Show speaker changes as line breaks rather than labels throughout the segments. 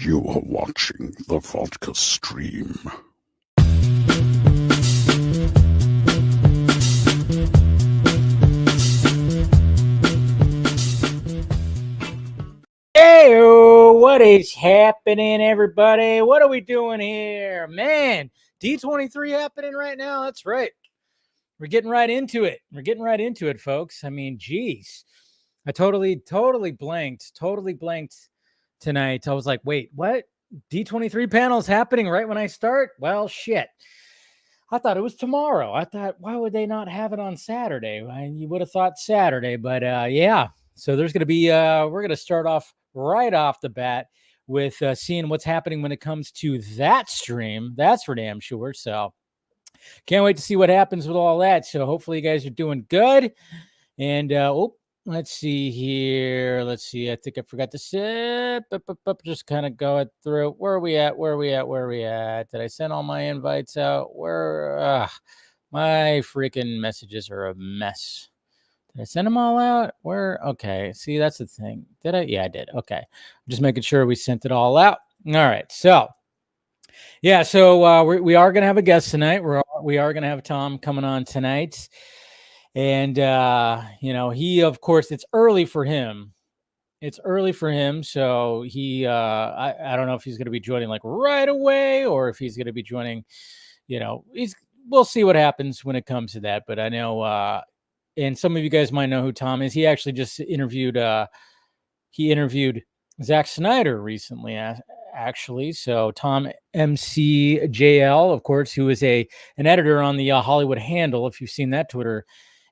You are watching the Vodka stream.
Hey, what is happening, everybody? What are we doing here? Man, D23 happening right now. That's right. We're getting right into it. We're getting right into it, folks. I mean, geez. I totally blanked tonight. I was like, wait, what? D23 panel is happening right when I start? Well, shit. I thought it was tomorrow. I thought, why would they not have it on Saturday? You would have thought Saturday, but yeah. So there's going to be, we're going to start off right off the bat with seeing what's happening when it comes to that stream. That's for damn sure. So can't wait to see what happens with all that. So hopefully you guys are doing good. And let's see here. Let's see. I think I forgot to say. Just kind of going through. Where are we at? Did I send all my invites out? Where? My freaking messages are a mess. Did I send them all out? Where? Okay. See, that's the thing. Did I? Yeah, I did. Okay. I'm just making sure we sent it all out. All right. So, yeah. So we are going to have a guest tonight. We are going to have Tom coming on tonight. And, he, of course, it's early for him. So he, I don't know if he's going to be joining like right away or if he's going to be joining, we'll see what happens when it comes to that. But I know, and some of you guys might know who Tom is. He actually just interviewed Zack Snyder recently, actually. So TomMCJL, of course, who is an editor on the Hollywood Handle, if you've seen that Twitter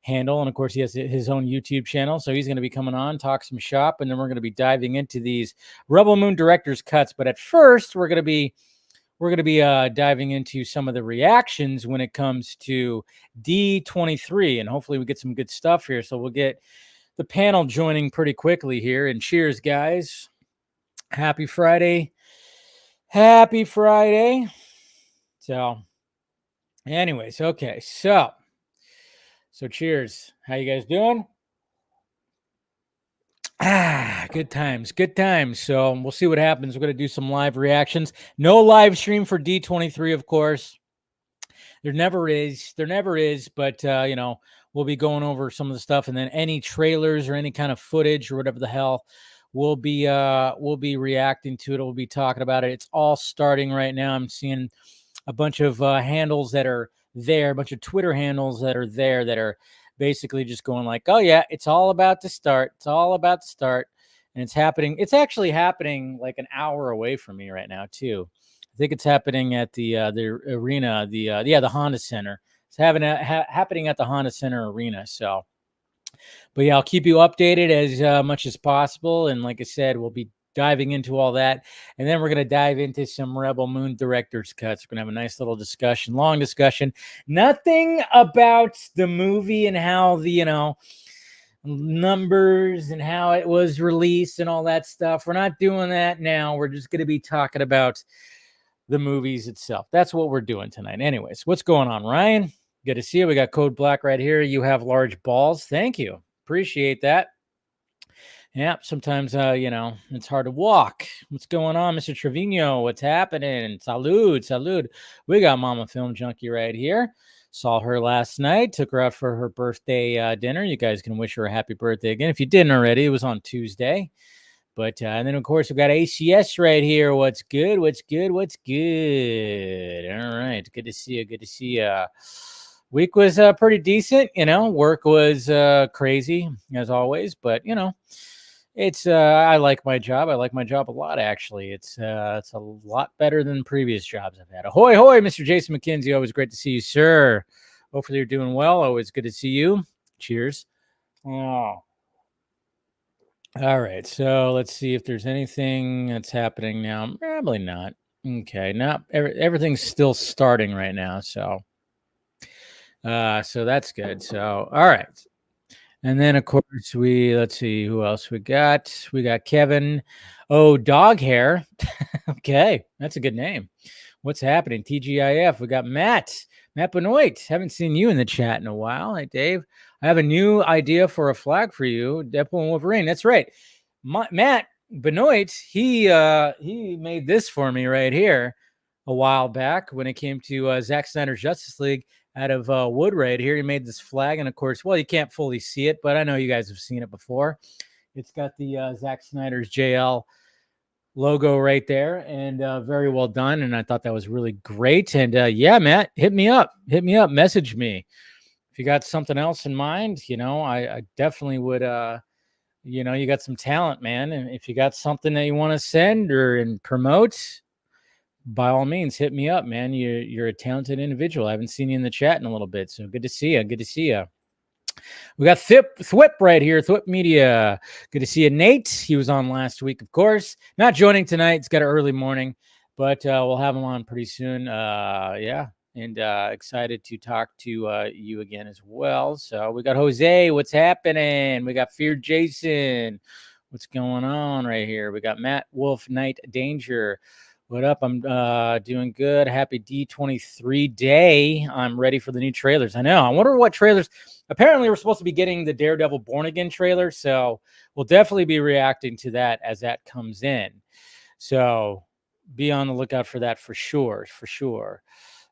handle. And of course, he has his own YouTube channel. So he's going to be coming on, talk some shop, and then we're going to be diving into these Rebel Moon director's cuts. But at first, we're going to be diving into some of the reactions when it comes to D23, and hopefully we get some good stuff here. So we'll get the panel joining pretty quickly here. And cheers, guys! Happy Friday! So, anyways, okay, so cheers. How you guys doing? Good times. So we'll see what happens. We're going to do some live reactions. No live stream for D23, of course. There never is, but we'll be going over some of the stuff, and then any trailers or any kind of footage or whatever the hell we'll be reacting to it. We'll be talking about it. It's all starting right now. I'm seeing a bunch of handles that are there, a bunch of Twitter handles that are there that are basically just going like, oh yeah, it's all about to start. And it's happening. It's actually happening like an hour away from me right now too. I think it's happening at the arena, the Honda Center. It's happening at the Honda Center arena. So, but yeah, I'll keep you updated as much as possible. And like I said, we'll be diving into all that. And then we're going to dive into some Rebel Moon director's cuts. We're going to have a nice little discussion, long discussion. Nothing about the movie and how the, numbers and how it was released and all that stuff. We're not doing that now. We're just going to be talking about the movies itself. That's what we're doing tonight. Anyways, what's going on, Ryan? Good to see you. We got Code Black right here. You have large balls. Thank you. Appreciate that. Yeah, sometimes, it's hard to walk. What's going on, Mr. Trevino? What's happening? Salud. We got Mama Film Junkie right here. Saw her last night. Took her out for her birthday dinner. You guys can wish her a happy birthday again. If you didn't already, it was on Tuesday. But, and then, of course, we've got ACS right here. What's good? All right. Good to see you. Week was pretty decent. Work was crazy, as always. But, it's I like my job. I like my job a lot, actually. It's a lot better than previous jobs I've had. Ahoy, hoy, Mr. Jason McKenzie. Always great to see you, sir. Hopefully you're doing well. Always good to see you. Cheers. Oh. All right. So let's see if there's anything that's happening now. Probably not. Okay. Not everything's still starting right now. So that's good. So, all right. And then, of course, let's see who else we got. We got Kevin. Oh, Dog Hair. Okay, that's a good name. What's happening? TGIF. We got Matt Benoit. Haven't seen you in the chat in a while. Hey, Dave. I have a new idea for a flag for you. Deadpool and Wolverine. That's right. Matt, Benoit, he made this for me right here a while back when it came to Zack Snyder's Justice League out of wood right here. He made this flag, and of course, well, you can't fully see it, but I know you guys have seen it before. It's got the Zack Snyder's JL logo right there, and very well done. And I thought that was really great. And yeah, Matt, hit me up, message me if you got something else in mind. I definitely would. You got some talent, man. And if you got something that you want to send and promote, by all means, hit me up, man. You're a talented individual. I haven't seen you in the chat in a little bit, so good to see you. We got Thwip right here, Thwip Media. Good to see you, Nate. He was on last week, of course. Not joining tonight. It's got an early morning, but we'll have him on pretty soon. Yeah, and excited to talk to you again as well. So we got Jose. What's happening? We got Fear Jason. What's going on right here? We got Matt Wolf, Night Danger. What up? I'm doing good. Happy D23 day. I'm ready for the new trailers. I know. I wonder what trailers. Apparently, we're supposed to be getting the Daredevil Born Again trailer, so we'll definitely be reacting to that as that comes in. So be on the lookout for that for sure.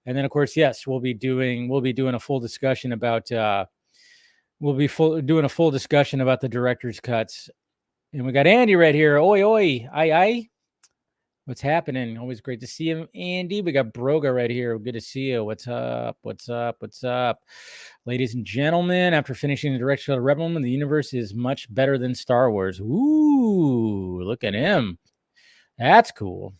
And then, of course, yes, we'll be doing a full discussion about doing a full discussion about the director's cuts. And we got Andy right here. Oi, oi, aye. What's happening? Always great to see him, Andy. We got Broga right here. Good to see you. What's up? Ladies and gentlemen, after finishing the direction of the Rebel Moon, the universe is much better than Star Wars. Ooh, look at him. That's cool.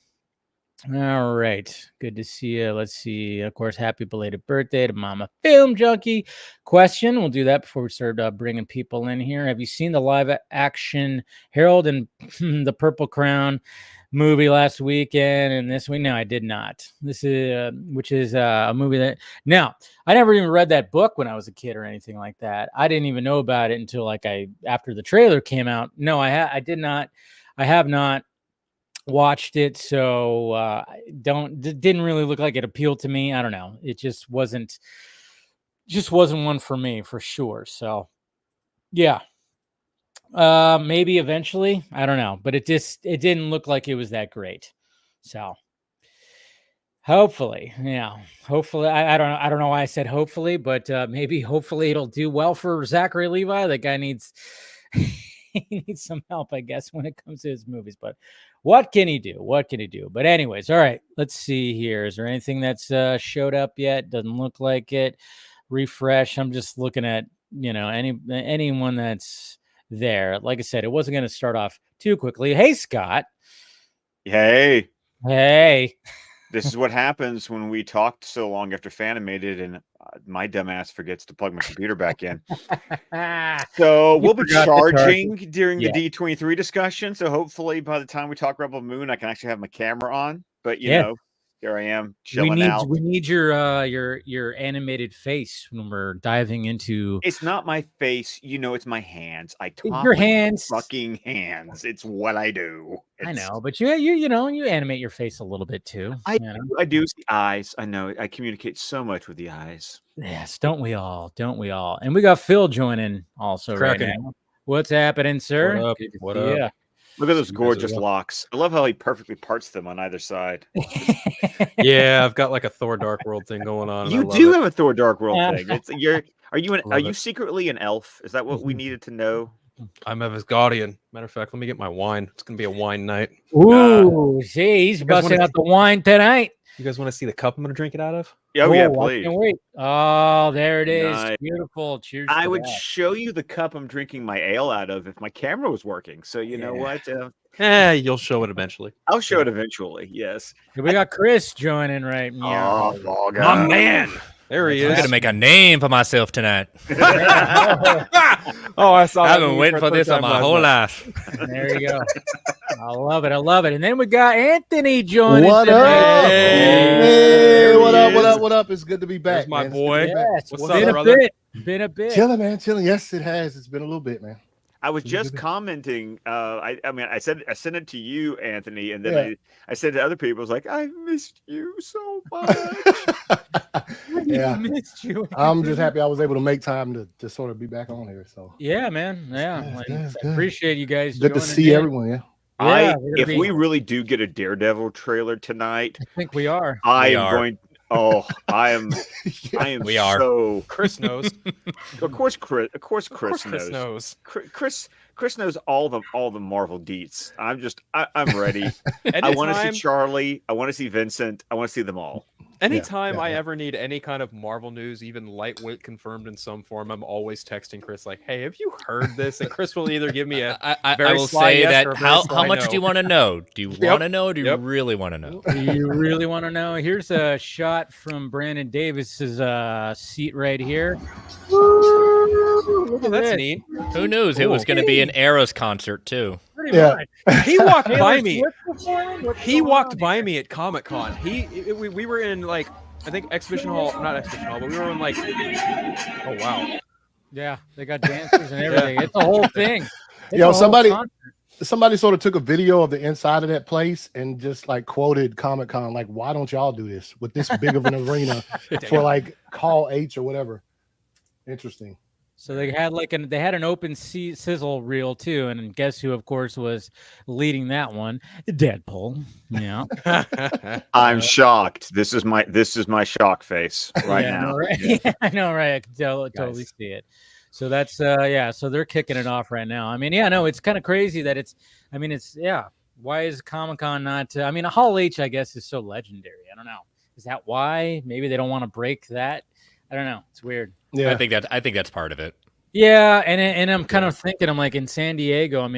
All right. Good to see you. Let's see. Of course, happy belated birthday to Mama Film Junkie. Question. We'll do that before we start bringing people in here. Have you seen the live action Harold and the Purple Crown movie last weekend and this week? No, I did not. This is which is a movie that now I never even read that book when I was a kid or anything like that. I didn't even know about it until after the trailer came out. No, I have not watched it, so didn't really look like it appealed to me. I don't know. It just wasn't one for me for sure. So yeah. Maybe eventually, I don't know, but it didn't look like it was that great. So hopefully, yeah, I don't know why I said hopefully, but hopefully it'll do well for Zachary Levi. That guy needs he needs some help, I guess, when it comes to his movies. But what can he do? But anyways, all right, let's see here. Is there anything that's showed up yet? Doesn't look like it. Refresh. I'm just looking at anyone that's there. Like I said, it wasn't going to start off too quickly. Hey, Scott.
Hey.
This
is what happens when we talked so long after Fanimated and my dumbass forgets to plug my computer back in. So we'll be charging during the D23 discussion. So hopefully by the time we talk Rebel Moon, I can actually have my camera on. But you know, here I am chilling out.
We need your animated face when we're diving into.
It's not my face, it's my hands. I talk
your hands,
fucking hands. It's what I do.
I know, but you animate your face a little bit too.
I do see eyes. I know. I communicate so much with the eyes.
Yes, don't we all? And we got Phil joining also right now. What's happening, sir?
What up?
Yeah.
Look at those gorgeous locks. I love how he perfectly parts them on either side.
Yeah, I've got like a Thor Dark World thing going on.
You do have a Thor Dark World thing. Are you secretly an elf? Is that what we needed to know?
I'm a Visgaudian. Matter of fact, let me get my wine. It's gonna be a wine night.
Ooh, he's busting out the wine tonight.
You guys want to see the cup I'm gonna drink it out of?
Oh yeah, please.
I can't wait. Oh, there it is. Nice. Beautiful. Cheers.
I would show you the cup I'm drinking my ale out of if my camera was working. So you know what?
You'll show it eventually.
I'll show it eventually. Yes.
We got Chris joining right now.
Oh,
my man. There he is.
I'm gonna make a name for myself tonight.
I saw.
I've been waiting for this my whole life.
There you go. I love it. And then we got Anthony joining.
What up? Hey, what up? It's good to be back.
There's my boy.
Yes.
What's up, brother?
Been a bit.
Chilling, man. Yes, it has. It's been a little bit, man.
I was just commenting. I sent it to you, Anthony, and then I said to other people, I was like, I missed you so much.
Yeah,
missed you.
I'm just happy I was able to make time to sort of be back on here. So
yeah, man. Yeah,
good.
Appreciate you guys.
Good to see everyone. Yeah.
If we really do get a Daredevil trailer tonight,
I think we are.
I am.
We are.
So
Chris knows.
Of course, Chris
Chris knows.
Chris knows all the Marvel deets. I'm ready. I want to see Charlie. I want to see Vincent. I want to see them all.
Anytime I ever need any kind of Marvel news, even lightweight confirmed in some form, I'm always texting Chris like, "Hey, have you heard this?" And Chris will either give me a
I will say that how much do you want to know? Do you want to know? Or do you really want to know?
Do you really want to know? Here's a shot from Brandon Davis's seat right here.
Oh, that's neat.
Who knows? It was going to be an Eras concert too.
Pretty much.
He walked by me. He walked by me at Comic-Con. We were in like I think Exhibition Hall, not Exhibition Hall, but we were in like. Oh wow.
Yeah, they got dancers and everything. It's a whole thing.
Somebody sort of took a video of the inside of that place and just like quoted Comic-Con, like, "Why don't y'all do this with this big of an arena for like Call H or whatever?" Interesting.
So they had an open sizzle reel too, and guess who, of course, was leading that one? Deadpool. Yeah.
I'm shocked. This is my shock face right now.
I know, right? I can totally see it. So that's So they're kicking it off right now. I mean, it's kind of crazy that Why is Comic-Con not? Hall H, I guess, is so legendary. I don't know. Is that why? Maybe they don't want to break that. I don't know. It's weird.
Yeah, I think that's part of it.
Yeah, and I'm kind of thinking, I'm like in San Diego. I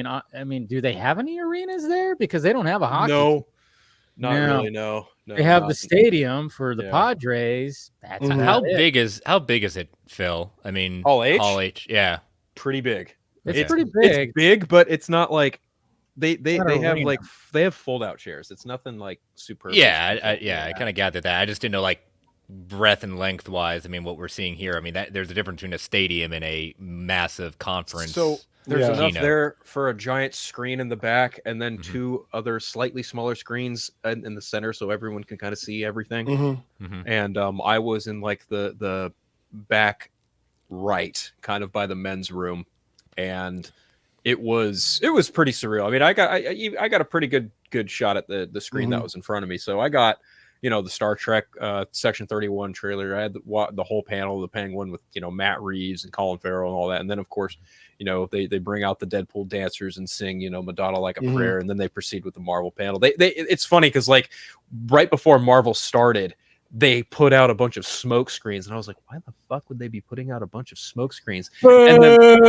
mean, do they have any arenas there? Because they don't have a hockey.
No, not really. No,
they have the stadium for the Padres. That's
how big is it, Phil? I mean,
Hall
H, yeah,
pretty big.
It's pretty big.
It's big, but it's not like they
have
they have fold out chairs. It's nothing like super.
Yeah, I kind of gathered that. I just didn't know like breadth and length wise. I mean, what we're seeing here. I mean, there's a difference between a stadium and a massive conference.
So there's enough there for a giant screen in the back, and then two other slightly smaller screens in the center, so everyone can kind of see everything. And I was in like the back right, kind of by the men's room, and it was pretty surreal. I mean, I got a pretty good shot at the screen that was in front of me, so I got. The Star Trek Section 31 trailer. I had the whole panel of the Penguin with, Matt Reeves and Colin Farrell and all that. And then, of course, they bring out the Deadpool dancers and sing, Madonna Like a Prayer. And then they proceed with the Marvel panel. It's funny because, like, right before Marvel started, they put out a bunch of smoke screens. And I was like, why the fuck would they be putting out a bunch of smoke screens? And then...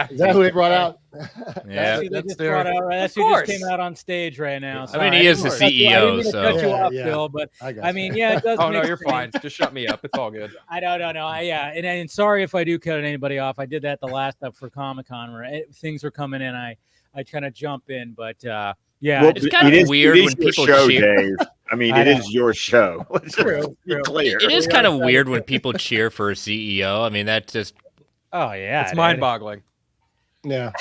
Is that who they brought out?
Yeah, that's who just came out on stage right now.
I mean, he is the CEO, so.
Cut you off, Phil, but it does.
Oh no, you're fine. Just shut me up. It's all good.
I don't know. And sorry if I do cut anybody off. I did that the last up for Comic-Con where things were coming in. I kind of jump in, but
it's kind of weird when people cheer.
Dave. I mean, it is your show.
True.
Clear.
It is kind of weird when people cheer for a CEO. I mean, that just.
Oh yeah,
it's mind-boggling.
Yeah.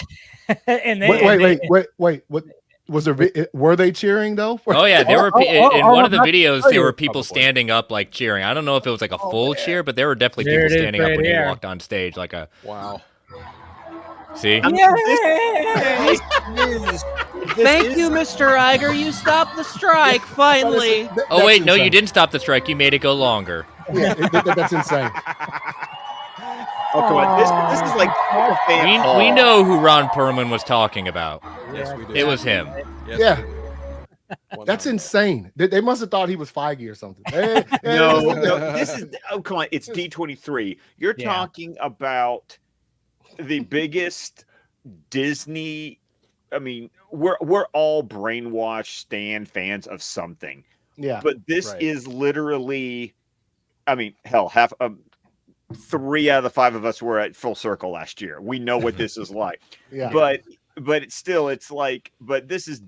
And
wait. What was there? Were they cheering though?
Oh yeah, there were in one of the videos. There were people standing up like cheering. I don't know if it was like a full cheer, but there were definitely people standing up when he walked on stage. Like a
wow.
See?
Thank you, Mr. Iger. You stopped the strike finally.
Oh wait, no, you didn't stop the strike. You made it go longer.
Yeah, that's insane.
Oh, come on. This is like
we know who Ron Perlman was talking about.
Yes, we do.
It was him.
Yes, that's insane. They must have thought he was Feige or something.
No, this is come on, it's D23. You're talking about the biggest Disney. I mean, we're all brainwashed fans of something.
Yeah.
But this is literally, I mean, hell, 3 out of the 5 of us were at Full Circle last year. We know what this is like.
Yeah.
But it's like, but this is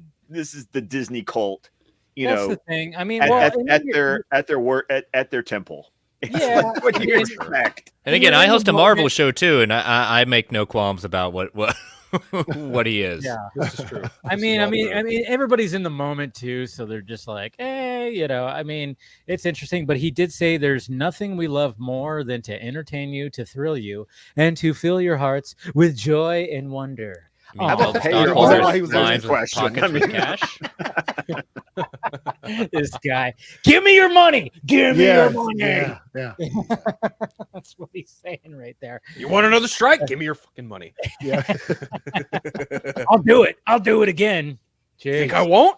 the Disney cult,
That's the thing. I mean,
at their temple.
Yeah.
What do you expect?
And again, I host a Marvel show too, and I make no qualms about what what he is.
Yeah,
this is true.
I mean, everybody's in the moment too, so they're just like, hey, okay. You know, I mean, it's interesting, but he did say there's nothing we love more than to entertain you, to thrill you, and to fill your hearts with joy and wonder.
I
about
the
pay
Star
your
Wars
bills? He was
lines with
question.
pockets
I mean-
with cash.
This guy, give me your money. Give me your money.
Yeah.
That's what he's saying right there.
You want another strike? Give me your fucking money.
Yeah.
I'll do it. I'll do it again.
Think
Jeez.
I won't?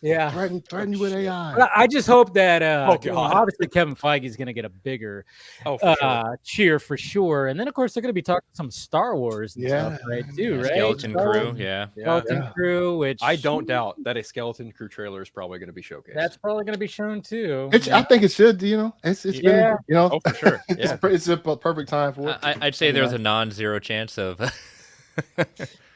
Yeah.
Threaten you with AI.
But I just hope that
Oh, God.
obviously Kevin Feige is going to get a bigger
For sure.
cheer for sure, and then of course they're going to be talking some Star Wars and stuff, right? Too, right?
Skeleton
Star
Crew,
Wars,
yeah.
Skeleton Crew, which
I don't doubt that a Skeleton Crew trailer is probably going to be showcased.
that's probably going to be shown too.
I think it should. You know, it's been,
Yeah.
you know,
Oh, for sure. Yeah.
it's a perfect time for it.
I'd say there's a non-zero chance of.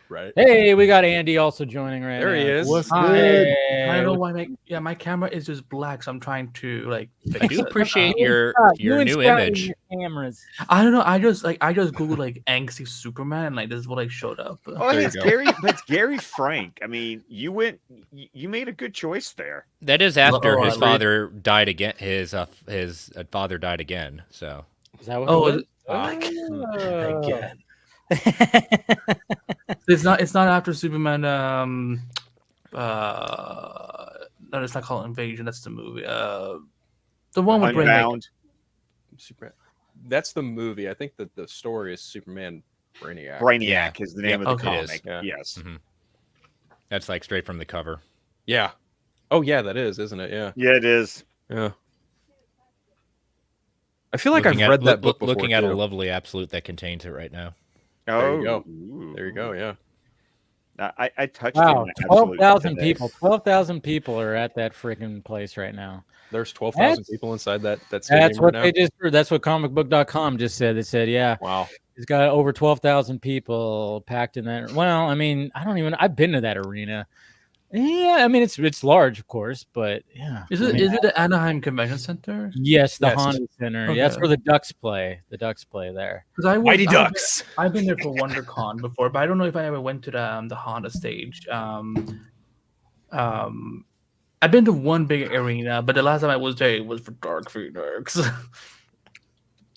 Right.
Hey, we got Andy also joining right
There
now.
he is.
What's
Hi.
good?
I don't know why my camera is just black, so I'm trying to like
I
fix
do
it.
appreciate
You
your
and
new
Scott and
image.
your cameras.
I don't know. I just googled like angsty Superman, and like this is what like showed up.
Oh,
There you
it's
go.
Gary. That's Gary Frank. I mean, you made a good choice there.
That is after
Oh,
his
I
father died again. His father died again. So
Is that what?
Oh,
it
is-
was?
again. It's not after Superman. No, it's not called Invasion. That's the movie. The one with Brainiac.
Unbound.
That's the movie. I think that the story is Superman Brainiac.
Brainiac is the name
Yep,
of the
okay.
it is.
comic.
Yeah.
Yes.
Mhm. That's like straight from the cover.
Yeah. Oh yeah, that is, isn't it? Yeah.
Yeah, it is.
Yeah. I feel like
Looking
I've
at-
read that book before.
Looking at a
too.
lovely absolute that contains it right now.
There you go.
Ooh.
There you go. Yeah.
I touched
Wow,
on that absolute
12,000
today.
people. 12,000 people are at that freaking place right now.
There's 12,000
That's-
people inside that stadium
That's what
right
they
now.
just. That's what comicbook.com just said. They said, yeah,
Wow.
it's got over 12,000 people packed in that. Well, I mean, I've been to that arena. Yeah, I mean, it's large, of course, but yeah.
Is
I
it
mean,
is it the Anaheim Convention Center?
Yes, the
Yes.
Honda Center. Yeah, that's
Okay.
where the Ducks play. The Ducks play there.
Because
Mighty Ducks.
I've been there for WonderCon before, but I don't know if I ever went to the Honda stage. I've been to one big arena, but the last time I was there, it was for Dark Phoenix.
Why'd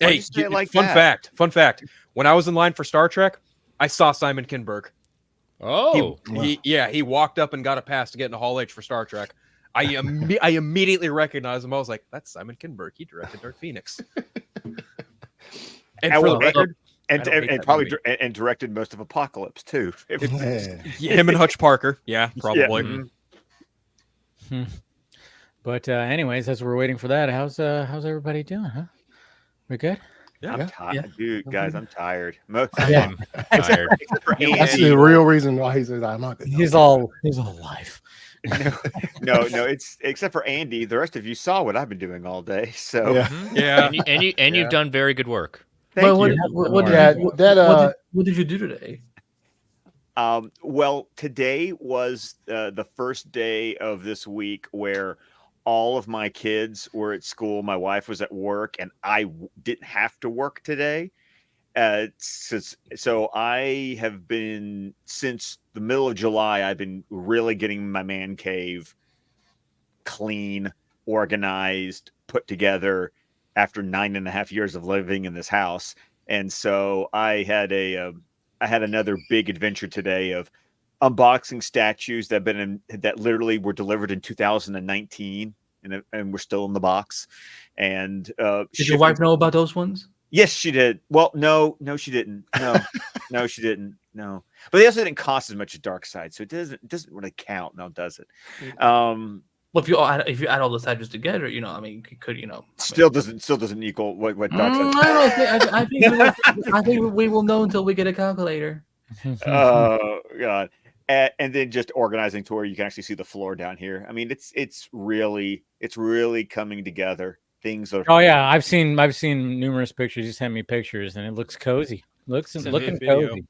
Hey,
you say it like
fun
that?
fact. Fun fact. When I was in line for Star Trek, I saw Simon Kinberg.
Oh,
He walked up and got a pass to get into Hall H for Star Trek. I immediately recognized him. I was like, "That's Simon Kinberg. He directed Dark Phoenix." And
And
for the
well,
record,
and
I don't hate
and
that
probably
movie.
and directed most of Apocalypse too.
Yeah.
him and Hutch Parker, yeah, probably.
mhm.
But anyways, as we're waiting for that, how's everybody doing? Huh? We good?
I'm tired, dude. Guys, I'm tired. Most
Yeah.
I'm tired.
That's the real reason why he says I'm not good.
He's all life.
no. It's except for Andy. The rest of you saw what I've been doing all day. So
Yeah.
Mhm.
Yeah.
And you've done very good work.
thank
But
you.
what did you do today?
Well, today was the first day of this week where all of my kids were at school. My wife was at work, and I didn't have to work today. So I have been, since the middle of July, I've been really getting my man cave clean, organized, put together after 9.5 years of living in this house. And so I had another big adventure today of unboxing statues that literally were delivered in 2019 and we're still in the box. And
Did your wife know about those ones?
Yes, she did. Well, no, she didn't. No, she didn't. No, but they also didn't cost as much as Darkseid, so it doesn't really count now, does it?
Well, if you add all the statues together, I mean, you could,
Still doesn't equal what Darkseid.
I think we will know until we get a calculator.
Oh God. And then just organizing to where you can actually see the floor down here. I mean, it's really coming together. Things are.
Oh yeah, I've seen numerous pictures. You sent me pictures, and it looks cozy. Looking
video.
cozy.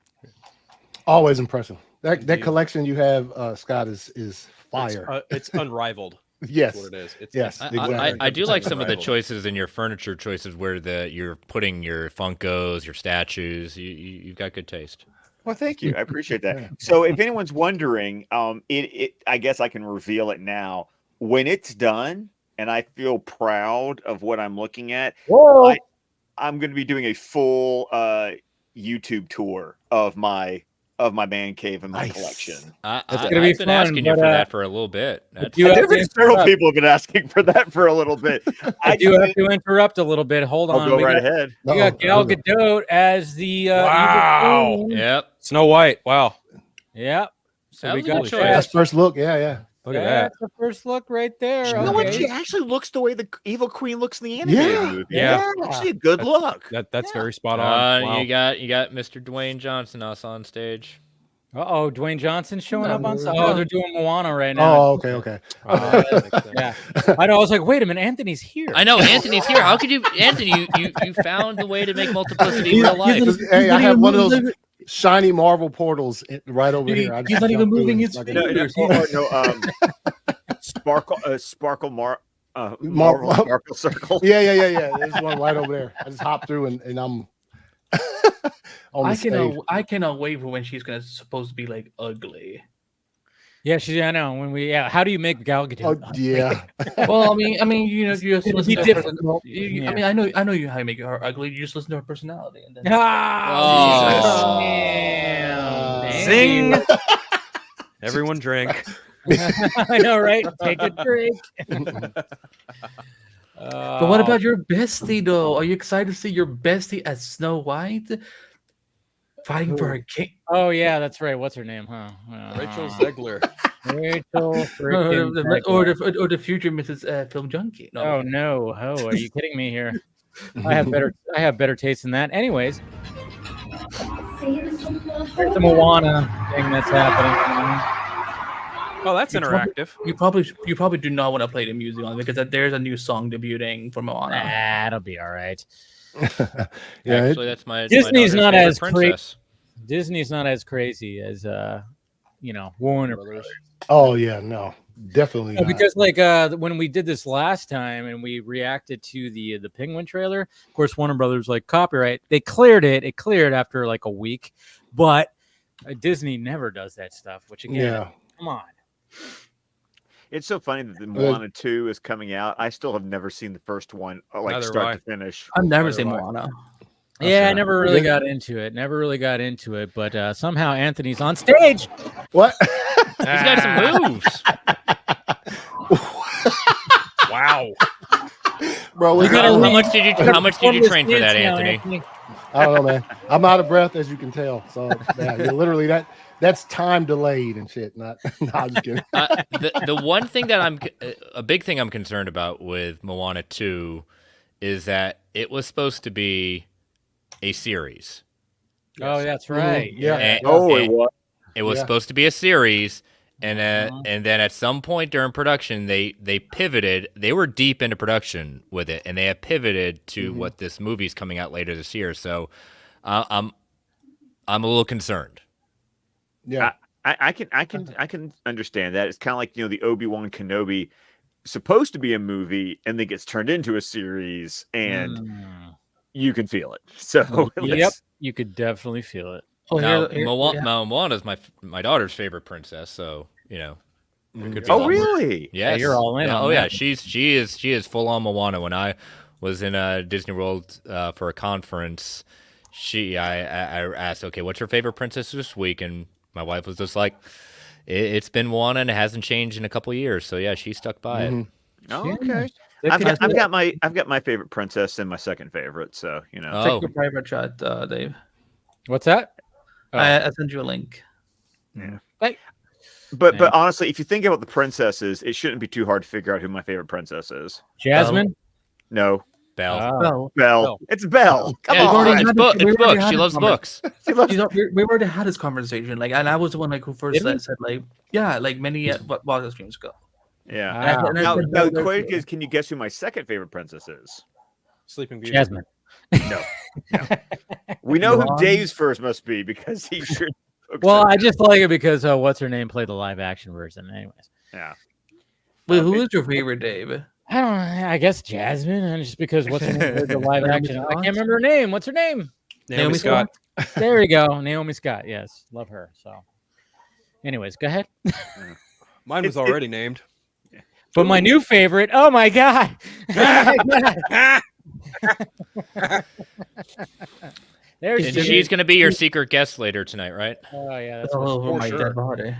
Always impressive. That collection you have, Scott, is fire.
It's unrivaled.
Yes.
That's what it is. It's
Yes. Exactly.
I do like some of the
Unrivaled.
choices in your furniture choices where you're putting your Funkos, your statues. You've got good taste.
Well, thank you. I appreciate that.
Yeah.
So, if anyone's wondering, I guess I can reveal it now. When it's done, and I feel proud of what I'm looking at.
Whoa!
I'm going to be doing a full YouTube tour of my man cave and my collection.
I've
gonna be
been
fun,
asking you
but,
for that for a little bit.
Several people have been asking for that for a little bit.
I do have to interrupt a little bit. Hold on.
I'll go right ahead.
We got Gal Gadot as the
Wow.
evil queen.
Yep.
Snow White. Wow.
Yep. So
That
we
was a
got
good
that.
choice.
That's first look. Yeah.
Look at
That's
that.
the first look right there.
You know what?
Okay.
She actually looks the way the evil queen looks in the animated
Yeah.
movie.
Yeah.
Actually a good look.
That's very spot on. Wow.
You got Mr. Dwayne Johnson also on stage.
Uh-oh, Dwayne Johnson showing up on.
No.
Oh, they're doing Moana right now.
Oh, okay.
Yeah. I know. I was like, wait a minute, Anthony's here.
I know Anthony's here. How could you, Anthony? You found the way to make multiplicity in real life.
Hey, I have one of those shiny Marvel portals right over here. I
He's
just
not even
jumped through
moving
it.
his
Like
fingers.
Sparkle Marvel
Marvel.
Sparkle Circle.
Yeah. There's one right over there. I just hopped through and I'm on the stage.
I cannot wait for when she's supposed to be like ugly.
Yeah, I know. When we, how do you make Gal Gadot?
Oh yeah.
Well, I mean, you just
It'll
listen
be
to her
different.
I mean, I know you how you make her ugly. You just listen to her personality, and then
Ah,
Oh.
damn.
Zing.
Thank you.
Everyone drink.
I know, right? Take a drink.
But what about your bestie, though? Are you excited to see your bestie as Snow White fighting for her king?
Oh yeah, that's right. What's her name? Huh?
Rachel Zegler.
Rachel freaking Zegler.
Or the future Mrs. Film Junkie? No,
Oh no! Oh, are you kidding me here? I have better taste than that. Anyways, there's the Moana thing that's happening.
Oh, that's interactive.
You probably do not want to play the music on it because there's a new song debuting for Moana.
That'll be all right.
Yeah.
Actually, that's my
Disney's
my
not
daughter's
as
favorite
crazy.
princess.
Disney's not as crazy as Warner Brothers.
Oh yeah, no. Definitely
No,
not.
because when we did this last time and we reacted to the Penguin trailer, of course Warner Brothers copyright. They cleared it. It cleared after like a week, but Disney never does that stuff. Which again, come on.
It's so funny that the Moana 2 is coming out. I still have never seen the first one,
Neither
start
have
to finish.
I've never seen Moana.
Yeah, I never really got into it. But somehow Anthony's on stage.
What?
He's got some moves.
Wow.
Bro,
How much did you train for that, Anthony?
I don't know, man. I'm out of breath, as you can tell. So yeah, you're literally that's time delayed and shit. Not I'm just kidding.
The one thing that a big thing I'm concerned about with Moana 2 is that it was supposed to be a series.
Oh, that's right.
Yeah.
And-
It was.
It was
Yeah.
supposed to be a series, and then at some point during production, they pivoted. They were deep into production with it, and they have pivoted to what this movie's coming out later this year. So, I'm a little concerned.
Yeah.
I can understand that. It's kind of like the Obi-Wan Kenobi, supposed to be a movie, and then gets turned into a series, and you can feel it. So
Yep, you could definitely feel it.
Oh,
Now,
here-
Moana's my daughter's favorite princess, so could be
Oh,
all-
really?
Yes.
you're all in
Yeah,
on
oh yeah,
that.
she is full on Moana. When I was in Disney World for a conference, I asked, okay, what's your favorite princess this week? And my wife was just like, it's been Moana and it hasn't changed in a couple of years. So yeah, she stuck by it.
Oh, okay. I've got my favorite princess and my second favorite. So
Oh,
Check your private chat, Dave.
What's that? Oh.
I sent you a link.
But honestly, if you think about the princesses, it shouldn't be too hard to figure out who my favorite princess is.
Jasmine?
No,
Belle.
Oh,
Belle. It's Belle. Come
Yeah,
on.
it's
already
books.
had
She
this
loves
conversation.
books.
we already had this conversation. And I was the one who first
Did we?
said many Vodka streams ago.
Yeah.
Ah.
And I
Now
said,
the
no,
question is, can you guess who my second favorite princess is?
Sleeping Beauty.
Jasmine.
No. We know who
Mulan?
Dave's first must be because he sure.
Well, I just like it because what's her name played the live action version. Anyways,
Yeah.
Wait, who is your favorite, Dave?
I don't know. I guess Jasmine, and just because what's her name played the live
Naomi
action. I
Scott?
can't remember her name. What's her name?
Naomi Scott.
There we go. Naomi Scott. Yes, love her. So, anyways, go ahead.
Mine was already named.
But my new favorite, oh my god. There
And she's going to be your secret guest later tonight, right?
Oh yeah, that's
Oh my
sure.
dead body.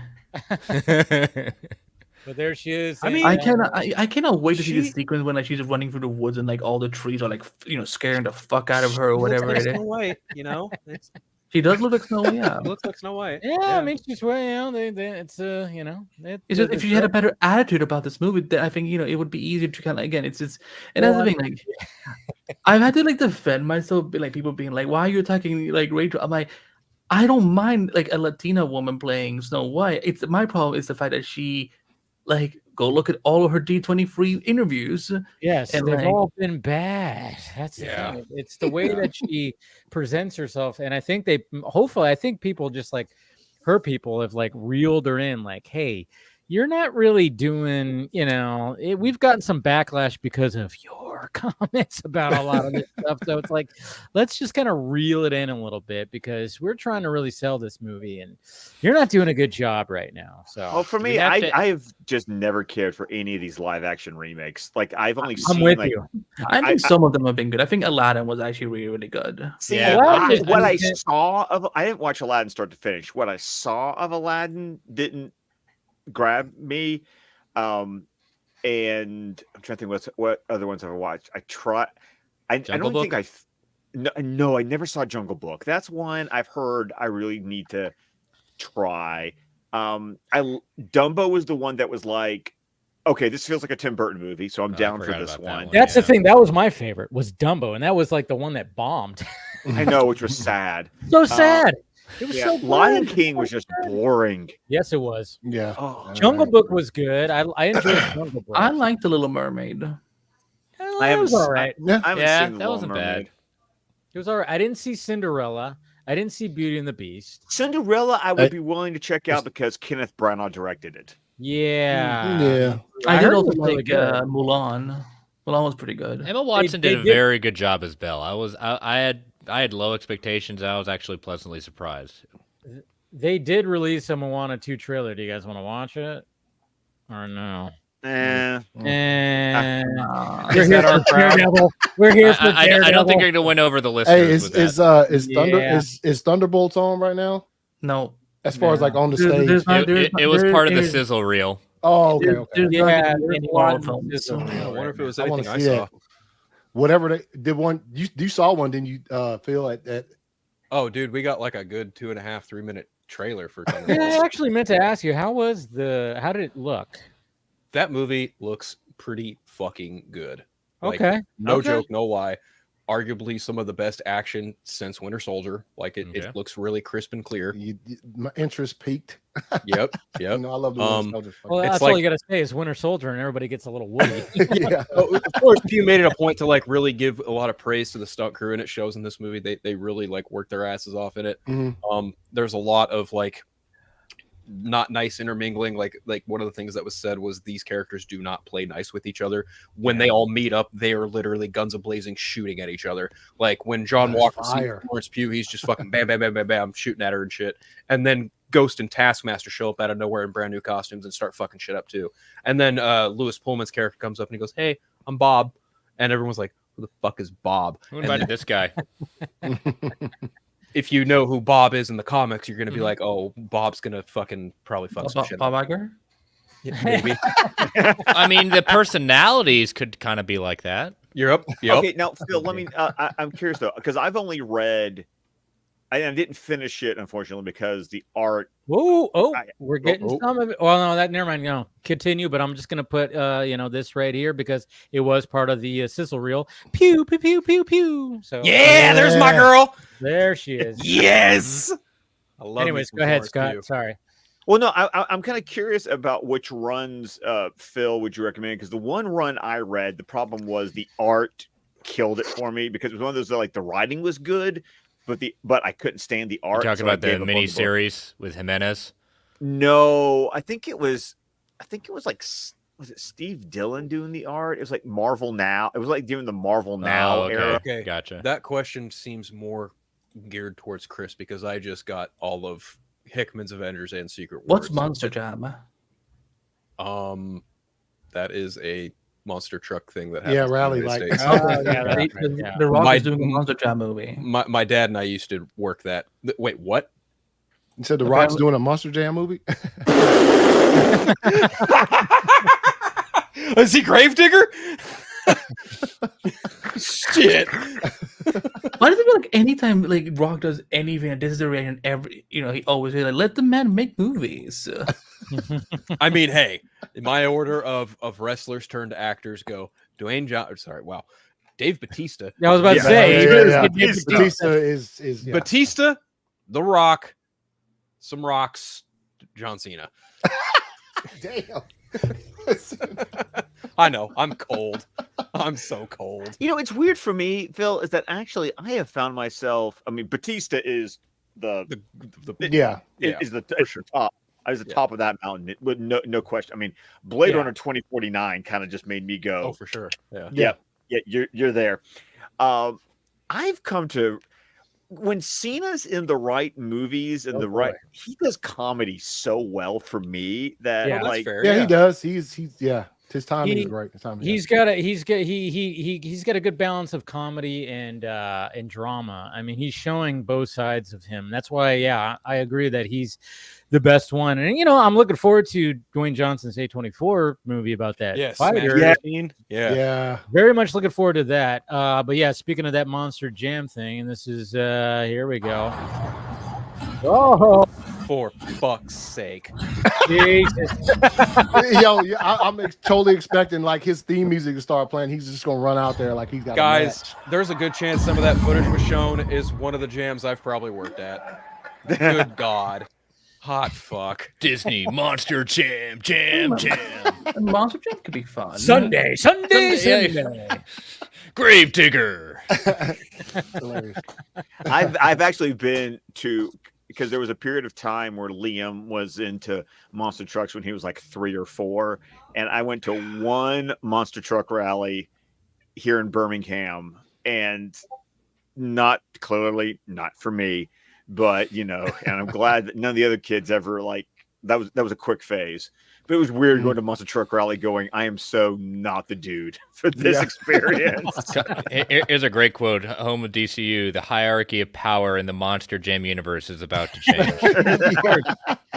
But there she is.
I mean,
I cannot wait to see this
She-
sequence when like she's running through the woods and like all the trees are like scaring the fuck out of her or whatever
Looks
it
like
is.
Snow White,
She does look like Snow, yeah.
Looks like Snow White.
Yeah, I mean, she's it's
It's just if she had a better attitude about this movie, then I think it would be easier to kind of again. It's and that's the thing. Like, I've had to like defend myself, like people being like, "Why are you attacking like Rachel?" I'm like, I don't mind like a Latina woman playing Snow White. It's my problem is the fact that she, like, go look at all of her D23 interviews.
Yes,
and
they've
like,
all been bad. That's the thing. It's the way that she presents herself, and I think hopefully, I think people just like her people have like reeled her in, like, hey, you're not really doing, we've gotten some backlash because of your comments about a lot of this stuff. So it's like, let's just kind of reel it in a little bit because we're trying to really sell this movie and you're not doing a good job right now. So
well, for me, I've just never cared for any of these live action remakes. Like I've only
I'm
seen
with
like,
you.
I think some of them have been good. I think Aladdin was actually really, really good.
see
Yeah,
what I saw of I didn't watch Aladdin start to finish. What I saw of Aladdin didn't grab me. And I'm trying to think what other ones I've watched. I don't think no, I never saw Jungle Book. That's one I've heard I really need to try. Dumbo was the one that was like, okay, this feels like a Tim Burton movie, so I'm down for this one.
That's the thing. That was my favorite, was Dumbo, and that was like the one that bombed.
I know, which was sad.
So sad. It was so
Lion
good.
King was just boring.
Yes, it was.
Yeah.
Oh,
Jungle Book was good. I enjoyed Jungle Book.
I liked The Little Mermaid.
It was all right.
Yeah.
I haven't
Yeah,
seen The
that
Little
wasn't
Mermaid.
bad.
It was all right. I didn't see Cinderella. I didn't see Beauty and the Beast.
Cinderella, I would be willing to check out because Kenneth Branagh directed it.
Yeah.
Yeah.
I did
heard it
also
was really
like
good.
Mulan. Mulan was pretty good.
Emma Watson
they
did a
did-
very good job as Belle. I had low expectations. I was actually pleasantly surprised.
They did release a Moana 2 trailer. Do you guys want to watch it? Or no?
Eh.
We're here for Daredevil. We're here for Daredevil.
I don't think you're going to win over the listeners.
Hey,
with that.
is Thunderbolts on right now?
No.
As far as like on the stage.
It was part of the sizzle reel.
Oh, okay.
Yeah,
there's
any
Marvel
one
films.
sizzle
I
reel
wonder if it was
I wanna
anything I
see
saw.
that. Whatever they did one, you saw one, didn't you feel at that?
Oh, dude, we got like a good 2.5-3 minute trailer for
Yeah,
Thunderbolts.
I actually meant to ask you, how did it look?
That movie looks pretty fucking good. Like,
Okay.
No
Okay.
joke, no lie. Arguably some of the best action since Winter Soldier. Like
Okay.
it looks really crisp and clear.
My interest peaked.
Yep.
You
Yep.
know, I love the
Um,
Winter Soldier.
Well,
It's
that's all
like-
you got to say is Winter Soldier, and everybody gets a little woody.
yeah.
Oh, of course, Pew made it a point to like really give a lot of praise to the stunt crew, and it shows in this movie. They really like work their asses off in it.
Mhm.
There's a lot of like not nice intermingling. Like one of the things that was said was these characters do not play nice with each other. When they all meet up, they are literally guns a blazing shooting at each other. Like when John
That's
Walker sees
fire.
Florence Pugh, he's just fucking bam, bam, bam, bam, bam, shooting at her and shit. And then Ghost and Taskmaster show up out of nowhere in brand new costumes and start fucking shit up too. And then Lewis Pullman's character comes up and he goes, "Hey, I'm Bob," and everyone's like, "Who the fuck is Bob?"
Who invited this guy?
If you know who Bob is in the comics, you're gonna be like, "Oh, Bob's gonna fucking probably fuck some shit."
Bob Iger?
Yeah, maybe.
I mean, the personalities could kind of be like that.
You're up. Yep.
Okay, now Phil, let me. I'm curious though, because I've only read. I didn't finish it, unfortunately, because the art.
We're getting some of it. Well, no, never mind. No, continue. But I'm just gonna put, this right here because it was part of the sizzle reel. Pew pew pew pew pew. So
Yeah, there's my girl.
there she is.
Yes. I love.
Anyways, go ahead, Scott. Sorry.
Well, no, I'm kind of curious about which runs, Phil, would you recommend? Because the one run I read, the problem was the art killed it for me because it was one of those that, like, the writing was good, but I couldn't stand the art.
You're talking
so I
about the
gave up on
mini
book.
series with Jimenez.
No, I think it was like, was it Steve Dillon doing the art? It was like Marvel Now. It was like during the Marvel Now
okay.
era.
Okay,
Gotcha.
That question seems more geared towards Chris because I just got all of Hickman's Avengers and Secret Wars.
What's Monster Jam?
That that is a monster truck thing that
Yeah,
happens.
rally
in the
like
United States.
The Rock is doing a Monster Jam movie.
My dad and I used to work that. Wait, what?
You said the Rock's doing a Monster Jam movie?
Is he Gravedigger? Shit.
Why does it feel like anytime like Rock does anything, this is the reaction he always say like, let the man make movies.
I mean, hey, in my order of wrestlers turned actors go Dwayne Dave Bautista.
I was about to say
Bautista is
Bautista, The Rock, some rocks, John Cena.
Damn.
I know, I'm cold. I'm so cold.
You know, it's weird for me, Phil, is that actually I have found myself. I mean, Bautista is is the top. I was the top of that mountain, with no question. I mean, Blade Runner 2049 kind of just made me go.
Oh, for sure.
Yeah. You're there. I've come to when Cena's in the right movies and he does comedy so well for me that
that's fair.
He does. He's his timing is great.
He's got a good balance of comedy and drama. I mean, he's showing both sides of him. That's why, I agree that he's the best one. And I'm looking forward to Dwayne Johnson's A24 movie about that fighter.
Yeah,
very much looking forward to that. But speaking of that Monster Jam thing, and this is here we go. Oh,
for fuck's sake.
Jesus.
I'm totally expecting like his theme music to start playing. He's just gonna run out there like he's got.
Guys, there's a good chance some of that footage was shown is one of the jams I've probably worked at. Good God. Hot fuck.
Disney Monster Jam.
Monster Jam could be fun.
Sunday.
Gravedigger.
I've actually been to, because there was a period of time where Liam was into monster trucks when he was like 3 or 4, and I went to one monster truck rally here in Birmingham, and not for me, but and I'm glad that none of the other kids ever that was a quick phase. But it was weird going to Monster Truck Rally going, I am so not the dude for this experience.
Here's a great quote. Home of DCU, the hierarchy of power in the Monster Jam universe is about to change.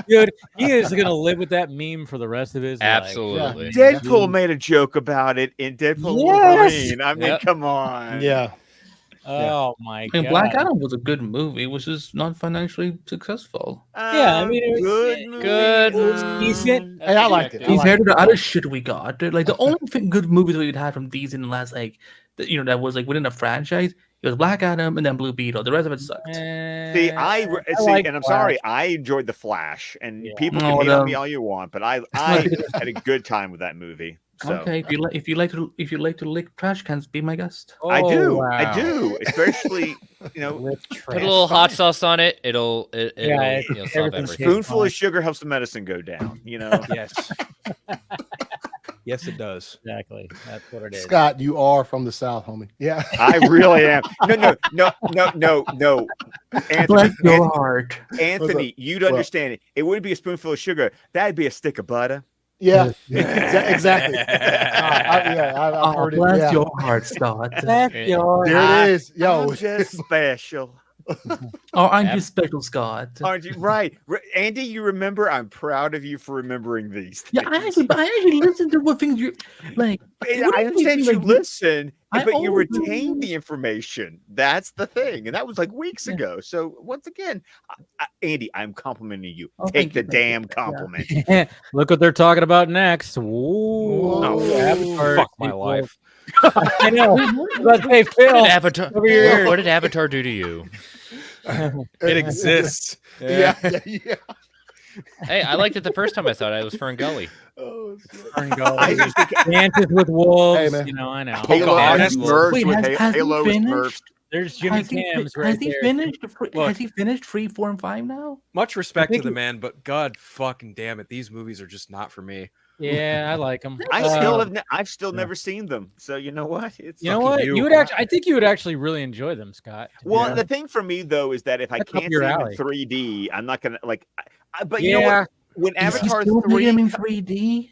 Dude, he is going to live with that meme for the rest of his life.
Absolutely.
Deadpool made a joke about it in Deadpool and Wolverine. I mean, come on.
Yeah.
Oh my God!
Black Adam was a good movie, which is not financially successful.
I mean, it was good. It was decent.
Hey, I liked it.
Compared to the other shit we got, like the only good movies we'd had from these in the last that was like within a franchise, it was Black Adam and then Blue Beetle. The rest of it sucked.
And I'm sorry, I enjoyed The Flash, and people can hate on me all you want, but I had a good time with that movie. So.
Okay, if you like to lick trash cans, be my guest.
I do, especially
put a little hot sauce on it. It'll solve everything.
A spoonful of sugar helps the medicine go down.
Yes. Yes, it does.
Exactly. That's what it is.
Scott, you are from the South, homie. Yeah,
I really am. No. Anthony,
bless your heart.
Anthony, you'd understand it. It wouldn't be a spoonful of sugar. That'd be a stick of butter.
Yeah, exactly. I've heard it.
Bless your heart, Scott.
There it is. Yo,
I'm just special.
Oh, aren't you special, Scott?
Aren't you? Right. Andy, you remember? I'm proud of you for remembering these things.
Yeah, I actually listen to what things you like.
I understand you listen, but you retain the information. That's the thing. And that was like weeks ago. So once again, Andy, I'm complimenting you. Take the damn compliment.
Look what they're talking about next. Avatar.
Fuck my life.
I know. Let's say, Phil,
what did Avatar do to you?
It exists.
Yeah.
Hey, I liked it the first time I saw it. It was Ferngully.
Dances with wolves.
Hey, man.
I know.
Halo is merged.
There's Jimmy Cams right there.
Has he finished 3, 4, and 5 now?
Much respect to the man, but God fucking damn it, these movies are just not for me.
Yeah, I like them.
I've still never seen them. So you know what?
You would actually. I think you would actually really enjoy them, Scott.
Well, the thing for me though is that if I can't see them in 3D, I'm not gonna like. But you know what? When Avatar 3
in 3D,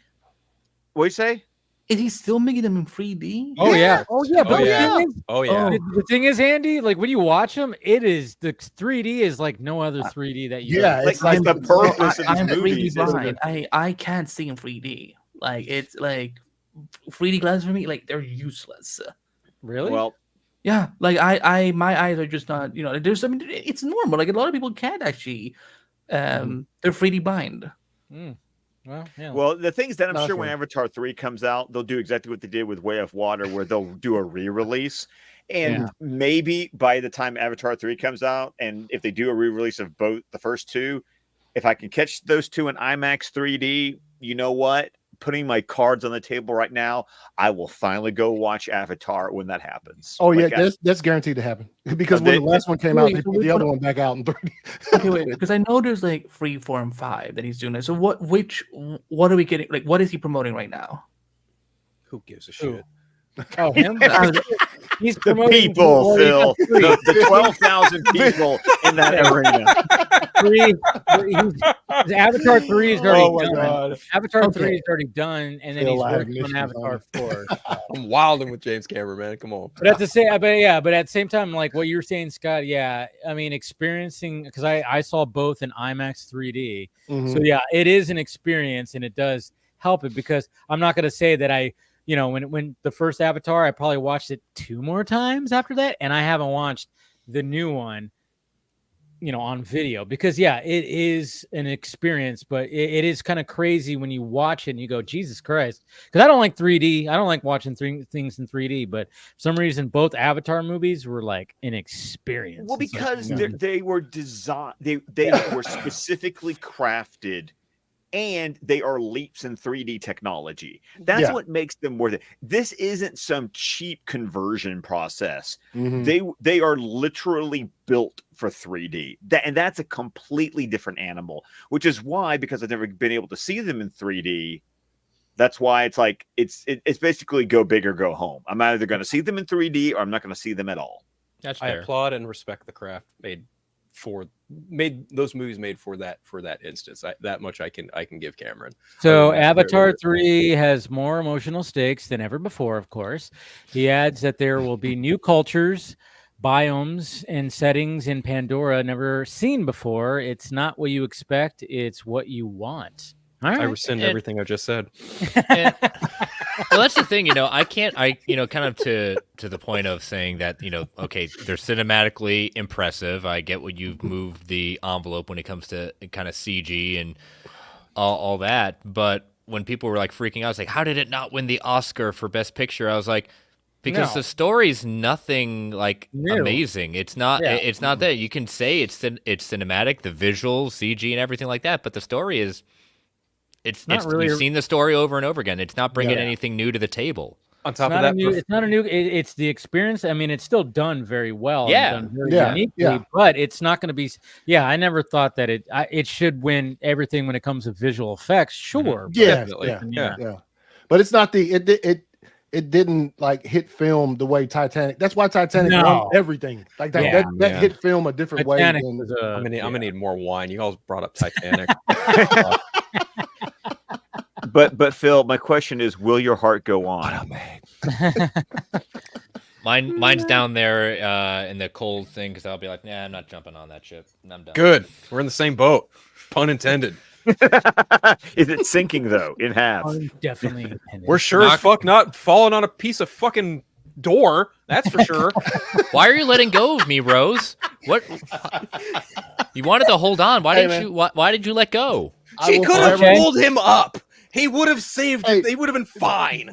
what do you say?
Is he still making them in 3D?
Oh yeah.
Oh
yeah. But
the
thing is, Andy, like when you watch them, it is the 3D is like no other 3D that you.
Yeah,
it's like the purpose of
I'm
these
3D
movies.
blind. I can't see in 3D. Like it's like 3D glasses for me, like they're useless.
Really?
Well,
yeah. Like my eyes are just not. There's. I mean, it's normal. Like a lot of people can't actually. They're 3D blind.
Mm. Well, yeah.
Well, the thing is that I'm sure when Avatar 3 comes out, they'll do exactly what they did with Way of Water, where they'll do a re-release. And maybe by the time Avatar 3 comes out, and if they do a re-release of both the first two, if I can catch those two in IMAX 3D, you know what? Putting my cards on the table right now, I will finally go watch Avatar when that happens.
Oh yeah, that's guaranteed to happen because when the last one came out, they put the other one back out in 3D.
Okay, wait, because I know there's like 3, 4, and 5 that he's doing that. So what are we getting? Like, what is he promoting right now?
Who gives a shit?
Oh, him? He's
the people, Phil. The 12,000 people in that arena.
Avatar 3 is already done. God. Avatar 3 is already done, and then he's working on Avatar 4.
I'm wilding with James Cameron, man. Come on.
But at the same time, like what you're saying, Scott, yeah, I mean, experiencing, because I saw both in IMAX 3D. So yeah, it is an experience, and it does help it, because I'm not going to say that when the first Avatar, I probably watched it 2 more times after that, and I haven't watched the new one, on video, because it is an experience, but it is kind of crazy when you watch it and you go, Jesus Christ, because I don't like 3D. I don't like watching things in 3D, but for some reason, both Avatar movies were like an experience.
Well, because they were designed, they were specifically crafted, and they are leaps in 3D technology. That's what makes them worth it. This isn't some cheap conversion process. They are literally built for 3D. And that's a completely different animal, which is why, because I've never been able to see them in 3D, that's why it's like it's basically go big or go home. I'm either going to see them in 3D or I'm not going to see them at all.
That's fair. I applaud and respect the craft made those movies made for that instance. That much I can give Cameron.
So Avatar 3 has more emotional stakes than ever before, of course. He adds that there will be new cultures, biomes, and settings in Pandora never seen before. It's not what you expect, it's what you want. All right.
I rescind everything I just said.
Well, that's the thing, I can't, kind of to the point of saying that, okay, they're cinematically impressive. I get what you've moved the envelope when it comes to kind of CG and all that. But when people were like freaking out, it's like, how did it not win the Oscar for Best Picture? I was like, because the story's nothing like amazing. It's not. It's not that you can say it's cinematic, the visuals, CG, and everything like that. But the story is. It's really. You've seen the story over and over again. It's not bringing anything new to the table.
On top of that, it's not a new. It's the experience. I mean, it's still done very well.
Yeah,
and done very uniquely, but it's not going to be. Yeah, I never thought that it should win everything when it comes to visual effects. Sure,
yeah. But it's not the it didn't like hit film the way Titanic. That's why Titanic won everything. Like that hit film a different
Titanic
way.
I'm gonna need more wine. You all brought up Titanic.
But Phil, my question is, will your heart go on?
Mine's down there in the cold thing, because I'll be like, nah, I'm not jumping on that ship. I'm done.
Good. We're in the same boat. Pun intended.
Is it sinking though in half?
Definitely.
We're sure as fuck not falling on a piece of fucking door. That's for sure.
Why are you letting go of me, Rose? What? You wanted to hold on. Why didn't you? Why did you let go?
She could have pulled him up. He would have saved it. They would have been fine.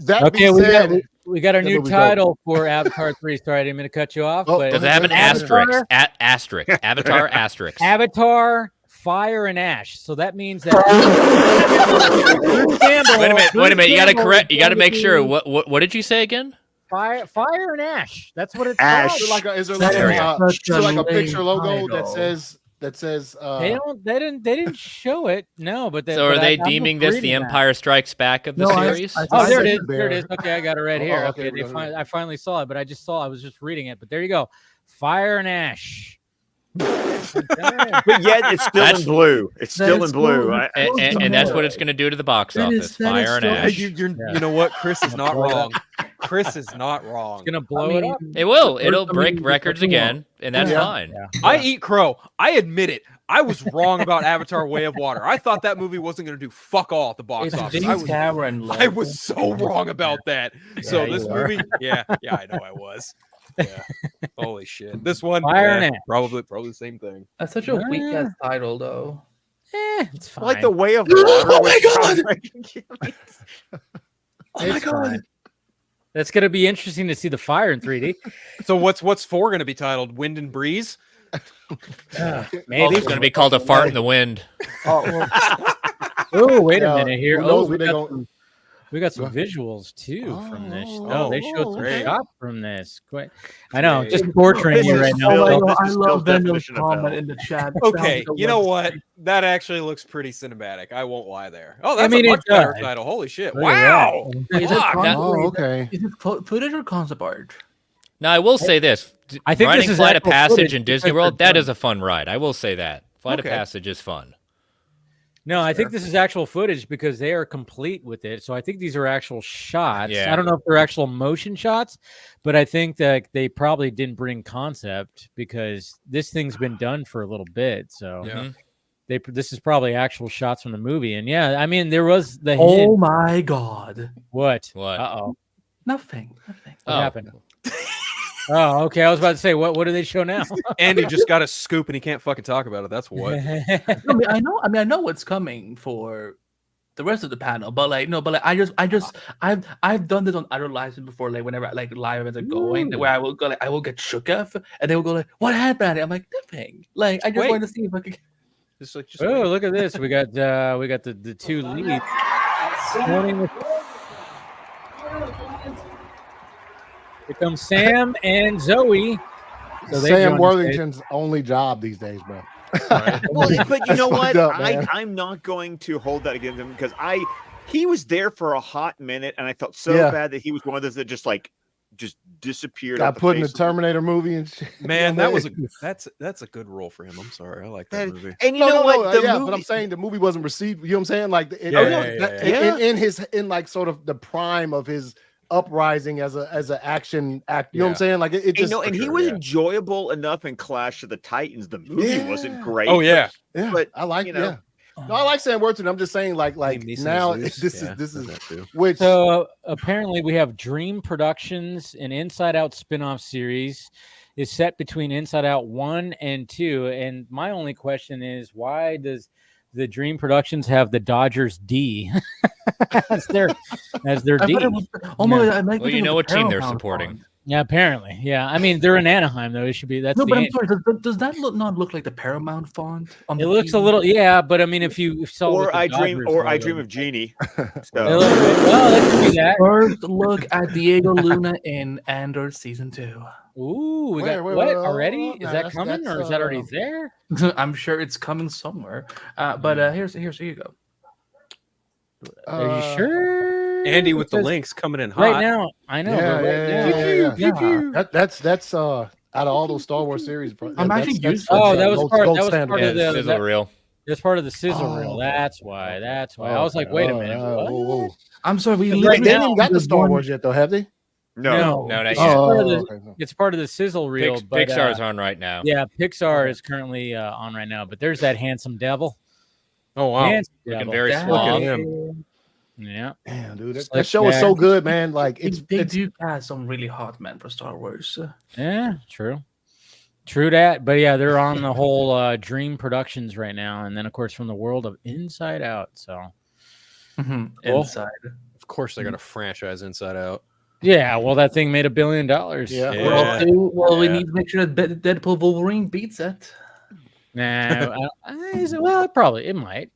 We got our new title for Avatar 3. Sorry, I didn't mean to cut you off. But
does it have an asterisk? Asterisk. Avatar asterisk.
Avatar, Fire and Ash. So that means that.
Wait a minute. You got to correct. You got to make sure. What did you say again?
Fire and Ash. That's what it's
Ash.
called.
Is there like a picture logo that says? They
didn't show it. No, but
so are they deeming this the Empire Strikes Back of the series?
There it is. There it is. Okay, I got it right here. I finally saw it, but I was just reading it. But there you go. Fire and Ash.
But yet it's still in blue. It's still in blue.
And that's what it's going to do to the box office. Fire and ash.
You know what? Chris is not wrong. Chris is not wrong.
It's gonna blow it up.
It will. It'll break records again, and that's fine.
Yeah.
I eat crow. I admit it. I was wrong about Avatar: Way of Water. I thought that movie wasn't going to do fuck all at the box office. I was so wrong about that. So this movie, yeah, I know I was. Yeah. Holy shit. This one, probably the same thing.
That's such a weak ass title, though.
It's fine.
Like the Way of Water.
Oh my god!
Oh my god! That's gonna be interesting to see the fire in 3D.
So what's 4 going to be titled? Wind and Breeze?
Maybe
It's going to be called A Fart in the Wind.
Oh, wait a minute here. We got some
Go
visuals too from this.
Oh,
They showed some
great.
shots from this. I know, just torturing you right now.
Oh my
This
god, I
is
love
Phil's
Venom's
definition of
comment
hell.
in the chat.
Okay,
Sounds
you know
so
what? That actually looks pretty cinematic. I won't lie there. Oh,
I
that's
mean,
a
it
much better
does.
title. Holy shit.
Look at
Wow.
that.
Is it
Fuck.
Oh, okay.
Is it footage or concept art?
Now, I will say this.
I think
Riding
this is
Flight of
actual
Passage
footage
in
because
Disney World,
they're
that
done.
is a fun ride. I will say that. Flight of
Okay.
Passage is fun.
No, I think this is actual footage because they are complete with it. So I think these are actual shots.
Yeah.
I don't know if they're actual motion shots, but I think that they probably didn't bring concept because this thing's been done for a little bit. So
Yeah.
this is probably actual shots from the movie. And yeah, I mean, there was the
Oh
hint.
my god.
What?
What?
Uh-oh.
Nothing.
What
Oh.
happened? Oh, okay. I was about to say, what do they show now?
Andy just got a scoop and he can't fucking talk about it. That's what.
I know what's coming for the rest of the panel, but I've done this on other lives before, like whenever like live events are going, where I will go, like, I will get shook up, and they will go like, "What happened?" I'm like, "Nothing." Like I just
Wait.
wanted to see if I could.
Just
Oh, look at this. We got the two leads. Here comes Sam and Zoe. So they
Sam
joined
Worthington's only job these days, bro.
Well, but you know what?
fucked up, man.
I'm not going to hold that against him because he was there for a hot minute, and I felt so
Yeah.
bad that he was one of those that just disappeared.
Got
off the
put in the
face of the-
Terminator movie and shit.
Man, that's a good role for him. I'm sorry. I like that movie.
And you know what? The
yeah,
movie,
but I'm saying the movie wasn't received. You know what I'm saying? Like,
Yeah.
in like sort of the prime of his uprising as an action act. You know what I'm saying? Like it just.
and he was enjoyable enough in Clash of the Titans. The movie wasn't great.
Oh yeah.
Yeah,
but,
I like
you know.
yeah. No, I like Sam Worthington. I'm just saying, like
Neeson
now
is
this
loose.
is
that too.
which
So apparently we have Dream Productions, an Inside Out spin-off series is set between Inside Out 1 and 2. And my only question is, why does the Dream Productions have the Dodgers D as their D?
Oh my god!
Well, you know what team they're supporting.
Yeah, apparently. Yeah. I mean, they're in Anaheim, though. It should be. That's
No,
the
but I'm
aim.
sorry. Does that not look like the Paramount font? On
It
the
looks a
TV?
little, yeah, but I mean, if you saw what
Or
the
I dream
Dodgers logo-
of Genie.
A
So
little bit. Well, that could be that.
First look at Diego Luna in Andor season 2.
Ooh, we got
Wait,
what
wait,
already?
nah,
Is that
that's-
coming
that's,
or is that already there?
I'm sure it's coming somewhere. But here you go.
Are you sure?
Andy with the
Because
links coming in hot.
right now. I know.
Yeah,
but right
yeah,
now,
yeah. That's out of all those Star Wars series.
I'm actually used to
Oh, that was
gold-
part.
gold
That was
standard.
part
Yeah,
of
the
the.
sizzle reel.
That's part of the sizzle
Oh.
reel. That's why. That's why. I was like, wait a minute. what?
Whoa.
I'm sorry. We
Right
They
literally
ain't even got the
there's
Star
one-
Wars yet, though, have they?
no.
No, not
It's
yet.
part of the-
okay.
It's part of the sizzle reel. but,
Pixar's on right now.
Yeah, Pixar is currently on right now. But there's that handsome devil.
Oh wow.
Handsome
Looking
devil.
very
Damn.
Look at
suave.
him.
Yeah.
Damn, dude, that
Slick
show is
back.
so good, man. Like
They
it's
do cast some really hot men for Star Wars.
Yeah, true. True that. But yeah, they're on the whole Dream Productions right now. And then, of course, from the world of Inside Out. So, Cool.
Inside.
Of course they're gonna franchise Inside Out.
yeah, well, that thing made $1 billion.
Yeah.
Yeah.
Well, we
Yeah.
need to make sure that Deadpool Wolverine beats it.
Nah, well, it might.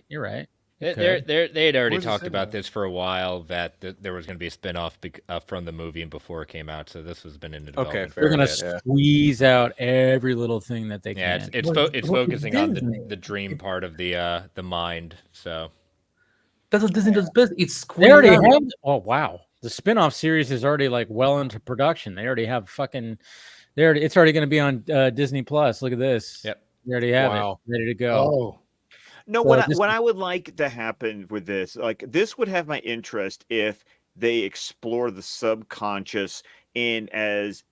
You're right.
They had already talked about this for a while that there was going to be a spinoff from the movie and before it came out. So this has been in development.
fair.
They're gonna
Yeah.
squeeze out every little thing that they
Yeah,
can.
it's
What-
focusing on
Disney?
the dream part of the mind. So
That's what Disney does best. It's
They already
squeezed out.
have. Oh wow, the spinoff series is already like well into production. They already have fucking There, it's already going to be on Disney Plus. Look at this.
Yep.
You already have
Wow.
it ready to go.
Oh,
No,
So
what I would like to happen with this, like this would have my interest if they explore the subconscious in as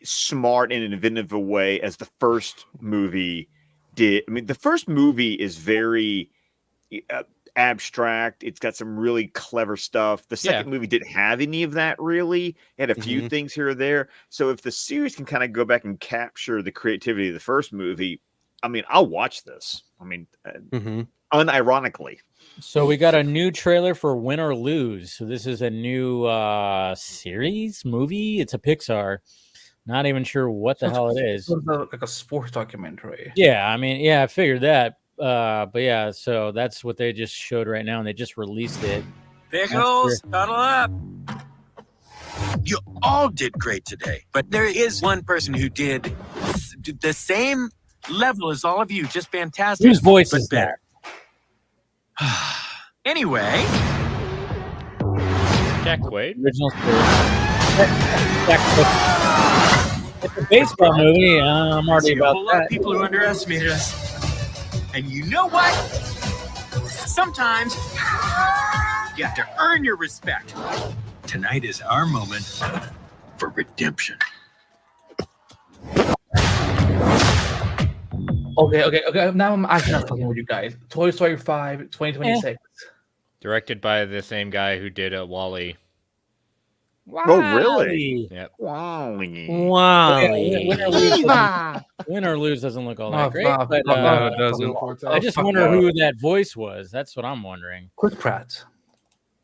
smart and inventive a way as the first movie did. I mean, the first movie is very abstract. It's got some really clever stuff. The second movie didn't have any of that really. It had a few things here or there. So if the series can kind of go back and capture the creativity of the first movie, I mean, I'll watch this. I mean, unironically.
So we got a new trailer for Win or Lose. So this is a new series movie. It's a Pixar. Not even sure what the hell it is.
Like a sports documentary.
Yeah, I mean, I figured that. But yeah, so that's what they just showed right now, and they just released it.
Pickles, huddle up. You all did great today, but there is one person who did the same level as all of you, just fantastic.
Whose voice
but
is
better. Anyway,
Jack Quaid.
Original story. It's a baseball movie. I'm
I
already
see a
about
whole lot of
that.
people who underestimated us. And you know what? Sometimes you have to earn your respect. Tonight is our moment for redemption.
Okay. Now I'm actually not fucking with you guys. Toy Story 5, 2026.
Directed by the same guy who did WALL-E.
Oh, really?
Yep.
Wow.
Win or Lose doesn't look all that
No,
great.
no,
But,
No, it doesn't.
I just wonder who that voice was. That's what I'm wondering.
Chris Pratt.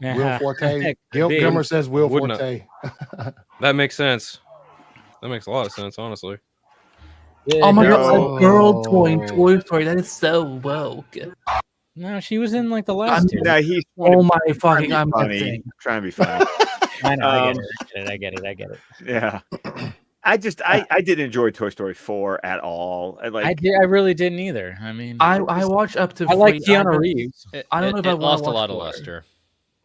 Will Forte.
Could
Gil
be.
Gimmer says Will
Wouldn't
Forte.
That makes sense. That makes a lot of sense, honestly.
Yeah,
Oh my
no.
god, a girl toy in Toy Story. That is so woke.
No, she was in like the last two.
No, he's
Oh my
trying
fucking,
to
I'm
be funny.
kidding.
Trying to be funny.
I know, I get it.
Yeah. I did enjoy Toy Story 4 at all.
I really didn't either. I mean,
I watched up to.
I like
three.
Keanu Reeves.
I don't know if I
it
wanna
lost a
watch
lot of
more.
luster.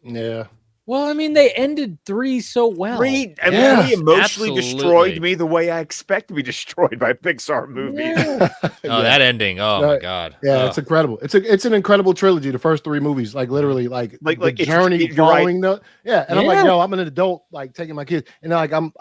Yeah.
Well, I mean, they ended 3 so well.
Three emotionally
absolutely.
destroyed me the way I expect to be destroyed by Pixar movies.
Oh, that ending! Oh my god!
Yeah,
Oh.
it's incredible. It's an incredible trilogy. The first 3 movies, like literally, like the
it's-
journey
you're right.
following the And I'm like, yo, I'm an adult, like taking my kids, and like I'm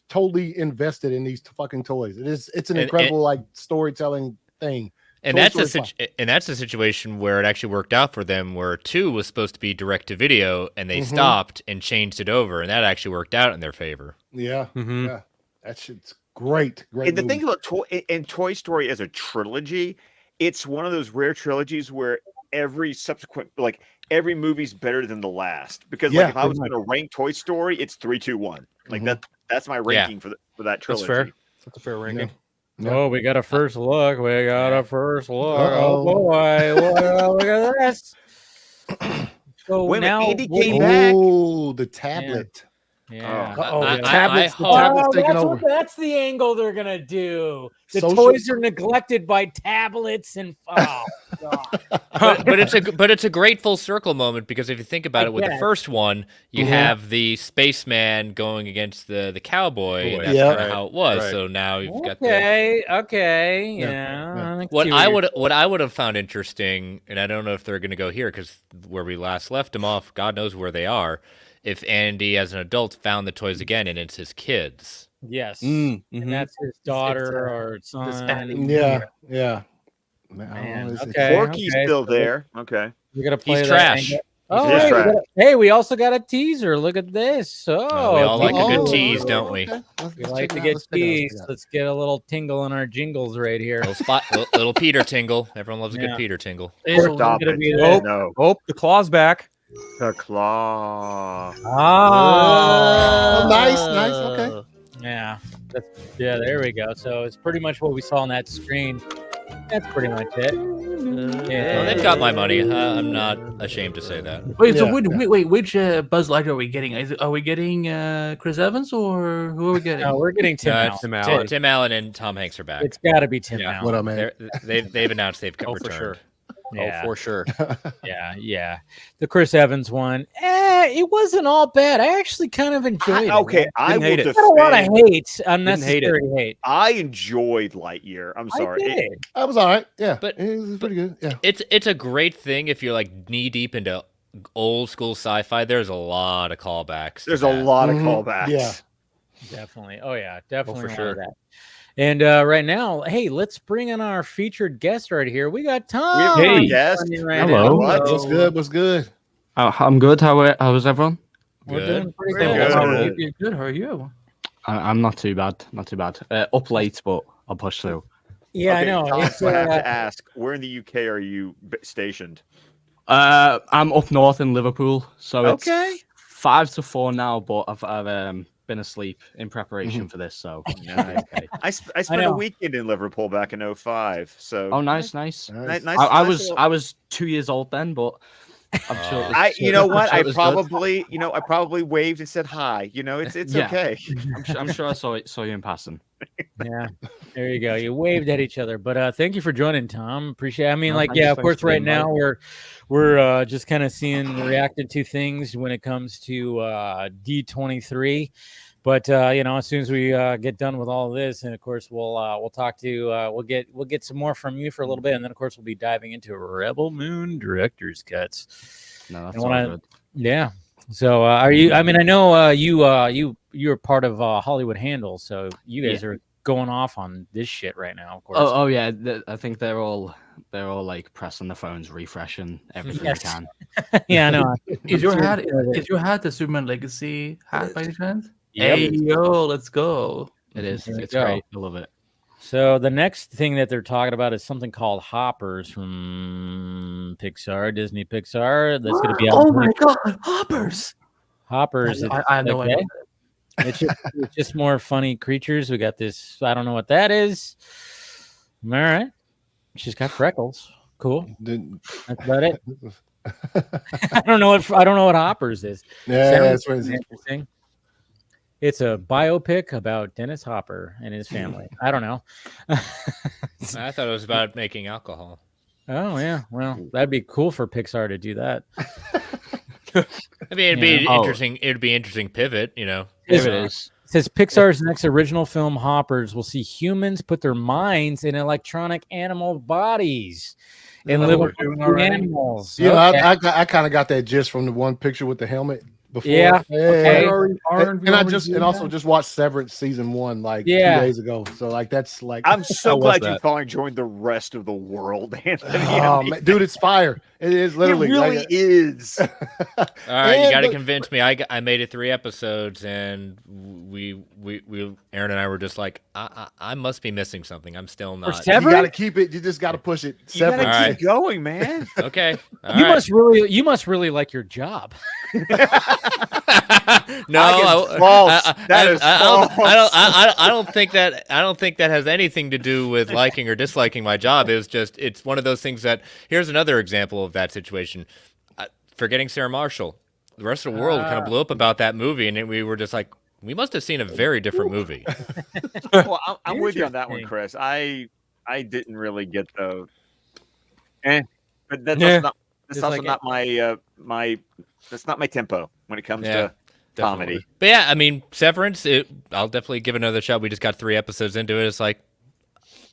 totally invested in these fucking toys. It's an incredible like storytelling thing.
And
Toy
that's
Story
a situation where it actually worked out for them, where 2 was supposed to be direct to video, and they
Mhm.
stopped and changed it over, and that actually worked out in their favor.
Yeah,
Mhm.
yeah, that shit's great. Great.
And the
movie.
thing about Toy Story as a trilogy, it's one of those rare trilogies where every subsequent, like every movie's better than the last. Because
Yeah,
like if I was
pretty
going to rank Toy Story, it's 3, 2, 1. Like that's my ranking for that trilogy.
That's fair. That's a fair ranking.
Yeah.
Oh, we got a first look. We got a first look.
Uh-oh.
Oh boy, look at this. So
Wait a minute,
now
Andy came back.
Oh, the tablet.
Yeah.
Oh,
I-
the
I-
tablets.
I
The
hope-
tablets taking
that's,
over.
that's the angle they're gonna do. The
Social-
toys are neglected by tablets and oh god.
but it's a great full circle moment, because if you think about
I
it, with the
guess.
first one, you have the spaceman going against the cowboy. And that's
Yeah.
kind of how it was.
Right.
So now you've got the
Okay,
Yeah,
yeah. I
what
see
I
you're-
would I would have found interesting, and I don't know if they're going to go here, because where we last left them off, God knows where they are. If Andy, as an adult, found the toys again, and it's his kids.
Yes,
Mhm.
and that's his daughter or son.
Yeah, yeah.
Man,
It's-
okay.
Forky's still there. Okay.
We're gonna play
He's
that
trash.
angle. Oh,
He's
hey,
trash.
we also got a teaser. Look at this. Oh,
we all like a good
oh,
tease, don't we?
Okay.
We like to get teased. Let's get a little tingle in our jingles right here.
Little Peter tingle. Everyone loves a
Yeah.
good Peter tingle.
It's
Stop
gonna
it.
be
Oh.
the-
No.
Oh, the claw's back.
The claw.
Oh, nice. Okay.
Yeah, yeah. There we go. So it's pretty much what we saw on that screen. That's pretty much it.
Well, they've got my money. I'm not ashamed to say that.
Wait, so
Yeah,
wait, which Buzz Lightyear are we getting? Are we getting Chris Evans or who are we getting?
No, we're getting Tim Allen.
Tim Allen.
Tim Allen and Tom Hanks are back.
It's got to be Tim
Yeah.
Allen.
What up, man?
They've announced they've
Oh,
returned.
for sure.
Yeah.
Oh, for sure.
Yeah. The Chris Evans one, it wasn't all bad. I actually kind of enjoyed it.
Okay, I will
hate it.
defend.
Not a lot of hate,
hate it.
unnecessary hate.
I enjoyed Lightyear. I'm sorry.
I did.
That was all right. Yeah,
But-
it was pretty good. Yeah.
It's a great thing if you're like knee deep into old school sci-fi. There's a lot of callbacks.
There's a lot of
Mhm.
callbacks.
Yeah.
Definitely. Oh yeah, definitely
for
a lot of
sure.
that. And right now, hey, let's bring in our featured guest right here. We got Tom.
We have a
Hey.
guest.
running right
Hello.
in.
What?
What's good? What's good?
I'm good. How's everyone?
We're
Good.
doing pretty
Pretty
good.
good.
How are you?
You're good. How are you?
I'm not too bad. Not too bad. Up late, but I'll push through.
Yeah,
Okay,
I know.
Tom,
It's,
so I have to ask, where in the UK are you stationed?
I'm up north in Liverpool, so it's
Okay.
5 to 4 now. But I've been asleep in preparation for this. So
Nice.
okay.
I spent a
know.
weekend in Liverpool back in 05. So
Oh, nice.
Nice.
nice.
I
nice
was
little-
I was 2 years old then, but I'm sure. it was-
you know
I'm
what?
sure
I
it was good.
probably waved and said hi. You know, it's
Yeah.
okay.
I'm sure I saw you in passing.
Yeah, there you go. You waved at each other, but thank you for joining, Tom. Appreciate it. I mean,
No,
like,
thanks-
yeah, of
thanks
course,
for the
right now
invite.
we're just kind of reacting to things when it comes to D23. But as soon as we get done with all of this, and of course we'll talk to we'll get some more from you for a little bit, and then of course we'll be diving into Rebel Moon director's cuts.
No, that's
And
all
when I-
good.
Yeah. So are you? I mean, I know you're part of Hollywood Handle, so you guys are going off on this shit right now, of course.
Oh yeah. I think they're all like pressing the phones, refreshing everything
Yes.
they can.
Yeah, I know.
Is your hat
Seriously.
is your hat the Superman Legacy hat by any chance?
Yep.
Hey yo, let's go.
It is.
There we
It's
go.
great. I love it.
So the next thing that they're talking about is something called Hoppers from Pixar, Disney Pixar. That's going to be out.
Oh my god, hoppers!
Hoppers.
I know.
okay. It's just more funny creatures. We got this. I don't know what that is. All right. She's got freckles. Cool.
Didn't-
That's about it. I don't know what Hoppers is.
Yeah,
Sounds
that's what it's-
interesting. It's a biopic about Dennis Hopper and his family. I don't know.
I thought it was about making alcohol.
Oh yeah, well that'd be cool for Pixar to do that.
I mean, it'd be
Oh.
interesting. It'd be interesting pivot.
There
Is-
it is.
It says Pixar's next original film, Hoppers, will see humans put their minds in electronic animal bodies and
that
live
what
with
we're doing
the
already?
animals.
You know,
Okay.
I kind of got that gist from the one picture with the helmet before.
Yeah, okay.
And I also just watched Severance season 1 like 2
Yeah.
days ago. So like that's like
I'm so
How was
glad you
that?
finally joined the rest of the world, Anthony.
oh, man, dude, it's fire. It is literally
it really
like,
is.
All right, you
And
got to
the-
convince me. I made it 3 episodes, and we Aaron and I were just like, I must be missing something. I'm still
For
not.
you got to
Severance?
keep it. You just got to push it.
You gotta
Severance.
All right.
keep going, man.
Okay. all
You
right.
must really like your job.
No,
False. That is false.
I don't think that has anything to do with liking or disliking my job. It's one of those things that here's another example of that situation. Forgetting Sarah Marshall. The rest of the world kind of blew up about that movie, and we were just like, we must have seen a very different movie.
Well, I'm with you on that one,
Interesting.
Chris. I didn't really get the, but that's
Yeah.
also not that's
Just
also
like
not my that's not my tempo when it comes
Yeah,
to comedy.
But yeah, I mean, Severance. I'll definitely give it another shot. We just got 3 episodes into it. It's like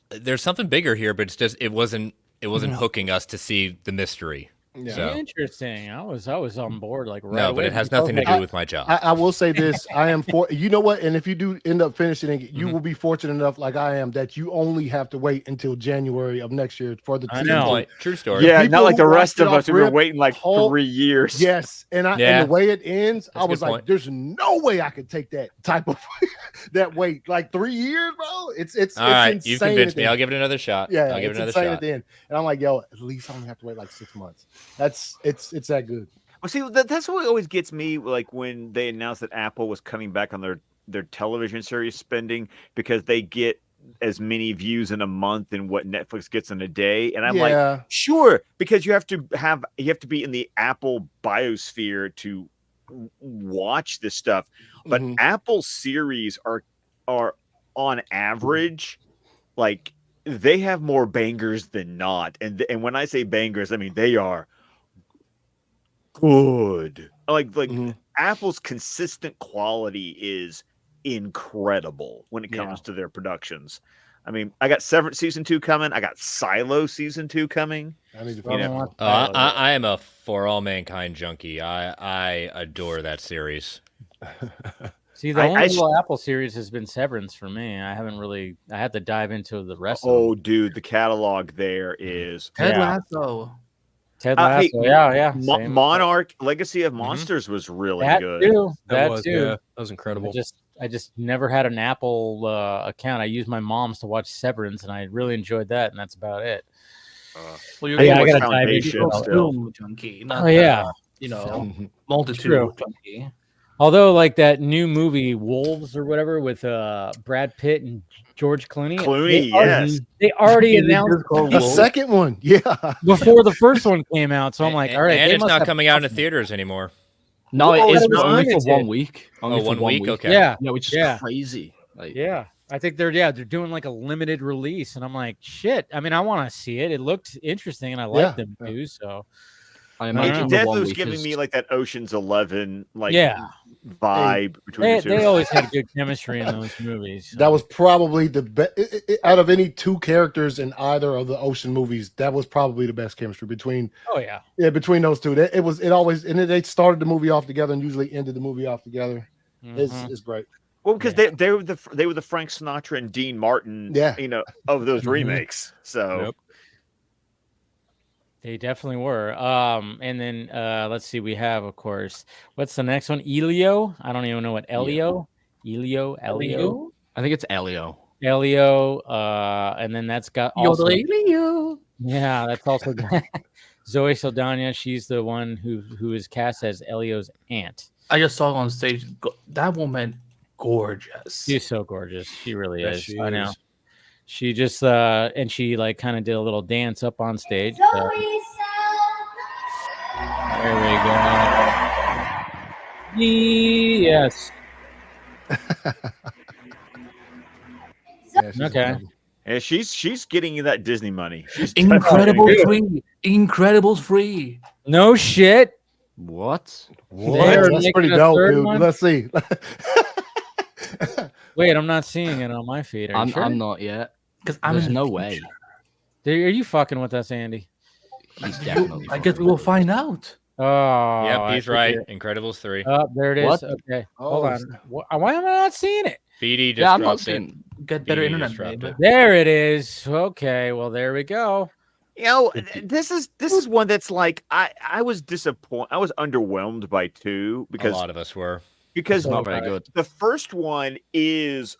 there's something bigger here, but it's just it wasn't hooking us to see the mystery.
Yeah.
So-
Interesting. I was on board like right
No,
away.
but it has nothing to
Okay.
do with my job.
I will say this: I am for you know what, and if you do end up finishing it, you
Mhm.
will be fortunate enough, like I am, that you only have to wait until January of next year for the
I
season
know.
two.
Point. True story.
Yeah,
people
not like the
who
rest
watch
of
it
us
off
who were
rip,
waiting like
whole-
3 years.
Yes, and
Yeah.
and the way it ends,
That's
I
a
was
good
like,
point.
"There's no way I could take that type of that wait, like 3 years, bro. It's
All right,
insane
you've convinced
at
me.
the
I'll
end.
give it another shot.
Yeah,
I'll give it
it's
another
insane
shot.
at the end, and I'm like, yo, at least I only have to wait like 6 months. It's that good.
Well, see, that's what always gets me, like when they announced that Apple was coming back on their television series spending because they get as many views in a month and what Netflix gets in a day, and I'm like,
Yeah,
sure, because you have to be in the Apple biosphere to watch this stuff. But
Mhm.
Apple series are on average like they have more bangers than not, and when I say bangers, I mean they are good. Like Apple's consistent quality is incredible when it comes to their productions. I mean, I got Severance season 2 coming. I got Silo season 2 coming.
I need to
I am a For All Mankind junkie. I adore that series.
See, the only little Apple series has been Severance for me. I haven't really. I had to dive into the rest.
Oh, dude, the catalog there is
Ted Lasso.
Ted Lasso, yeah.
Monarch, Legacy of Monsters was really good.
That
was incredible.
I just never had an Apple account. I used my mom's to watch Severance, and I really enjoyed that, and that's about it.
Well, you're
I got to dive into
film junkie. Not multitude junkie.
Although, like that new movie Wolves or whatever with Brad Pitt and George Clooney. They already announced
the second one,
before the first one came out. So I'm like, all right,
and it's not coming out in the theaters anymore.
No, it is only for 1 week. Only
for 1 week. Okay.
Yeah,
which is crazy.
Like, I think they're doing like a limited release, and I'm like, shit. I mean, I want to see it. It looked interesting, and I like them too. So
I
imagine Deathloop's giving me like that Ocean's 11 vibe between the two.
They always had good chemistry in those movies. So.
That was probably the best out of any two characters in either of the Ocean movies. That was probably the best chemistry between. Between those two. They started the movie off together and usually ended the movie off together. It's great.
Well, because they were the Frank Sinatra and Dean Martin, of those remakes. So.
They definitely were. And then let's see, we have, of course, what's the next one? Elio. I don't even know what Elio. Elio.
I think it's Elio.
And then that's got also
Elio.
Yeah, that's also got Zoe Saldana. She's the one who is cast as Elio's aunt.
I just saw on stage. That woman, gorgeous.
She's so gorgeous. She really is. I know. She just and she like kind of did a little dance up on stage. There we go. Yes. Okay.
Yeah, she's getting you that Disney money.
Incredibles free.
No shit.
What?
That's pretty dope, dude.
One?
Let's see.
Wait, I'm not seeing it on my feed. Are you sure?
I'm not yet.
Because
there's no way.
Are you fucking with us, Andy?
He's definitely.
I guess we will find out.
Oh,
yep, he's right. Incredibles 3.
Oh, there it is.
What?
Okay, hold on. Why am I not seeing it?
BD just dropped it.
Get better internet, baby.
There it is. Okay, well there we go.
This is one that's like I was disappointed. I was underwhelmed by 2 because
a lot of us were.
Because
not very good.
The first one is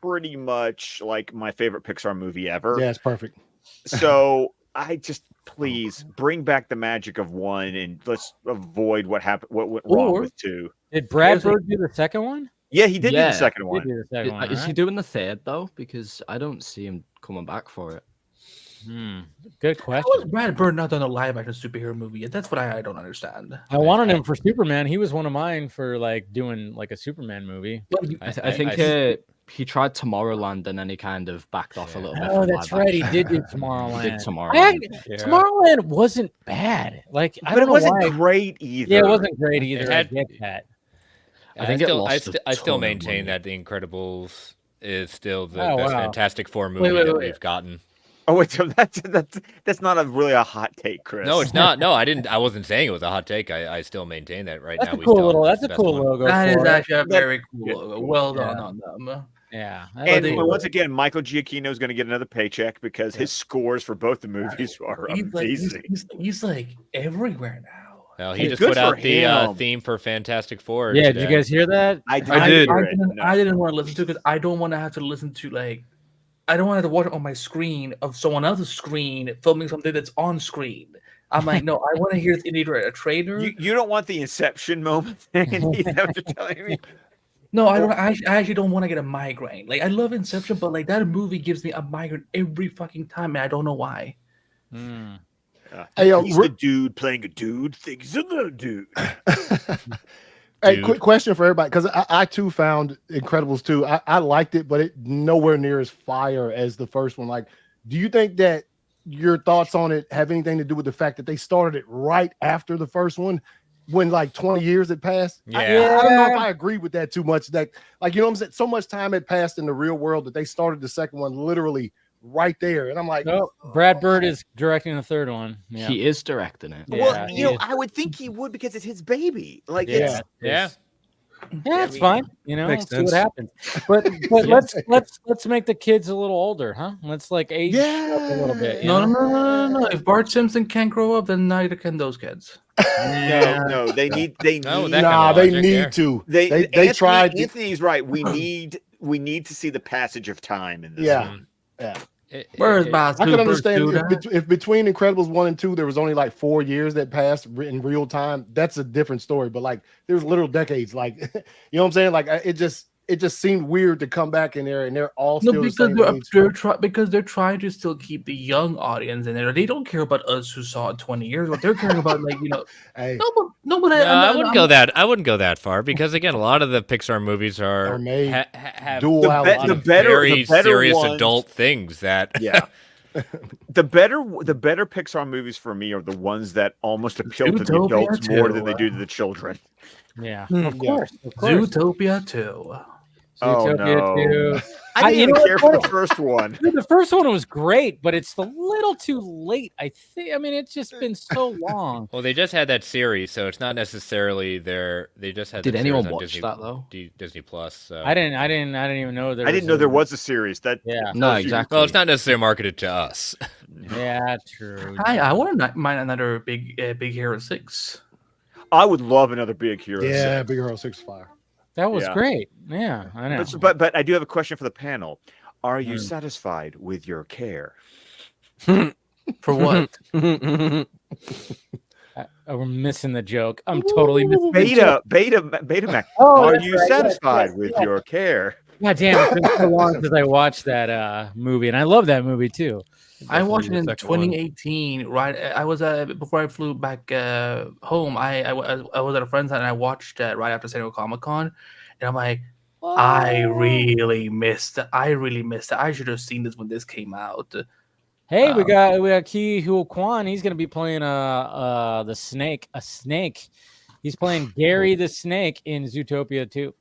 pretty much like my favorite Pixar movie ever.
Yeah, it's perfect.
So I just please bring back the magic of 1 and let's avoid what happened. What went wrong with 2?
Did Brad Bird do the second one?
Yeah, he did do the second one.
Is he doing the third though? Because I don't see him coming back for it.
Good question.
How was Brad Bird not done a live action superhero movie yet? That's what I don't understand.
I wanted him for Superman. He was one of mine for like doing like a Superman movie.
I think he tried Tomorrowland and then he kind of backed off a little bit.
Oh, that's right. He did do Tomorrowland.
Tomorrowland
wasn't bad. Like,
but it wasn't great either.
Yeah, it wasn't great either. I get that.
I still maintain that The Incredibles is still the best Fantastic Four movie that we've gotten.
Oh wait, so that's not really a hot take, Chris.
No, it's not. No, I wasn't saying it was a hot take. I still maintain that right now.
That's a cool logo.
That is actually a very cool logo. Well done on them.
Yeah.
And once again, Michael Giacchino is going to get another paycheck because his scores for both the movies are amazing.
He's like everywhere now.
Well, he just put out the theme for Fantastic Four.
Yeah, did you guys hear that?
I did. I didn't want to listen to it because I don't want to have to listen to like. I don't want to have to watch it on my screen of someone else's screen filming something that's on screen. I'm like, no, I want to hear either a trailer.
You don't want the Inception moment. Is that what you're telling me?
No, I don't. I actually don't want to get a migraine. Like I love Inception, but like that movie gives me a migraine every fucking time, and I don't know why.
He's the dude playing a dude. Thinks he's a dude.
Hey, quick question for everybody, because I too found Incredibles 2. I liked it, but it nowhere near as fire as the first one. Like Do you think that your thoughts on it have anything to do with the fact that they started it right after the first one, when like 20 years had passed?
Yeah.
I don't know if I agree with that too much. That, like, you know what I'm saying? So much time had passed in the real world that they started the second one literally right there. And I'm like,
Brad Bird is directing the third one. Yeah.
He is directing it.
Well, I would think he would because it's his baby. Like,
yeah, it's fine. You know,
makes
see what
sense.
happens. But let's make the kids a little older, huh? Let's like age up a little bit.
No. If Bart Simpson can't grow up, then neither can those kids.
No, they need.
they need to. They tried.
Anthony's right. We need to see the passage of time in this.
Yeah.
Where's my
I can understand if between Incredibles 1 and 2 there was only like 4 years that passed in real time. That's a different story. But like there's literal decades. Like you know what I'm saying? Like it just seemed weird to come back in there and they're all still
because they're trying to still keep the young audience in there. They don't care about us who saw it 20 years. What they're caring about, like, you know,
I wouldn't go that far because again, a lot of the Pixar movies are
made
have
very
serious
ones,
adult things that
the better Pixar movies for me are the ones that almost appeal to the adults more than they do to the children.
Yeah,
of course. Zootopia 2.
Zootopia 2. I didn't even care for the first one.
Dude, the first one was great, but it's a little too late. I think. I mean, it's just been so long.
Well, they just had that series, so it's not necessarily they just had.
Did anyone watch
Disney,
that though?
Disney Plus. So.
I didn't even know there.
I didn't know there was a series.
No, exactly.
Well, it's not necessarily marketed to us.
Yeah, true.
I wouldn't mind another Big Hero 6.
I would love another Big Hero.
Yeah,
6.
Big Hero 6 fire.
That was great. Yeah, I know.
But I do have a question for the panel. Are you satisfied with your care?
For what?
We're missing the joke. I'm totally missing
Beta Mac. Are you satisfied with your care?
God damn, it's been so long since I watched that movie, and I love that movie too.
I watched it in 2018. Right, I was before I flew back home. I was at a friend's house and I watched right after San Diego Comic-Con, and I'm like, I really missed it. I should have seen this when this came out.
Hey, we got Ki Hul Kwan. He's gonna be playing a snake. He's playing Gary the Snake in Zootopia 2.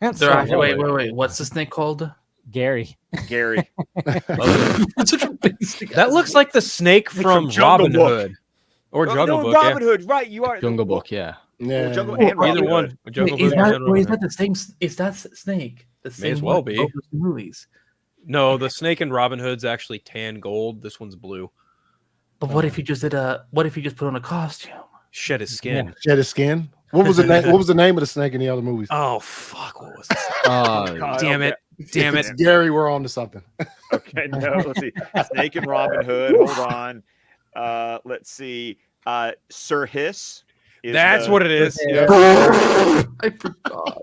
Wait. What's the snake called?
Gary.
That's such a basic.
That looks like the snake from Robin Hood. Or Jungle Book.
Robin Hood, right? You are
Jungle Book, yeah.
Jungle and Robin
Either one.
Hood.
Jungle
Is
Book.
that the same? Is that snake? The same
May as well be.
Movies.
No, the snake in Robin Hood's actually tan gold. This one's blue.
But what if he just what if he just put on a costume?
Shed his skin.
Shed his skin. What was the name? What was the name of the snake in the other movies?
Oh fuck! What was this?
Damn it!
It's Gary, we're on to something.
Okay, no, let's see. Snake and Robin Hood. Hold on. Let's see. Sir Hiss.
That's what it is.
I forgot.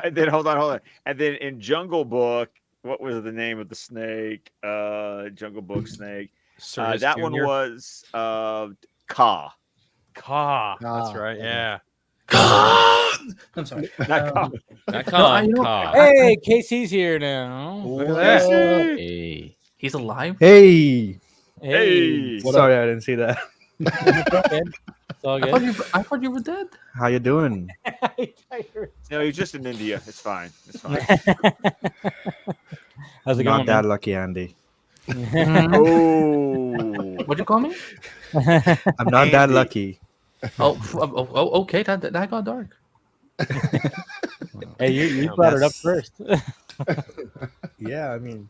And then hold on. And then in Jungle Book, what was the name of the snake? Jungle Book snake. That one was Ka.
Ka. That's right. Yeah.
I'm sorry.
Not Ka.
Hey, Casey's here now.
Look at that.
Hey.
He's alive.
Hey.
Sorry,
I didn't see that.
It's all good.
I thought you were dead.
How you doing?
No, he's just in India. It's fine.
How's it
Not
going?
that lucky, Andy.
Oh.
What'd you call me?
I'm not that lucky.
Okay. That got dark.
Hey, you brought it up first.
Yeah, I mean.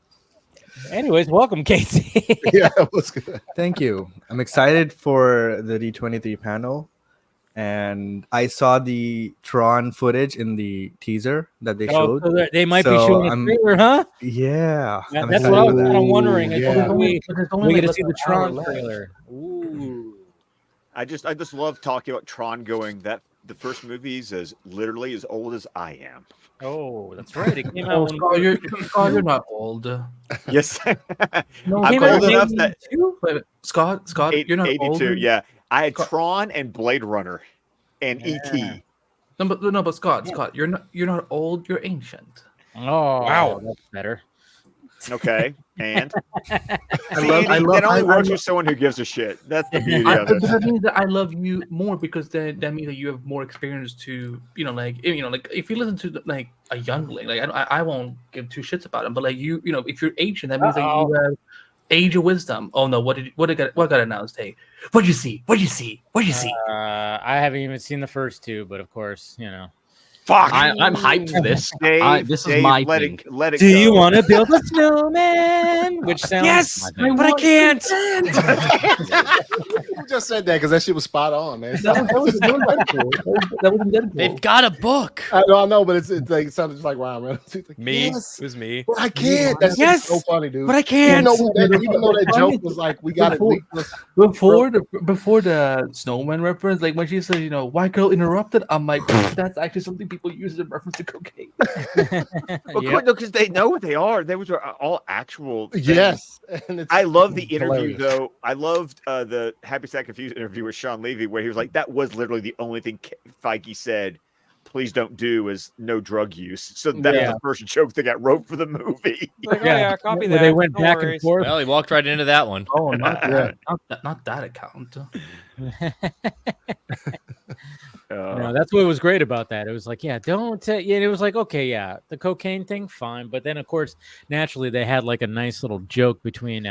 Anyways, welcome, Casey.
Yeah, that was good.
Thank you. I'm excited for the D23 panel. And I saw the Tron footage in the teaser that they showed.
So they might be showing a trailer, huh?
Yeah.
That's what I was kind of wondering.
Yeah.
We get to see the Tron trailer. Ooh.
I just love talking about Tron going that the first movie is literally as old as I am.
Oh, that's right. It came out.
You're not old.
Yes.
No,
I'm old enough that
Scott, you're not
82.
old.
Yeah, I had Tron and Blade Runner and E.T.
No, but Scott, you're not old. You're ancient.
Oh,
wow,
that's better.
Okay, and
I
that only works with someone who gives a shit. That's the beauty of it.
That means that I love you more because that means that you have more experience to, like if you listen to like a youngling, like I won't give two shits about him, but like if you're Asian, that means that you have age of wisdom. Oh no, what got announced? Hey, what'd you see? What'd you see?
I haven't even seen the first two, but of course,
Fuck!
I'm hyped for this.
Dave,
this
Dave,
is my
let
thing.
It
Do
go.
you want to build a snowman? Which sounds
Yes, but I can't.
You just said that because that shit was spot on, man.
That was Deadpool.
They've got a book.
I know, but it's like it sounded just like Ryan Reynolds. Like,
Me,
yes,
it was me.
but I can't. That's
Yes,
so funny, dude.
but I can't.
Even though that joke was like, we got it.
Before the snowman reference, like when she said, white girl interrupted, I'm like, that's actually something people use in reference to cocaine.
No, because they know what they are. Those are all actual things.
Yes, and
I love the interview
hilarious.
though. I loved the Happy Sad Confused interview with Sean Levy, where he was like, "That was literally the only thing Feige said. Please don't do is no drug use." So that was the first joke that got wrote for the movie.
Like, yeah, copy that.
They went
No
back
worries.
and forth.
Well, he walked right into that one.
Oh, not that account.
No, that's what was great about that. It was like, don't. It was like, okay, the cocaine thing, fine. But then, of course, naturally, they had like a nice little joke between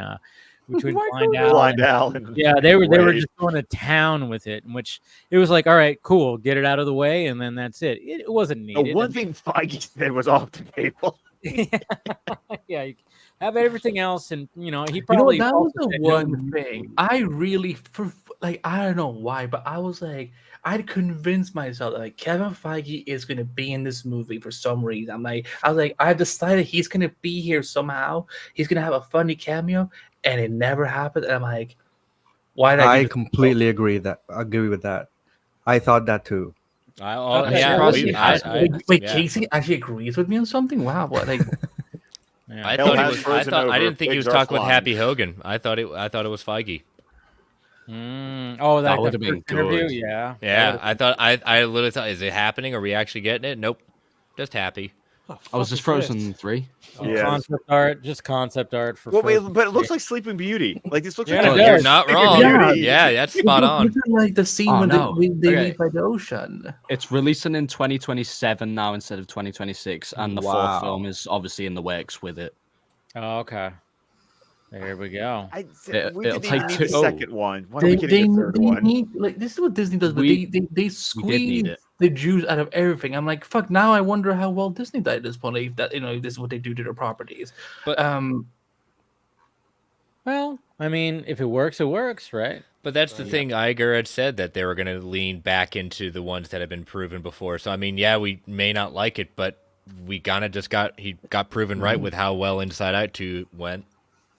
Blind Al. They were just going to town with it, in which it was like, all right, cool, get it out of the way, and then that's it. It wasn't needed.
The one thing Feige said was off the table.
Yeah, you have everything else, and he probably
that was the one thing I really I don't know why, but I was like, I'd convinced myself that Kevin Feige is gonna be in this movie for some reason. I was like, I've decided he's gonna be here somehow. He's gonna have a funny cameo, and it never happened. And I'm like, why did
I completely agree with that. I thought that too.
Casey actually agrees with me on something. Wow, what like.
I didn't think he was talking with Happy Hogan. I thought it was Feige.
That would have been
interview.
good.
Yeah. I literally thought, is it happening? Are we actually getting it? Nope. Just Happy.
I was just Frozen 3.
Concept art for.
But it looks like Sleeping Beauty. Like this looks like
you're not wrong. Yeah, that's spot on.
It's like the scene when they leave by the ocean.
It's releasing in 2027 now instead of 2026, and the fourth film is obviously in the works with it.
Oh, okay. There we go.
We didn't need the second one. Why don't we get a third one?
This is what Disney does, but they squeeze the juice out of everything. I'm like, fuck. Now I wonder how well Disney did at this point. If that this is what they do to their properties. But
well, I mean, if it works, right?
But that's the thing. Iger had said that they were going to lean back into the ones that have been proven before. So I mean, we may not like it, but we kind of just got proven right with how well Inside Out 2 went.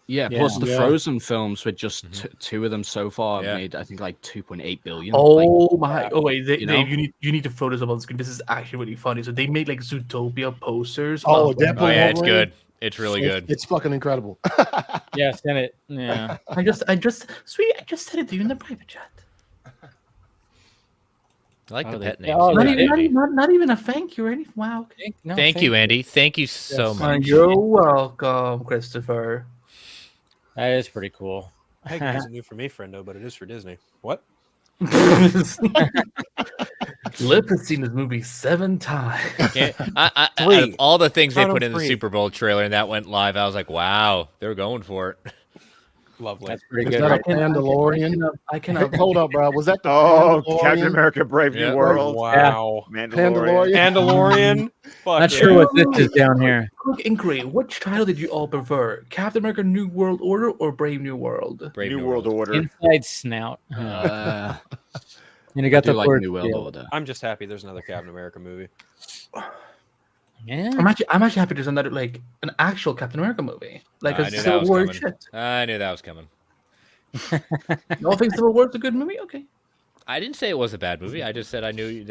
Yeah, plus the Frozen films with just two of them so far made, I think, like 2.8 billion.
Oh my! Oh wait, you need to throw this up on the screen. This is actually really funny. So they made like Zootopia posters.
Oh, Deadpool.
Yeah, it's good. It's really good.
It's fucking incredible.
Yeah, send it. Yeah,
I just said it to you in the private chat.
I like the pet name.
Not even a thank you or anything. Wow. Okay.
No,
thank you, Andy. Thank you so much.
You're welcome, Christopher.
That is pretty cool.
I think it isn't new for me, friendo, but it is for Disney. What?
Lip has seen this movie 7 times.
Out of all the things they put in the Super Bowl trailer and that went live, I was like, wow, they're going for it.
Lovely.
That's pretty
Is
good.
that a Mandalorian?
I cannot
Hold up, bro. Was that the
Captain America: Brave New World?
Wow.
Mandalorian.
Not sure what this is down here.
Quick inquiry: which title did you all prefer? Captain America: New World Order or Brave New World?
Brave
New World Order.
Inside Snout.
And
you got the
like
word
New World Order.
I'm just happy there's another Captain America movie.
Yeah, I'm actually happy there's another an actual Captain America movie, like a Civil War shit.
I knew that was coming.
You all think Civil War's a good movie? Okay.
I didn't say it was a bad movie. I just said I knew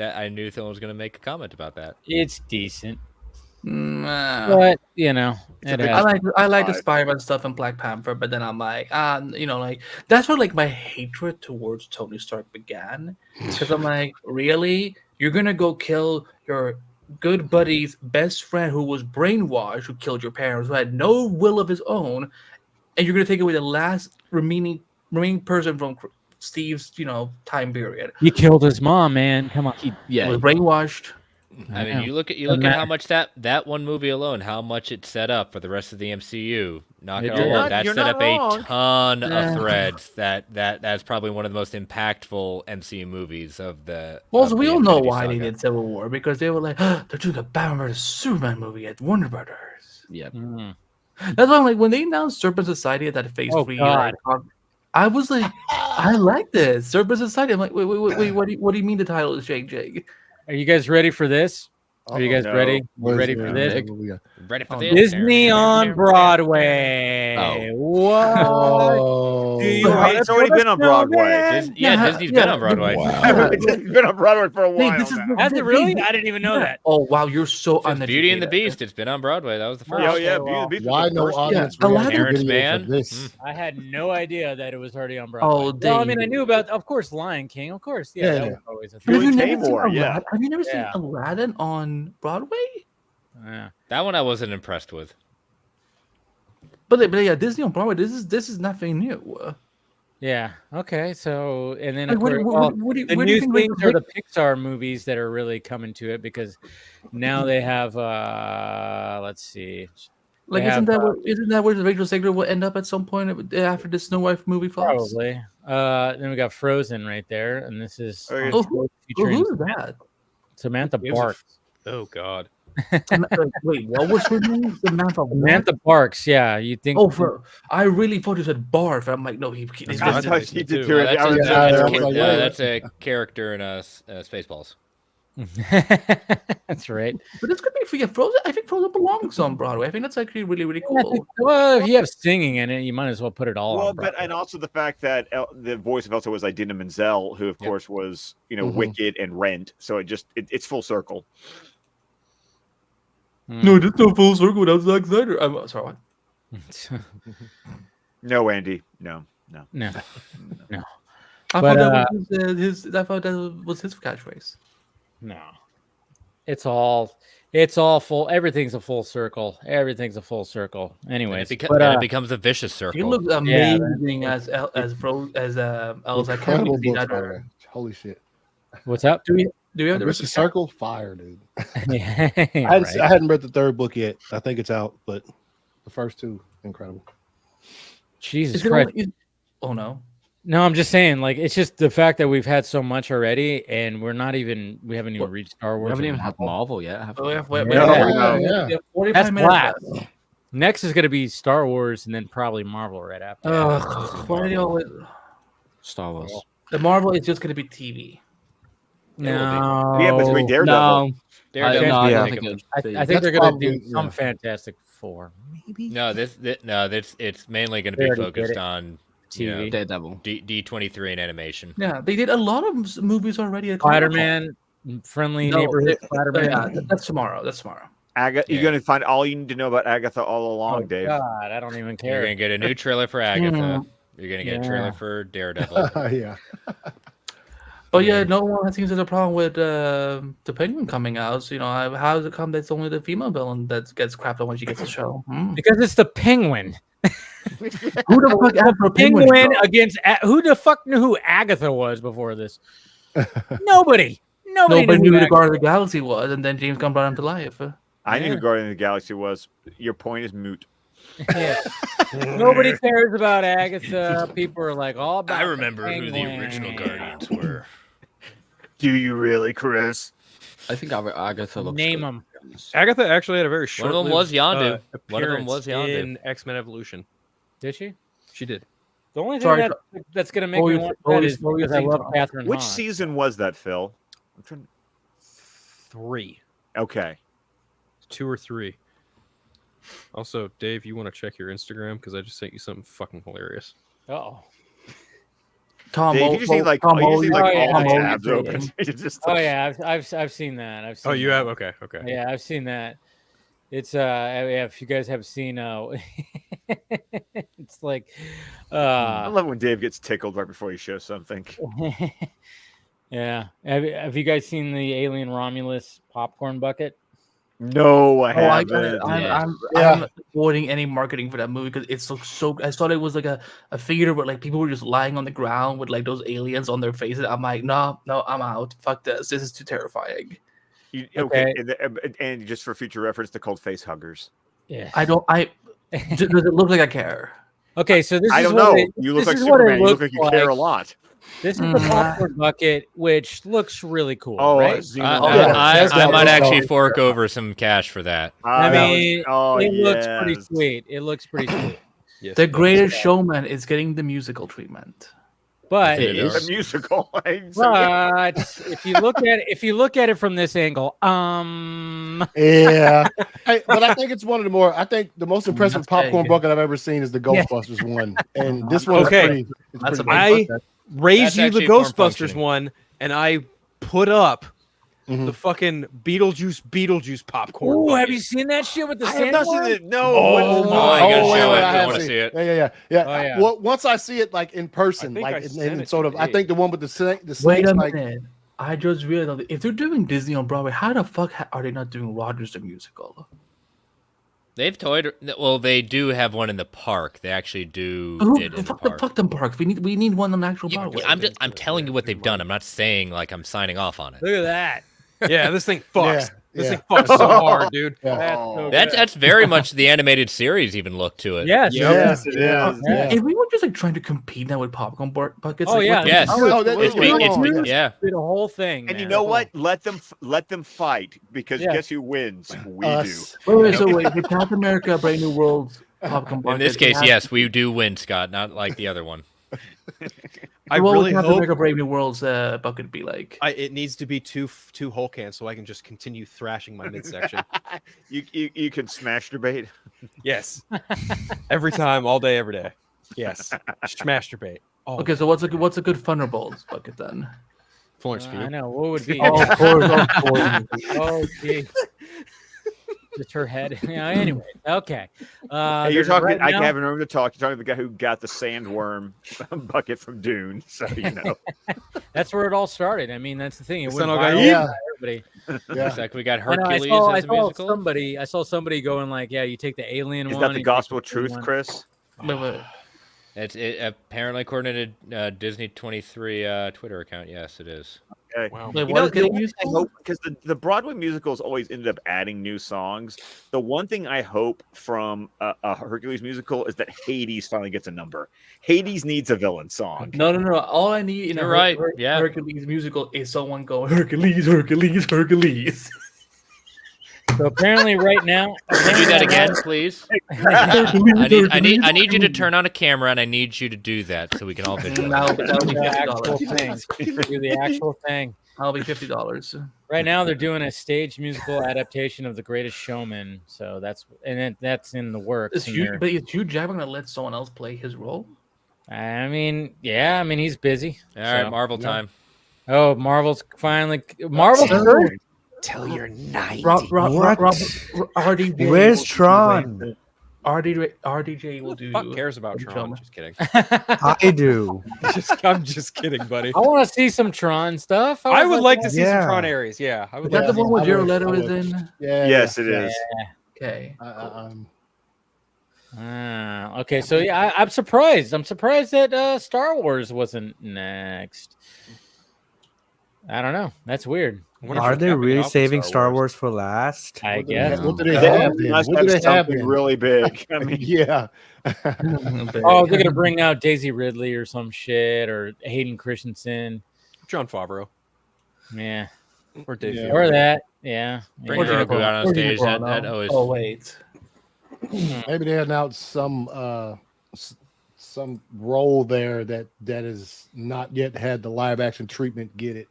someone was going to make a comment about that.
It's decent,
but
I
like the Spider-Man stuff and Black Panther, but then I'm like, that's where my hatred towards Tony Stark began, because I'm like, really, you're gonna go kill your good buddy's best friend who was brainwashed, who killed your parents, who had no will of his own, and you're gonna take away the last remaining person from Steve's, time period.
He killed his mom, man. Come on.
He was brainwashed.
I mean, you look at how much that one movie alone, how much it set up for the rest of the MCU. Not gonna lie, that set up a ton of threads. That's probably one of the most impactful MCU movies of the.
Well, we all know why they did Civil War, because they were like, they're doing a Batman vs Superman movie at Warner Brothers.
Yeah.
That's why I'm like, when they announced Serpent Society at that Phase 3, I was like, I like this Serpent Society. I'm like, wait, what do you mean the title is Jake?
Are you guys ready for this? Are you guys ready? Ready for this? Ready for this? Disney on Broadway. Whoa!
It's already been on Broadway.
Disney's been on Broadway.
It's been on Broadway for a while.
Has it really? I didn't even know that.
Oh wow, you're so uneducated.
Beauty and the Beast. It's been on Broadway. That was the first.
Oh yeah, Beauty and the Beast.
Why no audience?
Terrence Mann.
I had no idea that it was already on Broadway.
Oh,
well, I mean, I knew about, of course, Lion King. Of course, that was always a thing.
Have you never seen Aladdin on Broadway?
Yeah.
That one I wasn't impressed with.
But yeah, Disney on Broadway. This is nothing new.
Yeah. Okay. So, and then
Like,
of course, the
where do
new
you think
things are the Pixar movies that are really coming to it, because now they have. Let's see.
Like, isn't that where Rachel Zegler will end up at some point after the Snow White movie flops?
Probably. Then we got Frozen right there, and this is
who's that?
Samantha Barks.
Oh God.
Wait, what was her name?
Samantha Barks. Yeah, you think?
I really thought you said Barf. I'm like, no,
I thought she did too.
That's a character in Spaceballs.
That's right.
But this could be for Frozen. I think Frozen belongs on Broadway. I think that's actually really, really cool.
Well, if you have singing in it, you might as well put it all on Broadway.
And also the fact that the voice of Elsa was Idina Menzel, who of course was Wicked and Rent. So it's full circle.
No, it's no full circle without Zack Snyder. I'm sorry.
No, Andy. No.
I
thought that was his catchphrase.
No, it's all full. Everything's a full circle. Everything's a full circle. Anyways,
and it becomes a vicious circle.
He looks amazing as Elsa. I can't believe that.
Holy shit!
What's up?
Do we have the
vicious circle? Fire, dude.
I
hadn't read the third book yet. I think it's out, but the first two, incredible.
Jesus Christ!
Oh no.
No, I'm just saying, like, it's just the fact that we've had so much already, and we haven't even reached Star Wars.
We haven't even had Marvel yet, have we?
Yeah.
That's last. Next is going to be Star Wars, and then probably Marvel right after.
Why do you always...
Star Wars.
The Marvel is just going to be TV.
No.
Yeah, but it's going to be Daredevil.
I think they're going to do some Fantastic Four. Maybe.
No, it's mainly going to be focused on TV.
Daredevil.
D23 and animation.
Yeah, they did a lot of movies already.
Spider-Man, Friendly Neighborhood Spider-Man.
Yeah, that's tomorrow.
You're going to find all you need to know about Agatha all along, Dave.
God, I don't even care.
You're going to get a new trailer for Agatha. You're going to get a trailer for Daredevil.
Yeah.
But yeah, no one seems there's a problem with the Penguin coming out. So, how does it come that it's only the female villain that gets crapped on when she gets the show?
Because it's the Penguin.
Who the fuck ever a
Penguin against who the fuck knew who Agatha was before this? Nobody knew
who the Guardian of the Galaxy was, and then James Gunn brought him to life.
I knew who Guardian of the Galaxy was. Your point is moot.
Yeah. Nobody cares about Agatha. People are like all about.
I remember who the original Guardians were.
Do you really, Chris?
I think Agatha looks
Name them.
Agatha actually had a very short.
One of them was Yondu. One of them was Yondu
in X-Men Evolution.
Did she?
She did.
The only thing that's going to make me want that is because I love Catherine
Which
Hahn.
season was that, Phil?
3.
Okay.
2 or 3. Also, Dave, you want to check your Instagram because I just sent you something fucking hilarious.
Oh.
Tom,
Dave, you just need like all the tabs open.
Oh yeah, I've seen that. I've seen.
Oh, you have? Okay.
Yeah, I've seen that. It's if you guys have seen it's like
I love when Dave gets tickled right before he shows something.
Yeah. Have you guys seen the Alien Romulus popcorn bucket?
No, I
Oh,
haven't.
I'm avoiding any marketing for that movie because it looks so. I thought it was like a theater where like people were just lying on the ground with like those aliens on their faces. I'm like, no, I'm out. Fuck this. This is too terrifying.
Okay, and just for future reference, they're called face huggers.
Yeah,
does it look like I care?
Okay, so this
I
is
don't
what
know. You look like Superman. You look like you care a lot.
This is the popcorn bucket, which looks really cool.
Oh,
right?
I might actually fork over some cash for that.
I mean, it looks pretty sweet. It looks pretty sweet.
Yes, the Greatest Showman is getting the musical treatment.
But
it is a musical.
But if you look at it from this angle,
yeah. But I think it's one of the more. I think the most impressive popcorn bucket I've ever seen is the Ghostbusters one, and this one.
Okay, I raised you the Ghostbusters one, and I put up the fucking Beetlejuice popcorn.
Oh,
bucket.
have you seen that shit with the
I have not
sandworm?
seen it. No.
I want to see it.
Yeah.
Oh, yeah.
Well, once I see it like in person, like in sort of, I think the one with the snakes.
Wait a
like,
minute. I just realized if they're doing Disney on Broadway, how the fuck are they not doing Rogers the musical?
They've toyed. Well, they do have one in the park. They actually do.
Fuck them parks. We need one on actual Broadway.
I'm telling you what they've done. I'm not saying like I'm signing off on it.
Look at that.
Yeah, this thing fucks. This thing fucks so hard, dude.
That's very much the animated series even look to it.
Yes,
it is. Yeah.
If we were just like trying to compete now with popcorn buckets,
Oh,
like,
yeah.
Yes.
It's
Yeah.
the whole thing.
And
man.
you know what? Let them fight because guess who wins? We do.
Wait, the Captain America Brave New World popcorn bucket.
In this case, yes, we do win, Scott. Not like the other one.
I
what
really
would Captain
hope
America Brave New World's bucket be like?
it needs to be two whole cans so I can just continue thrashing my midsection.
You can smash debate.
Yes, every time, all day, every day. Yes, smash debate. Oh.
Okay, so what's a good Thunderbolts bucket then?
Florence Pugh.
I know what would be.
Of course.
Oh, gee. Just her head. Yeah. Anyway, okay.
Hey, you're talking. Right I haven't room to talk. You're talking to the guy who got the sandworm bucket from Dune. So you know.
That's where it all started. I mean, that's the thing. It went everybody.
It's like we got Hercules as a musical.
I saw somebody going like, "Yeah, you take the alien
one."
Is
that the gospel of truth, Chris?
It's apparently according to Disney 23 Twitter account. Yes, it is.
Okay.
Wow.
You know, I hope because the Broadway musicals always ended up adding new songs. The one thing I hope from a Hercules musical is that Hades finally gets a number. Hades needs a villain song.
No. All I need in a Hercules musical is someone going Hercules.
So apparently, right now,
can you do that again, please? I need you to turn on a camera, and I need you to do that so we can all visualize.
That'll be the actual thing. Do the actual thing.
That'll be $50.
Right now, they're doing a stage musical adaptation of The Greatest Showman, so that's in the works.
But is Hugh Jackman gonna let someone else play his role?
I mean, yeah. I mean, he's busy.
All right, Marvel time.
Oh, Marvel's finry. Marvel's
Till you're 90.
RDJ.
Where's Tron?
RDJ will do.
Fuck cares about Tron? Just kidding.
I do.
I'm just kidding, buddy.
I want to see some Tron stuff.
I would like to see some Tron areas. Yeah, I would.
Is that the one where Jared Leto is in?
Yeah.
Yes, it is.
Okay.
Okay, so yeah, I'm surprised. I'm surprised that Star Wars wasn't next. I don't know. That's weird.
Are they really saving Star Wars for last?
I guess.
What do they have?
Must have something really big. I mean,
yeah.
Oh, they're gonna bring out Daisy Ridley or some shit, or Hayden Christensen,
John Favreau.
Yeah.
Or Dave.
Yeah.
Or that. Yeah.
Bring Grogu out on stage. That always.
Oh wait.
Maybe they announced some role there that is not yet had the live action treatment get it,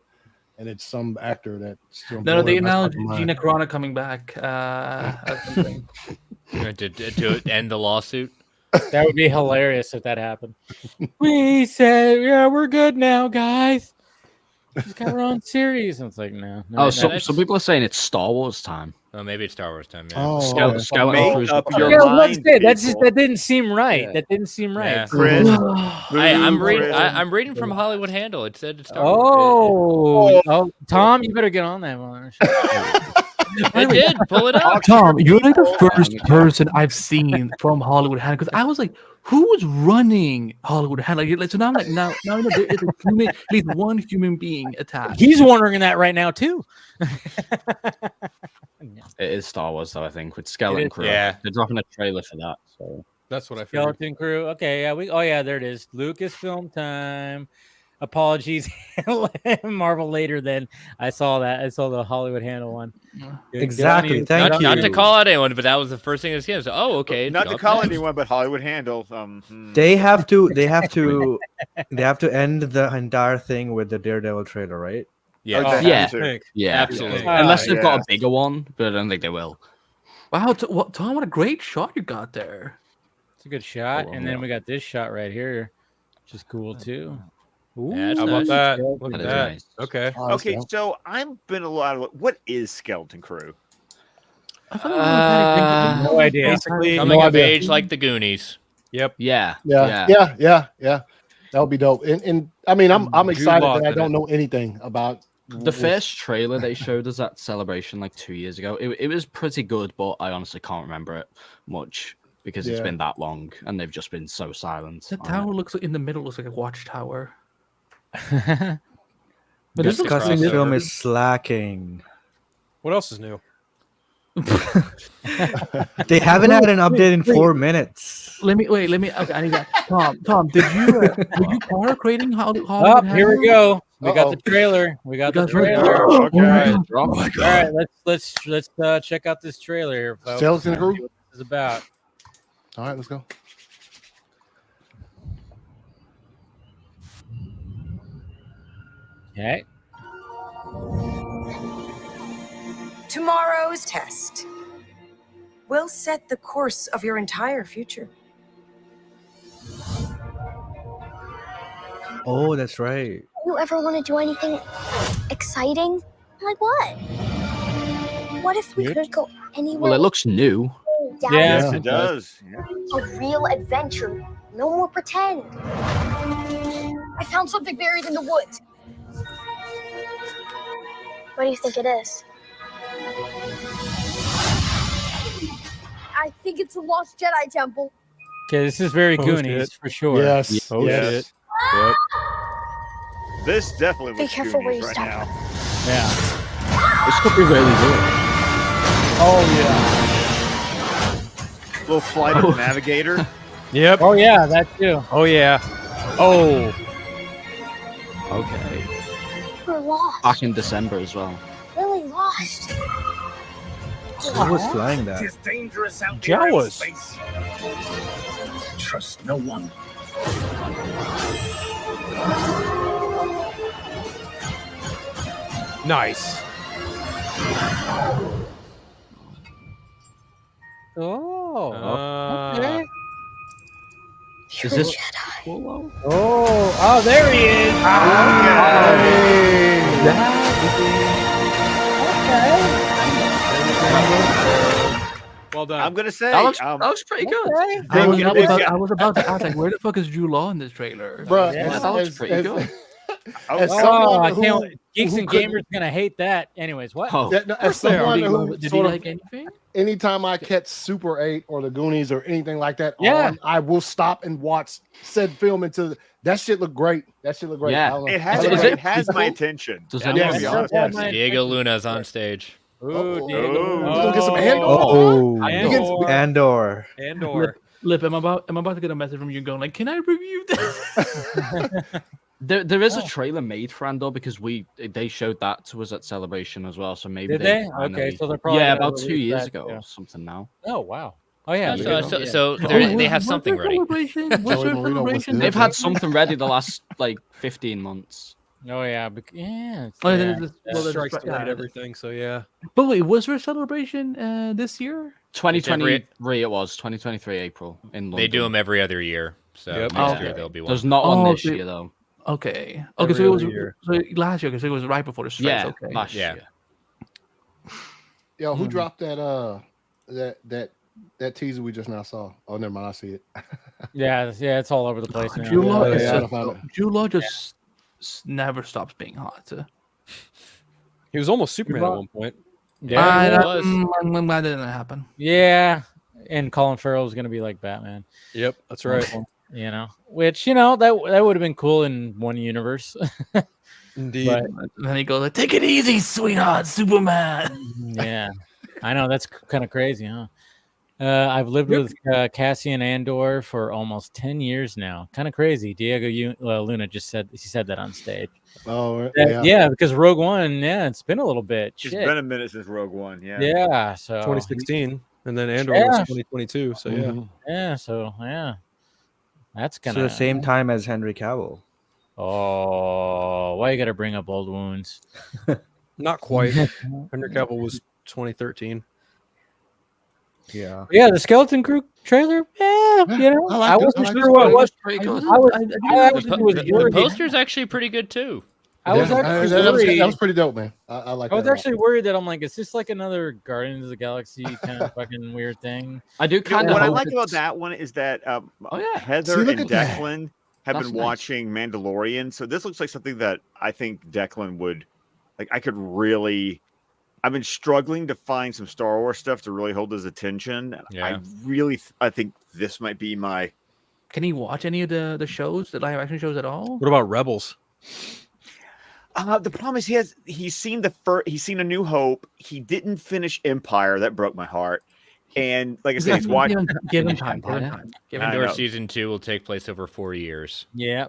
and it's some actor that still.
No, they announced Gina Carano coming back.
To end the lawsuit.
That would be hilarious if that happened. We said, yeah, we're good now, guys. She's got her own series. And it's like, no.
So people are saying it's Star Wars time.
Oh, maybe it's Star Wars time. Yeah.
Oh,
Skeleton Crew.
That didn't seem right. Yeah. That didn't seem right.
Yeah.
Chris,
I'm reading from Hollywood Handle. It said it's Star Wars.
Oh, Tom, you better get on that one.
It did. Pull it up.
Tom, you're like the first person I've seen from Hollywood Hannah, because I was like, who was running Hollywood Hannah? So now I'm like, now I know there is a human, at least one human being attached.
He's wondering that right now too.
It is Star Wars, though, I think, with Skeleton Crew.
Yeah.
They're dropping a trailer for that. So
That's what I figured.
Skeleton Crew. Okay, yeah, oh yeah, there it is. Lucasfilm time. Apologies, Marvel later than I saw that. I saw the Hollywood Hannah one.
Exactly. Thank you.
Not to call out anyone, but that was the first thing that came. So, okay.
Not to call anyone, but Hollywood Handle.
They have to end the entire thing with the Daredevil trailer, right?
Yeah.
Yeah.
Absolutely.
Unless they've got a bigger one, but I don't think they will.
Wow, Tom, what a great shot you got there.
It's a good shot. And then we got this shot right here, which is cool too. Ooh,
Yeah,
How about that? Look
That
at
is
that.
nice.
Okay.
Okay, so I've been a lot of. What is Skeleton Crew?
I thought it was
no idea.
Basically,
Coming
No
of
idea.
age like the Goonies.
Yep.
Yeah.
Yeah. That would be dope. And I mean, I'm excited that I don't know anything about
The first trailer they showed us at Celebration like 2 years ago, it was pretty good, but I honestly can't remember it much because it's been that long and they've just been so silent.
The tower looks like in the middle looks like a watchtower.
But discussing film is slacking.
What else is new?
They haven't had an update in 4 minutes.
Let me. Okay, I need that. Tom, did you power creating Hollywood?
Here we go. We got the trailer. We got the trailer.
Okay.
All right, let's check out this trailer here, folks.
Skeleton Crew?
See what this is about.
All right, let's go.
Okay.
Tomorrow's test will set the course of your entire future.
Oh, that's right.
You ever want to do anything exciting? Like what? What if we could go anywhere?
Well, it looks new.
Yes, it does. Yeah.
A real adventure. No more pretend. I found something buried in the woods. What do you think it is?
I think it's a lost Jedi temple.
Okay, this is very
Oh,
Goonies
shit.
for sure.
Yes.
Oh
yes.
shit. Yep.
This definitely looks
Be careful where
Goonies
you
right
step.
now.
Yeah.
This could be really good.
Oh
Little flight of the navigator.
Yep.
Oh yeah, that too.
Oh yeah. Oh.
Okay.
We're lost.
Back in December as well.
Really lost.
Who was flying that?
It's dangerous out there in
Jawas.
space. Trust no one.
Nice.
Oh.
Okay.
Is this?
Oh, there he is.
Well done.
I'm gonna say
That looks pretty good.
I was about to ask, like, where the fuck is Drew Law in this trailer?
Bro,
Yeah, that looks pretty good.
as
Oh,
someone
I
who-
can't wait. Geeks
who
and
could-
Gamers gonna hate that. Anyways, what?
Oh,
Yeah, no, as someone who
Did he
sort of,
like anything?
anytime I catch Super 8 or the Goonies or anything like that
Yeah.
on, I will stop and watch said film until that shit look great. That shit look great.
Yeah.
I don't know.
It has,
I don't know.
it has my attention.
Does
I'm
anyone
gonna be
Yes.
honest.
Yes.
Diego Luna's on stage.
Ooh, Diego.
Oh.
You gonna get some Andor?
Oh,
Andor.
Andor.
Andor.
Lip, I'm about to get a message from you going like, can I review this?
There is a trailer made for Andor because they showed that to us at Celebration as well. So maybe
Did they?
finally-
Okay, so they're probably
yeah,
gonna
about 2
release
years
that,
ago
yeah.
or something now.
Oh wow. Oh yeah.
So they have something ready.
What's
Joey
their
Marino was
celebration?
in
They've had something ready the last like 15 months.
Oh yeah. Yeah. it's-
Oh,
yeah.
there's
Strikes delayed everything. So yeah.
But wait, was there a celebration this year?
2023 it was 2023 April in London.
They do them every other year. So
Yep.
next
Oh.
year there'll be one.
There's not one
Oh,
this
okay.
year though.
Okay.
Every
So it was
other year.
last year. Because it was right before the strikes.
Yeah,
Okay.
last
Yeah.
year.
Yo, who dropped that that teaser we just now saw? Oh, never mind, I see it.
Yeah. It's all over the place now.
Jude Law
Yeah,
is
yeah,
just-
I found it.
Jude Law just never stops being hot.
He was almost Superman at one point.
Yeah,
I'm glad that didn't happen.
Yeah, and Colin Farrell was going to be like Batman.
Yep, that's right.
You know, which that would have been cool in one universe.
Indeed.
But
then he goes like, "Take it easy, sweetheart, Superman."
Yeah, I know that's kind of crazy, huh? I've lived with Cassian Andor for almost 10 years now. Kind of crazy. Diego Luna just said that on stage.
Oh,
yeah, because Rogue One, it's been a little bit.
It's been a minute since Rogue One, yeah.
Yeah, so
2016, and then Andor was 2022. So
yeah, that's kind
So
of
the same time as Henry Cavill.
Oh, why you got to bring up old wounds?
Not quite. Henry Cavill was 2013.
Yeah.
Yeah, the Skeleton Crew trailer. Yeah, I wasn't sure what it was.
The poster's actually pretty good too.
I was actually worried.
That was pretty dope, man. I like.
I was actually worried that I'm like, is this like another Guardians of the Galaxy kind of fucking weird thing?
I do kind of.
What I like about that one is that Heather and Declan have been watching Mandalorian, so this looks like something that I think Declan would like. I could really. I've been struggling to find some Star Wars stuff to really hold his attention.
Yeah.
I think this might be my.
Can he watch any of the shows, the live action shows at all?
What about Rebels?
The problem is he's seen he's seen A New Hope. He didn't finish Empire. That broke my heart. And like I said, he's watching.
Give him time.
Andor season 2 will take place over 4 years.
Yeah.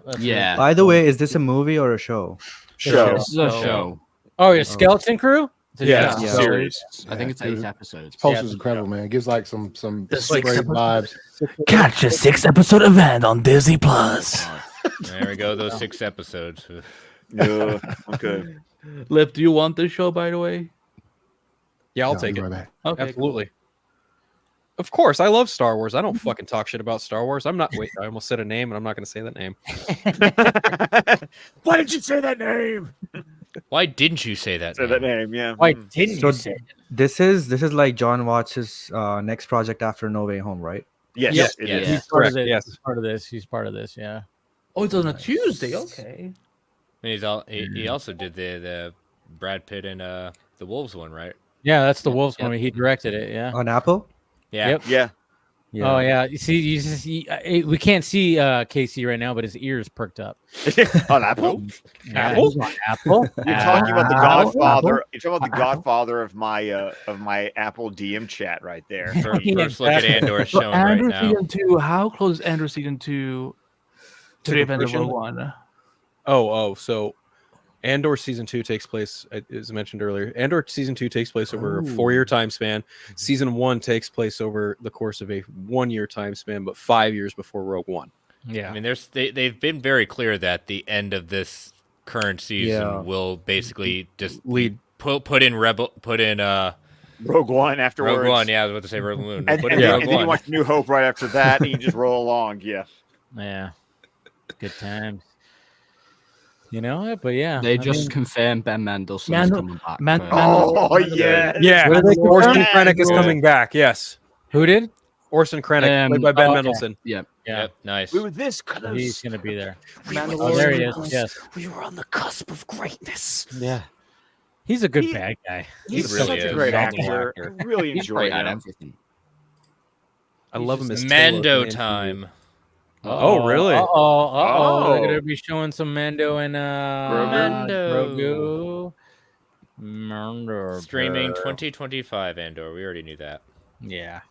By the way, is this a movie or a show?
Show. This is a show.
Oh, your Skeleton Crew?
Yeah,
series.
I think it's 8 episodes.
This poster's incredible, man. It gives like some great vibes.
Catch a 6-episode event on Disney Plus.
There we go. Those 6 episodes.
No, okay.
Lip, do you want this show? By the way.
Yeah, I'll take it.
Right back.
Okay,
absolutely. Of course, I love Star Wars. I don't fucking talk shit about Star Wars. I'm not. Wait, I almost said a name, and I'm not going to say that name.
Why did you say that name?
Why didn't you say that?
Say that name, yeah.
Why didn't you say it?
This is like John Watts' next project after No Way Home, right?
Yes.
He's part of this. Yes. He's part of this. He's part of this. Yeah.
Oh, it's on a Tuesday. Okay.
And he also did the Brad Pitt and the Wolves one, right?
Yeah, that's the Wolves one. He directed it. Yeah.
On Apple.
Yeah.
Yep.
Yeah.
Oh yeah. You see, we can't see Casey right now, but his ears perked up.
On Apple.
Apple. Apple.
You're talking about the Godfather. You're talking about the Godfather of my Apple DM chat right there.
First look at Andor showing right
Andor
now.
season 2. How close is Andor season 2 to the event of Rogue One?
So Andor season 2 takes place, as mentioned earlier. Andor season 2 takes place over a 4-year time span. Season 1 takes place over the course of a 1-year time span, but 5 years before Rogue One.
Yeah,
I mean, they've been very clear that the end of this current season will basically just put in Rogue
One afterwards.
Rogue One, yeah, I was about to say Rogue One.
And then you watch New Hope right after that, and you just roll along.
Yeah, good times. But yeah,
They just confirmed Ben Mendelsohn's coming back.
Yeah.
Orson Krennic is coming back. Yes.
Who did?
Orson Krennic, played by Ben Mendelsohn.
Yep.
Nice.
We were this close.
He's gonna be there.
Oh,
there he is. Yes.
We were on the cusp of greatness.
Yeah. He's a good bad guy.
He's
really
such a
is.
great
Awesome
actor.
actor.
I really
He's
enjoy
great at
him.
everything.
I love him as
Mando
Taylor from
time.
Oh, really?
They're gonna be showing some Mando and
Grogu.
Mando.
Streaming 2025 Andor. We already knew that.
Yeah.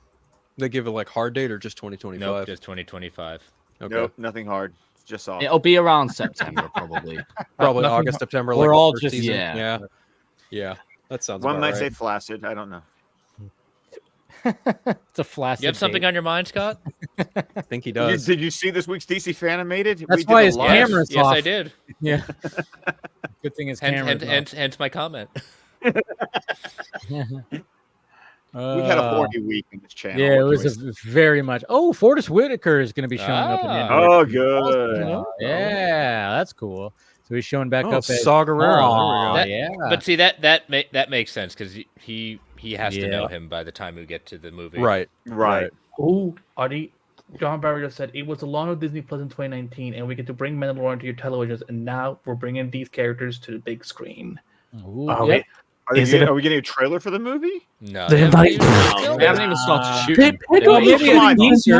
They give it like hard date or just 2025?
Nope, just 2025.
Okay.
Nope, nothing hard. It's just off.
It'll be around September, probably.
Probably August, September.
We're
like
all
the
just
first season. Yeah. That sounds
One
about
might
right.
say flaccid. I don't know.
It's a flaccid.
You have something
date.
on your mind, Scott?
I think he does.
Did you see this week's DC Fanimated?
That's why his camera's
Yes,
off.
I did.
Yeah. Good thing his camera's off.
Hence my comment.
We've had a horny week on this channel.
Yeah, it was very much. Oh, Forrest Whitaker is going to be showing up in Andor.
Oh, good.
Yeah, that's cool. So he's showing back up as
Saw Gerrera. There we go.
Yeah.
But see that makes sense because he has to know him by the time we get to the movie.
Right.
Oh, John Barry just said it was the launch of Disney Plus in 2019, and we get to bring Mandalorian to your televisions, and now we're bringing these characters to the big screen.
Ooh,
Are
Are we getting a trailer for the movie?
No,
they haven't even started shooting.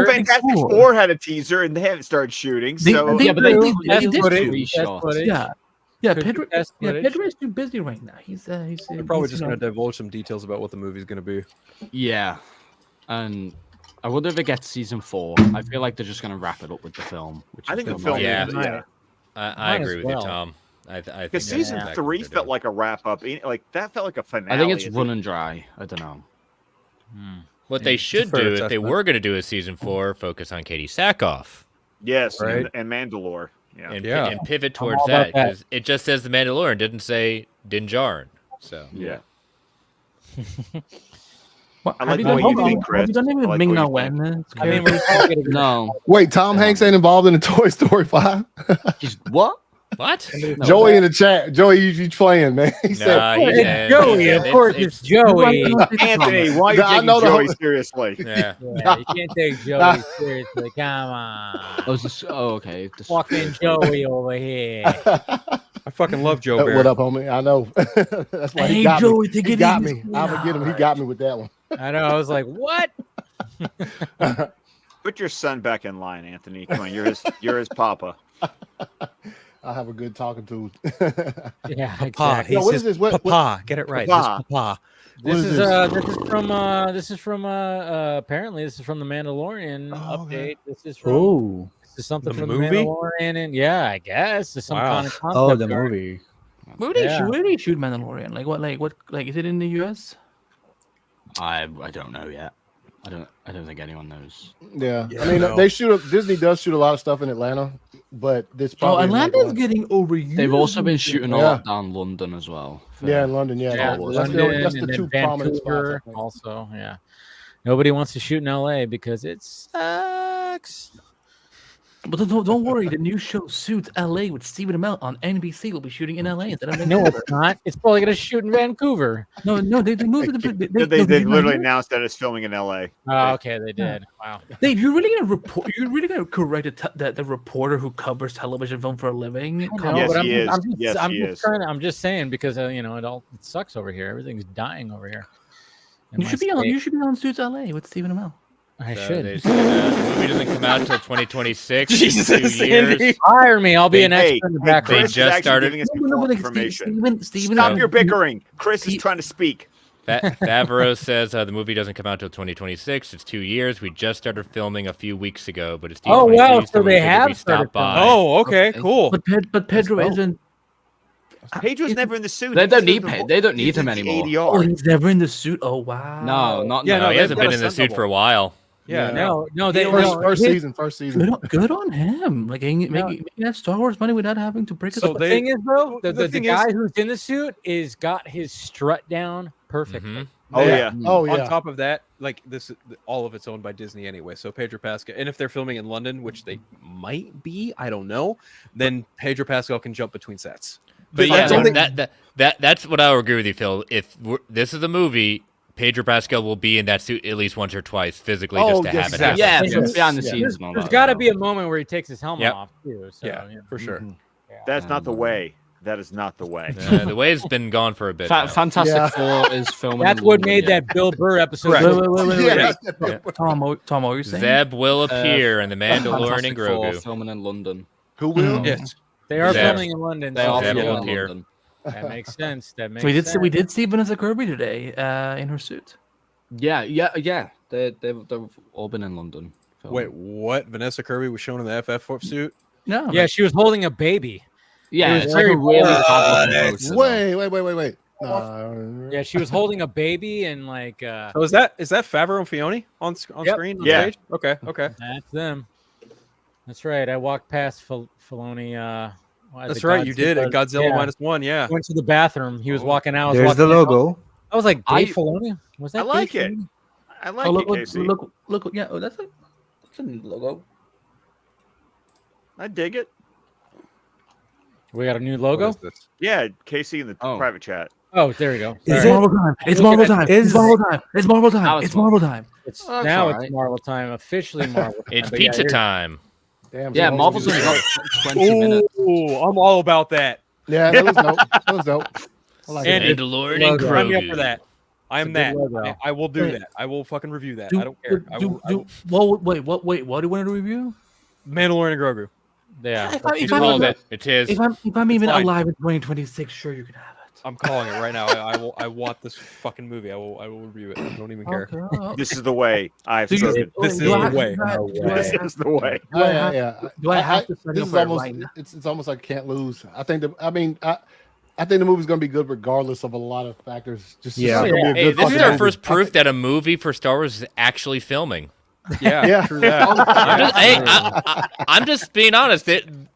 Fantastic
Four had a teaser and they haven't started shooting. So
they did
Yeah,
Pedro is too busy right now.
They're probably just going to divulge some details about what the movie's going to be.
Yeah, and I wonder if it gets season 4. I feel like they're just going to wrap it up with the film.
I think the film.
Yeah. I agree with you, Tom. I think
because season 3 felt like a wrap up. Like that felt like a finale.
I think it's running dry. I don't know.
What they should do if they were going to do a season 4, focus on Katie Sackhoff.
Yes,
right?
and Mandalore. Yeah.
And pivot towards that because it just says the Mandalorian, didn't say Din Djarin. So
yeah.
I like the way you think, Chris. I mean,
no.
Wait, Tom Hanks ain't involved in the Toy Story 5?
What?
What?
Joey in the chat. Joey, you playing, man? He said,
it's Joey. Of course, it's Joey.
Anthony, why are you taking Joey seriously?
Yeah, you can't take Joey seriously. Come on.
Okay.
Fucking Joey over here.
I fucking love Joe Bear.
What up, homie? I know. That's why he got
Joey,
me. He got me. I'm gonna get him. He got me with that one.
I know. I was like, what?
Put your son back in line, Anthony. Come on, you're his papa.
I have a good talking to.
Yeah,
Papa.
exactly.
What is this?
Papa. Get it right.
Papa.
Papa.
This is from apparently this is from the Mandalorian update. This is from this is something from the Mandalorian, and I guess it's some kind of concept
the
art.
movie.
Where did they shoot Mandalorian? Like is it in the US?
I don't know yet. I don't think anyone knows.
Yeah. I mean, Disney does shoot a lot of stuff in Atlanta, but this probably
Atlanta's getting overused.
They've also been shooting a lot down London as well.
Yeah, in London, that's the two prominent spots.
Also, nobody wants to shoot in LA because it sucks.
But don't worry, the new show Suits LA with Stephen Amell on NBC will be shooting in LA instead of
No, it's not. It's probably going to shoot in Vancouver.
No, they moved it.
They literally announced that it's filming in LA.
Oh, okay, they did. Wow.
Dave, you're really gonna report? You're really gonna correct the reporter who covers television film for a living?
I'm
just saying because it sucks over here. Everything's dying over here.
You should be on Suits LA with Stephen Amell.
I should.
The movie doesn't come out until 2026.
Jesus,
2 years.
Hire me. I'll be an extra in the back.
They just started.
Information. Stop your bickering. Chris is trying to speak.
Favreau says the movie doesn't come out until 2026. It's 2 years. We just started filming a few weeks ago, but it's
so they have
stopped by.
Oh, okay, cool.
But Pedro isn't.
Pedro's never in the suit.
They don't need him anymore.
Oh, he's never in the suit. Oh wow.
No,
he hasn't been in the suit for a while.
No.
First season.
Good on him. Like making that Star Wars money without having to break.
So the thing is, though, the guy who's in the suit is got his strut down perfectly.
Mm-hmm. On top of that, like all of it's owned by Disney anyway. So Pedro Pascal, and if they're filming in London, which they might be, I don't know, then Pedro Pascal can jump between sets.
But that's what I would agree with you, Phil. If this is a movie, Pedro Pascal will be in that suit at least once or twice physically just to have it happen.
Yeah, behind the scenes.
There's got to be a moment where he takes his helmet off too. So,
for sure.
That's not the way. That is not the way.
The way has been gone for a bit.
Fantastic Four is filming.
That's what made that Bill Burr episode.
Wait. Tom, what are you saying?
Zeb will appear in The Mandalorian and Grogu.
Filming in London.
Who will?
Yes.
They are filming in London.
They are
Zeb will
filming in
appear.
London.
That makes sense.
We did see Vanessa Kirby today in her suit.
Yeah. They've all been in London. Filming.
Wait, what? Vanessa Kirby was shown in the FF4 suit?
No.
Yeah, she was holding a baby.
Yeah,
it's very
Wait.
Yeah, she was holding a baby and like.
So is that Favreau and Filoni on screen? On stage? Okay.
That's them. That's right. I walked past Filoni.
That's right. You did at Godzilla -1. Yeah.
Went to the bathroom. He was walking out.
There's the logo.
I was like, Dave Filoni? Was that?
I like it. I like it, Casey.
Look. Yeah. Oh, that's a neat logo.
I dig it.
We got a new logo.
Yeah, Casey in the private chat.
Oh, there we go.
It's Marvel time. It's Marvel time. It's Marvel time. It's Marvel time. It's Marvel time.
It's Marvel time. Officially Marvel.
It's pizza time.
Damn,
yeah, Marvel's only got 20 minutes.
Ooh, I'm all about that.
Yeah, that was dope. like
Mandalorian and
Sign me up
Grogu.
for that. I am
It's a
that.
good logo.
I will do
Wait.
that. I will fucking review that.
Do-
I don't care.
do-
I
do-
will,
Well, wait, what do you want to review?
Mandalorian and Grogu.
Yeah.
If I-
He's
if I'm
called
even-
it. It's his.
If I'm even
fine.
alive in 2026, sure you can have it.
I'm calling it right now. I want this fucking movie. I will review it. I don't even care.
Okay.
This is the way. I've
Do you-
spoken.
This is
do I-
the way.
do I- do I
This
have-
is the way.
Do I have,
yeah.
do I have to sign
This
up
is
for it
almost
right now?
it's almost like can't lose. I think I think the movie's gonna be good regardless of a lot of factors. Just
Yeah.
it's gonna be a
Hey,
good
this is
fucking
our
movie.
first proof that a movie for Star Wars is actually filming.
Yeah,
Yeah.
true that.
I'm just being honest.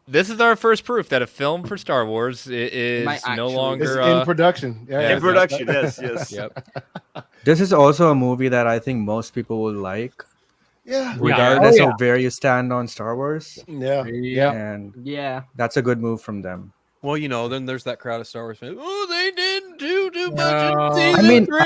This is our first proof that a film for Star Wars is
Might
no
actually-
longer
It's in production. Yeah,
In production, yes.
Yep.
This is also a movie that I think most people will like,
yeah,
regardless
Oh,
of where you stand on Star Wars.
yeah.
And
Yeah.
that's a good move from them.
Well, you know, then there's that crowd of Star Wars fans. Oh, they didn't do too much
No.
in season
I mean,
3.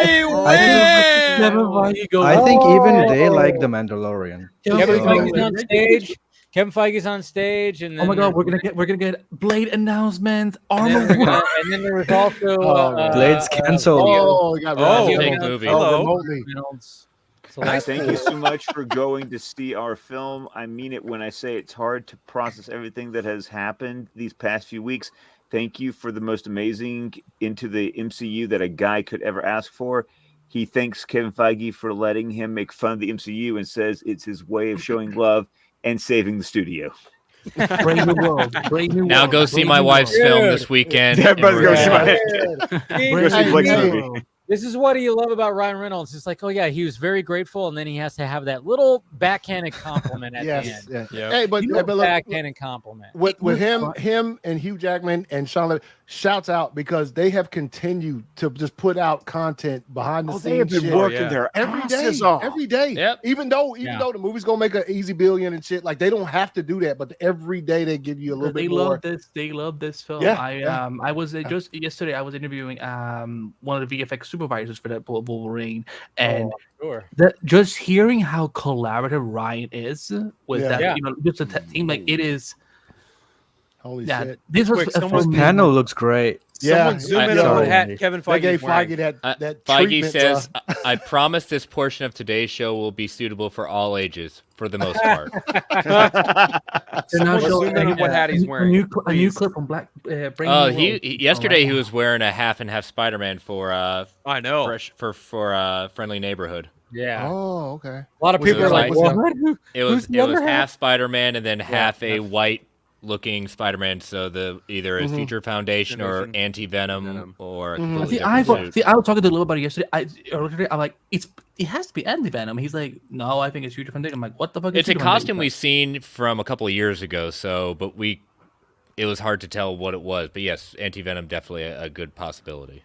I think even they like The Mandalorian.
Kevin
So-
Feige's on stage. Kevin Feige's on stage, and then
Oh my god, we're gonna get Blade announcements.
and
Armor.
then there was also
Blade's canceled.
Oh, you got
big movie.
remotely.
So
Guys,
that's
thank you so much for going to see our film. I mean it when I say it's hard to process everything that has happened these past few weeks. Thank you for the most amazing into the MCU that a guy could ever ask for. He thanks Kevin Feige for letting him make fun of the MCU and says it's his way of showing love and saving the studio.
Brave New World. Brave New
Now
World.
go see
Brave
my
New
wife's
World.
film this weekend.
Everybody's going to see my
Brave
Go see
New
Blake's
World.
movie.
This is what you love about Ryan Reynolds. It's like, oh yeah, he was very grateful, and then he has to have that little backhanded compliment at the end.
Yeah.
Yeah.
Hey, but look,
Backhanded compliment.
with him and Hugh Jackman and Sean Levy, shouts out because they have continued to just put out content behind the
They have
scenes
been
shit
working their
every day,
asses off.
every day.
Yep.
Even though the movie's gonna make an easy billion and shit, like they don't have to do that, but every day they give you a little
They
bit more.
love this. They love this film.
Yeah,
I was just yesterday. I was interviewing one of the VFX supervisors for Deadpool and Wolverine, and
Sure.
just hearing how collaborative Ryan is with
Yeah.
that,
Yeah.
just a team like it is.
Holy
Yeah,
shit!
this was
Quick,
a
someone-
film-
Panel looks great.
Yeah,
Someone zoom in
yeah.
on what
Sorry.
hat Kevin
They
Feige
gave
wearing.
Feige that
Feige
treatment,
says, I promise this portion of today's show will be suitable for all ages, for the most part.
They're now
Someone
showing
zoom in on what hat he's wearing.
A new clip from Black. Brave
Oh,
New World.
yesterday he was wearing a half and half Spider-Man for
I know.
for Friendly Neighborhood.
Yeah.
Oh, okay.
A lot of
Was
people
it
are like,
like-
what?
It was
Who's the
it
other
was
half?
half Spider-Man and then half a white looking Spider-Man, so the either a Future Foundation or
Foundation.
Anti-Venom
Venom.
or a
Mhm.
completely
See,
different suit.
I was talking to Lil about it yesterday. I'm like, it has to be Anti-Venom. He's like, no, I think it's Future Foundation. I'm like, what the fuck? Is
It's a
Future
costume
Foundation?
we've seen from a couple of years ago, but it was hard to tell what it was. But yes, Anti-Venom definitely a good possibility.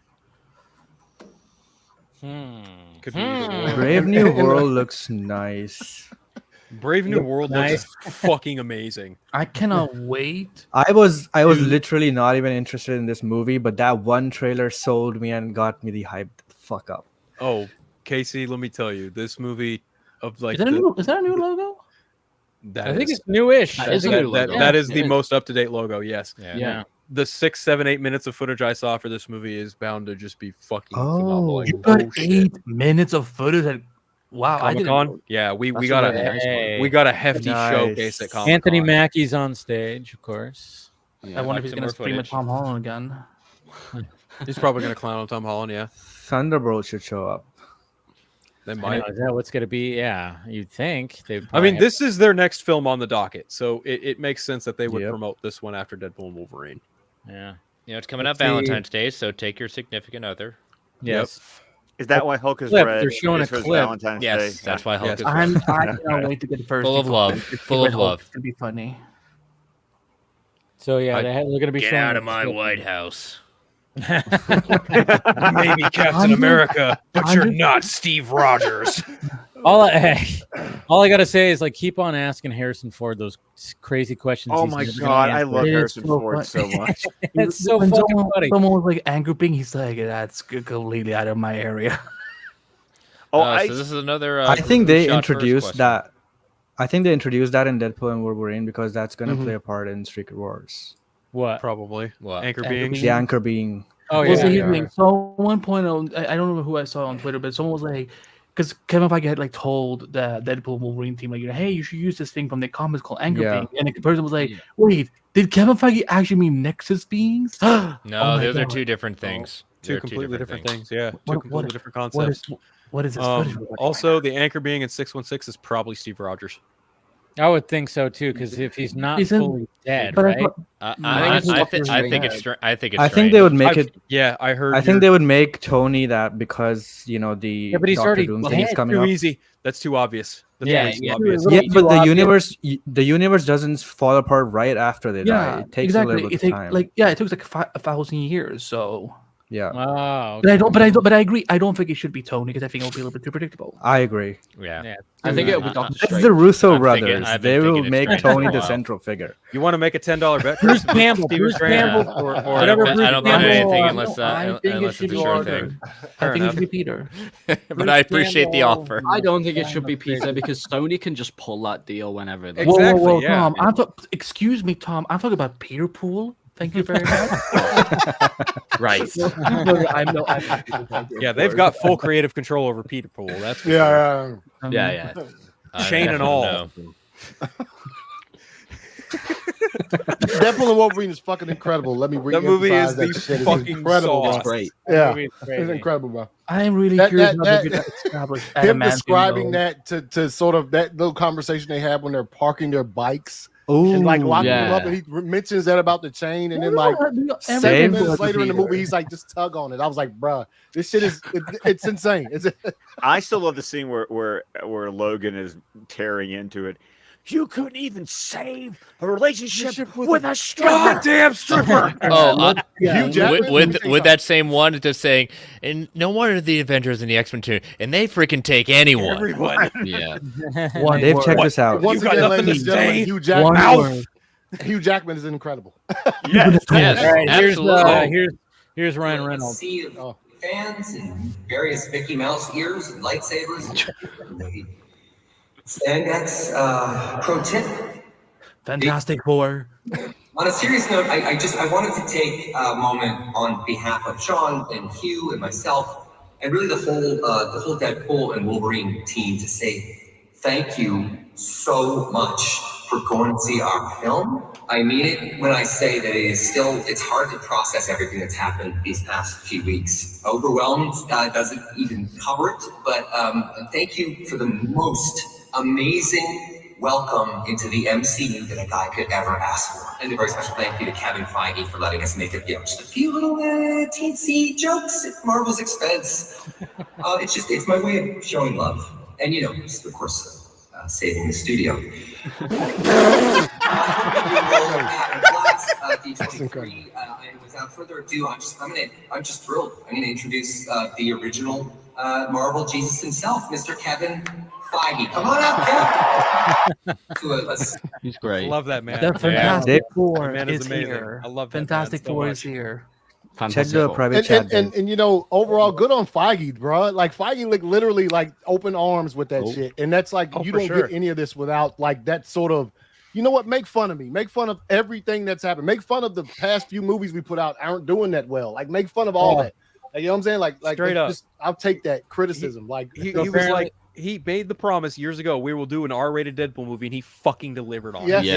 Could be either or.
Brave New World looks nice.
Brave New World
Nice.
looks fucking amazing.
I cannot wait.
I was literally not even interested in this movie, but that one trailer sold me and got me the hype the fuck up.
Oh, Casey, let me tell you, this movie of like
Is that a new logo?
that
I think
is-
it's newish.
That
I
is
think
a
it-
new logo.
that is
It
the
is.
most up to date logo. Yes.
Yeah.
The 6, 7, 8 minutes of footage I saw for this movie is bound to just be fucking phenomenal. Like,
You got
oh, shit.
8 minutes of footage. That, wow, I
Comic
didn't
Con.
know.
Yeah, we
That's
got
a
a
really nice one.
we got a hefty
Nice.
showcase at Comic Con.
Anthony Mackie's on stage, of course.
I wonder if he's
some
gonna
more
stream with
footage.
Tom Holland again.
He's probably gonna clown on Tom Holland. Yeah,
Thunderbolts should show up.
they
I
might.
know, is that what's going to be? Yeah, you'd think.
I mean, this is their next film on the docket, so it makes sense that they would
Yep.
promote this one after Deadpool and Wolverine.
Yeah.
It's coming
Let's
up
see.
Valentine's Day, so take your significant other.
Yes.
Is that why Hulk is
Clip,
red?
they're showing
Is
a
for
clip.
Valentine's
Yes,
Day?
that's why Hulk
Yes.
is red.
I cannot wait to get the first.
Full of love. Full of love.
It's gonna be funny.
So yeah, they're going to be
Get
showing
out
a
of my
clip.
White House.
You may be Captain America, but you're not Steve Rogers.
All I gotta say is like keep on asking Harrison Ford those crazy questions.
Oh
he's
my
never
god,
gonna
I
answer.
love
It is
Harrison
so
Ford so
funny.
much.
It's so
When
fucking
someone,
funny.
Someone was like angry being. He's like, that's completely out of my area.
Oh,
So this is another.
I think they
shot first
introduced
question.
that. I think they introduced that in Deadpool and Wolverine because that's gonna
Mhm.
play a part in Secret Wars.
What?
Probably.
What?
Anchor
Anchor
being.
being-
The anchor being
Oh
Well, so
yeah.
here's the thing. So at one point, I don't remember who I saw on Twitter, but someone was like, because Kevin Feige had like told the Deadpool and Wolverine team, like, hey, you should use this thing from the comics called anchor being, and the person was like, wait, did Kevin Feige actually mean Nexus beings?
No, those are two different things.
Two completely different things. Yeah, two
What-
completely
what-
different
what
concepts.
what is this footage?
Also, the anchor being in 616 is probably Steve Rogers.
I would think so too, because if he's not
Isn't-
fully dead,
but I
right?
thought-
I think it's
I think they would make it.
Yeah, I heard.
I think they would make Tony that because the
but he's
Dr.
already
Doom
dead.
thing is coming
too
up.
easy. That's too obvious. That's
Yeah,
way too
yeah.
obvious.
Yeah, but the
obvious.
universe doesn't fall apart right after they die. It takes a little bit of time.
It took like 1,000 years. So
yeah.
Oh,
but I agree. I don't think it should be Tony because I think it'll be a little bit too predictable.
I agree.
Yeah.
I think it'll be Doctor
It's
Strange.
the Russo
I'm
brothers.
thinking- I've
They
been
will
thinking
make
it's Strange
Tony
for a
the
while.
central figure.
You want to make a $10 bet?
Bruce Campbell.
Steve
Bruce
Strange.
Campbell.
Or
I
Whatever
don't
Bruce
bet anything
Campbell,
unless
I think it
unless
should
it's a
be
sure
Peter.
thing.
I think it
enough.
should be Peter.
But I appreciate the
Campbell-
offer.
I don't think it should be Peter because Sony can just pull that deal whenever they
Exactly.
Whoa,
yeah.
Tom. Excuse me, Tom. I'm talking about Peter Pool. Thank you very much.
Right.
I'm
Yeah, they've got full creative control over Peter Pool. That's for sure.
Yeah.
Chain and all.
No.
Deadpool and Wolverine is fucking incredible. Let me
That movie is
re-emphasize
the
that shit. It's
fucking
incredible,
sauce.
bro.
Great.
Yeah,
Movie's
it's
crazy.
incredible, bro.
I'm really
That-
curious
that-
how they're
that-
gonna establish
Him
adamantium,
describing
though.
that to sort of that little conversation they had when they're parking their bikes
Oh,
and like locking them
yeah.
up, and he mentions that about the chain, and then
No,
like
no,
7
everything
minutes
was
later in the
Peter.
movie, he's like, just tug on it. I was like, bruh, this shit is it's insane. It's
I still love the scene where Logan is tearing into it. You couldn't even save a relationship with a stripper.
Goddamn stripper.
Hugh Jackman?
with that same one, just saying, and no wonder the Avengers and the X-Men too, and they freaking take anyone.
Everyone.
Yeah.
One
Dave,
word.
check this out.
Once
You got
again,
nothing
ladies
to
and gentlemen,
say?
Hugh
One
Jackman.
word.
Hugh Jackman is incredible.
Yes,
All right,
absolutely.
here's Ryan Reynolds.
Sea of fans and various Mickey Mouse ears and lightsabers. Spandex, pro tip.
Fantastic Four.
On a serious note, I wanted to take a moment on behalf of Sean and Hugh and myself, and really the whole Deadpool and Wolverine team to say thank you so much for going to see our film. I mean it when I say that it's hard to process everything that's happened these past few weeks. Overwhelmed doesn't even cover it, but thank you for the most amazing welcome into the MCU that a guy could ever ask for. And a very special thank you to Kevin Feige for letting us make it, just a few little teensy jokes at Marvel's expense. It's my way of showing love. And just, of course, saving the studio.
That's incredible.
And without further ado, I'm just thrilled. I'm gonna introduce the original Marvel Jesus himself, Mr. Kevin Feige. Come on up, Kev.
He's great.
I love that man.
The Fantastic Four
That man is
is
amazing.
here.
I love that
Fantastic
man so
Four
much.
is here.
Check the private chat.
And overall, good on Feige, bro. Like Feige, literally open arms with that shit, and that's like you
for
don't
sure.
get any of this without that sort of. You know what? Make fun of me. Make fun of everything that's happened. Make fun of the past few movies we put out aren't doing that well. Make fun of all that. You know what I'm saying? Like
Straight up.
I'll take that criticism.
He was like, he made the promise years ago, we will do an R-rated Deadpool movie, and he fucking delivered on it.
He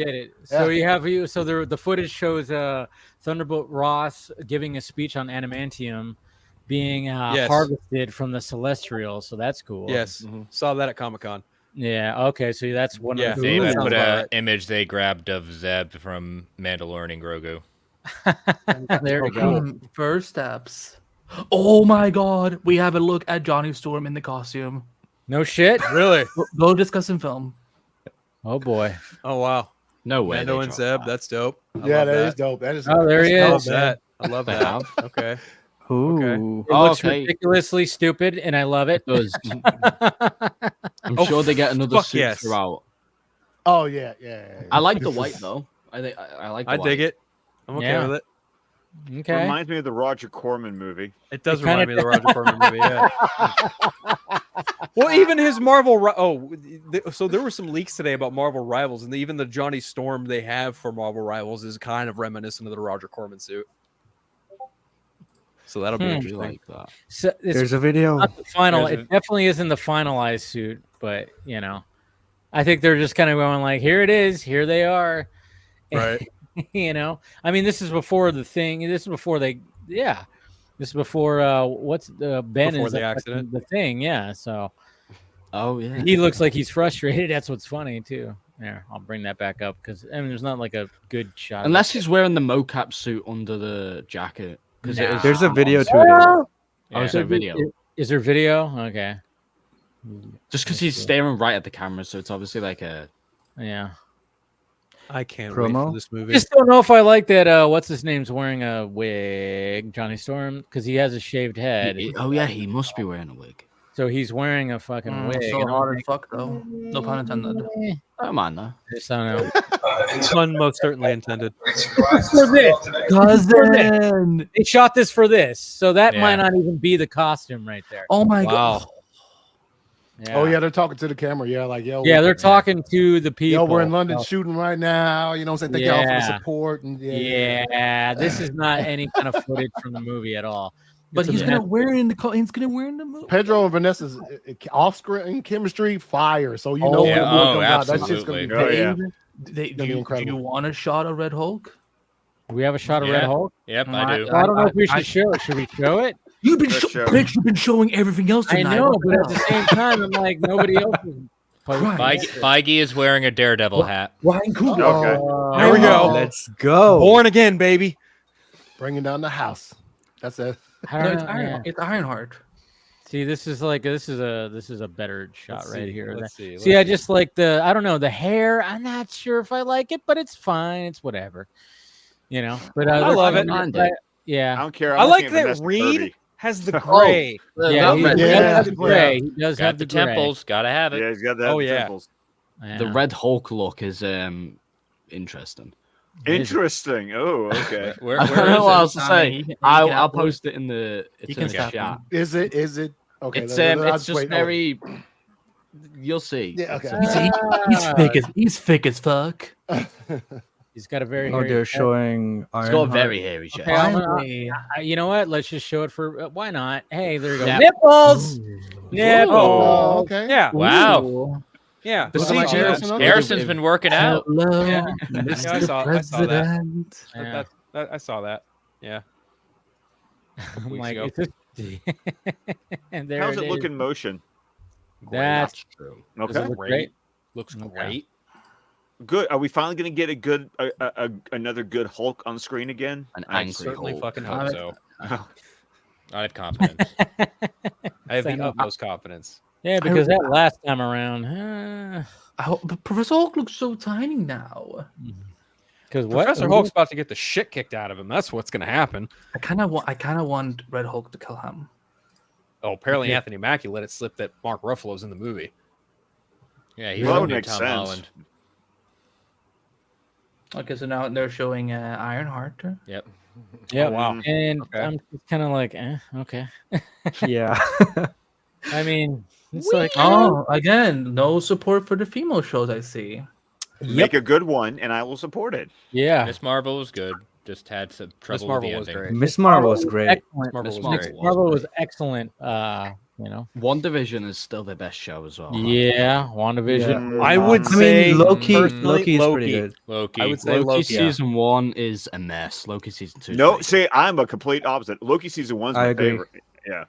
did it. So the footage shows Thunderbolt Ross giving a speech on adamantium being harvested from the Celestial. So that's cool.
Yes, saw that at Comic-Con.
Yeah. Okay. So that's one of the
They even
things.
put an image they grabbed of Zeb from Mandalorian Grogu.
There we go.
First steps. Oh my God, we have a look at Johnny Storm in the costume.
No shit.
Really?
Go discuss in film.
Oh boy.
Oh wow.
No way.
Mando and Zeb. That's dope. I
Yeah,
love
that is dope. That is.
Oh, there he
I love
is.
that. I love
They
that.
have.
Okay.
Ooh.
It looks ridiculously stupid, and I love it.
Does. I'm
Oh,
sure they get another
fuck
suit
yes.
throughout.
Oh yeah.
I like the white though. I think I like. The
I
white.
dig it. I'm okay
Yeah.
with it.
Okay.
Reminds me of the Roger Corman movie.
It does
It kinda
remind me of the Roger Corman movie. Yeah. Well, even his Marvel. So there were some leaks today about Marvel Rivals, and even the Johnny Storm they have for Marvel Rivals is kind of reminiscent of the Roger Corman suit. So that'll be interesting.
Like that.
So
There's a video.
Not the final. It definitely isn't the finalized suit, but I think they're just kind of going like, here it is, here they are.
Right.
I mean, this is before the thing. This is before This is before Ben
Before
is
the accident.
The thing. Yeah. So.
Oh yeah.
He looks like he's frustrated. That's what's funny too. There, I'll bring that back up because there's not like a good shot.
Unless he's wearing the mocap suit under the jacket. Because
there's a video too.
Oh, is there a video?
Is there video? Okay.
Just because he's staring right at the camera, so it's obviously like a.
Yeah.
I can't wait for this movie.
I just don't know if I like that. What's his name's wearing a wig, Johnny Storm, because he has a shaved head.
He must be wearing a wig.
So he's wearing a fucking wig.
So hard as fuck though. No pun intended.
I don't mind though.
I just don't know.
Pun most certainly intended.
For this.
Cousin.
They shot this for this, so that might not even be the costume right there.
Oh my god.
Yeah.
Oh yeah, they're talking to the camera. Yeah, like yo.
Yeah, they're talking to the people.
Yo, we're in London shooting right now. You know what I'm saying? Thank y'all for the support. And
this is not any kind of footage from the movie at all.
But he's gonna wear in the movie.
Pedro and Vanessa's off-screen chemistry fire. So you know that's just gonna be
Do you want a shot of Red Hulk?
Do we have a shot of Red Hulk?
Yep, I do.
I don't know if we should show it. Should we show it?
You've been showing everything else tonight.
I know, but at the same time, I'm like nobody else is.
Feige is wearing a Daredevil hat.
Ryan Coogler.
Okay. There we go.
Let's go.
Born again, baby.
Bringing down the house. That's it.
It's Ironheart.
See, this is a better shot here.
Let's see.
See, I just like I don't know, the hair. I'm not sure if I like it, but it's fine. It's whatever. But
I love it.
Yeah,
I don't care.
I like that Reed has the gray.
He does have gray. He does
got
have
the
gray.
temples. Gotta have it.
Yeah, he's got that. Temples.
Yeah.
The Red Hulk look is interesting.
Interesting. Oh, okay.
I don't know what else to say. I'll post it in the chat.
Is it okay?
It's just very. You'll see.
Yeah. Okay.
He's thick as fuck.
He's got a very.
Oh, they're showing.
He's got a very hairy chest.
Okay, you know what? Let's just show it for. Why not? Hey, there you go. Nipples. Nipples.
Oh, okay.
Yeah.
Wow.
Yeah.
The CGI.
Harrison's been working out.
Hello,
Yeah,
Mr.
I saw
President.
that. I saw that. Yeah.
I'm like,
ago.
and there
How's it
is.
look in motion?
That's
true.
Okay.
Does it look great?
Looks
Okay.
great.
Good. Are we finally going to get a good, another good Hulk on screen again?
I certainly fucking hope so.
I have confidence.
I have the utmost confidence.
Yeah, because that last time around,
But Professor Hulk looks so tiny now.
because what?
Professor Hulk's about to get the shit kicked out of him. That's what's going to happen.
I kind of want Red Hulk to kill him.
Oh, apparently Anthony Mackie let it slip that Mark Ruffalo's in the movie.
Yeah, he's
Well,
new
makes
Tom
sense.
Holland.
Okay, so now they're showing Ironheart.
Yep.
Yeah.
Oh, wow.
And
Okay.
I'm kind of like, okay.
Yeah.
I mean, it's like,
Oh, again, no support for the female shows. I see.
Make a good one, and I will support it.
yeah.
Miss Marvel was good. Just had some trouble
Marvel
with
was
the ending.
great.
Miss Marvel was great.
Excellent.
Marvel
Miss
was
Marvel
great.
Marvel was excellent.
One Division is still the best show as well.
Yeah, WandaVision.
I would
I
say
mean, Loki.
personally,
Loki is
Loki.
pretty good.
Loki.
I would say
Loki
Loki.
season 1 is a mess. Loki season 2.
No, see, I'm a complete opposite. Loki season 1's
I
my
agree.
favorite. Yeah.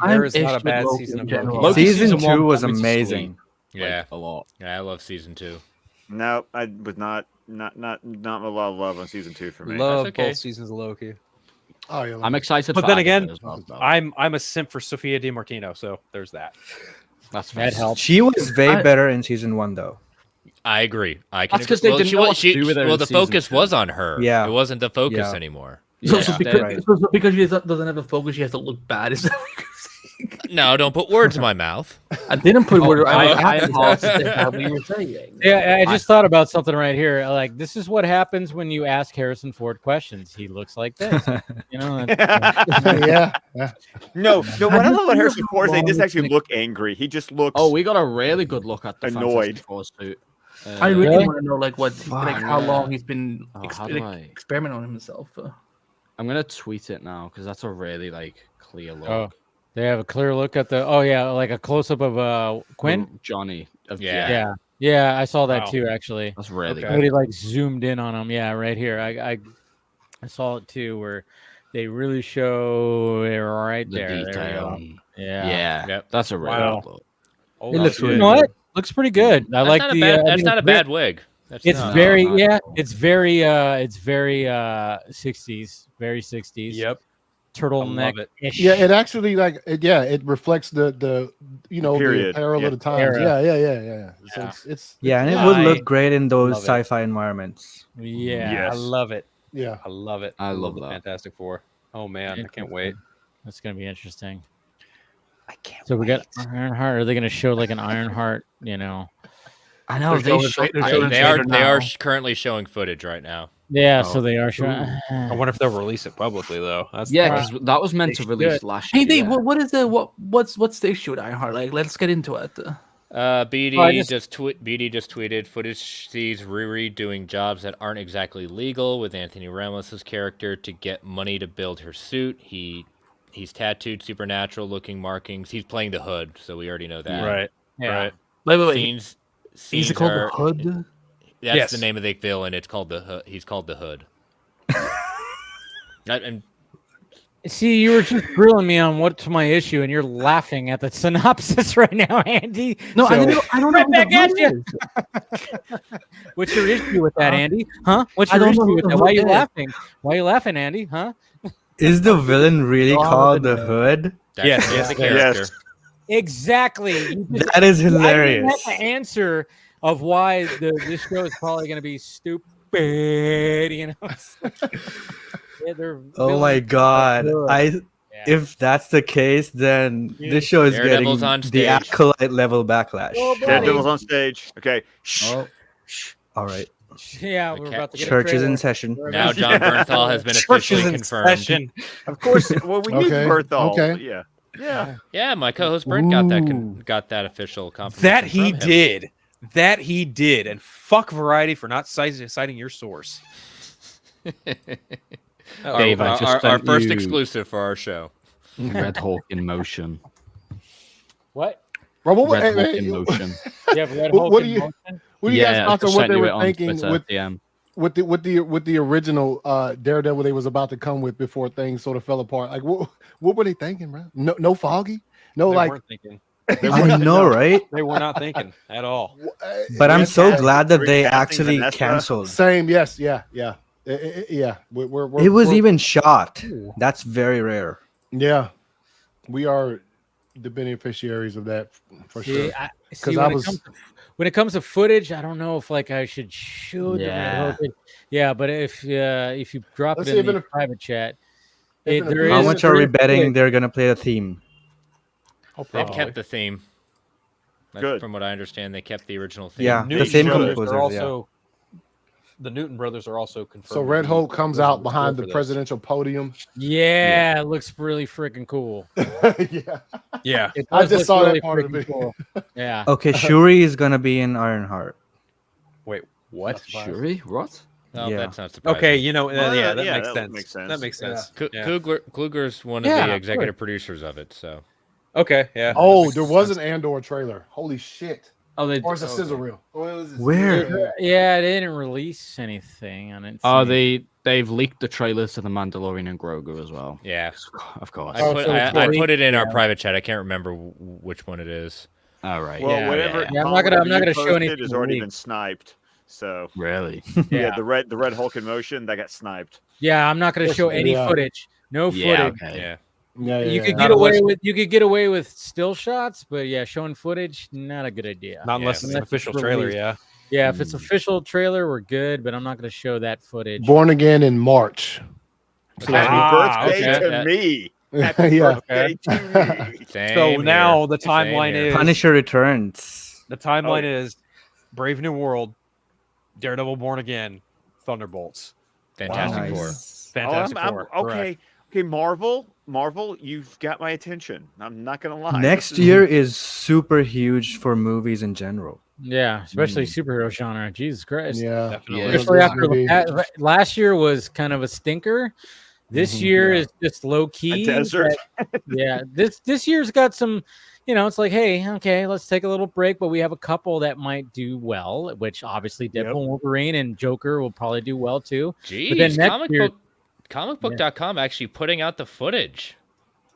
There is not a bad season of Loki.
Loki
Season 2
1
was
put me to
amazing.
sleep,
Yeah.
like, a lot.
Yeah, I love season 2.
No, I was not a lot of love on season 2 for me.
Love
That's okay.
both seasons of Loki.
Oh yeah.
I'm excited.
But
for
then
Agatha
again,
as well, though.
I'm a simp for Sophia DiMartino, so there's that.
That's
That helps.
She was way better in season 1 though.
I agree. I can
That's 'cause they didn't know what to do with her
Well,
in
the
season
focus
2.
was on her.
Yeah.
It wasn't the focus
Yeah.
anymore.
So,
Yeah,
because she doesn't have a focus, she has to look bad. Is that what you're saying?
No, don't put words in my mouth.
I didn't put word.
I
How we were saying.
Yeah, I just thought about something right here. Like, this is what happens when you ask Harrison Ford questions. He looks like this. You know.
Yeah.
No. What I love about Harrison Ford is they just actually look angry. He just looks.
Oh, we got a really good look at the
Annoyed.
Fantastic Four suit.
I really
Really?
want to know like how long he's been
how do I-
experimenting on himself.
I'm gonna tweet it now because that's a really like clear look.
Oh, they have a clear look at the. Oh yeah, like a close up of Quinn.
Johnny.
Yeah. I saw that too. Actually,
that's really good.
Somebody like zoomed in on him. Yeah, right here. I saw it too, where they really show it right
The
there.
detail.
Yeah.
Yep. That's a really good look.
It looks really good. Looks pretty good. I like the.
That's not a bad wig.
It's very It's very 60s, very 60s.
Yep.
Turtleneck.
Yeah, it actually it reflects the
period.
the peril of the times.
Era.
Yeah. So it's
and it would look great in those sci-fi environments.
Yeah,
I love it.
Yeah,
I love it.
I love
the
that.
Fantastic Four. Oh man, I can't wait.
That's gonna be interesting.
I can't.
So we got Ironheart. Are they gonna show like an Ironheart?
I know
they are currently showing footage right now.
Yeah, so they are showing.
I wonder if they'll release it publicly though. That's
because that was meant to release last year.
Hey, what is the what's the issue with Ironheart? Like, let's get into it.
BD just tweeted footage sees Riri doing jobs that aren't exactly legal with Anthony Ramos's character to get money to build her suit. He's tattooed supernatural looking markings. He's playing the Hood, so we already know that.
Right.
Yeah.
Right.
Wait. Is it called the Hood?
That's the name of the villain. It's called the Hood. He's called the Hood. And
see, you were just grilling me on what's my issue, and you're laughing at the synopsis right now, Andy.
No,
So-
I don't know.
Right back
what
at
the
you.
Hood is.
What's your issue with that, Andy? Huh? What's
I
your
don't know
issue
who
with
the
that? Why are you
Hood is.
laughing? Why are you laughing, Andy? Huh?
Is the villain really
Oh,
called
the
the Hood?
that's the character.
Exactly. You just-
That is
I didn't
hilarious.
have the answer of why this show is probably going to be stupid. Yeah, they're
Oh my
villains.
god!
Good.
If that's the case, then this show is
Daredevil's
getting
on
the
stage.
acolyte level backlash.
Oh, buddy.
Daredevil's on stage. Okay.
All right.
Yeah, we're about to get a
Church is
trailer.
in session.
Now John Bernthal has been officially confirmed.
Of course. Well, we need Bernthal.
Okay.
Yeah.
Yeah, my co-host Brent got that official confirmation.
That he
from him.
did. That he did. And fuck Variety for not citing your source.
Dave, I just
our
sent
first
you
exclusive for our show.
Red Hulk in motion.
What?
Bro,
Red Hulk in motion.
You have Red Hulk
What
in
do you
motion?
what do you guys
I
thought
just
of what
sent
they
you
were
it on
thinking
Twitter,
with the original Daredevil they was about to come with before things sort of fell apart? Like what were they thinking, bro? No Foggy? No,
They
like
weren't thinking.
I know, right?
They were not thinking at all.
But I'm so
Recasting-
glad that they
recasting
actually
Vanessa.
canceled.
same, yes, yeah. We're
It was
we're-
even shot. That's very rare.
Yeah, we are the beneficiaries of that for sure.
See,
Because
when it comes to footage, I don't know if like I should show the Red
Yeah.
Hulk. Yeah, but if you drop
Let's
it
see
in
if
the
it-
private chat,
if it
there
appears-
How
is-
much
there
are we
is
betting
footage.
they're gonna play the theme?
They've kept the theme.
Good.
From what I understand, they kept the original theme.
Yeah, the
Newton
same
brothers
composers.
are also the Newton brothers are also confirmed.
So Red Hulk comes out behind the presidential podium.
Yeah, it looks really freaking cool.
Yeah,
Yeah.
It
I
does
just
look
saw that
really
part of
freaking
it.
cool. Yeah.
Okay, Shuri is gonna be in Ironheart.
Wait, what?
Shuri? What?
No,
Yeah.
that's not surprising.
Okay, you know,
Well,
yeah, that
yeah,
makes
that
sense.
makes sense.
That makes sense. Yeah.
Kluger's one of
Yeah,
the
of
executive producers of it, so.
Okay, yeah.
Oh, there was an Andor trailer. Holy shit!
Oh, they.
Or is it sizzle reel?
Where?
Yeah, they didn't release anything on it.
Oh, they've leaked the trailers to the Mandalorian and Grogu as well.
Yeah.
Of course.
I put it in our
Yeah.
private chat. I can't remember which one it is.
All right.
Well,
Yeah,
whatever.
yeah. I'm not gonna
you
show
posted
anything
has already
leaked.
been sniped. So
Really?
yeah, the red Hulk in motion that got sniped.
Yeah, I'm not going to show any
Yeah.
footage. No footage.
Yeah. Okay.
Yeah.
Yeah,
You could
Not
get away
unless-
with still shots, but yeah, showing footage not a good idea.
Not unless it's an official trailer, yeah.
Yeah, if it's official trailer, we're good, but I'm not going to show that footage.
Born Again in March.
Happy birthday
okay.
to me. Happy
Yeah.
birthday to me.
So
Same
now
here.
the
Same
timeline
here.
is
Punisher returns.
the timeline is Brave New World, Daredevil Born Again, Thunderbolts,
Fantastic
Nice.
Four.
Fantastic
I'm-
Four.
okay. Okay, Marvel, you've got my attention. I'm not gonna lie.
Next
This is-
year is super huge for movies in general.
Yeah, especially superhero genre. Jesus Christ.
Yeah.
Definitely.
Yeah.
Especially
It's
after
gonna be-
last year was kind of a stinker. This year is just low key.
A desert.
Yeah, this year's got some. It's like, hey, okay, let's take a little break, but we have a couple that might do well, which obviously Deadpool, Wolverine, and Joker will probably do well too.
Jeez,
but then
comicbook.com actually putting out the footage.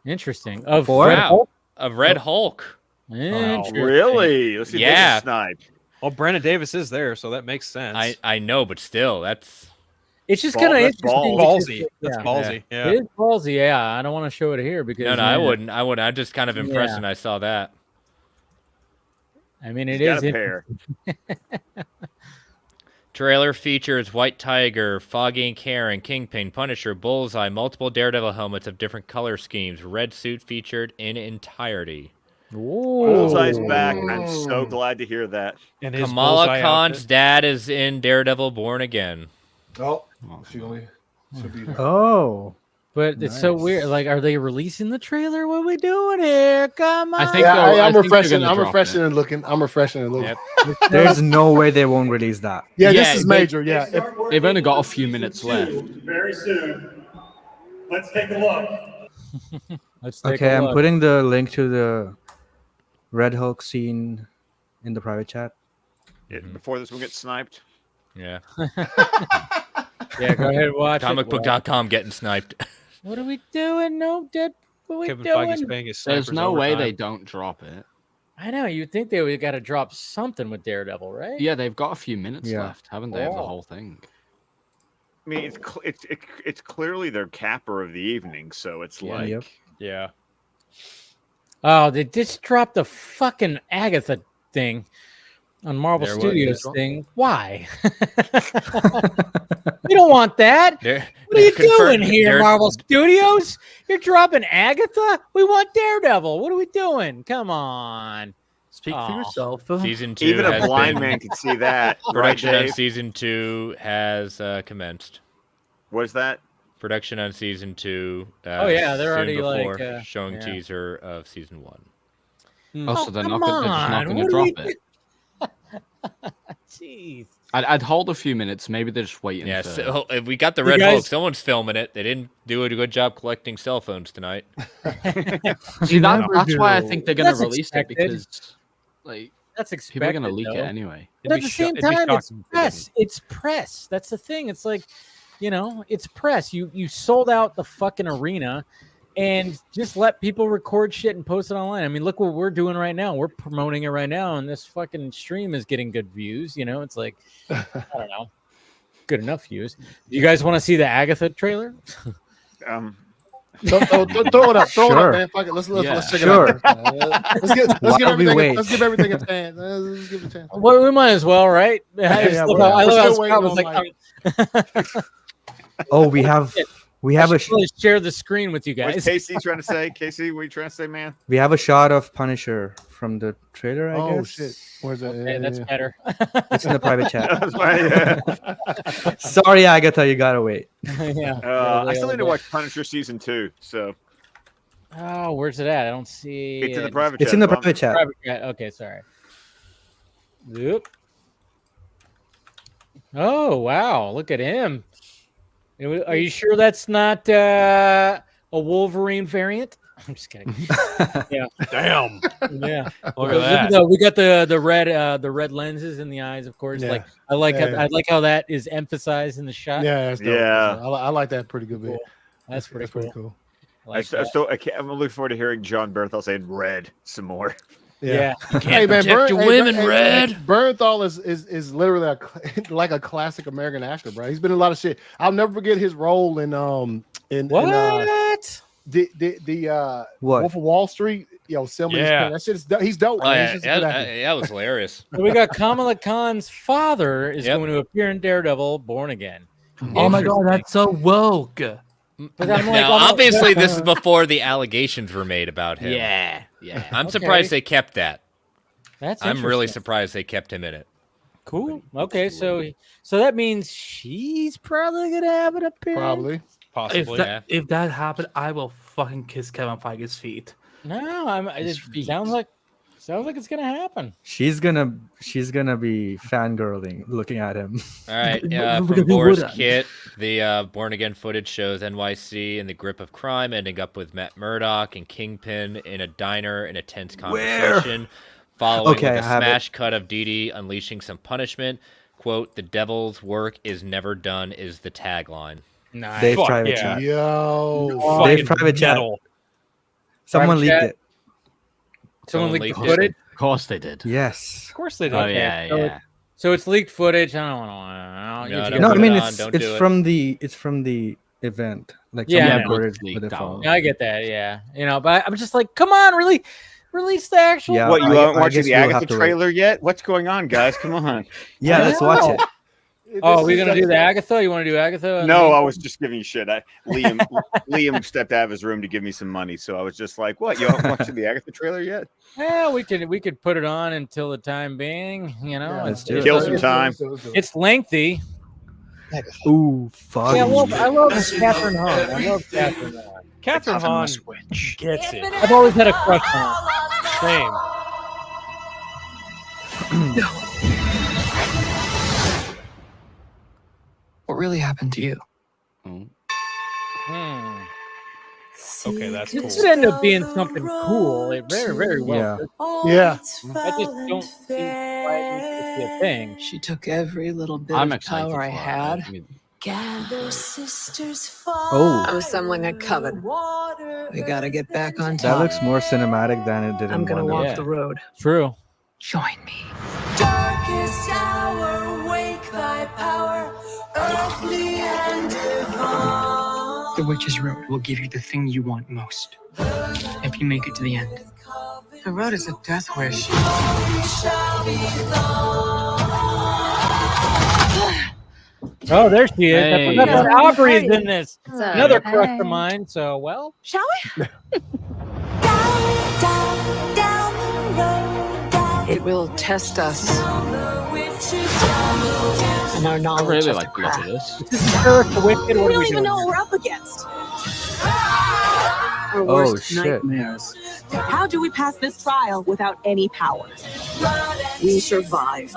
Interesting. Of
Red Hulk.
Really? Let's see if they snipe.
Well, Brandon Davis is there, so that makes sense.
I know, but still, that's...
It's just kind of interesting.
Ballsy. That's ballsy. Yeah.
It is ballsy. Yeah, I don't want to show it here because
no, I wouldn't. I'm just kind of impressed when I saw that.
I mean, it is.
Got a pair.
Trailer features White Tiger, Foggy and Karen, Kingpin, Punisher, Bullseye, multiple Daredevil helmets of different color schemes, red suit featured in entirety.
Bullseye's back. I'm so glad to hear that.
And Kamala Khan's dad is in Daredevil Born Again.
Oh, she only should be there.
Oh,
but it's so weird. Like, are they releasing the trailer? What are we doing here? Come on!
I think I'm refreshing. I'm refreshing and looking. I'm refreshing and looking.
Yep. There's no way they won't release that.
Yeah, this is major. Yeah,
they've only got a few minutes left.
Very soon. Let's take a look.
Okay, I'm putting the link to the Red Hulk scene in the private chat.
Yeah, before this one gets sniped.
Yeah.
Yeah, go ahead and watch
Comicbook.com getting sniped.
What are we doing? No, Deadpool. What are we
Kevin
doing?
Feige's paying his
There's no way
overtime.
they don't drop it.
I know. You'd think they would got to drop something with Daredevil, right?
Yeah, they've got a few minutes left, haven't they, of the whole thing?
I mean, it's clearly their capper of the evening, so it's like...
Yeah.
Oh, they just dropped the fucking Agatha thing on Marvel Studios thing. Why? We don't want that. What are you doing here, Marvel Studios? You're dropping Agatha? We want Daredevil. What are we doing? Come on.
Speak for yourself.
Season 2
Even a blind man can see that.
Production on season 2 has commenced.
What is that?
Production on season 2.
Oh yeah, they're already
showing teaser of season 1.
Oh, so they're just not going to drop it.
Jeez.
I'd hold a few minutes. Maybe they're just waiting.
Yeah, so if we got the Red Hulk. Someone's filming it. They didn't do a good job collecting cell phones tonight.
See, that's why I think they're going to release it, because
that's expected.
People are going to leak it anyway.
But at the same time, it's press. It's press. That's the thing. It's like, it's press. You sold out the fucking arena. And just let people record shit and post it online. I mean, look what we're doing right now. We're promoting it right now, and this fucking stream is getting good views. It's like, I don't know, good enough views. Do you guys want to see the Agatha trailer?
Throw it up. Throw it up, man. Fuck it. Let's check it out. Let's give everything a chance. Let's give it a chance.
Well, we might as well, right? I love how Scott was like,
oh, we have a
share the screen with you guys.
What's Casey trying to say? Casey, what are you trying to say, man?
We have a shot of Punisher from the trailer, I guess.
Oh shit. Where's that?
Okay, that's better.
It's in the private chat.
That's right,
Sorry, Agatha, you gotta wait.
I still need to watch Punisher season 2. So.
Oh, where's it at? I don't see.
It's in the private chat.
It's in the private chat.
Okay, sorry. Oop. Oh wow! Look at him. Are you sure that's not a Wolverine variant? I'm just kidding. Yeah.
Damn.
Yeah.
Look at that.
We got the red lenses in the eyes, of course.
Yeah.
Like I like how that is emphasized in the shot.
Yeah, that's dope.
Yeah.
I like that pretty good bit.
That's pretty cool.
I'm looking forward to hearing John Bernthal saying "red" some more.
Yeah.
Hey man,
Red.
Bernthal is literally like a classic American actor, bro. He's been in a lot of shit. I'll never forget his role in
what?
The Wolf of Wall Street. Selma.
Yeah.
That shit is he's dope.
Oh, yeah, that was hilarious.
So we got Kamala Khan's father is going to appear in Daredevil Born Again.
Oh my god, that's so woke.
But I'm like,
now, obviously, this is before the allegations were made about him.
Yeah.
I'm surprised they kept that.
I'm
really surprised they kept him in it.
Cool. Okay, so that means she's probably gonna have an appearance.
Probably.
Possibly.
If that happened, I will fucking kiss Kevin Feige's feet.
No, it sounds like Sounds like it's gonna happen.
She's gonna be fangirling, looking at him.
All right,
Because
from
who
Boris
wouldn't?
Kit, the Born Again footage shows NYC in the grip of crime, ending up with Matt Murdock and Kingpin in a diner in a tense conversation, following
Okay,
with a
I have it.
smash cut of Dee Dee unleashing some punishment. Quote, "The devil's work is never done" is the tagline.
Nice.
Dave
Fuck
private
yeah.
chat.
Yo.
Dave private chat.
metal.
Someone
Private
leaked
chat?
it.
Someone leaked the
leaked it.
footage?
Of course they did.
Yes.
Of course they did.
Oh
Okay,
yeah,
so
yeah.
So it's leaked footage. I don't want
No,
to.
don't
No, I
put
mean
it on, don't
it's
do it.
from the event. Like
Yeah,
someone
I know.
recorded
Leaked
with their
out.
phone.
I get that. Yeah, but I'm just like, come on, really, release the actual.
Yeah.
What, you
I
haven't watched
guess
the
we'll
Agatha
have to wait.
trailer yet? What's going on, guys? Come on.
Yeah, let's watch it.
Oh, we're gonna do the Agatha. You want to do Agatha?
No, I was just giving you shit. Liam stepped out of his room to give me some money, so I was just like, "What? You haven't watched the Agatha trailer yet?"
Yeah, we could put it on until the time being. You know,
Yeah,
let's do it.
Kill some time.
It's lengthy.
Ooh, fuck.
Yeah, I love Catherine Hahn. I love Catherine Hahn. Catherine Hahn gets it. I've always had a crush on her. Same.
What really happened to you?
Okay, that's cool. This could end up being something cool. It very, very well.
Yeah.
I just don't see why it needs to be a thing.
She took every little bit
I'm
of
excited
power I
for it.
had.
I mean,
Gather sisters fall.
Oh.
I'm assembling a coven.
We gotta get back on
That
top.
looks more cinematic than it did in
I'm gonna
Wonder
walk
Woman.
the road.
True.
Join me.
Darkest hour, wake thy power, earthly and divine.
The Witch's Road will give you the thing you want most. If you make it to the end.
The road is a death wish.
Oh, there she is. I forgot that Aubrey is in this.
It's all
Another
right.
crush of mine. So, well.
Shall we?
It will test us. And our
I
knowledge
really
of
like
the
the look of
craft.
this.
This is Eric the Wicked.
We
What are
don't
we
even
doing?
know what we're up against.
Our
Oh,
worst
shit.
nightmares.
How do we pass this trial without any power?
We survive,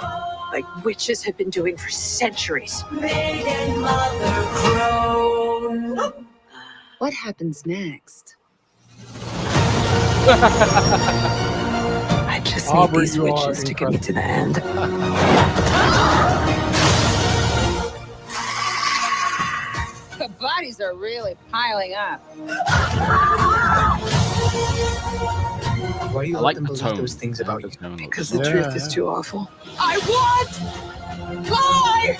like witches have been doing for centuries.
What happens next?
I just
Aubrey,
need these
you are
witches to get me to the end.
The bodies are really piling up.
Why do you
I
let
like
them
the
believe
tone.
those things about you?
Because the truth is too awful.
I want my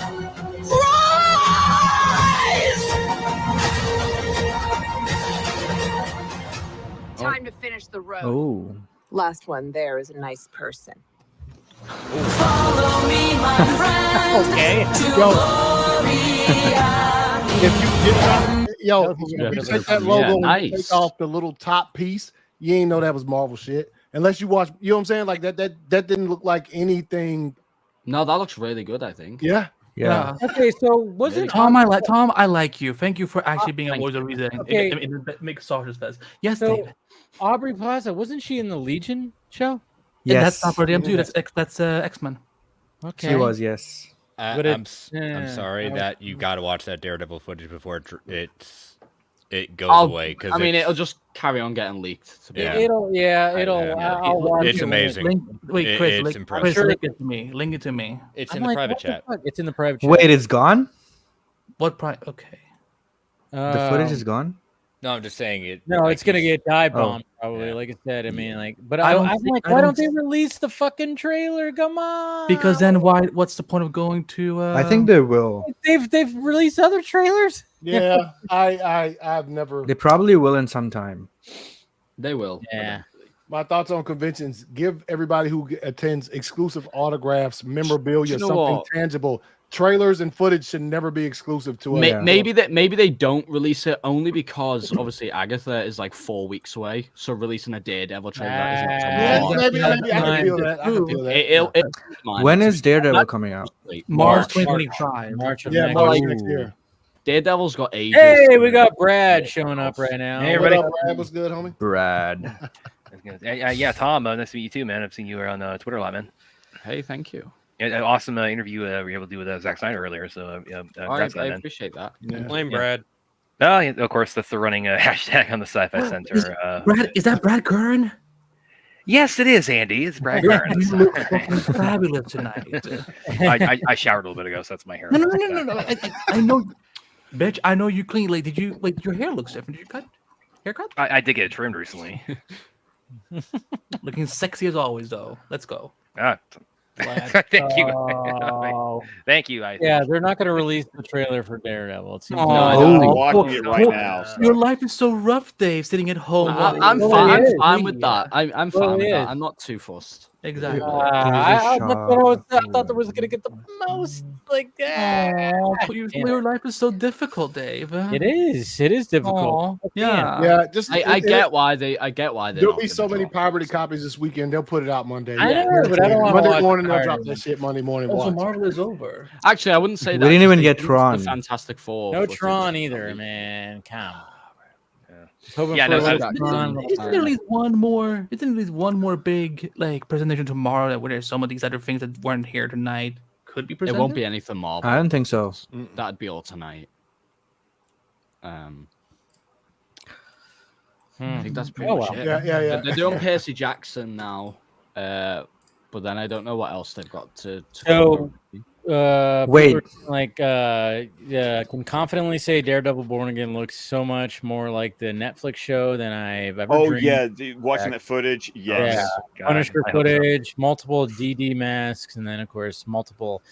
prize! Time to finish the road.
Oh.
Last one there is a nice person.
Okay.
If you take that logo and
nice.
take off the little top piece, you ain't know that was Marvel shit. Unless you watch, you know what I'm saying? Like that didn't look like anything.
No, that looks really good, I think.
Yeah.
Yeah.
Okay, so wasn't
Tom, I like you. Thank you for actually being a voice of reason.
Okay.
In Make Sausage Fest. Yes,
so
David.
Aubrey Plaza, wasn't she in the Legion show?
Yeah,
Yes.
that's not for the MCU. That's X-Men.
Okay.
She was, yes.
But
I'm
yeah,
sorry
I-
that you got to watch that Daredevil footage before it goes away. Because
I mean, it'll just carry on getting leaked. To be
Yeah.
honest.
I'll watch
It's
it.
amazing.
Wait, Chris,
it's
Chris,
impressive.
link it to me. Link it to me.
It's
I'm
in the
like,
private
what the
chat.
fuck? It's in the private chat.
Wait, it's gone?
What okay.
The footage is gone?
No, I'm just saying it.
No, it's gonna get dive
Oh.
bombed probably. Like I said, I mean, like, but
I
I'm
don't
like,
I
why
don't
don't they release the fucking trailer? Come on.
Because then what's the point of going to
I think they will.
they've released other trailers.
Yeah. I've never.
They probably will in some time.
They will.
Yeah.
My thoughts on conventions: give everybody who attends exclusive autographs, memorabilia,
You know
something
what?
tangible. Trailers and footage should never be exclusive to us.
Maybe they don't release it only because obviously Agatha is like 4 weeks away. So releasing a Daredevil trailer isn't
Yeah,
so much.
maybe I can feel that. I can feel that.
It'll
When is Daredevil coming out?
March 2025.
March of
Yeah,
next
March
year.
next year.
Daredevil's got ages.
Hey, we got Brad showing up right now.
Hey, everybody. Brad, what's good, homie?
Brad.
Yeah, Tom, nice to meet you too, man. I've seen you on Twitter a lot, man.
Hey, thank you.
Yeah, awesome interview we were able to do with Zack Snyder earlier. So
I appreciate that.
Blame Brad.
Oh, yeah, of course, that's the running hashtag on the Sci-Fi Center.
Brad, is that Brad Kern?
Yes, it is, Andy. It's Brad Kern.
You look fucking fabulous tonight.
I showered a little bit ago, so that's my hair.
No. I know, bitch. I know you clean. Like, did you your hair looks different? Did you cut haircut?
I did get it trimmed recently.
Looking sexy as always, though. Let's go.
Thank you. Thank you.
Yeah, they're not going to release the trailer for Daredevil. It seems
I'm watching it right now.
Your life is so rough, Dave. Sitting at home.
I'm fine with that. I'm fine with that. I'm not too fussed.
Exactly.
I thought that was going to get the most
your life is so difficult, Dave.
It is. It is difficult.
Yeah. Just
I get why they.
There'll be so many poverty copies this weekend. They'll put it out Monday.
I know, but I don't want
Monday
to
morning. They'll drop that shit Monday morning.
Also, Marvel is over.
Actually, I wouldn't say
We
that.
didn't even get Tron.
The Fantastic Four.
No Tron either, man. Come on.
Isn't there at least one more? Isn't at least one more big presentation tomorrow where there's some of these other things that weren't here tonight could be
It
presented?
won't be anything more.
I don't think so.
That'd be all tonight. I think that's pretty much it.
Yeah.
They're doing Percy Jackson now, but then I don't know what else they've got to
So,
wait.
Can confidently say Daredevil Born Again looks so much more like the Netflix show than I've ever dreamed.
Yeah, watching that footage, yes.
Yeah. Punisher footage, multiple DD masks, and then, of course, multiple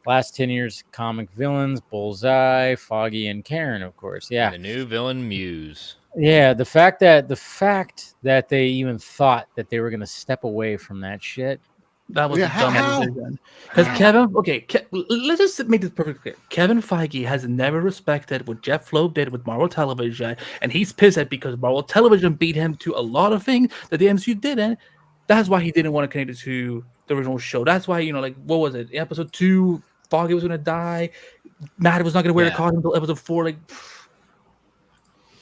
last 10 years comic villains, Bullseye, Foggy, and Karen, of course. Yeah.
The new villain Muse.
Yeah, the fact that they even thought that they were going to step away from that shit.
That was a dumb decision. Because Kevin, let's just make this perfectly clear. Kevin Feige has never respected what Jeff Loeb did with Marvel Television, and he's pissed at because Marvel Television beat him to a lot of things that the MCU didn't. That's why he didn't want to connect it to the original show. That's why, what was it? Episode 2, Foggy was going to die. Matt was not going to wear a costume until episode 4.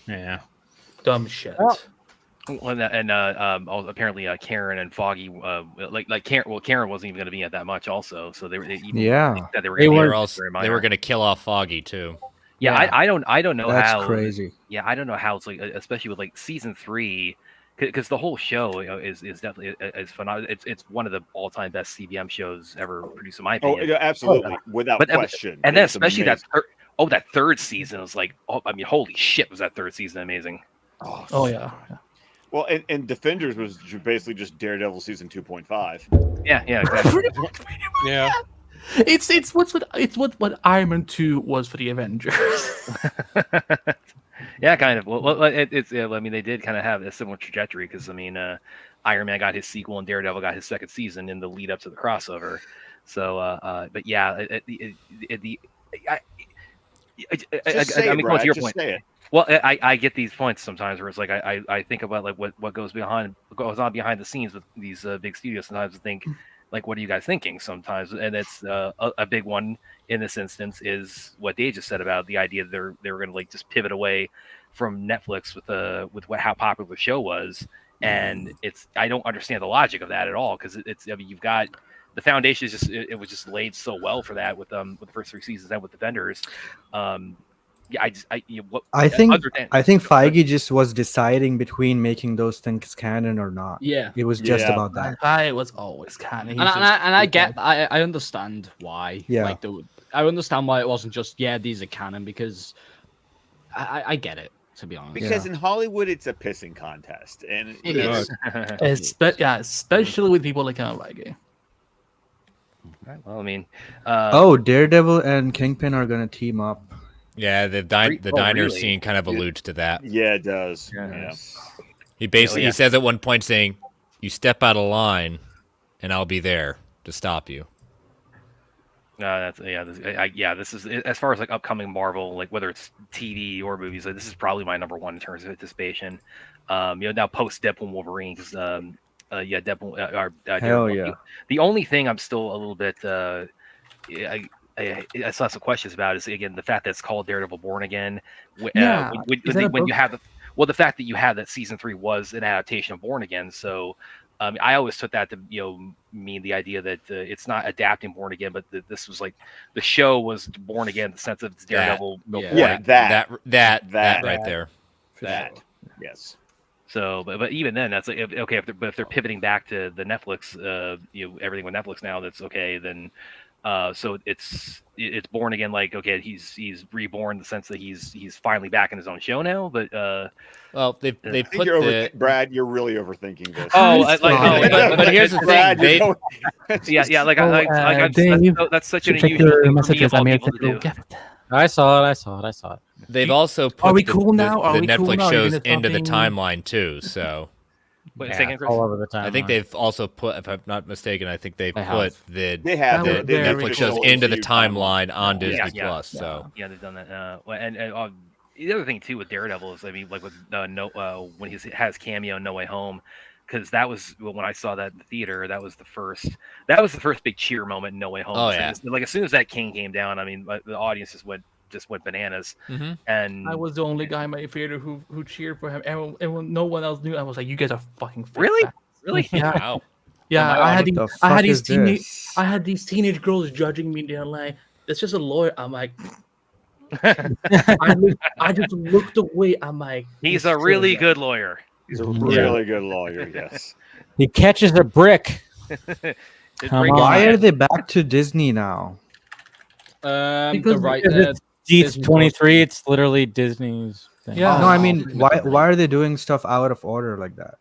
Yeah.
Dumb shit.
Apparently Karen and Foggy, Karen wasn't even going to be at that much also. So they were going
to kill off Foggy too.
Yeah. I don't know
That's
how
crazy.
Yeah, I don't know how it's especially with season 3, because the whole show is definitely is phenomenal. It's one of the all-time best CBM shows ever produced in my opinion.
Oh, absolutely, without question.
And then especially that third season was holy shit, was that third season amazing?
Oh yeah.
Well, and Defenders was basically just Daredevil season 2.5.
Yeah, exactly.
Yeah.
It's what Iron Man 2 was for the Avengers.
Yeah, kind of. Well, it's they did kind of have a similar trajectory because Iron Man got his sequel and Daredevil got his second season in the lead up to the crossover. So, but yeah,
Brad,
to your
just
point.
say it.
Well, I get these points sometimes where it's I think about what goes on behind the scenes with these big studios. Sometimes I think what are you guys thinking sometimes? And it's a big one in this instance is what Dave just said about the idea that they were going to just pivot away from Netflix with how popular the show was. And I don't understand the logic of that at all because you've got the foundation is it was just laid so well for that with the first 3 seasons and with the vendors. I think
Feige just was deciding between making those things canon or not.
Yeah,
it was just about that.
I was always canon,
I understand why.
Yeah,
I understand why it wasn't just these are canon because I get it, to be honest.
Because in Hollywood it's a pissing contest, and
it is. Especially with people like Feige.
Well,
Daredevil and Kingpin are gonna team up.
Yeah, the diner scene kind of alludes to that.
Yeah, it does. Yeah.
He basically he says at one point saying, "You step out of line, and I'll be there to stop you."
This is as far as upcoming Marvel, whether it's TV or movies. This is probably my number one in terms of anticipation. Now post Deadpool and Wolverine, because Deadpool.
Hell yeah.
The only thing I'm still a little bit. I still have some questions about is again the fact that it's called Daredevil Born Again. When well, the fact that you had that season 3 was an adaptation of Born Again, so I always took that to mean the idea that it's not adapting Born Again, but this was like the show was Born Again in the sense of it's Daredevil.
That right there.
That yes.
So, but even then, that's like, okay. If they're pivoting back to the Netflix, everything with Netflix now, that's okay. Then, so it's Born Again. Like, okay, he's reborn in the sense that he's finally back in his own show now. But
well, they put
Brad, you're really overthinking this.
But here's the
Brad,
thing.
That's such an unusual messages I may have to do.
I saw it.
They've also put the Netflix shows into the timeline too. So
all over the timeline.
I think they've also put, if I'm not mistaken, I think they've put the
Netflix
shows into the timeline on Disney Plus. So
yeah, they've done that. And the other thing too with Daredevil is, I mean, like with when he has cameo No Way Home. Because that was when I saw that in the theater. That was the first big cheer moment in No Way Home.
Oh,
so
yeah.
Like as soon as that king came down, I mean, the audience just went bananas.
Mm-hmm.
And
I was the only guy in my theater who cheered for him, and when no one else knew, I was like, "You guys are fucking fake
really,
facts."
really,
yeah."
Wow.
Yeah,
Oh
I had these teenage girls judging me. They're like, "It's just a lawyer." I'm like, I just looked away. I'm like,
he's a really good lawyer.
He's a really good lawyer, yes.
He catches a brick.
Why are they back to Disney now?
Because it's D23. It's literally Disney's thing.
Yeah.
No, I mean, why are they doing stuff out of order like that?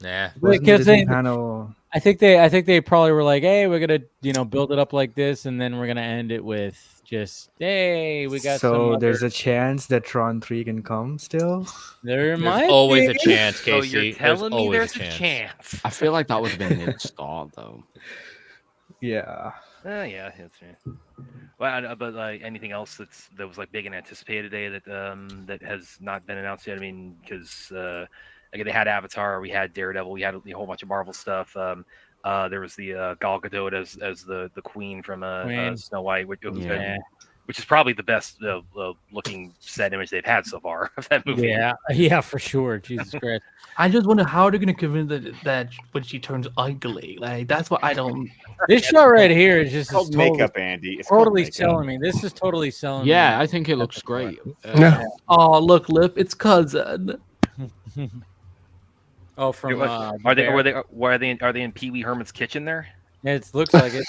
Nah.
Because I think they probably were like, hey, we're gonna build it up like this, and then we're gonna end it with just, hey, we got.
So there's a chance that Tron 3 can come still.
There's always a chance, Casey.
So you're telling me there's a chance.
I feel like that would have been the start, though.
Yeah.
Yeah, that's true. Well, but like anything else that was like big and anticipated today that has not been announced yet. I mean, because again, they had Avatar, we had Daredevil, we had a whole bunch of Marvel stuff. There was the Gal Gadot as the queen from Snow White, which is probably the best looking set image they've had so far of that movie.
Yeah, for sure. Jesus Christ.
I just wonder how they're gonna convince that when she turns ugly. Like that's what I don't.
This show right here is just
called makeup, Andy. It's
totally selling me. This is totally selling me.
Yeah, I think it looks great.
Oh, look, Lip, it's cousin.
Oh, from
are they in Pee Wee Herman's kitchen there?
It looks like it.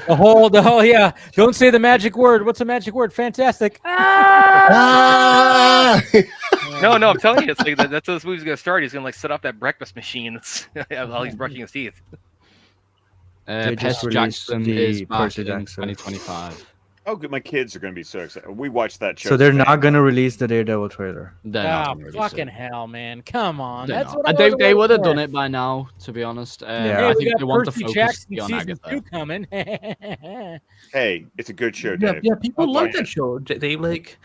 the whole yeah. Don't say the magic word. What's the magic word? Fantastic.
No, I'm telling you, it's like that's how this movie's gonna start. He's gonna like set up that breakfast machine while he's brushing his teeth.
Percy Jackson is back in 2025.
Oh, good. My kids are going to be so excited. We watched that show.
So they're not going to release the Daredevil trailer.
Fucking hell, man! Come on,
that's what I think they would have done it by now. To be honest,
yeah.
I think they want to
Percy
focus
Jackson
on
season
Agatha.
2 coming.
Hey, it's a good show, Dave.
Yeah, people like that show. They like.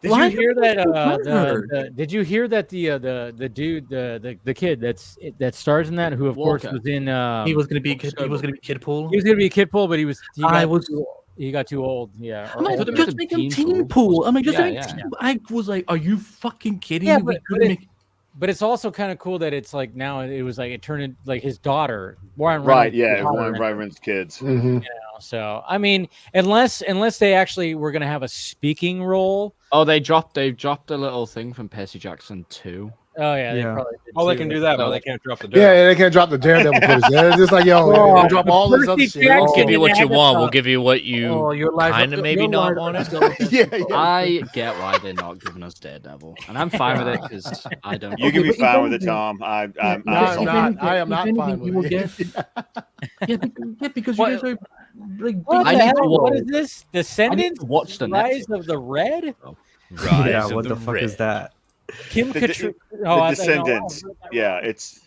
Did you hear that? Did you hear that the dude, the kid that stars in that, who of course was in?
He was gonna be Kidpool.
He was gonna be Kidpool, but he got too old. Yeah.
I'm like, just make him Teen Pool. I'm like, just make Teen Pool. I was like, are you fucking kidding me?
But it's also kind of cool that it's like now it turned into like his daughter, Warren.
Right. Yeah. Warren Reynolds' kids.
Mm-hmm. So I mean, unless they actually were gonna have a speaking role.
Oh, they dropped a little thing from Percy Jackson 2.
Oh yeah, they probably did.
Oh, they can do that, but they can't drop the
Daredevil. Yeah, they can't drop the Daredevil footage. It's just like, yo, drop all this other shit.
We'll give you what you want. We'll give you what you kind of maybe not want.
Yeah.
I get why they're not giving us Daredevil, and I'm fine with it because I don't.
You can be fine with it, Tom. I am
not fine with it.
Yeah, because you guys are like.
What is this? Descendants?
Watch the
Rise of the Red.
Yeah, what the fuck is that?
Kim
the Descendants. Yeah, it's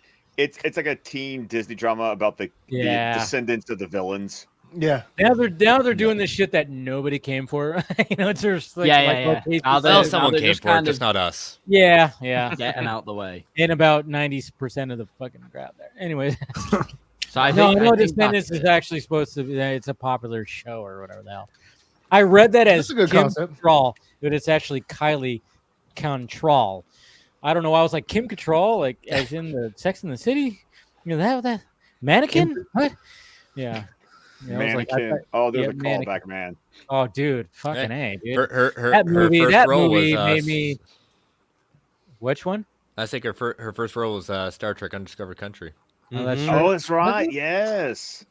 like a teen Disney drama about the descendants of the villains.
Yeah.
Now they're doing this shit that nobody came for. It's just like
someone came for it, just not us.
Yeah.
Getting out the way.
And about 90% of the fucking crowd there. Anyways.
So I
think Descendants is actually supposed to be. It's a popular show or whatever the hell. I read that as
a good
Kim
concept.
Strahl, but it's actually Kylie Control. I don't know. I was like Kim Control, like as in the Sex and the City. You know that mannequin? What? Yeah.
Mannequin. There's a callback, man.
Oh, dude, fucking A, dude.
Her
that movie
was,
made me. Which one?
I think her first role was Star Trek: Undiscovered Country.
Oh, that's true.
Oh, that's right. Yes.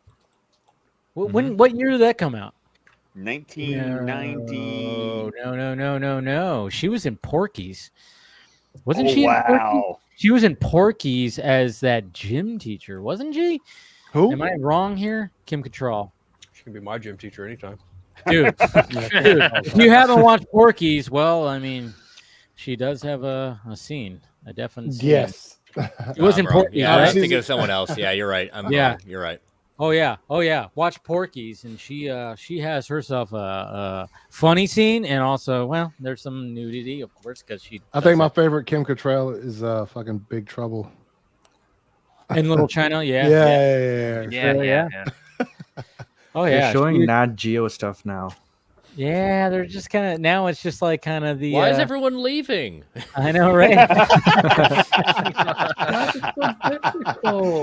What year did that come out?
1990.
No. She was in Porky's. Wasn't she?
Wow.
In Porky's? She was in Porky's as that gym teacher, wasn't she?
Who?
Am I wrong here? Kim Cattrall.
She can be my gym teacher anytime.
Dude, if you haven't watched Porky's, well, I mean, she does have a scene, a definite scene.
Yes.
It was in Porky's.
Yeah,
right?
I was thinking of someone else. Yeah, you're right. I'm wrong. You're right.
Oh yeah. Watch Porky's, and she has herself a funny scene, and also, well, there's some nudity, of course, because she.
I think my favorite Kim Cattrall is fucking Big Trouble.
In Little China, yeah. Oh yeah.
They're showing Nat Geo stuff now.
Yeah, they're just kind of now. It's just like kind of the.
Why is everyone leaving?
I know, right?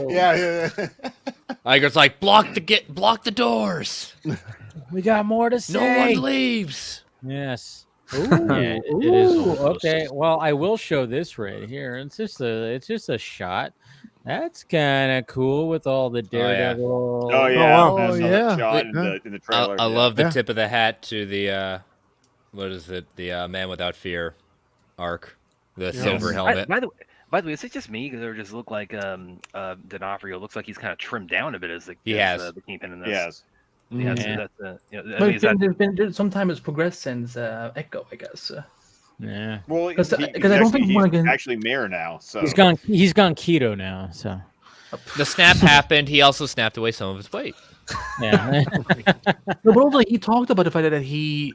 Yeah.
Iger's like block the doors.
We got more to say.
No one leaves.
Yes.
It
is okay. Well, I will show this right here. It's just a shot. That's kind of cool with all the Daredevil.
Oh yeah.
Oh, yeah.
Shot in the trailer.
I love the tip of the hat to the what is it? The Man Without Fear arc, the silver helmet.
By the way, is it just me because it just look like D'Onofrio looks like he's kind of trimmed down a bit as the Kingpin in this.
Yes.
Yeah,
there's been sometimes it's progressed since Echo, I guess.
Yeah.
Well,
because I
he's
don't think
he's actually mayor now. So
he's gone keto now. So
the snap happened. He also snapped away some of his weight.
Yeah.
No, but also he talked about the fact that he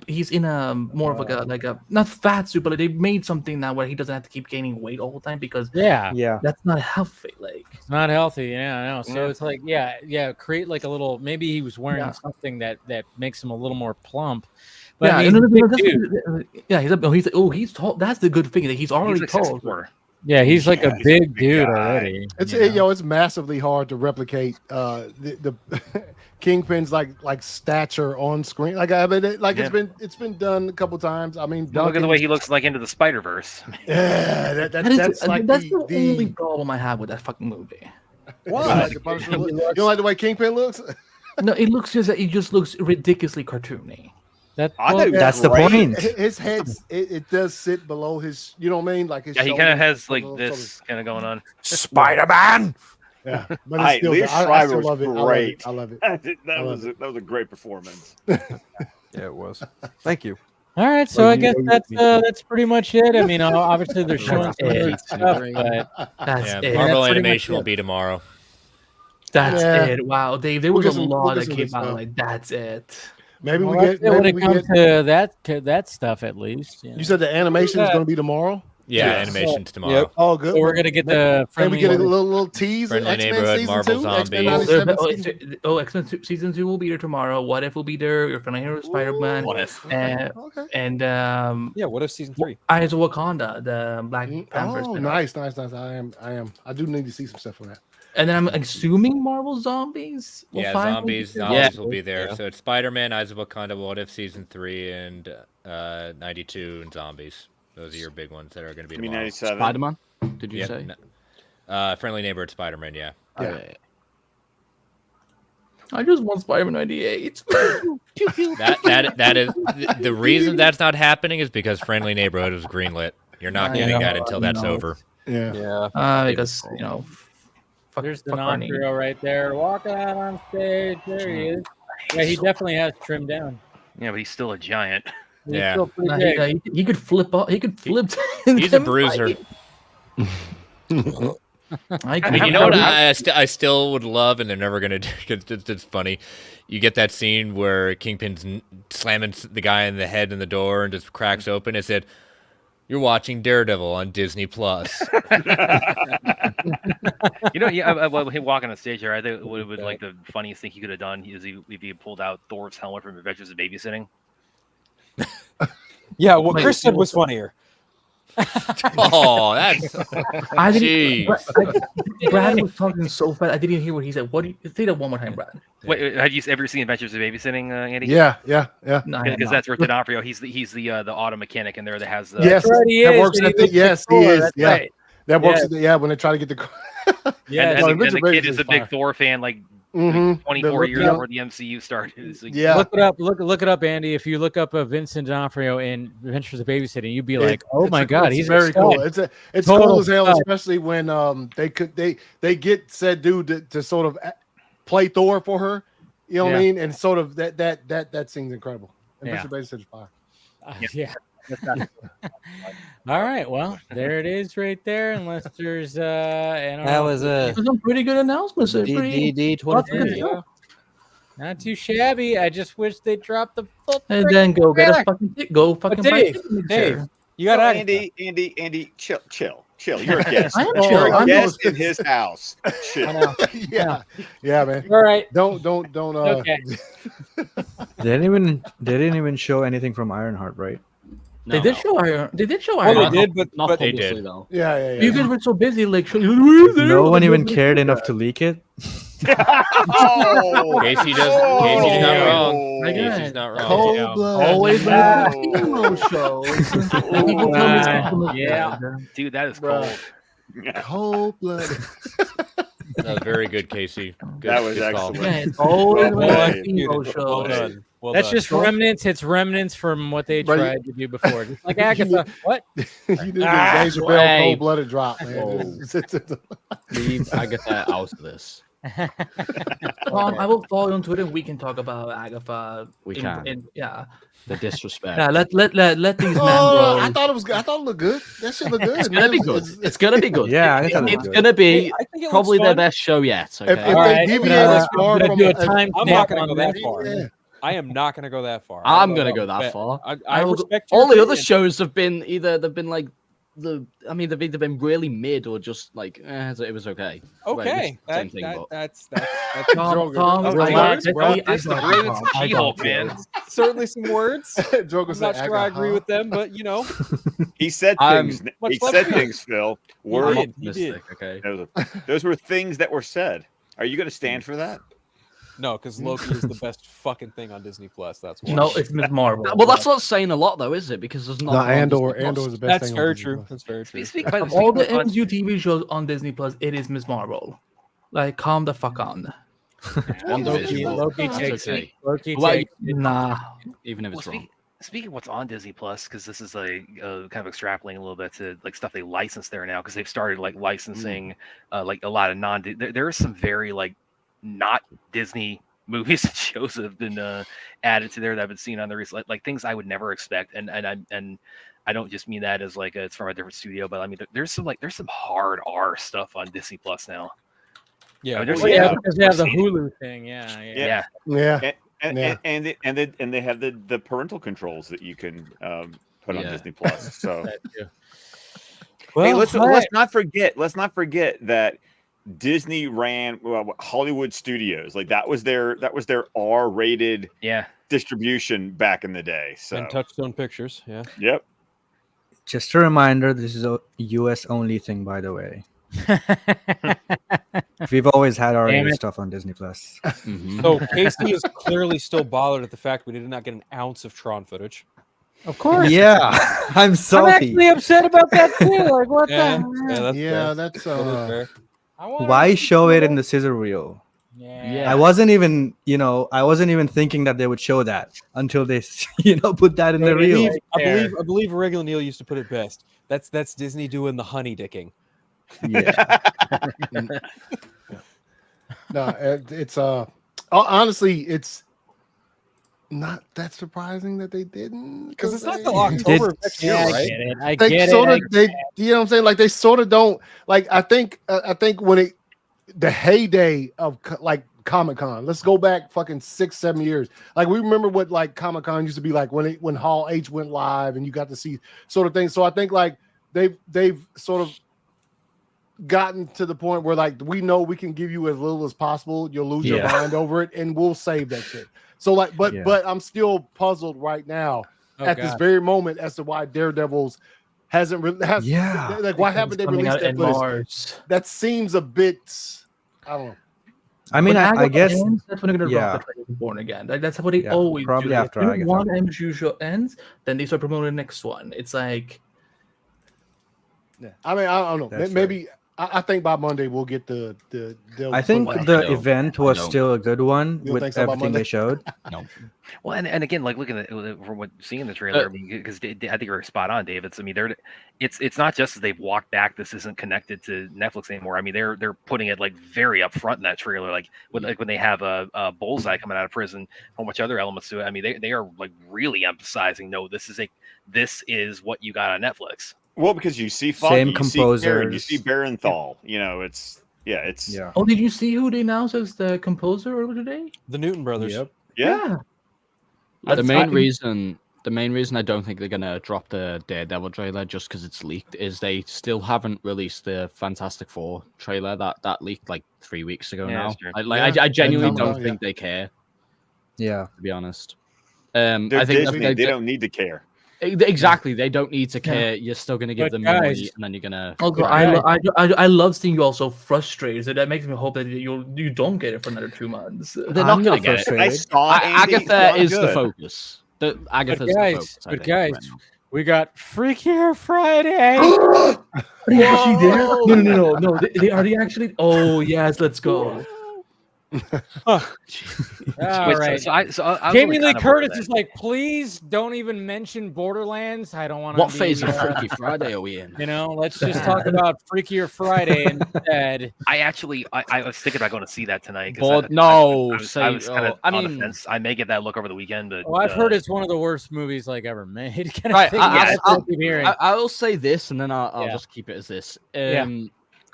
he's in a more of like a not fat suit, but they made something now where he doesn't have to keep gaining weight all the time because that's not healthy. Like
it's not healthy. Yeah, I know. So it's like create like a little. Maybe he was wearing something that makes him a little more plump. But I mean, he's tall. That's the good thing that he's already tall. Yeah, he's like a big dude already.
It's massively hard to replicate the Kingpin's like stature on screen. It's been done a couple times. I mean,
look at the way he looks like into the Spider-Verse.
Yeah, that's
the only problem I have with that fucking movie.
Why? You don't like the way Kingpin looks?
No, it just looks ridiculously cartoony.
That's the point.
His head, it does sit below his. You know what I mean? Like his.
Yeah, he kind of has like this kind of going on.
Spider-Man.
Yeah, but
I
still
was
great.
I love it. That was a great performance.
Yeah, it was. Thank you.
All right, so I guess that's pretty much it. I mean, obviously they're showing some stuff, but
Marvel Animation will be tomorrow.
That's it. Wow, Dave, there was a lot that came out like that's it.
Maybe we get
when it comes to that stuff at least.
You said the animation is going to be tomorrow.
Yeah, animation's tomorrow.
Yep. Oh, good.
So we're gonna get the
friendly. We get a little tease.
Friendly Neighborhood, Marvel Zombies.
X-Men season 2 will be there tomorrow. What If will be there? Your Friendly Hero, Spider-Man.
What If?
And
What If season 3?
Eyes of Wakanda, the Black Panther.
Oh, nice. I am. I do need to see some stuff for that.
And then I'm assuming Marvel Zombies.
Zombies will be there. Yeah. So it's Spider-Man, Eyes of Wakanda, What If season 3, and 92 and Zombies. Those are your big ones that are going to be tomorrow.
97. Spider-Man? Did you say?
Friendly Neighborhood Spider-Man, yeah.
I just want Spider-Man 98.
that is the reason that's not happening is because Friendly Neighborhood was greenlit. You're not getting that until that's over.
Yeah.
Because
there's D'Onofrio right there, walking out on stage. There he is. Yeah, he definitely has trimmed down.
Yeah, but he's still a giant.
He could flip up. He could flip.
He's a bruiser. And you know what? I still would love, and they're never gonna do. It's funny. You get that scene where Kingpin's slamming the guy in the head in the door and just cracks open. It said, "You're watching Daredevil on Disney Plus."
While he walking on stage here, I think what would like the funniest thing he could have done is if he pulled out Thor's helmet from Adventures of Babysitting.
Yeah, what Chris said was funnier.
Oh, that's.
I didn't. Brad was talking so fast. I didn't even hear what he said. What do you say that one more time, Brad?
Wait, have you ever seen Adventures of Babysitting, Andy?
Yeah.
Because that's where D'Onofrio, he's the auto mechanic in there that has.
Yes, that works at the. Yes, he is. Yeah,
right.
that works. When they try to get the.
And the kid is a big Thor fan, like 24 years before the MCU started. Like,
look it up. Look it up, Andy. If you look up Vincent D'Onofrio in Adventures of Babysitting, you'd be like, "Oh my god, he's
very cool." It's cool as hell, especially when they get said dude to sort of play Thor for her. You know what I mean? And sort of that scene's incredible. Adventures of Babysitting is fire.
Yeah. All right, well, there it is right there. Unless there's
that was some pretty good announcements.
D23. Not too shabby. I just wish they dropped the full.
And then go get a fucking
Dave, you got
Andy, chill. You're a guest.
I am
You're
chill.
a guest in his house. Chill.
Yeah, man.
All right.
Don't.
Okay.
They didn't even show anything from Ironheart, right?
They did show Iron. They did show
Well,
Iron.
they did, but
they
did.
did. Though.
Yeah.
You guys were so busy, like
No one even cared enough to leak it.
Casey's not wrong. Casey's not wrong.
Cold blood.
Always
No.
Emo shows.
Yeah, dude, that is cold.
Cold blood.
That was very good, Casey. Good,
That was
good call.
excellent.
Always emo shows.
That's just remnants. It's remnants from what they tried to do before. Just like Agatha. What?
You did the Dave Chappelle cold-blooded drop, man.
Leave Agatha out of this.
I will follow you on Twitter. We can talk about Agatha.
We can.
Yeah.
The disrespect.
Yeah, let these men
Oh,
go.
I thought it looked good. That shit looked good.
It's gonna be good. It's gonna be good.
Yeah,
it's gonna be probably their best show yet. Okay.
If they deviate as far from
I'm not gonna go that far.
Yeah.
I am not gonna go that far.
I'm gonna go that far.
I respect
all
your
the other
opinion.
shows have been they've been like they've either been really mid or just like it was okay.
Okay,
same thing.
That's
Tom,
That's the brilliance of She-Hulk, man.
certainly some words.
Drogo
I'm
said,
not sure I agree with them, but you know,
He said things.
much
He
love
said
you.
things, Phil. Were
He did.
Okay.
those were things that were said. Are you going to stand for that?
No, because Loki is the best fucking thing on Disney Plus. That's why.
No, it's Ms. Marvel.
Well, that's not saying a lot though, is it? Because there's not.
No, Andor is the best
That's
thing.
very true. That's very true.
Of all the MCU TV shows on Disney Plus, it is Ms. Marvel. Like, calm the fuck on.
Loki takes it. Loki
Well,
takes it.
Nah.
Even if it's wrong.
Speaking of what's on Disney Plus, because this is like kind of extrapolating a little bit to like stuff they license there now, because they've started like licensing like a lot of there are some very like not Disney movies and shows that have been added to there that I've been seeing on the recent like things I would never expect, and I don't just mean that as like it's from a different studio, but I mean there's some hard R stuff on Disney Plus now.
Yeah,
I mean,
Because they have the Hulu thing. Yeah.
And they have the parental controls that you can put on Disney Plus. So hey, let's not forget that Disney ran Hollywood Studios. Like that was their R-rated distribution back in the day. So
and Touchstone Pictures. Yeah.
Yep.
Just a reminder, this is a US only thing, by the way. We've always had our own stuff on Disney Plus.
So Casey is clearly still bothered at the fact we did not get an ounce of Tron footage.
Of course.
Yeah, I'm salty.
I'm actually upset about that too. Like, what
that's
fair.
Why show it in the scissor reel?
Yeah.
I wasn't even thinking that they would show that until they, put that in the reel.
I believe Regular Neil used to put it best. That's Disney doing the honey dicking.
Yeah.
No, it's honestly, it's not that surprising that they didn't,
because it's not till October of next year, right?
I get it.
You know what I'm saying? Like they sort of don't like. I think when the heyday of like Comic-Con, let's go back fucking 6-7 years. Like we remember what like Comic-Con used to be like when Hall H went live and you got to see sort of things. So I think like they've sort of gotten to the point where like we know we can give you as little as possible. You'll lose your mind over it, and we'll save that shit. So like, but I'm still puzzled right now at this very moment as to why Daredevil's hasn't like why haven't they released that footage? That seems a bit, I don't know.
I mean, I guess
that's when they're gonna drop the trailer for Born Again. Like, that's what they always
probably
do.
after
If
Agatha.
one MCU show ends, then they start promoting the next one. It's like,
I mean, I don't know. Maybe I think by Monday we'll get the
I think the event was still a good one with everything they showed.
No. Well, and again, like looking at from what seeing the trailer, I mean, because I think you're spot on, David. I mean, it's not just that they've walked back. This isn't connected to Netflix anymore. I mean, they're putting it like very upfront in that trailer, like when they have a Bullseye coming out of prison, how much other elements to it. I mean, they are like really emphasizing, no, this is what you got on Netflix.
Well, because you see Foggy,
Same
you
composers.
see Karen, you see Barenthal. You know, it's.
Oh, did you see who they announced as the composer earlier today?
The Newton brothers.
Yep. Yeah.
The main reason I don't think they're gonna drop the Daredevil trailer just because it's leaked is they still haven't released the Fantastic Four trailer that leaked like 3 weeks ago now. I genuinely don't think they care.
Yeah,
to be honest.
They're
I think
Disney. They don't need to care.
Exactly, they don't need to care. You're still gonna give them money, and then you're gonna.
Also, I love seeing you all so frustrated. So that makes me hope that you don't get it for another 2 months.
They're not gonna get it.
I saw
Agatha is the focus. Agatha's the focus.
But guys, we got Freakier Friday.
Are they actually there? No. Are they actually? Oh yes, let's go.
All right.
So
Jamie Lee Curtis is like, please don't even mention Borderlands. I don't want to.
What phase of Freaky Friday are we in?
You know, let's just talk about Freakier Friday instead.
I was thinking about going to see that tonight.
I was kind of on the fence. I may get that look over the weekend, but
I've heard it's one of the worst movies like ever made.
Right,
I
will say this, and then I'll just keep it as this.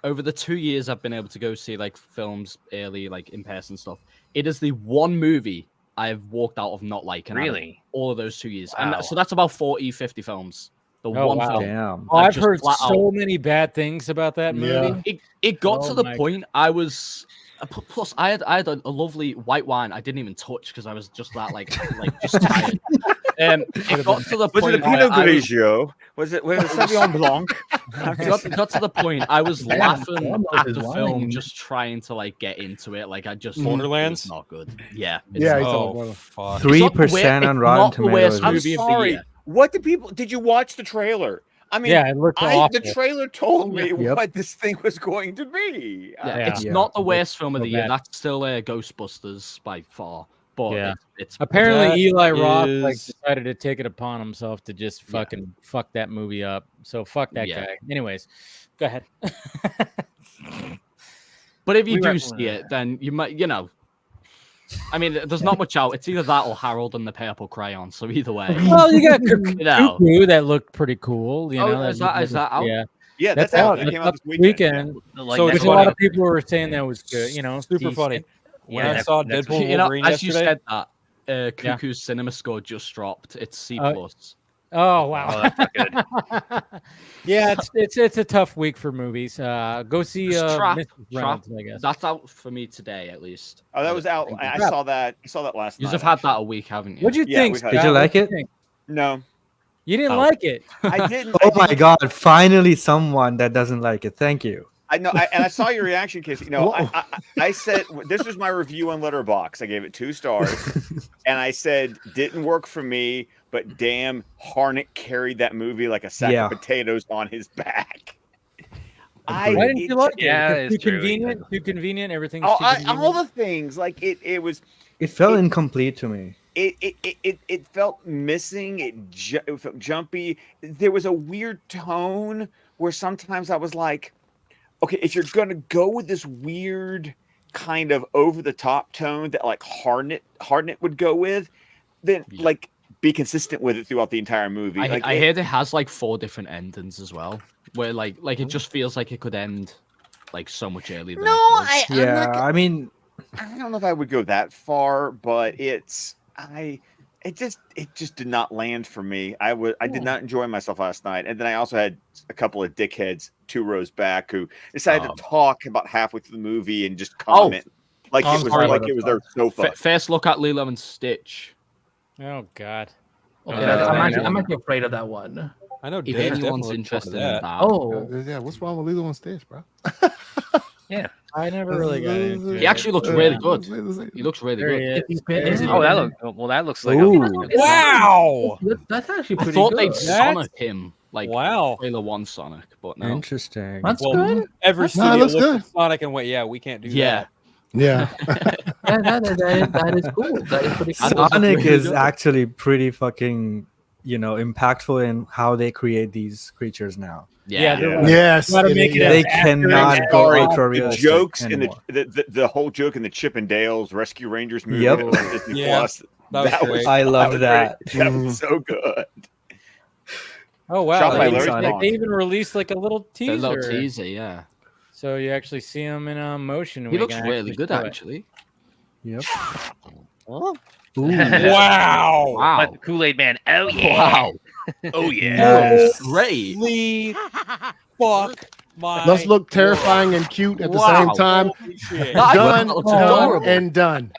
Over the 2 years I've been able to go see like films early, like in person stuff, it is the one movie I've walked out of not liking.
Really?
All of those 2 years. Wow. And so that's about 40, 50 films. The one film.
Damn.
Oh, I've heard so many bad things about that movie.
Yeah. It got to the point I was. Plus, I had a lovely white wine I didn't even touch because I was just that like just tired. It got to the point.
Was it a Pinot Grigio? Was it Sauvignon Blanc?
got to the point I was laughing at the film, just trying to like get into it. Like I just
Borderlands,
not good. Yeah.
Yeah.
3% on Rotten Tomatoes.
I'm sorry. What did you watch the trailer? I mean,
it looked awful.
The trailer told me what this thing was going to be.
It's not the worst film of the year. That's still Ghostbusters by far. But it's
apparently Eli Roth decided to take it upon himself to just fucking fuck that movie up. So fuck that guy. Anyways, go ahead.
But if you do see it, then you might, I mean, there's not much out. It's either that or Harold and the Purple Crayon. So either way.
Well, you got Cuckoo that looked pretty cool.
Is that out?
Yeah, that's out. It came out this weekend.
So there's a lot of people who were saying that was good.
Super funny. When I saw Deadpool and Wolverine
as
yesterday,
you said that, Cuckoo's cinema score just dropped. It's C+.
Oh wow!
Oh, that's not good.
Yeah, it's a tough week for movies. Go see
Trap.
Reynolds, I guess.
That's out for me today, at least.
Oh, that was out. I saw that. I saw that last night.
You've had that a week, haven't you?
What'd you think?
Did you like it?
No.
You didn't like it.
I didn't.
Oh my god! Finally, someone that doesn't like it. Thank you.
I know, and I saw your reaction, Casey. I said this was my review on Letterboxd. I gave it 2 stars, and I said didn't work for me, but damn, Harnett carried that movie like a sack of potatoes on his back.
Why didn't you like it?
Yeah,
Too convenient. Too convenient. Everything's
all,
too convenient.
all the things like it was.
It felt incomplete to me.
It felt missing. It felt jumpy. There was a weird tone where sometimes I was like, okay, if you're going to go with this weird kind of over-the-top tone that like Harnett would go with, then like be consistent with it throughout the entire movie.
I heard it has like 4 different endings as well, where like it just feels like it could end like so much earlier.
I mean, I don't know if I would go that far, but it just did not land for me. I did not enjoy myself last night, and then I also had a couple of dickheads 2 rows back who decided to talk about halfway through the movie and just comment it was their sofa.
First look at Lilo and Stitch.
Oh God.
Okay, I'm actually afraid of that one.
I know.
If anyone's interested in that.
Oh,
yeah. What's wrong with Lilo and Stitch, bro?
Yeah, I never really got into it.
He actually looks really good. He looks really good.
Oh, that looks like.
Wow.
That's actually
I
pretty
thought
good.
they'd Sonic him like
wow.
Trailer 1 Sonic, but no.
Interesting.
That's
Well,
good.
Every studio
it looks
looks
good.
at Sonic and went, yeah, we can't do
Yeah.
Yeah.
That is cool. That is pretty cool.
Sonic is actually pretty fucking, impactful in how they create these creatures now.
Yes.
They cannot go ultra
the
realistic
jokes and
anymore.
the whole joke in the Chip and Dale's Rescue Rangers movie
Yep.
that was on Disney
Yeah.
Plus.
That was great.
I loved that.
Great. That was so good.
Oh wow.
Shot by
They
Larry
even-
Song.
They even released like a little teaser.
A little teaser, yeah.
So you actually see him in motion. and
He
we
looks
can
really
actually
good,
show it.
actually.
Yep.
Oh.
Wow.
Like the Kool-Aid Man. Oh yeah.
Wow.
Oh yeah.
Nice.
Great.
Holy fuck my.
Let's look terrifying and cute at the
Wow.
same time.
Holy shit.
Done,
That looks
done,
adorable.
and done.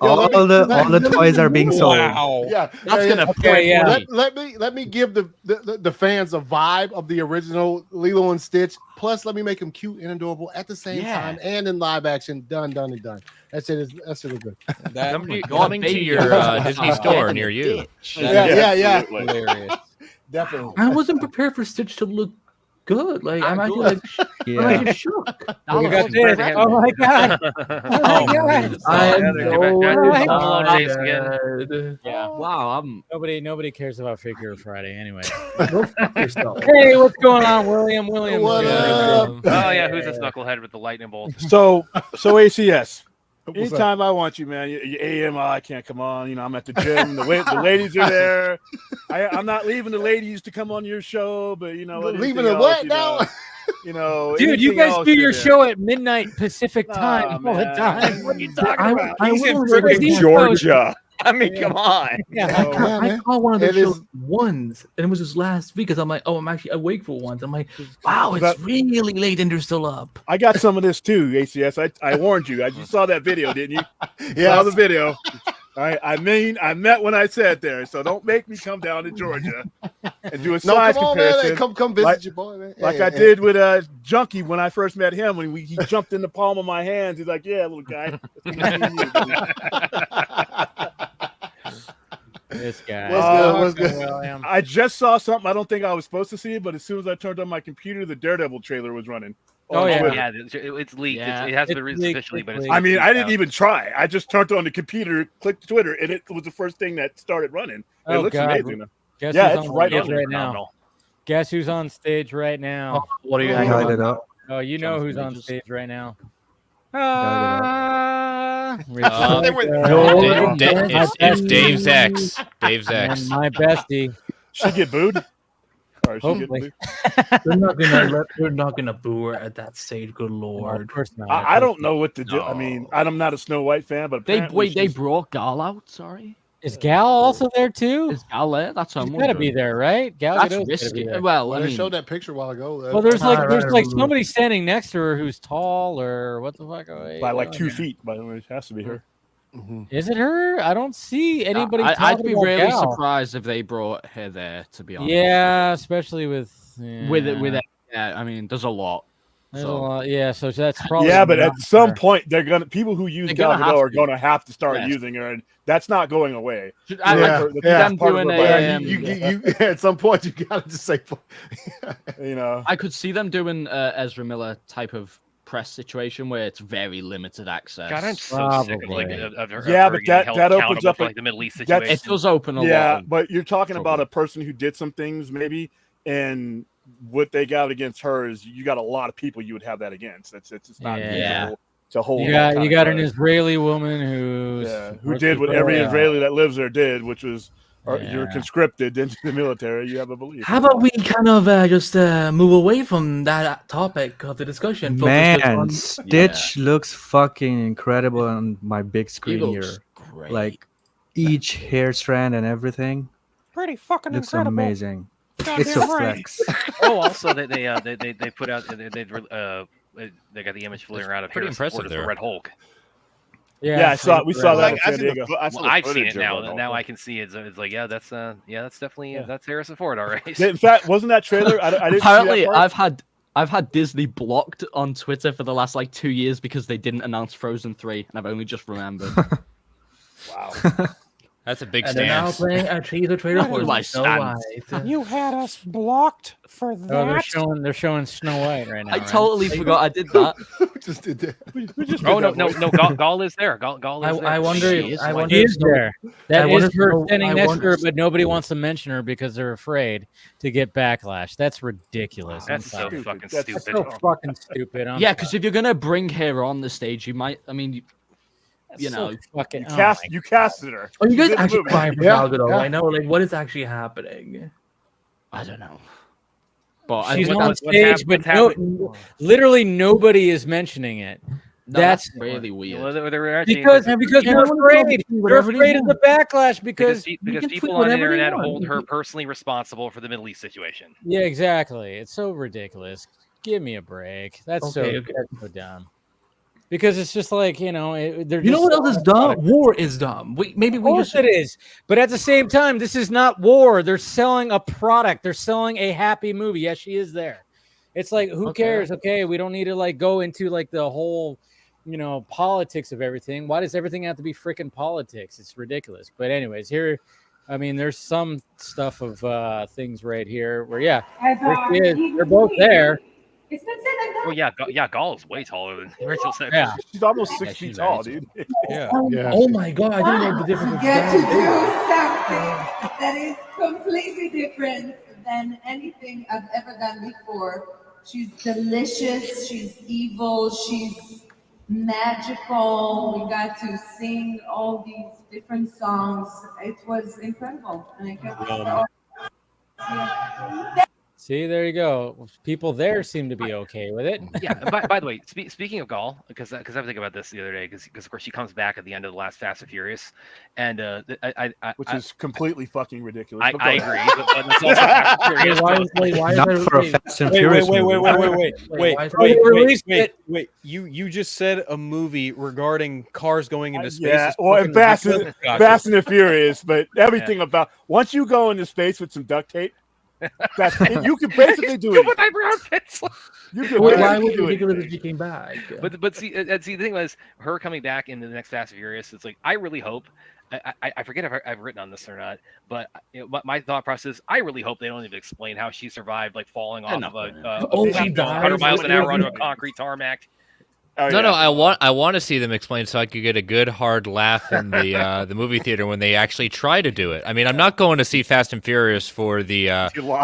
All the toys are being sold.
Wow.
Yeah,
That's gonna
Okay, yeah.
Let me give the fans a vibe of the original Lilo and Stitch. Plus, let me make them cute and adorable at the same time and in live action. Done, done, and done. That's it. That's really good.
Coming to your Disney store near you.
Yeah.
Hilarious.
Definitely.
I wasn't prepared for Stitch to look good. Like I'm actually like, I'm actually shook.
You got this. Oh my god. Oh my god.
Yeah. Wow.
Nobody cares about Figure Friday anyway.
Go fuck yourself.
Hey, what's going on, William? William.
What up?
Oh yeah, who's this knucklehead with the lightning bolt?
So ACS.
What's
Anytime I want you, man. Your AMI can't come on. I'm at the gym. The ladies are there. I'm not leaving the ladies to come on your show, but
Leaving the what now?
Dude, you guys do your show at midnight Pacific time all the
man.
time. What are you talking about?
He's in
will
freaking
release
Georgia. I mean, come on.
I caught one of the
It
shows
is-
once, and it was just last week. Because I'm like, I'm actually awake for once. I'm like, wow, it's really late, and they're still up.
I got some of this too, ACS. I warned you. You saw that video, didn't you?
Yeah.
Saw the video. I meant when I said there. So don't make me come down to Georgia and do a size
come on,
comparison.
man. Come visit your boy, man.
Like I did with Junkie when I first met him. When he jumped in the palm of my hands, he's like, "Yeah, little guy."
This guy.
What's good?
William.
I just saw something. I don't think I was supposed to see it, but as soon as I turned on my computer, the Daredevil trailer was running.
Oh,
on
yeah.
Twitter.
Yeah, it's leaked.
Yeah.
It hasn't been
It's
released
leaked,
officially, but
it's
it's.
I mean, I didn't
out.
even try. I just turned on the computer, clicked Twitter, and it was the first thing that started running. It
Oh,
looks
God.
amazing.
Guess
Yeah,
who's
it's
on
right
stage
on there.
right now. Guess who's on stage right now?
What are you
Light
hanging
it up.
Oh, you know who's on stage right now.
It's Dave's ex. Dave's ex.
And my bestie.
She get booed. Or she get
Hopefully.
booed?
They're not gonna boo her at that stage. Good lord.
Of course not.
I don't know what to do. I mean, I'm not a Snow White fan, but
They
apparently
they
she's-
brought Gal out. Sorry.
Is Gal also there too?
Is Gal there? That's what
She's
I'm
gotta be
wondering.
there, right? Gal
That's
Gadot's gotta
risky.
be there.
Well,
Well,
I
they
mean,
showed that picture a while ago.
Well, there's like
Right.
somebody standing next to her who's tall or what the fuck?
by like 2 feet. By the way, it has to be her.
Is it her? I don't see anybody.
I'd
talking
be
about
really
Gal.
surprised if they brought her there. To be honest.
Yeah, especially with
With it. Yeah, I mean, there's a lot.
There's a
So
lot. Yeah, so that's probably
Yeah, but
not
at some
her.
point, people who use
They're
Gal
gonna have
Gadot are
to.
going to have to start
Yes.
using her, and that's not going away.
Yeah.
That's
them
part of
doing
her
a,
biography.
You at some point you gotta just say,
I could see them doing Ezra Miller type of press situation where it's very limited access.
God, I'm so sick of like of her
Yeah, but
getting
that
held
opens
accountable
up
for,
a-
like the Middle East
that's-
situation.
It does open a
Yeah,
lot.
but you're talking about a person who did some things, maybe, and what they got against her is you got a lot of people you would have that against. It's not feasible to hold.
You
that
got
kind
you
of
got an
charge.
Israeli woman
who did what every
Yeah.
Israeli that lives there did, which was you're
Yeah.
conscripted into the military. You have a belief.
How about we kind of just move away from that topic of the discussion? focus just
Man,
on-
Stitch looks fucking incredible on my big screen here.
looks great.
Like each hair strand and everything
Pretty fucking
looks
incredible.
amazing. It's a
Goddamn right.
flex.
Oh, also they put out they got the image floating around of
pretty
her
impressive
supporters
there.
for Red Hulk.
Yeah, we saw that in San Diego.
I've seen it now. Now I can see it. So it's like, that's definitely that's Harrison Ford, all right.
In fact, wasn't that trailer? I didn't
Apparently,
see that part.
I've had Disney blocked on Twitter for the last 2 years because they didn't announce Frozen 3, and I've only just remembered.
Wow.
That's a big
and they're now
stance.
playing a teaser trailer for Snow White.
You had us blocked for that.
Oh, they're showing Snow White right now.
I totally forgot I did that.
Just did that.
No. Gall is there. Gall is there.
I wonder.
If
She is there. That is her standing next to her,
wonder-
but nobody wants to mention her because they're afraid to get backlash. That's ridiculous.
That's so fucking stupid.
That's so fucking stupid.
Yeah, because if you're gonna bring her on the stage, you might. I mean, you know,
fucking
you casted her.
Oh, you guys
She's in the
actually
movie.
crying for Gal Gadot? I know. Like, what is actually happening?
I don't know. But
She's on stage, but literally nobody is mentioning it.
That's really weird.
Because they're afraid. They're afraid of the backlash because
people on the internet hold her personally responsible for the Middle East situation.
Yeah, exactly. It's so ridiculous. Give me a break. That's so dumb. Because it's just like, they're
You know what else is dumb? War is dumb. Maybe we
just it is. But at the same time, this is not war. They're selling a product. They're selling a happy movie. Yes, she is there. It's like, who cares? Okay, we don't need to go into the whole, politics of everything. Why does everything have to be freaking politics? It's ridiculous. But anyways, here, there's some stuff of things right here where there she is. They're both there.
Well, Gall is way taller than Rachel Zegler.
Yeah.
She's almost 6 feet tall, dude.
Yeah.
Oh my god, I didn't know the difference.
Get to do something that is completely different than anything I've ever done before. She's delicious. She's evil. She's magical. We got to sing all these different songs. It was incredible, and I kept.
See, there you go. People there seem to be okay with it.
Yeah. By the way, speaking of Gall, because I was thinking about this the other day, because of course she comes back at the end of the last Fast and Furious, and
which is completely fucking ridiculous.
I agree. But it's also Fast and Furious.
Not for a Fast and Furious
Wait. You just said a movie regarding cars going into space.
Yeah, and Fast and Furious, but everything about once you go into space with some duct tape. You can basically do it.
With eyebrow pencil.
Why would you think that she came back?
But see, the thing was her coming back in the next Fast and Furious. It's like I really hope. I forget if I've written on this or not, but my thought process. I really hope they don't even explain how she survived, falling off of a 100 miles an hour onto a concrete tarmac.
No, I want to see them explain so I could get a good hard laugh in the movie theater when they actually try to do it. I mean, I'm not going to see Fast and Furious for the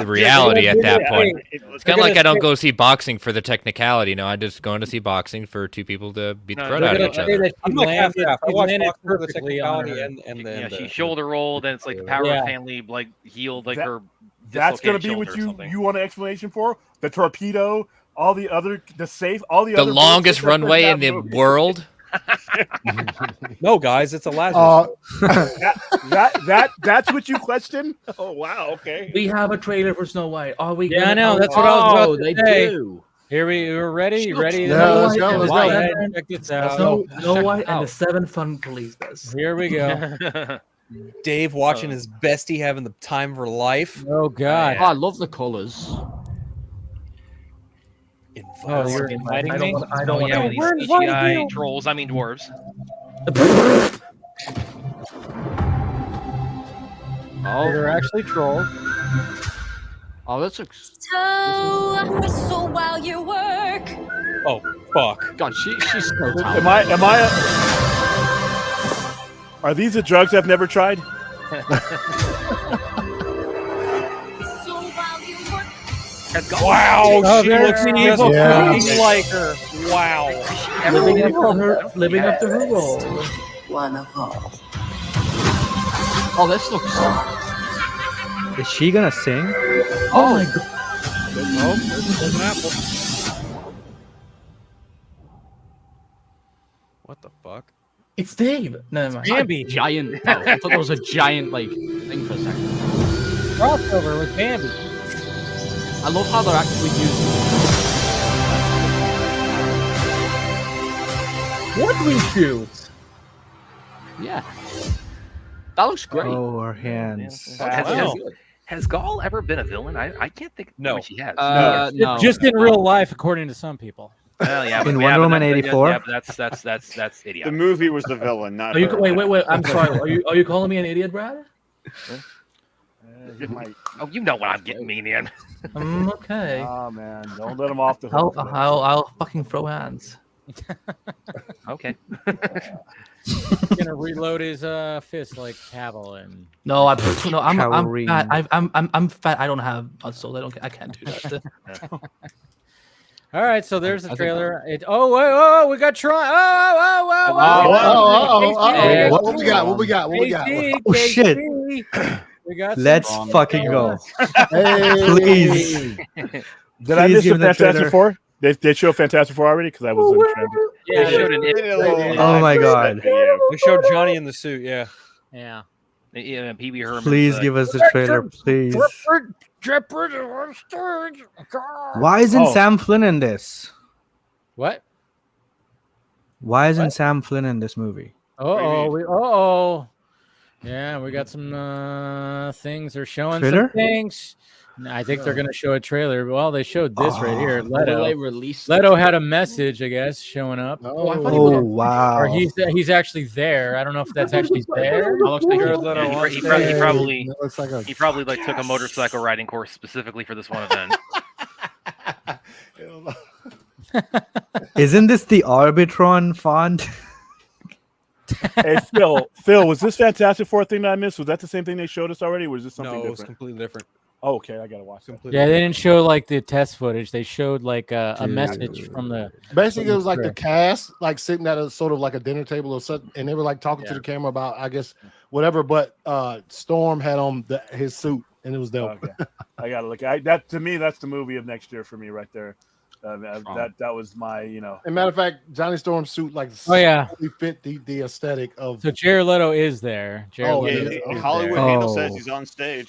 reality at that point. It's kind of like I don't go see boxing for the technicality. No, I'm just going to see boxing for two people to beat the crud out of each other.
I'm like half. I watch boxing for the technicality and then
she shoulder rolled, and it's like the power of family healed her.
That's going to be what you want an explanation for? The torpedo. All the other, the
longest runway in the world.
No, guys, it's a Lazarus.
That's what you question. Oh wow, okay.
We have a trailer for Snow White. Are we?
Yeah, I know. That's what I was about to
they
say.
do.
Here we're ready. You ready?
Yeah, let's go.
Check this out.
Snow White and the 7 Fun Police.
Here we go.
Dave watching his bestie having the time of her life.
Oh God,
I love the colors.
Oh, you're inviting me?
I don't want these CGI trolls. I mean dwarves.
They're actually trolls.
Oh, that's
So while you work.
Oh fuck!
God, she's so talented.
Am I? Are these the drugs I've never tried?
Wow, she looks
evil.
like her. Wow.
Living up to her role.
Wonderful.
Oh, this looks.
Is she gonna sing?
Oh my god.
Oh, there's an apple. What the fuck?
It's Dave. No, never mind.
Bambi.
Giant. Oh, I thought there was a giant thing for a second.
Crossover with Bambi.
I love how they're actually using.
What we shoot?
Yeah. That looks great.
Oh, our hands.
Has Gaul ever been a villain? I can't think.
No,
she has.
No.
Just in real life, according to some people.
Well, yeah,
In Wonder Woman 84.
Yeah, but that's idiot.
The movie was the villain, not.
Are you,
her.
wait. I'm sorry. Are you calling me an idiot, Brad?
Oh, you know what I'm getting mean in.
Okay.
Oh man, don't let him off the hook.
I'll fucking throw hands.
Okay.
He's gonna reload his fist like Cavill and.
No, I'm fat. I'm fat. I don't have muscle. I can't do that.
All right, so there's the trailer. Whoa, we got Tron.
What we got?
Oh shit!
We got.
Let's fucking go.
Hey.
Please.
Did I miss the Fantastic Four? They show Fantastic Four already because I was in transit.
Yeah, they showed an
Oh my god!
They showed Johnny in the suit. Yeah.
Yeah.
Yeah, Pee Wee Herman.
Please give us the trailer, please. Why isn't Sam Flynn in this?
What?
Why isn't Sam Flynn in this movie?
Yeah, we got some things. They're showing
Trailer?
some things. I think they're going to show a trailer. Well, they showed this right here.
Leto
Leto had a message, I guess, showing up.
Oh wow!
Or he's actually there. I don't know if that's actually there.
He probably like took a motorcycle riding course specifically for this one event.
Isn't this the Arbitron font?
Hey Phil, was this Fantastic Four thing that I missed? Was that the same thing they showed us already? Or was this something different?
No, it was completely different.
Oh, okay, I gotta watch.
Yeah, they didn't show like the test footage. They showed like a message from the.
Basically, it was like the cast, like sitting at a sort of like a dinner table or something, and they were like talking to the camera about, I guess, whatever. But Storm had on his suit, and it was dope.
Okay. I gotta look. That to me, that's the movie of next year for me, right there. That was my,
As a matter of fact, Johnny Storm's suit really fit the aesthetic of.
So Jared Leto is there.
Hollywood Handle says he's on stage.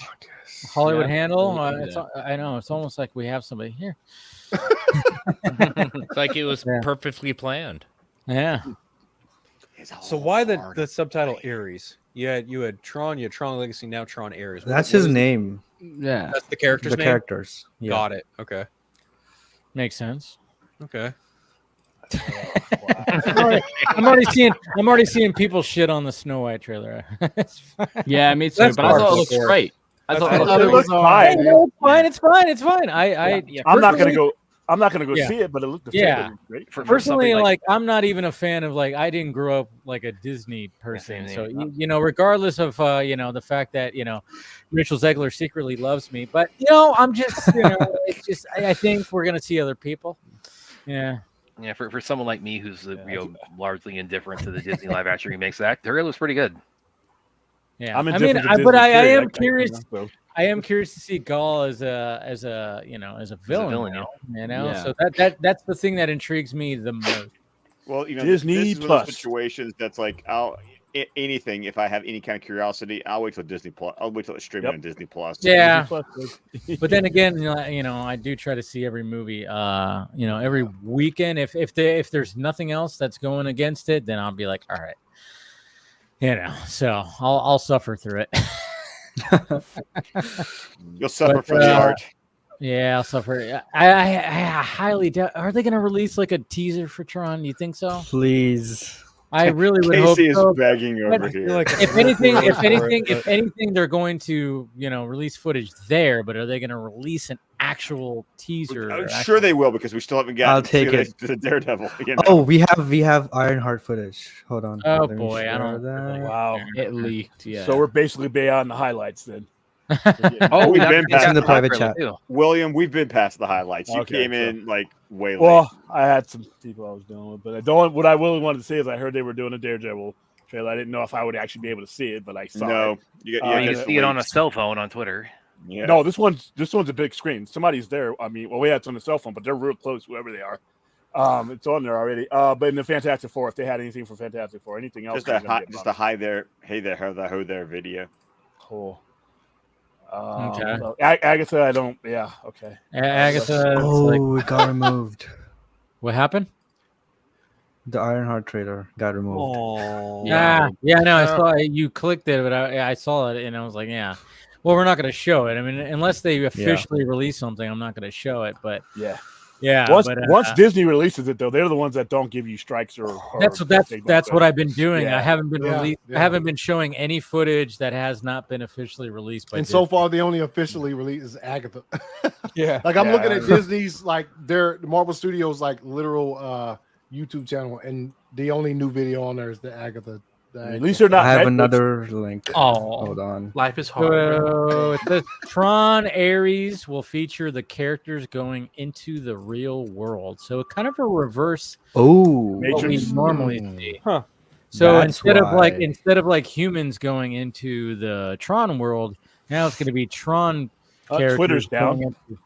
Hollywood Handle. I know it's almost like we have somebody here.
It's like it was perfectly planned.
Yeah.
So why the subtitle Ares? You had Tron, you had Tron Legacy, now Tron Ares.
That's his name.
Yeah,
that's the character's name.
The characters. Yeah.
Got it. Okay.
Makes sense.
Okay.
I'm already seeing people shit on the Snow White trailer.
Yeah, me too. But I thought it looked great.
I thought it looked fine.
It's fine.
I'm not gonna go see it, but it looked great.
Personally, like I'm not even a fan of I didn't grow up like a Disney person, so regardless of the fact that Rachel Zegler secretly loves me, but I'm just it's just I think we're gonna see other people. Yeah.
Yeah, for someone like me who's largely indifferent to the Disney live action remakes, that trailer looks pretty good.
Yeah, I am curious. I am curious to see Gaul as a villain. So that's the thing that intrigues me the most.
Well,
Disney
this is one
Plus
of those situations that's like anything. If I have any kind of curiosity, I'll wait till Disney Plus. I'll wait till it's streaming on Disney Plus.
Yeah, but then again, I do try to see every movie. Every weekend. If there's nothing else that's going against it, then I'll be like, all right. So I'll suffer through it.
You'll suffer from the art.
Yeah, I'll suffer. I highly doubt. Are they going to release like a teaser for Tron? Do you think so?
Please.
I really would
Casey
hope so.
is begging over here.
If anything, they're going to release footage there. But are they going to release an actual teaser?
I'm sure they will because we still haven't gotten.
I'll take it.
To the Daredevil.
Oh, we have Ironheart footage. Hold on.
Oh
Let me
boy, I don't.
Wow,
it leaked. Yeah.
So we're basically beyond the highlights then.
We've been past
in the private chat.
William, we've been past the highlights. You
Okay,
came in way late.
Well, I had some people I was dealing with, but what I really wanted to say is I heard they were doing a Daredevil trailer. I didn't know if I would actually be able to see it, but I saw it.
You can see it on a cell phone on Twitter.
Yeah.
No, this one's a big screen. Somebody's there. I mean, we had it on the cell phone, but they're real close, whoever they are. It's on there already. But in the Fantastic Four, if they had anything for Fantastic Four, anything else,
just a hi there, hey there, how the ho there video.
Cool.
Okay.
So Agatha, I don't. Yeah. Okay.
Agatha.
Oh, it got removed.
What happened?
The Ironheart trailer got removed.
Oh,
yeah, no, I saw it. You clicked it, but I saw it and I was like, yeah. Well, we're not going to show it. I mean, unless they officially release something, I'm not going to show it. But
yeah.
Once
Disney releases it, though, they're the ones that don't give you strikes or
that's what I've been doing.
Yeah.
I haven't been I haven't been showing any footage that has not been officially released by
And
Disney.
so far, the only officially released is Agatha.
Yeah,
like I'm looking at Disney's like their Marvel Studios like literal YouTube channel, and the only new video on there is the Agatha.
At least they're not.
I have
Netflix.
another link.
Oh,
hold on.
Life is hard.
So it says Tron Ares will feature the characters going into the real world. So kind of a reverse.
Oh,
what we normally see.
Huh.
So
That's
instead
why.
of like humans going into the Tron world, now it's going to be Tron characters.
Twitter's down.
going into-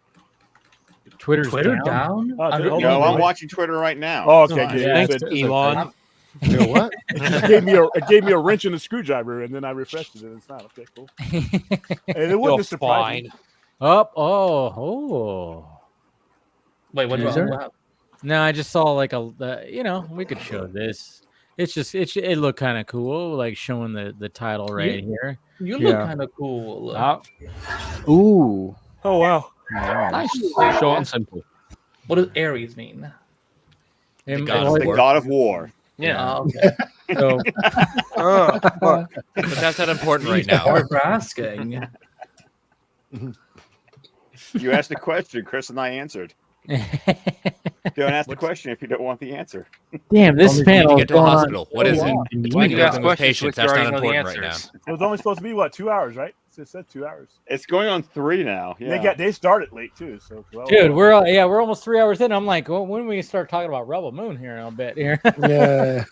Twitter's down.
No, I'm watching Twitter right now.
Oh, okay,
It's
good.
fine.
Thanks, Elon.
You know what?
it gave me a wrench and a screwdriver, and then I refreshed it, and it's not okay. Cool. And it wouldn't surprise me.
Wait, what? Wow.
No, I just saw like we could show this. It's just it looked kind of cool, like showing the title right here.
You look kind of cool.
Ooh.
Oh wow.
Nice. Short and simple.
What does Ares mean?
The god of war.
Yeah.
Oh, okay.
So,
but that's not important right now.
Sorry for asking.
You asked the question, Chris and I answered. Don't ask the question if you don't want the answer.
Damn, this panel.
Get to the hospital. What is it?
It's
When
when
you
you
have
ask
them with
questions,
patients,
you
that's not
already know the
important right now.
answers.
It was only supposed to be what, 2 hours, right? It said 2 hours.
It's going on 3 now. Yeah.
They started late too. So
dude, we're almost 3 hours in. I'm like, well, when we start talking about Rebel Moon here in a bit here.
Yeah.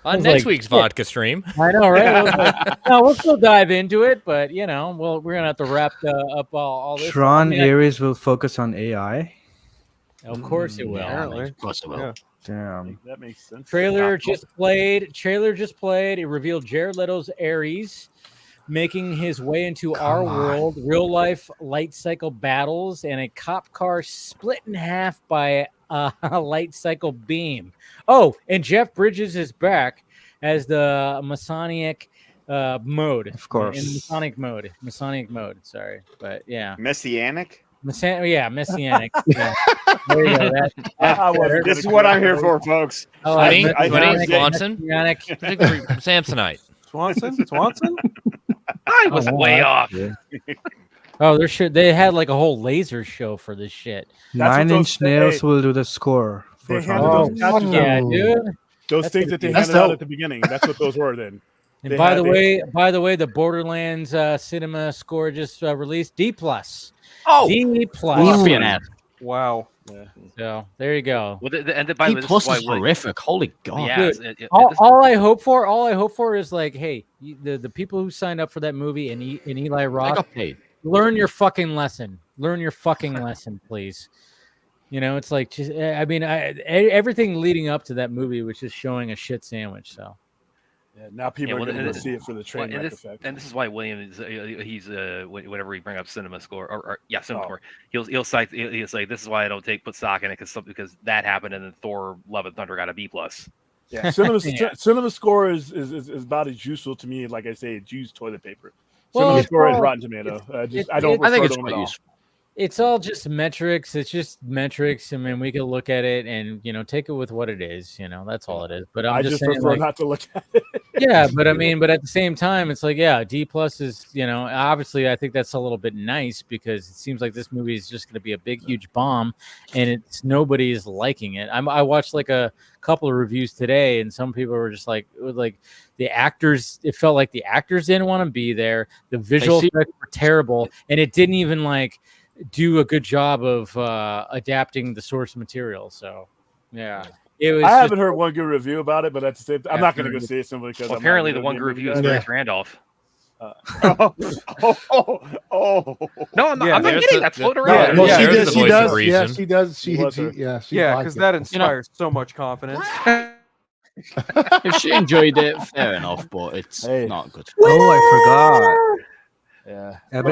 On next week's vodka stream.
I know, right? No, we'll still dive into it, but we're gonna have to wrap up all this.
Tron Ares will focus on AI.
Of course it will.
Apparently. Of course it will.
Yeah.
Damn.
That makes sense.
Trailer just played. It revealed Jared Leto's Ares making his way into our world, real life light cycle battles, and a cop car split in half by a light cycle beam. Oh, and Jeff Bridges is back as the Masonic mode.
Of course.
In Masonic mode. Sorry. But yeah.
Messianic?
Messianic. Yeah. There you go.
This is what I'm here for, folks.
Swanson? Samsonite.
Swanson?
I was way off.
Yeah. Oh, they had like a whole laser show for this shit.
Nine Inch Nails will do the score.
They handed those
yeah, dude.
Those things that they handed out at the beginning. That's what those were then.
And by the way, the Borderlands cinema score just released D+.
Oh,
D+.
Wow.
Yeah.
So there you go.
Well, and by the way,
D+ is horrific. Holy God.
Yeah,
dude, all I hope for is like, hey, the people who signed up for that movie and Eli Roth,
got paid.
Learn your fucking lesson. Learn your fucking lesson, please. It's like, just, I mean, everything leading up to that movie was just showing a shit sandwich. So.
Yeah, now people are going to see it for the train wreck effect.
And this is why William is he's whenever we bring up cinema score or cinema score, he'll say this is why I don't put stock in it because that happened and then Thor: Love and Thunder got a B+.
Yeah, cinema score is about as useful to me, like I say, it's used toilet paper. Cinema score is Rotten Tomato. I think it's quite useful.
It's all just metrics. It's just metrics. I mean, we can look at it and take it with what it is. That's all it is. But I just saying,
prefer not to look at it.
Yeah, but I mean, at the same time, it's like, yeah, D+ is, obviously, I think that's a little bit nice because it seems like this movie is just going to be a big, huge bomb, and nobody is liking it. I watched like a couple of reviews today, and some people were just like the actors. It felt like the actors didn't want to be there. The visual effects were terrible, and it didn't even do a good job of adapting the source material. So, yeah.
I haven't heard one good review about it, but at the same time, I'm not going to go see it simply because
apparently the one good review is Grace Randolph.
No,
I'm not kidding. That's floating around.
She does.
Because that inspires so much confidence.
If she enjoyed it, fair enough, but it's not good.
I forgot.
Yeah,
but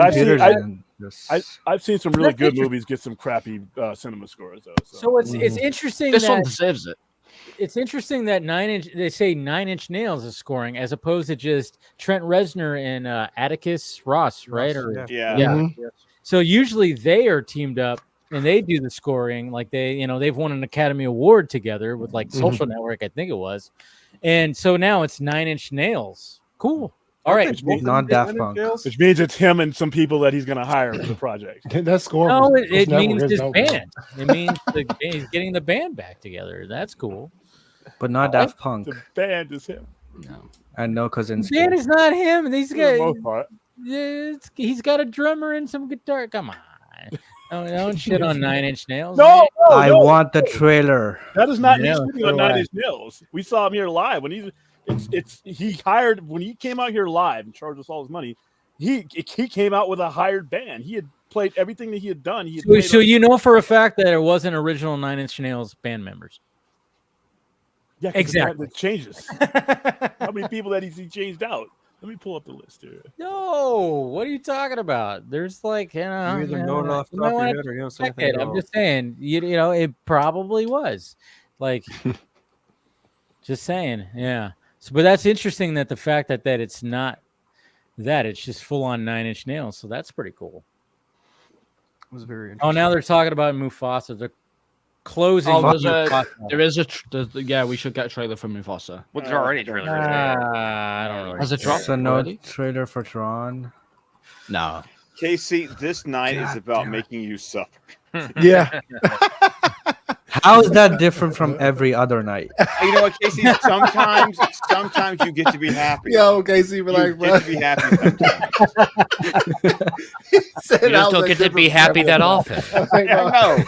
I've seen some really good movies get some crappy cinema scores though.
So it's interesting.
This one deserves it.
it's interesting that they say 9 Inch Nails is scoring as opposed to just Trent Reznor and Atticus Ross, right?
Yeah.
So usually they are teamed up and they do the scoring. Like they've won an Academy Award together with like Social Network, I think it was. And so now it's 9 Inch Nails. Cool. All right,
not Daft Punk.
Which means it's him and some people that he's going to hire for the project.
That score.
No, it means his band. It means he's getting the band back together. That's cool.
But not Daft Punk.
The band is him.
No.
And no Kozinski.
The band is not him. He's
For the most part.
he's got a drummer and some guitar. Come on. Don't shit on 9 Inch Nails.
No,
I want the trailer.
That is not
Yeah,
shooting on 9 Inch Nails. We saw him here live when he hired when he came out here live and charged us all his money. He came out with a hired band. He had played everything that he had done.
So you know for a fact that it wasn't original 9 Inch Nails band members.
Yeah,
exactly.
It changes. How many people that he changed out? Let me pull up the list here.
No, what are you talking about? There's like,
You either know it off the top of your head or you don't say anything at
I'm
all.
just saying, you know, it probably was. Like, just saying, yeah. So, but that's interesting that the fact that it's not that, it's just full on 9 Inch Nails. So that's pretty cool.
It was very
Oh, now they're talking about Mufasa. They're closing.
Yeah, we should get a trailer for Mufasa.
Well, there's already a trailer.
I don't know.
Has it dropped?
So no
already?
trailer for Tron.
No.
Casey, this night is about making you suffer.
Yeah.
How is that different from every other night?
You know what, Casey? Sometimes you get to be happy.
Yo, Casey, be like,
you
bro.
get to be happy sometimes.
You just don't get to be happy that often.
I know.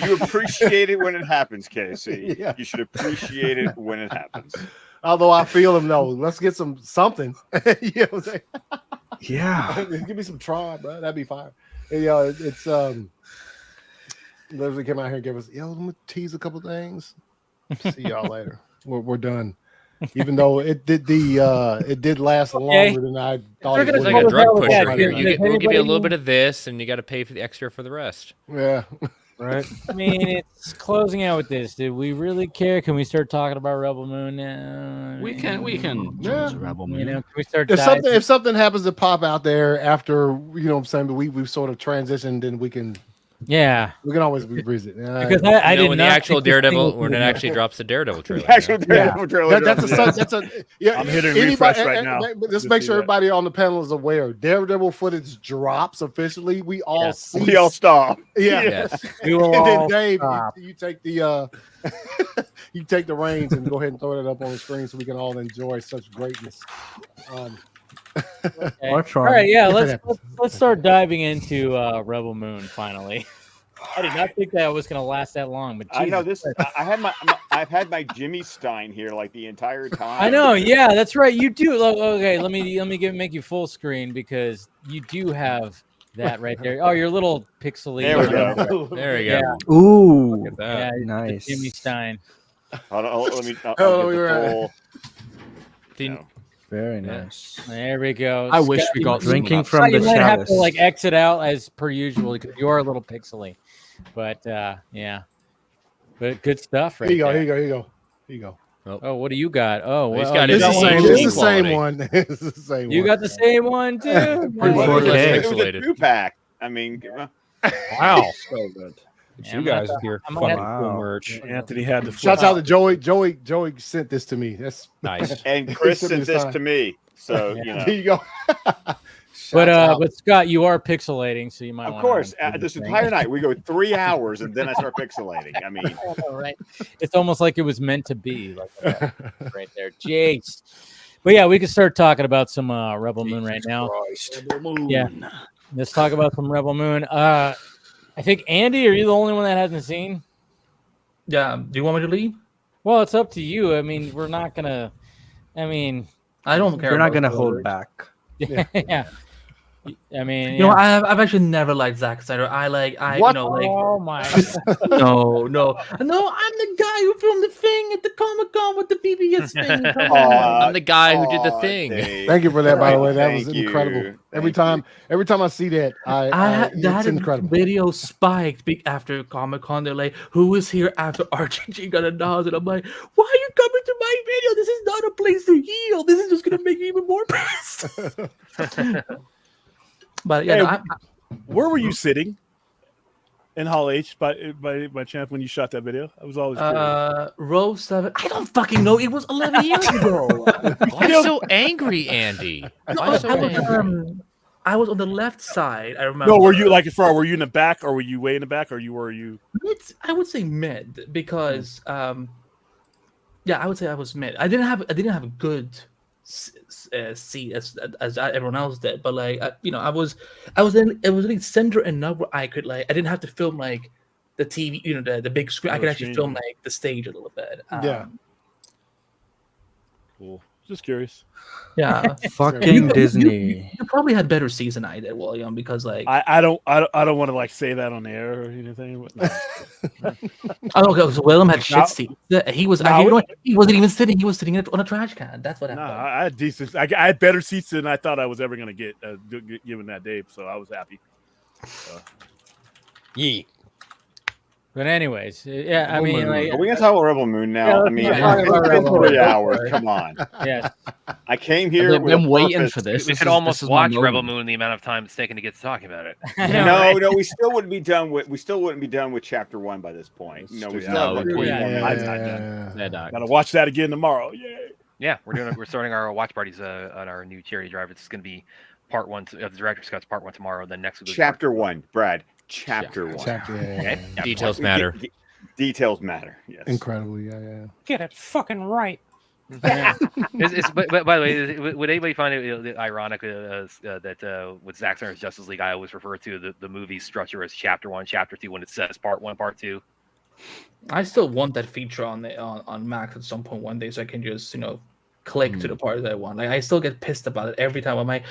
You appreciate it when it happens, Casey.
Yeah.
You should appreciate it when it happens.
Although I feel him, no. Let's get something. You know what I'm saying?
Yeah.
Give me some Tron, bro. That'd be fire. It's literally came out here and gave us, let me tease a couple things. See y'all later. We're done. Even though it did last longer than I thought it
It's
would.
like a drug pusher here. We'll give you a little bit of this, and you got to pay for the extra for the rest.
Yeah.
Right.
I mean, it's closing out with this. Did we really care? Can we start talking about Rebel Moon now?
We can
Yeah.
Rebel Moon.
You know, can we start?
If something happens to pop out there after, you know what I'm saying, but we've sort of transitioned, then we can always revisit.
Because I did
when
not
the actual
think this thing
Daredevil,
was
when it
gonna
actually drops the Daredevil trailer.
The actual Daredevil trailer.
That's a yeah.
I'm hitting refresh right now.
Just make sure everybody on the panel is aware. Daredevil footage drops officially. We all see.
We all stop.
Yeah.
Yes.
We will
And then
all
Dave,
stop.
you take the you take the reins and go ahead and throw it up on the screen so we can all enjoy such greatness.
Okay.
Or Tron.
All right, yeah,
If it
let's
happens.
let's start diving into Rebel Moon finally. I did not think that was going to last that long, but
I know
Jesus
this.
Christ.
I've had my Jimmy Stein here like the entire time.
I know, yeah, that's right. You do. Okay, let me make you full screen because you do have that right there. Oh, your little pixely.
There we go.
There we go.
Yeah,
Ooh,
Look at that.
yeah,
nice.
Jimmy Stein.
Hold on, let me. I'll
Oh,
get
we
the
were-
full-
The-
no.
Very nice.
There we go.
I wish we
Scott,
got
Drinking
some
from
you
the
might have to
chalice.
like exit out as per usual because you are a little pixely, but yeah, but good stuff right
Here you go.
there.
Here you go.
Oh, what do you got? Oh,
He's
well,
got
you
his
This is
own
the
HD
same
quality.
one. This is the same
You
one.
got the same one too.
Pretty
Nice.
much.
It was
Pixelated.
a 2-pack. I mean,
Wow. So good. It's
Yeah,
you guys with your
I'm
fucking
gonna-
cool
Wow.
merch.
Anthony had the
Shouts out to Joey. Joey sent this to me. That's
Nice.
and Chris
He
sent
sent me
this
this
to me. So you know,
There you go.
But Scott, you are pixelating, so you might.
of
wanna
course,
do
this
the thing.
entire night we go 3 hours and then I start pixelating. I mean,
I know, right? It's almost like it was meant to be, like right there. Jeez. But yeah, we can start talking about some Rebel Moon right now. Yeah, let's talk about some Rebel Moon. I think Andy, are you the only one that hasn't seen?
Yeah. Do you want me to leave?
Well, it's up to you. I mean, we're not gonna. I mean,
I don't care.
You're not
about
gonna
spoilers.
hold back.
yeah. I mean,
You know, I've actually never liked Zack Snyder.
What? Oh my!
no. I'm the guy who filmed the thing at the Comic-Con with the BBS thing. Come on.
I'm the guy who did the thing.
Thank you for that, by the way. That was incredible. Every time I see that, it's incredible.
Video spiked after Comic-Con. They're like, "Who is here after RGG got announced?" And I'm like, "Why are you coming to my video? This is not a place to heal. This is just gonna make you even more pissed." But yeah,
where were you sitting in Hall H by chance when you shot that video? I was always curious.
Row 7. I don't fucking know. It was 11 years ago.
Why so angry, Andy? Why so angry?
I was on the left side. I remember.
No, were you were you in the back, or were you way in the back, or were you?
I would say mid because, yeah, I would say I was mid. I didn't have a good seat as everyone else did, but like I was in center enough where I could I didn't have to film like the TV, the big screen. I could actually film like the stage a little bit.
Yeah. Cool. Just curious.
Yeah.
Fucking Disney.
You probably had better seats than I did, William, because like
I don't want to say that on air or anything. But no.
Oh, okay. So William had shit seats. He wasn't even sitting. He was sitting on a trash can. That's what happened.
No, I had decent. I had better seats than I thought I was ever going to get given that day. So I was happy.
Yeet. But anyways, yeah, I mean, like,
are we gonna talk about Rebel Moon now?
Yeah,
I mean,
it's
been 3 hours. Come on.
Yes.
I came here.
I've been waiting for this.
We could almost watch Rebel Moon the amount of time it's taken to get to talking about it.
No, we still wouldn't be done with chapter 1 by this point. No, we still have 21 minutes.
Gotta watch that again tomorrow. Yay!
Yeah, we're starting our watch parties on our new charity drive. It's going to be part 1 of the director's cuts, part 1 tomorrow. Then next week,
chapter 1, Brad. Chapter 1.
Okay.
Details matter.
Details matter. Yes.
Incredibly, yeah.
Get it fucking right.
But by the way, would anybody find it ironic that with Zack Snyder's Justice League, I always refer to the movie structure as chapter 1, chapter 2 when it says part 1, part 2?
I still want that feature on Max at some point one day, so I can just click to the part that I want. Like I still get pissed about it every time. I'm like,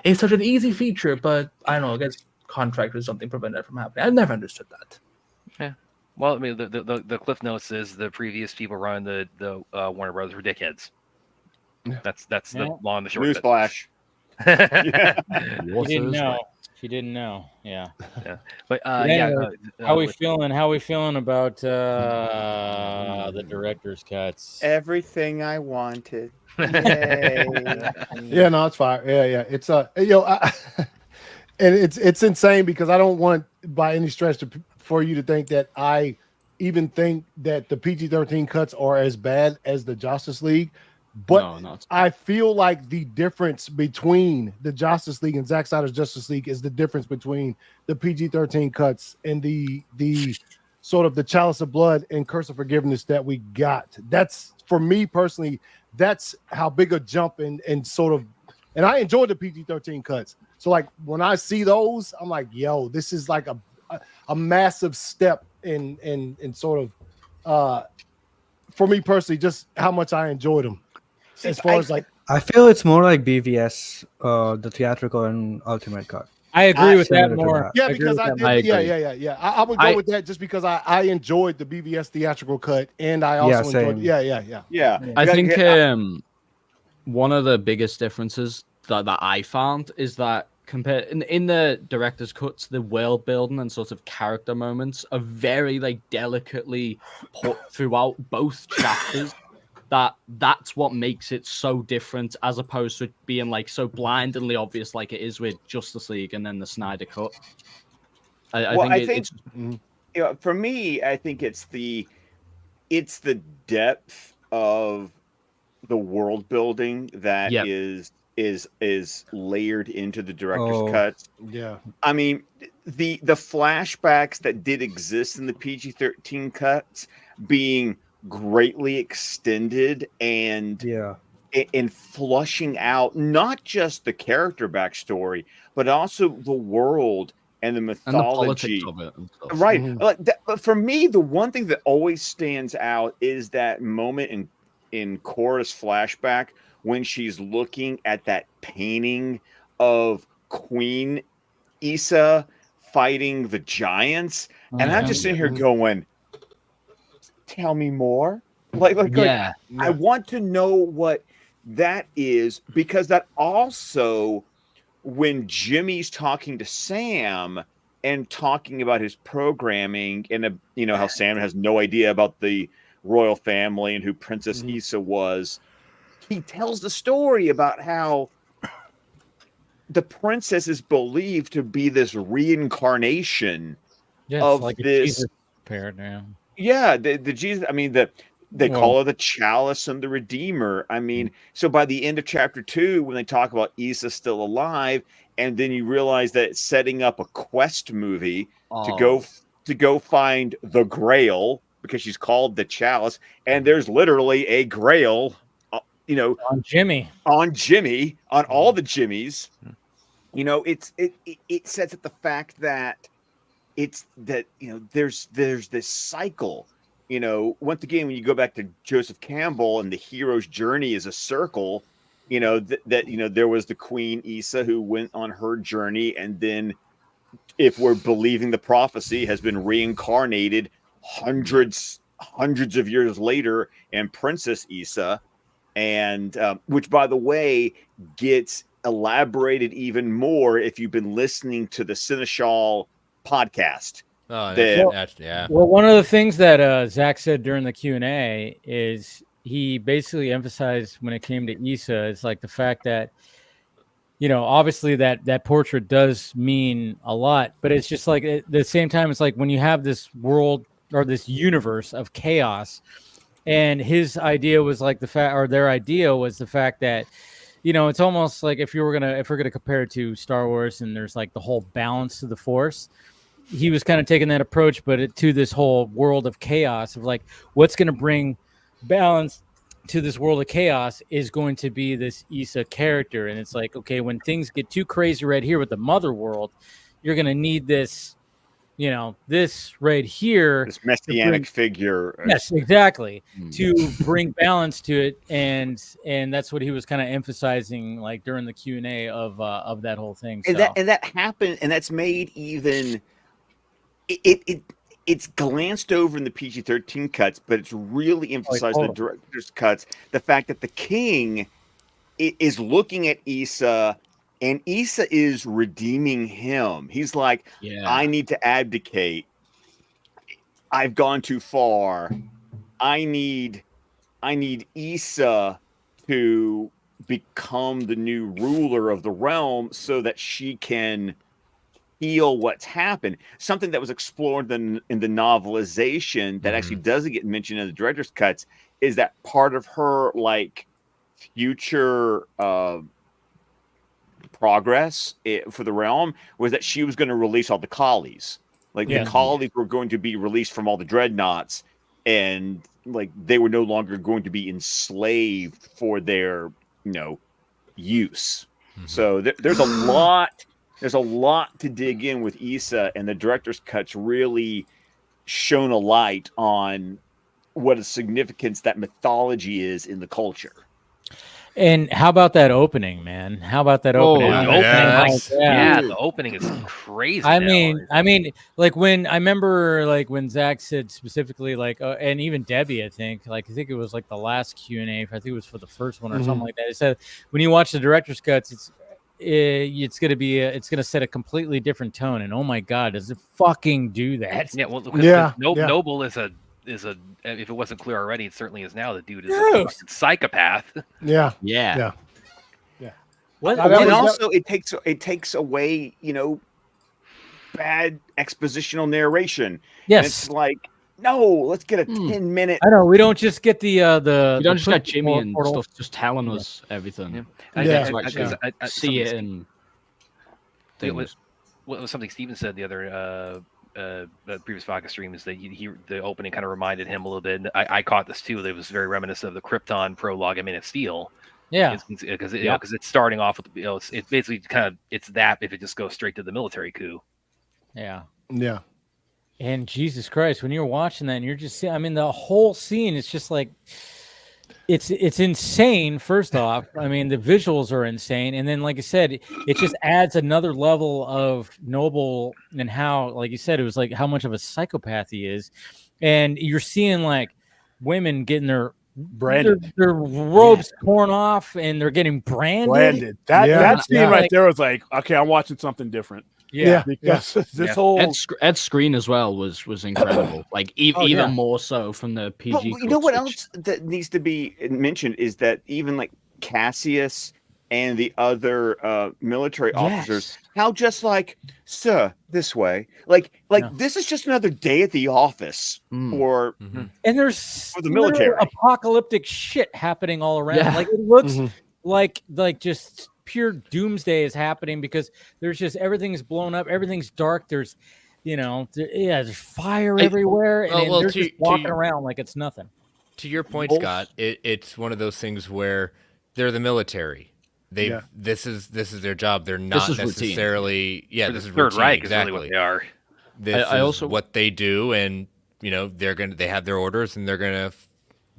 it's such an easy feature, but I don't know, I guess contract or something prevent that from happening. I've never understood that.
Yeah. Well, I mean, the cliff notes is the previous people running the Warner Brothers were dickheads. That's the long and the short.
Newsflash.
She didn't know. Yeah.
But
how we feeling? How we feeling about the director's cuts?
Everything I wanted.
Yeah, no, it's fine. Yeah. It's and it's insane because I don't want by any stretch for you to think that I even think that the PG-13 cuts are as bad as the Justice League. But I feel like the difference between the Justice League and Zack Snyder's Justice League is the difference between the PG-13 cuts and the sort of the Chalice of Blood and Curse of Forgiveness that we got. That's, for me personally, that's how big a jump and sort of, and I enjoyed the PG-13 cuts. So like when I see those, I'm like, yo, this is like a massive step in sort of for me personally, just how much I enjoyed them. As far as like,
I feel it's more like BVS, the theatrical and ultimate cut.
I agree with that more.
Yeah, because I did. Yeah. I would go with that just because I enjoyed the BVS theatrical cut, and I also enjoyed. Yeah.
I think one of the biggest differences that I found is that compared in the director's cuts, the world building and sort of character moments are very like delicately put throughout both chapters. That's what makes it so different as opposed to it being like so blindingly obvious like it is with Justice League and then the Snyder cut. I think
for me, I think it's the depth of the world building that is layered into the director's cuts.
Yeah.
I mean, the flashbacks that did exist in the PG-13 cuts being greatly extended and flushing out not just the character backstory, but also the world and the mythology
and the politics of it.
Right. But for me, the one thing that always stands out is that moment in Cora's flashback when she's looking at that painting of Queen Issa fighting the giants, and I'm just sitting here going, "Tell me more." Like I want to know what that is, because that also, when Jimmy's talking to Sam and talking about his programming and how Sam has no idea about the royal family and who Princess Issa was, he tells the story about how the princess is believed to be this reincarnation of
like
this
Jesus parent now.
Yeah, the Jesus. I mean, they call her the Chalice and the Redeemer. I mean, so by the end of chapter 2, when they talk about Issa still alive, and then you realize that it's setting up a quest movie to go find the Grail, because she's called the Chalice, and there's literally a Grail,
on Jimmy,
on all the Jimmies. It sets up the fact that there's this cycle. Once again, when you go back to Joseph Campbell and the hero's journey is a circle, there was the Queen Issa who went on her journey, and then, if we're believing the prophecy, has been reincarnated hundreds of years later in Princess Issa, and which, by the way, gets elaborated even more if you've been listening to the Seneschal podcast.
Well, one of the things that Zach said during the Q&A is he basically emphasized when it came to Issa is like the fact that, obviously that portrait does mean a lot, but it's just like at the same time, it's like when you have this world or this universe of chaos, and his idea was like their idea was the fact that, it's almost like if we're gonna compare it to Star Wars, and there's like the whole balance to the Force. He was kind of taking that approach, but to this whole world of chaos of like, what's going to bring balance to this world of chaos is going to be this Issa character. And it's like, okay, when things get too crazy right here with the mother world, you're going to need this, this right here.
This messianic figure.
Yes, exactly. To bring balance to it. And that's what he was kind of emphasizing, like during the Q&A of that whole thing.
And that happened, and that's made even... It's glanced over in the PG-13 cuts, but it's really emphasized in the director's cuts. The fact that the king is looking at Issa, and Issa is redeeming him. He's like, I need to abdicate. I've gone too far. I need Issa to become the new ruler of the realm so that she can heal what's happened. Something that was explored in the novelization that actually doesn't get mentioned in the director's cuts is that part of her like future progress for the realm was that she was going to release all the collies. Like the collies were going to be released from all the dreadnoughts, and like they were no longer going to be enslaved for their use. So there's a lot. There's a lot to dig in with Issa, and the director's cuts really shone a light on what a significance that mythology is in the culture.
And how about that opening, man? How about that opening?
The opening is crazy.
I mean, like when I remember, like when Zach said specifically, like, and even Debbie, I think it was like the last Q&A. I think it was for the first one or something like that. It said when you watch the director's cuts, it's gonna set a completely different tone, and oh my god, does it fucking do that?
Yeah, well, Noble is a if it wasn't clear already, it certainly is now. The dude is a psychopath.
Yeah.
Well, and also it takes away bad expositional narration.
Yes,
and it's like, no, let's get a 10-minute.
I know we don't just get the
you don't just get Jimmy and stuff just telling us everything. I see it in things.
What was something Steven said the other previous Vodka stream is that the opening kind of reminded him a little bit. And I caught this too. That it was very reminiscent of the Krypton prologue in Man of Steel.
Yeah,
because it's starting off with it's basically kind of it's that if it just goes straight to the military coup.
Yeah.
And
Jesus Christ, when you're watching that and you're just seeing, I mean, the whole scene, it's just like it's insane. First off, I mean, the visuals are insane, and then, like I said, it just adds another level of Noble and how, like you said, it was like how much of a psychopath he is, and you're seeing like women getting their robes torn off, and they're getting branded.
That scene right there was like, okay, I'm watching something different.
Yeah,
because this whole
Ed's screen as well was incredible. Like even more so from the PG.
Well, you know what else that needs to be mentioned is that even like Cassius and the other military officers, how just like, sir, this way, like this is just another day at the office for
and there's
for the military.
Apocalyptic shit happening all around. Like it looks like just pure doomsday is happening because there's just everything's blown up, everything's dark. There's, there's fire everywhere, and they're just walking around like it's nothing.
To your point, Scott, it's one of those things where they're the military. This is their job. They're not necessarily
routine.
This is
Third
routine.
Reich
Exactly
is really what they are.
This is also what they do, and they have their orders, and they're gonna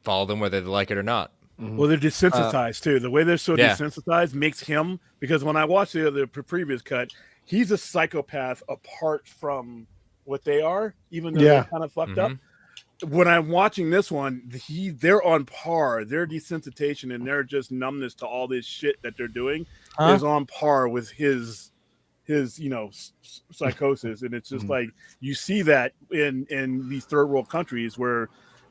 follow them whether they like it or not.
Well, they're desensitized too. The way they're so desensitized makes him, because when I watched the previous cut, he's a psychopath apart from what they are, even though they're kind of fucked up. When I'm watching this one, they're on par. Their desensitization and their just numbness to all this shit that they're doing is on par with his psychosis. And it's just like you see that in these third world countries where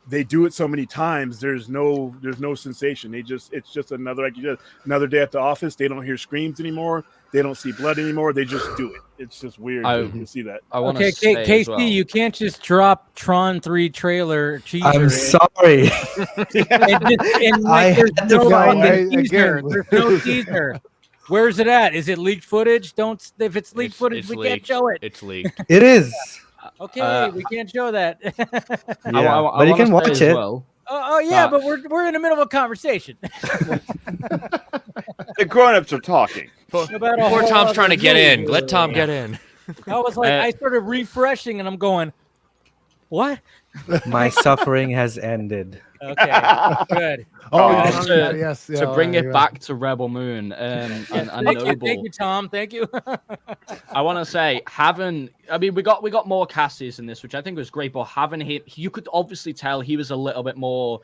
they do it so many times. There's no sensation. It's just another day at the office. They don't hear screams anymore. They don't see blood anymore. They just do it. It's just weird to see that.
Okay, KC, you can't just drop Tron 3 trailer teaser.
I'm sorry.
There's no teaser. Where's it at? Is it leaked footage? If it's leaked footage, we can't show it.
It's leaked.
It is.
Okay, we can't show that.
But you can watch it.
Well. But we're in the middle of a conversation.
The grown-ups are talking.
Poor Tom's trying to get in. Let Tom get in.
I was like, I started refreshing, and I'm going, what?
My suffering has ended.
Okay, good.
To bring it back to Rebel Moon and Noble.
Thank you, Tom. Thank you.
I want to say we got more Cassius in this, which I think was great, but having him, you could obviously tell he was a little bit more,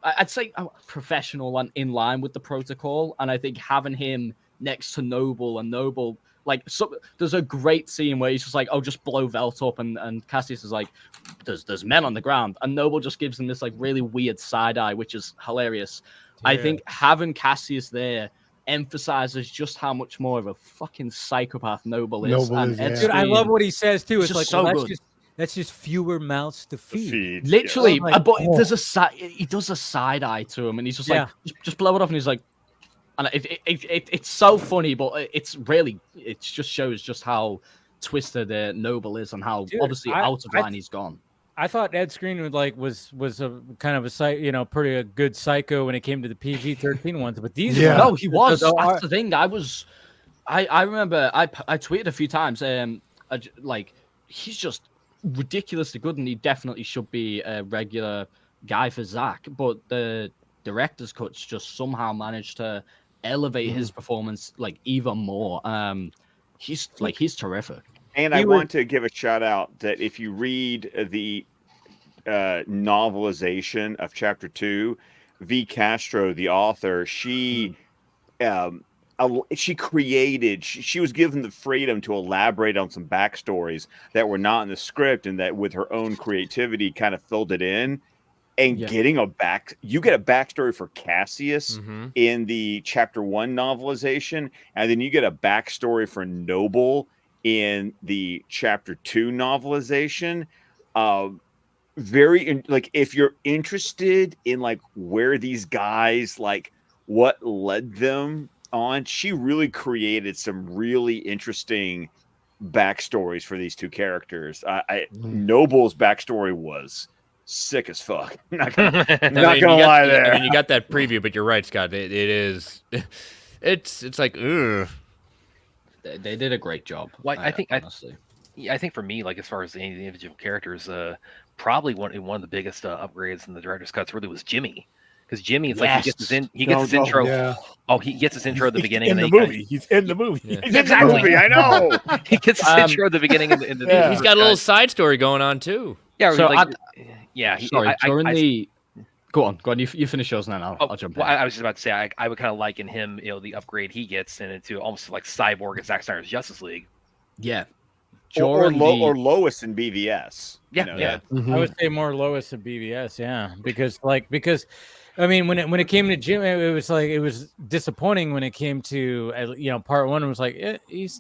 I'd say, professional and in line with the protocol. And I think having him next to Noble, there's a great scene where he's just like, oh, just blow Velt up, and Cassius is like, there's men on the ground, and Noble just gives him this like really weird side eye, which is hilarious. Yeah. I think having Cassius there emphasizes just how much more of a fucking psychopath Noble is.
Dude, I love what he says too. It's like,
so
that's just fewer mouths to feed.
Literally, but he does a side eye to him, and he's just like, just blow it up, and he's like. And it's so funny, but it just shows just how twisted Noble is and how obviously out of line he's gone.
I thought Ed Skrein was a kind of a pretty good psycho when it came to the PG-13 ones, but these
no, he was. That's the thing. I remember I tweeted a few times. He's just ridiculously good, and he definitely should be a regular guy for Zach. But the director's cuts just somehow managed to elevate his performance even more. He's terrific.
And I want to give a shout out that if you read the novelization of Chapter 2, V. Castro, the author, she was given the freedom to elaborate on some backstories that were not in the script, and that with her own creativity kind of filled it in. And you get a backstory for Cassius in the Chapter 1 novelization, and then you get a backstory for Noble in the Chapter 2 novelization. If you're interested in where these guys, what led them on, she really created some really interesting backstories for these two characters. Noble's backstory was sick as fuck. Not gonna lie there.
I mean, you got that preview, but you're right, Scott. It is. It's like, ugh.
They did a great job.
Well, I think
honestly,
I think for me, as far as the individual characters, probably one of the biggest upgrades in the director's cuts really was Jimmy, Because Jimmy, it's like he gets his intro.
Yeah.
Oh, he gets his intro at the beginning.
In the movie. He's in the movie.
Yeah.
He's
Exactly.
in the movie. I know.
He gets his intro at the beginning. In the
He's got a little side story going on too.
Yeah.
So
Like,
sorry, go on. You finish yours and then I'll jump in.
Well, I was just about to say I would kind of liken him, the upgrade he gets into almost like Cyborg and Zack Snyder's Justice League.
Yeah.
Or Lois in BVS.
Yeah.
I would say more Lois and BVS, because I mean, when it came to Jim, it was disappointing when it came to part one. It was like he's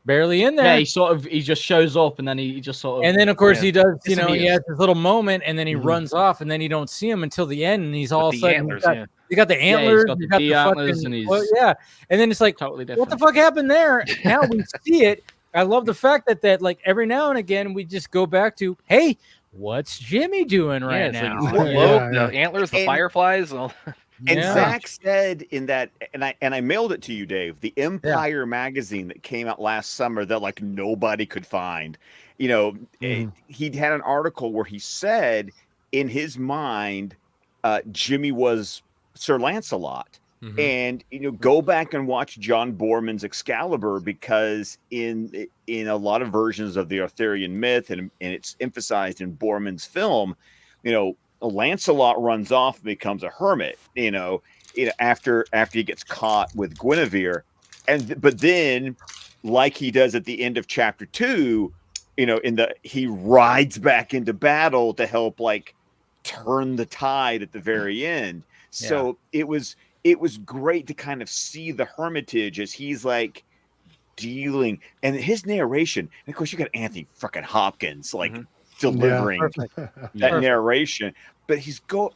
barely in there.
Yeah, he just shows up and then he just sort of,
and then of course he does. He has this little moment and then he runs off and then you don't see him until the end and he's all of a sudden you got the antlers,
he's got the antlers,
fucking,
and he's
and then it's like
totally different.
What the fuck happened there? Now we see it. I love the fact that like every now and again we just go back to, hey, what's Jimmy doing right now?
The antlers, the fireflies.
And Zach said in that, and I mailed it to you, Dave, the Empire magazine that came out last summer that like nobody could find. He'd had an article where he said in his mind, Jimmy was Sir Lancelot. Mm-hmm. And go back and watch John Boorman's Excalibur, because in a lot of versions of the Arthurian myth, and it's emphasized in Boorman's film, Lancelot runs off and becomes a hermit, after he gets caught with Guinevere, but then, like he does at the end of chapter 2, he rides back into battle to help like turn the tide at the very end. So it was great to kind of see the hermitage as he's like dealing, and his narration. And of course, you got Anthony fucking Hopkins delivering that narration. But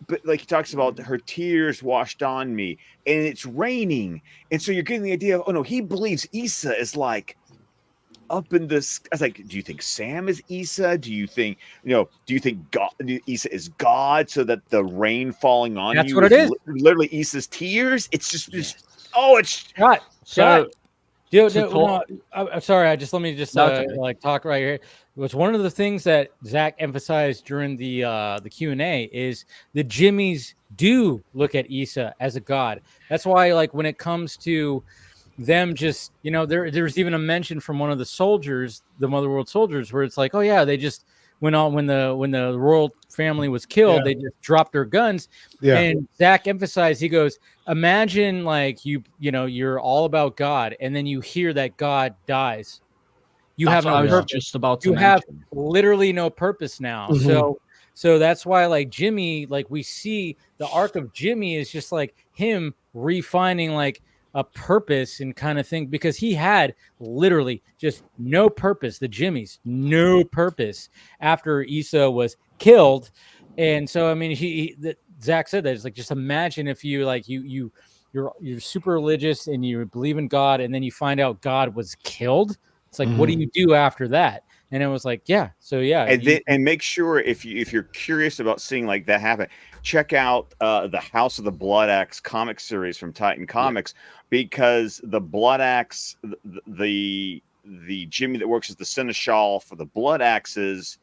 but like he talks about her tears washed on me, and it's raining, and so you're getting the idea of, oh no, he believes Issa is like up in this. I was like, do you think Sam is Issa? Do you think God, Issa is God, so that the rain falling on
That's
you
what it is.
Literally Issa's tears? It's just it's
shot.
So
I'm sorry. Let me talk right here. It was one of the things that Zach emphasized during the Q&A is the Jimmies do look at Issa as a god. That's why, like, when it comes to them, just there's even a mention from one of the soldiers, the Motherworld soldiers, where it's like, oh yeah, they just went on when the royal family was killed, they just dropped their guns. And Zach emphasized, he goes, imagine like you're all about God, and then you hear that God dies. You have no purpose.
Just about to
you
mention.
have literally no purpose now.
Mm-hmm.
So that's why, like, Jimmy, like, we see the arc of Jimmy is just like him refining like a purpose and kind of thing, because he had literally just no purpose. The Jimmies, no purpose after Issa was killed. And so, I mean, Zach said that it's like, just imagine if you like you're super religious and you believe in God, and then you find out God was killed. It's like, what do you do after that? And it was like, and
make sure if you're curious about seeing like that happen, check out the House of the Blood Axe comic series from Titan Comics, because the Blood Axe, the Jimmy that works as the seneschal for the Blood Axes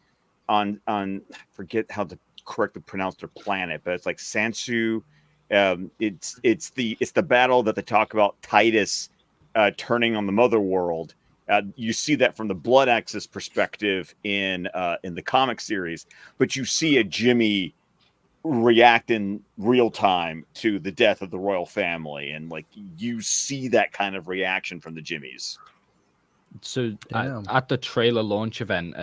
on I forget how to correctly pronounce their planet, but it's like Sansu. It's the battle that they talk about Titus turning on the Mother World. You see that from the Blood Axis perspective in the comic series, but you see a Jimmy react in real time to the death of the royal family, and like you see that kind of reaction from the Jimmies.
So at the trailer launch event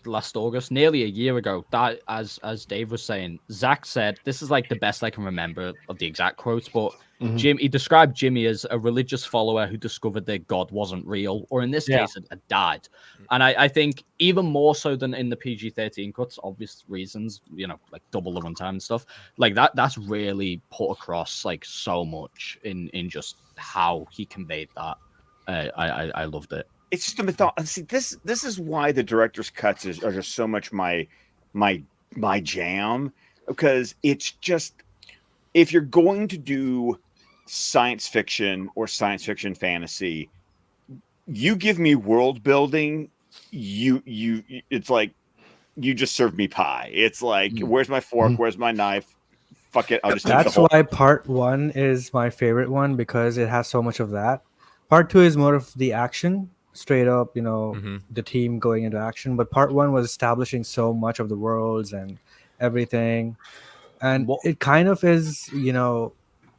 last August, nearly a year ago, that as Dave was saying, Zach said, this is like the best I can remember of the exact quotes, but he described Jimmy as a religious follower who discovered that God wasn't real, or in this case, had died. And I think even more so than in the PG-13 cuts, obvious reasons, like double the runtime and stuff, like that's really put across like so much in just how he conveyed that. I loved it.
It's just a myth. See, this is why the director's cuts are just so much my jam, because it's just, if you're going to do science fiction or science fiction fantasy, you give me world building, it's like you just served me pie. It's like, where's my fork? Where's my knife? fuck it, I'll just.
That's why part 1 is my favorite one, because it has so much of that. Part 2 is more of the action, straight up, the team going into action. But part 1 was establishing so much of the worlds and everything, and it kind of is,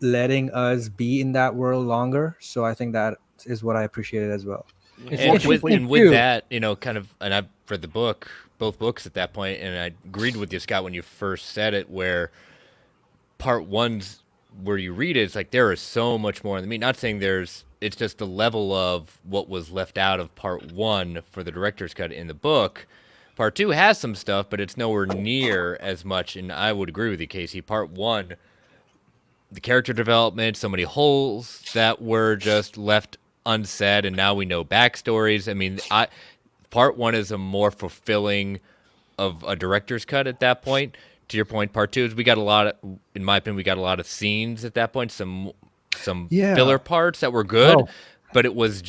letting us be in that world longer. So I think that is what I appreciated as well.
And with that, kind of, and I've read both books at that point, and I agreed with you, Scott, when you first said it, where part 1's where you read it, it's like there is so much more in the meat. Not saying it's just the level of what was left out of part 1 for the director's cut in the book. Part 2 has some stuff, but it's nowhere near as much. And I would agree with you, Casey. Part 1, the character development, so many holes that were just left unsaid, and now we know backstories. I mean, part 1 is a more fulfilling of a director's cut at that point. To your point, part 2 is we got a lot of, in my opinion, we got a lot of scenes at that point, some filler parts that were good, but it was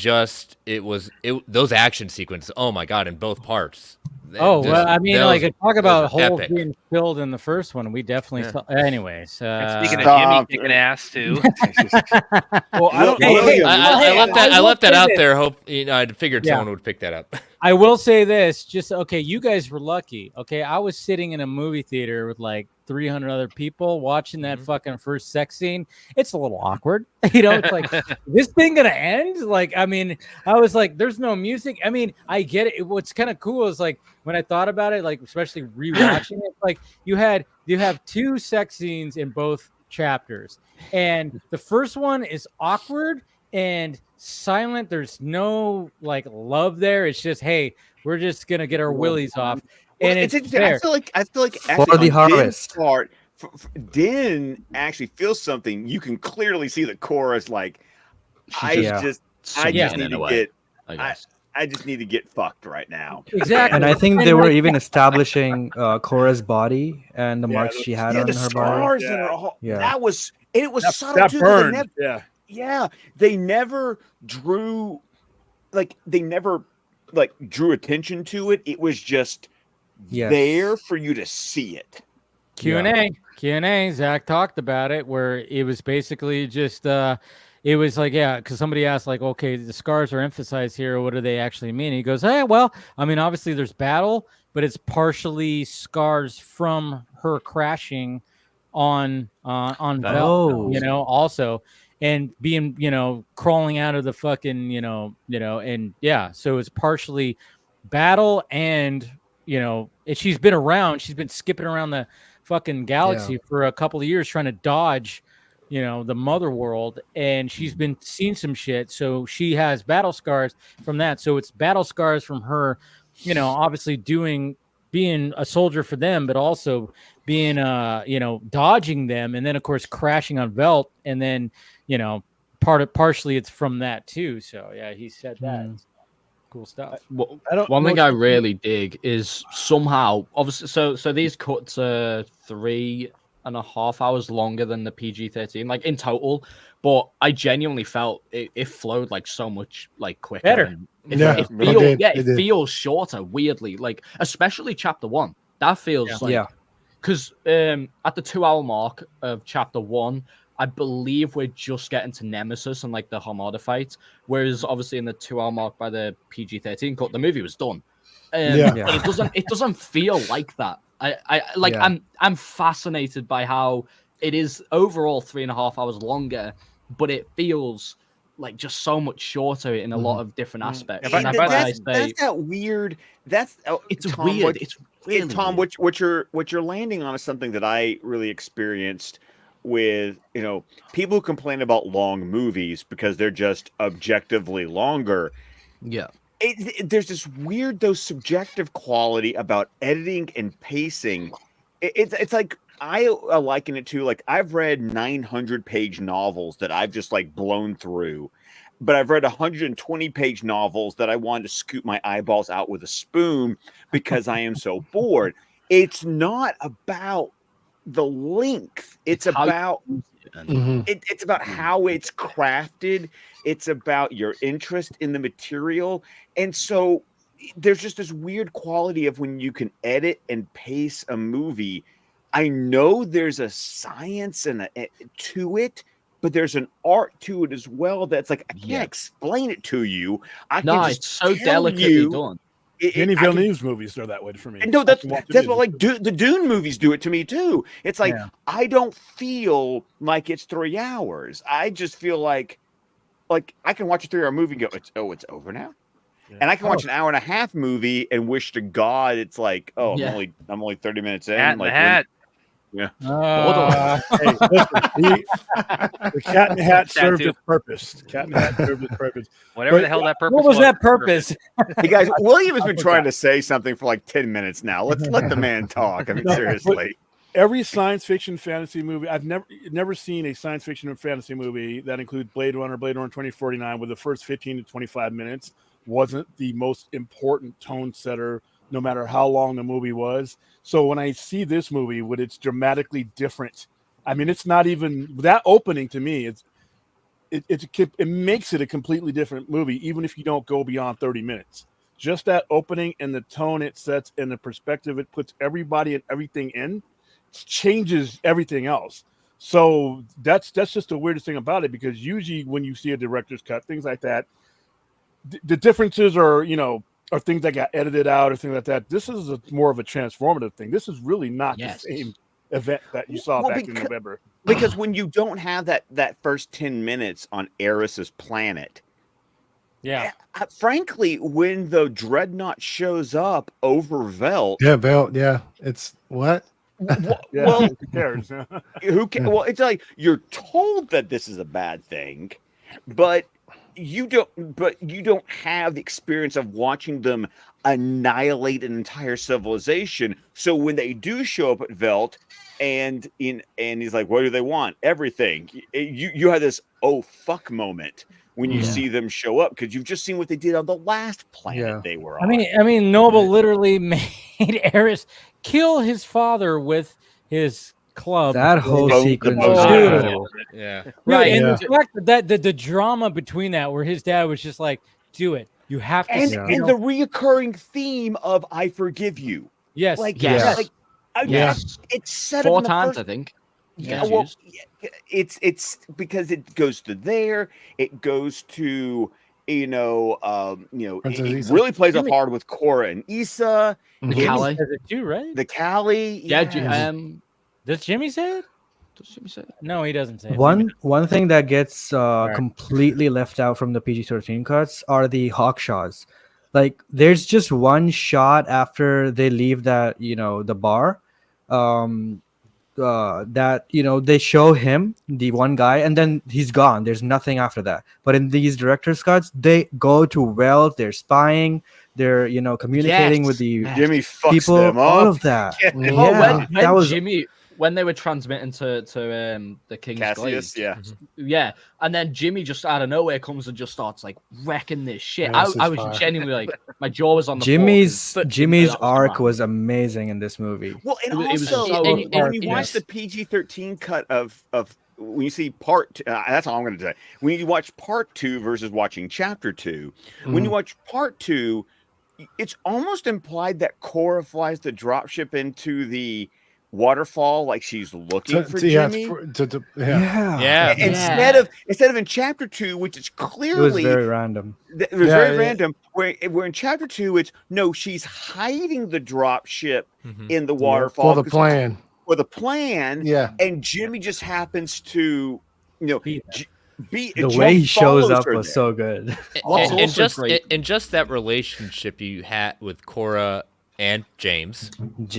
those action sequences. Oh my God, in both parts.
Well, I mean, talk about holes being filled in the first one. We definitely saw. Anyways,
speaking of Jimmy kicking ass too.
Well, I left that out there. Hope I figured someone would pick that up.
I will say this, you guys were lucky. Okay, I was sitting in a movie theater with like 300 other people watching that fucking first sex scene. It's a little awkward. It's like, this thing gonna end? Like, I mean, I was like, there's no music. I mean, I get it. What's kind of cool is like when I thought about it, like especially rewatching it, like you have 2 sex scenes in both chapters, and the first one is awkward and silent. There's no like love there. It's just, hey, we're just gonna get our willies off. And it's interesting.
I feel like
for the harvest
part, Din actually feels something. You can clearly see the chorus. Like, I just need to get fucked right now.
Exactly.
And I think they were even establishing Cora's body and the marks she had on her body.
That was, and it was subtle
that
too.
Burned.
They never drew, drew attention to it. It was just there for you to see it.
Q&A. Zach talked about it, where it was basically just it was like, because somebody asked, like, okay, the scars are emphasized here, what do they actually mean? And he goes, hey, well, I mean, obviously there's battle, but it's partially scars from her crashing on Vel, also, and being, crawling out of the fucking, so it's partially battle, and she's been around, she's been skipping around the fucking galaxy for a couple of years trying to dodge the mother world, and she's been seeing some shit, so she has battle scars from that. So it's battle scars from her, obviously being a soldier for them, but also being dodging them, and then of course crashing on Velt, and then partially it's from that too. So he said that. Cool stuff.
One thing I really dig is somehow, obviously, so these cuts are 3.5 hours longer than the PG-13, like in total, but I genuinely felt it flowed like so much like quicker.
Better.
It feels shorter, weirdly, like especially chapter 1. That feels because at the 2-hour mark of chapter 1, I believe we're just getting to Nemesis and like the Hamada fight, whereas obviously in the 2-hour mark by the PG-13 cut, the movie was done. But it doesn't feel like that. I'm fascinated by how it is overall 3.5 hours longer, but it feels like just so much shorter in a lot of different aspects.
That's that weird. It's Tom,
weird. It's really
Tom.
weird.
What you're landing on is something that I really experienced with people who complain about long movies because they're just objectively longer.
Yeah.
There's this weird, though, subjective quality about editing and pacing. It's like I liken it to, like, I've read 900-page novels that I've just like blown through, but I've read 120-page novels that I wanted to scoop my eyeballs out with a spoon because I am so bored. It's not about the length. It's about it's about how it's crafted. It's about your interest in the material. And so there's just this weird quality of when you can edit and pace a movie. I know there's a science and to it, but there's an art to it as well. That's like I can't explain it to you. I can just
it's so
tell
delicately done.
Denis Villeneuve's movies are that way for me.
And no, that's what like the Dune movies do it to me too. It's like I don't feel like it's 3 hours. I just feel like I can watch a 3-hour movie and go, it's over now. Yeah. And I can watch an 1.5-hour movie and wish to God it's like, I'm only 30 minutes in.
Cat in
like
the Hat.
Yeah.
Hey, listen, the Cat in the Hat served its purpose. Cat in the Hat served its purpose.
Whatever the hell that purpose was.
What was that purpose?
Hey guys, William has been trying to say something for like 10 minutes now. Let's let the man talk. I mean, seriously.
Every science fiction fantasy movie, I've never seen a science fiction or fantasy movie that includes Blade Runner 2049, where the first 15 to 25 minutes wasn't the most important tone setter, no matter how long the movie was. So when I see this movie, when it's dramatically different, I mean, it's not even that opening to me. It makes it a completely different movie, even if you don't go beyond 30 minutes. Just that opening and the tone it sets and the perspective it puts everybody and everything in changes everything else. So that's just the weirdest thing about it, because usually when you see a director's cut, things like that, the differences are, or things that got edited out or things like that. This is more of a transformative thing. This is really not the same event that you saw back in November.
Because when you don't have that first 10 minutes on Eris's planet, frankly, when the dreadnought shows up over Velt,
it's what?
Well, who cares? Who cares? Well, it's like you're told that this is a bad thing, but you don't have the experience of watching them annihilate an entire civilization. So when they do show up at Velt and he's like, what do they want? Everything. You have this oh fuck moment when you see them show up, because you've just seen what they did on the last planet they were on.
I mean, Noble literally made Eris kill his father with his club.
That whole sequence was beautiful.
Right. And the fact that the drama between that, where his dad was just like, do it. You have to.
And the reoccurring theme of I forgive you.
Yes.
It's set
4
up
times, I think.
It's because it goes to there. It goes to it really plays up hard with Korra and Issa.
The Callie.
Does it too, right?
The Callie.
Does Jimmy say it?
Does Jimmy say it?
No, he doesn't say it.
One thing that gets completely left out from the PG-13 cuts are the Hawkshaws. Like, there's just one shot after they leave that, the bar, that they show him, the one guy, and then he's gone. There's nothing after that. But in these director's cuts, they go to Weld, they're spying, they're communicating with the
Jimmy fucks
people,
them up.
all of that.
When
that was
Jimmy, when they were transmitting to the King's
Cassius,
Glade, and then Jimmy just out of nowhere comes and just starts like wrecking this shit.
Yeah,
I was genuinely like, my jaw was on the
Jimmy's arc was amazing in this movie.
Well, and
It was
also,
so
when you watch the PG-13 cut of when you see part 2, that's all I'm going to say. When you watch part 2 versus watching chapter 2, when you watch part 2, it's almost implied that Korra flies the dropship into the waterfall like she's looking for Jimmy. Instead of in chapter 2, which is clearly
it was very random.
It was very random. Where in chapter 2, it's she's hiding the dropship in the waterfall
for the plan.
And Jimmy just happens to
the way he shows up was so good.
And just that relationship you had with Korra and James.
And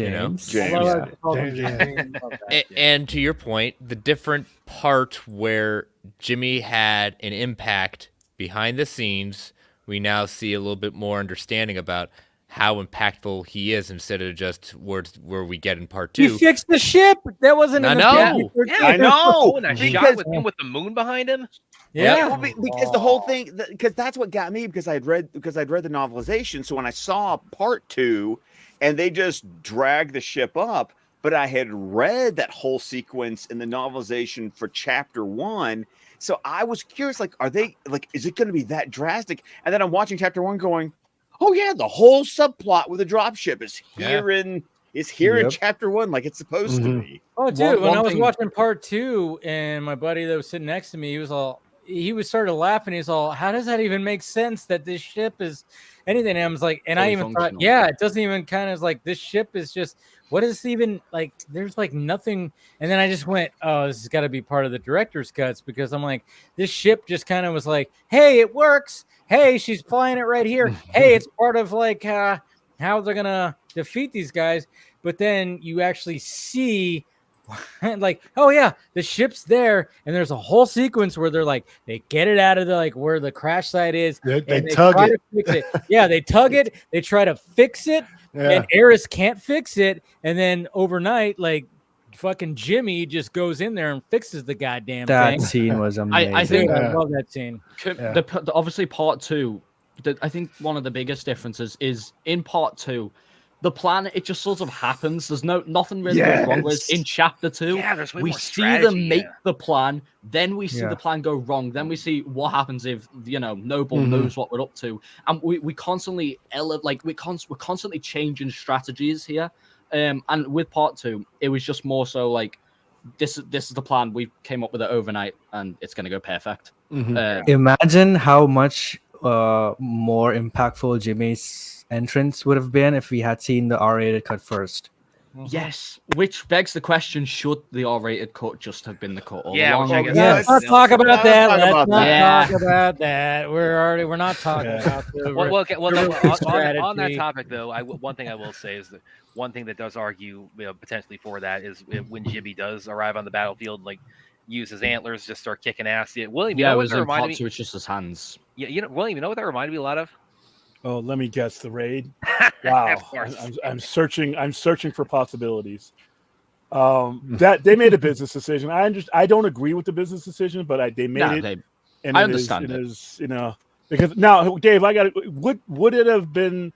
to your point, the different part where Jimmy had an impact behind the scenes, we now see a little bit more understanding about how impactful he is, instead of just words where we get in part 2.
He fixed the ship. That wasn't.
I
in
know.
I know.
And a shot with him with the moon behind him.
Yeah, because the whole thing, because that's what got me, because I'd read the novelization. So when I saw part 2, and they just dragged the ship up, but I had read that whole sequence in the novelization for chapter 1, so I was curious, like, are they is it going to be that drastic? And then I'm watching chapter 1, going, oh yeah, the whole subplot with the dropship is here in is here in chapter 1 like it's supposed to be.
Oh, dude, when I was watching part 2, and my buddy that was sitting next to me, he was started laughing. He's all, how does that even make sense that this ship is anything? And I was like, and I even thought, yeah, it doesn't even kind of like this ship is just, what is even like, there's like nothing. And then I just went, oh, this has got to be part of the director's cuts, because I'm like, this ship just kind of was like, hey, it works. Hey, she's flying it right here. Hey, it's part of like how they're going to defeat these guys. But then you actually see like, oh yeah, the ship's there, and there's a whole sequence where they're like, they get it out of the like where the crash site is,
they
tug
tug it.
Fix it. Yeah, they tug it, they try to fix it, and Eris can't fix it, and then overnight, like fucking Jimmy just goes in there and fixes the goddamn thing.
That scene was amazing.
I think
I love that scene.
Obviously, part 2. I think one of the biggest differences is in part 2. The plan, it just sort of happens. There's nothing really goes wrong. Whereas in chapter 2, we see them make the plan, then we see the plan go wrong, then we see what happens if Noble knows what we're up to, and we constantly we're constantly changing strategies here. And with part 2, it was just more so like this is the plan, we came up with it overnight, and it's gonna go perfect.
Imagine how much more impactful Jimmy's entrance would have been if we had seen the R-rated cut first.
Yes, which begs the question: should the R-rated cut just have been the cut all along?
Let's not talk about that. Let's not talk about that. We're not talking about that.
On that topic, though, one thing I will say is that one thing that does argue potentially for that is when Jimmy does arrive on the battlefield, like use his antlers, just start kicking ass. William,
it was in part 2. It's just his hands.
Yeah, William, you know what that reminded me a lot of?
Oh, let me guess. The Raid. Wow, I'm searching for possibilities. That they made a business decision. I don't agree with the business decision, but they made it. And
I understand
it. Is, because now, Dave, would it have been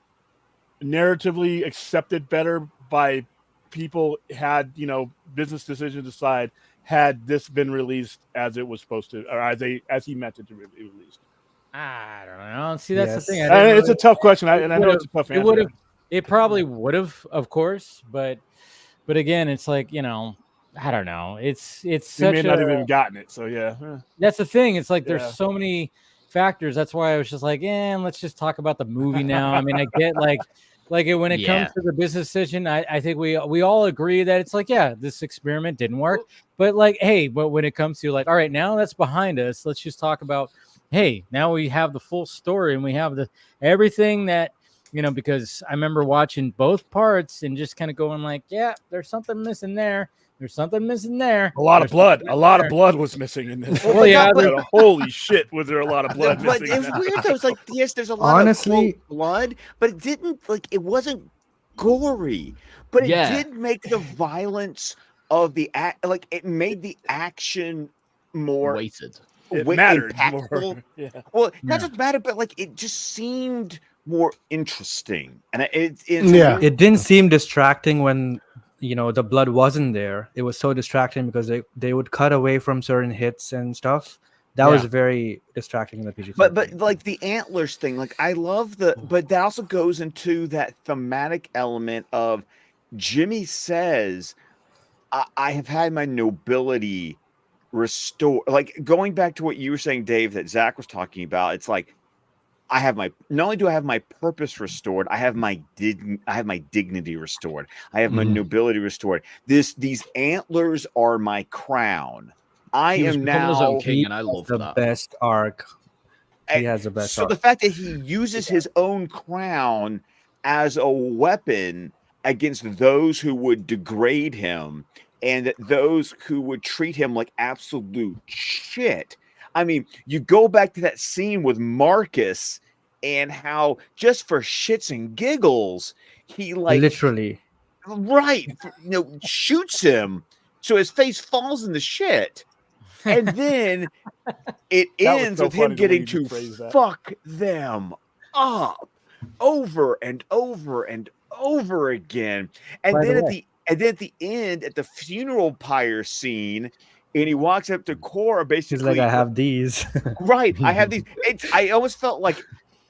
narratively accepted better by people had business decision decide had this been released as it was supposed to, or as he meant it to be released?
I don't know. See, that's the thing.
It's a tough question. I know it's a tough answer.
It probably would have, of course, but again, it's like I don't know. It's such
may not have even gotten it. So yeah,
that's the thing. It's like there's so many factors. That's why I was just like, let's just talk about the movie now. I mean, I get like when it comes to the business decision, I think we all agree that it's like, this experiment didn't work, but like, hey, but when it comes to like, all right, now that's behind us. Let's just talk about. Hey, now we have the full story and we have everything that, because I remember watching both parts and just kind of going like, there's something missing there. There's something missing there.
A lot of blood. A lot of blood was missing in this.
Well,
holy shit, was there a lot of blood missing?
But it's weird though. It's like, yes, there's a lot of blood, but it didn't it wasn't gory, but it did make the violence of the it made the action more
weighted.
It mattered
more. Well, not just mattered, but it just seemed more interesting. And it
didn't seem distracting when the blood wasn't there. It was so distracting because they would cut away from certain hits and stuff. That was very distracting in the PG.
But like the antlers thing, I love but that also goes into that thematic element of Jimmy says, I have had my nobility restore, going back to what you were saying, Dave, that Zach was talking about. It's like not only do I have my purpose restored, I have my dignity restored. I have my nobility restored. These antlers are my crown. I am now
his own king, and I love
the best arc. He has the best.
So the fact that he uses his own crown as a weapon against those who would degrade him and those who would treat him like absolute shit. I mean, you go back to that scene with Marcus and how just for shits and giggles, he
literally
shoots him so his face falls in the shit. And then it ends with him getting to fuck them up over and over and over again. And then at the end, at the funeral pyre scene, and he walks up to Cora, basically.
He's like, I have these.
Right. I have these. I always felt like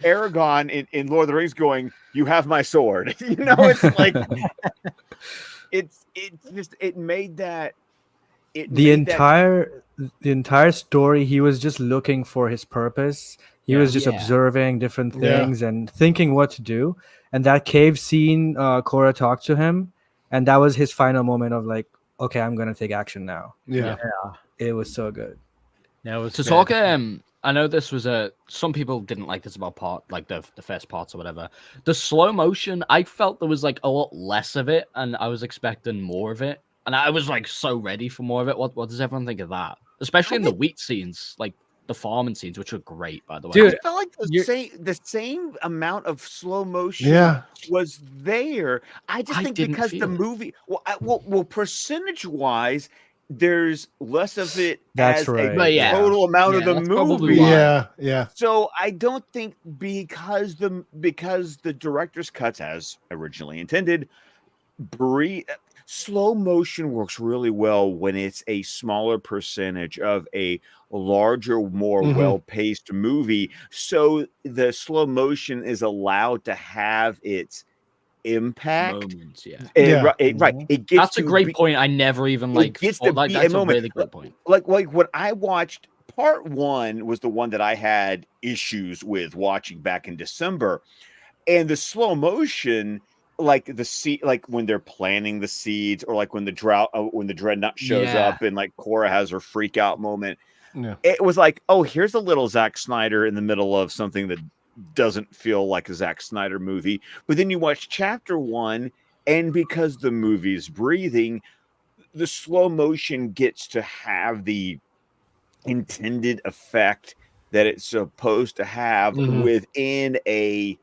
Aragorn in Lord of the Rings going, "You have my sword." It's like it made that.
The entire story, he was just looking for his purpose. He was just observing different things and thinking what to do. And that cave scene, Korra talked to him, and that was his final moment of like, okay, I'm gonna take action now.
Yeah.
It was so good.
Yeah, it was
to talk. I know this was some people didn't like this about the first parts or whatever. The slow motion, I felt there was like a lot less of it, and I was expecting more of it. And I was like so ready for more of it. What does everyone think of that? Especially in the wheat scenes, like the farming scenes, which were great, by the way.
Dude, I felt like the same amount of slow motion was there. I just think because the movie, well, percentage wise, there's less of it as a total amount of the movie.
Yeah.
So I don't think because the director's cuts, as originally intended, slow motion works really well when it's a smaller percentage of a larger, more well-paced movie. So the slow motion is allowed to have its impact.
Moments,
right. It gets
that's a great point. I never even
gets to be
that's
a moment.
Really good point.
Like when I watched part 1 was the one that I had issues with watching back in December, and the slow motion. Like the seed, like when they're planting the seeds, or like when the dreadnought shows up and like Korra has her freak out moment.
Yeah.
It was like, oh, here's a little Zack Snyder in the middle of something that doesn't feel like a Zack Snyder movie. But then you watch chapter 1, and because the movie's breathing, the slow motion gets to have the intended effect that it's supposed to have within a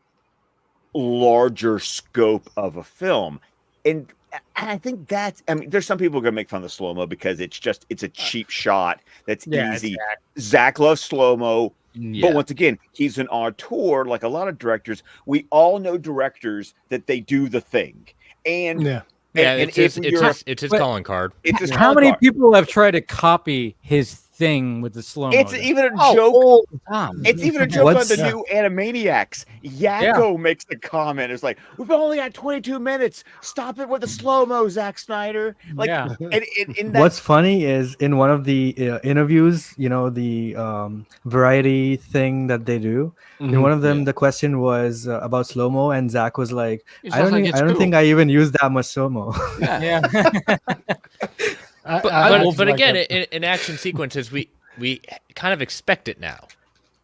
larger scope of a film. And I think that's, I mean, there's some people going to make fun of the slow-mo because it's a cheap shot that's easy. Zach loves slow-mo, but once again, he's an auteur like a lot of directors. We all know directors that they do the thing. And
it's his calling card.
It's his how many people have tried to copy his thing with the slow mo?
It's even a joke. It's even a joke on the new Animaniacs. Yakko makes the comment. It's like, we've only got 22 minutes. Stop it with the slow mo, Zack Snyder. Like,
what's funny is in one of the interviews, the variety thing that they do. In one of them, the question was about slow mo, and Zach was like, "I don't think I even use that much slow mo."
But again, in action sequences, we kind of expect it now.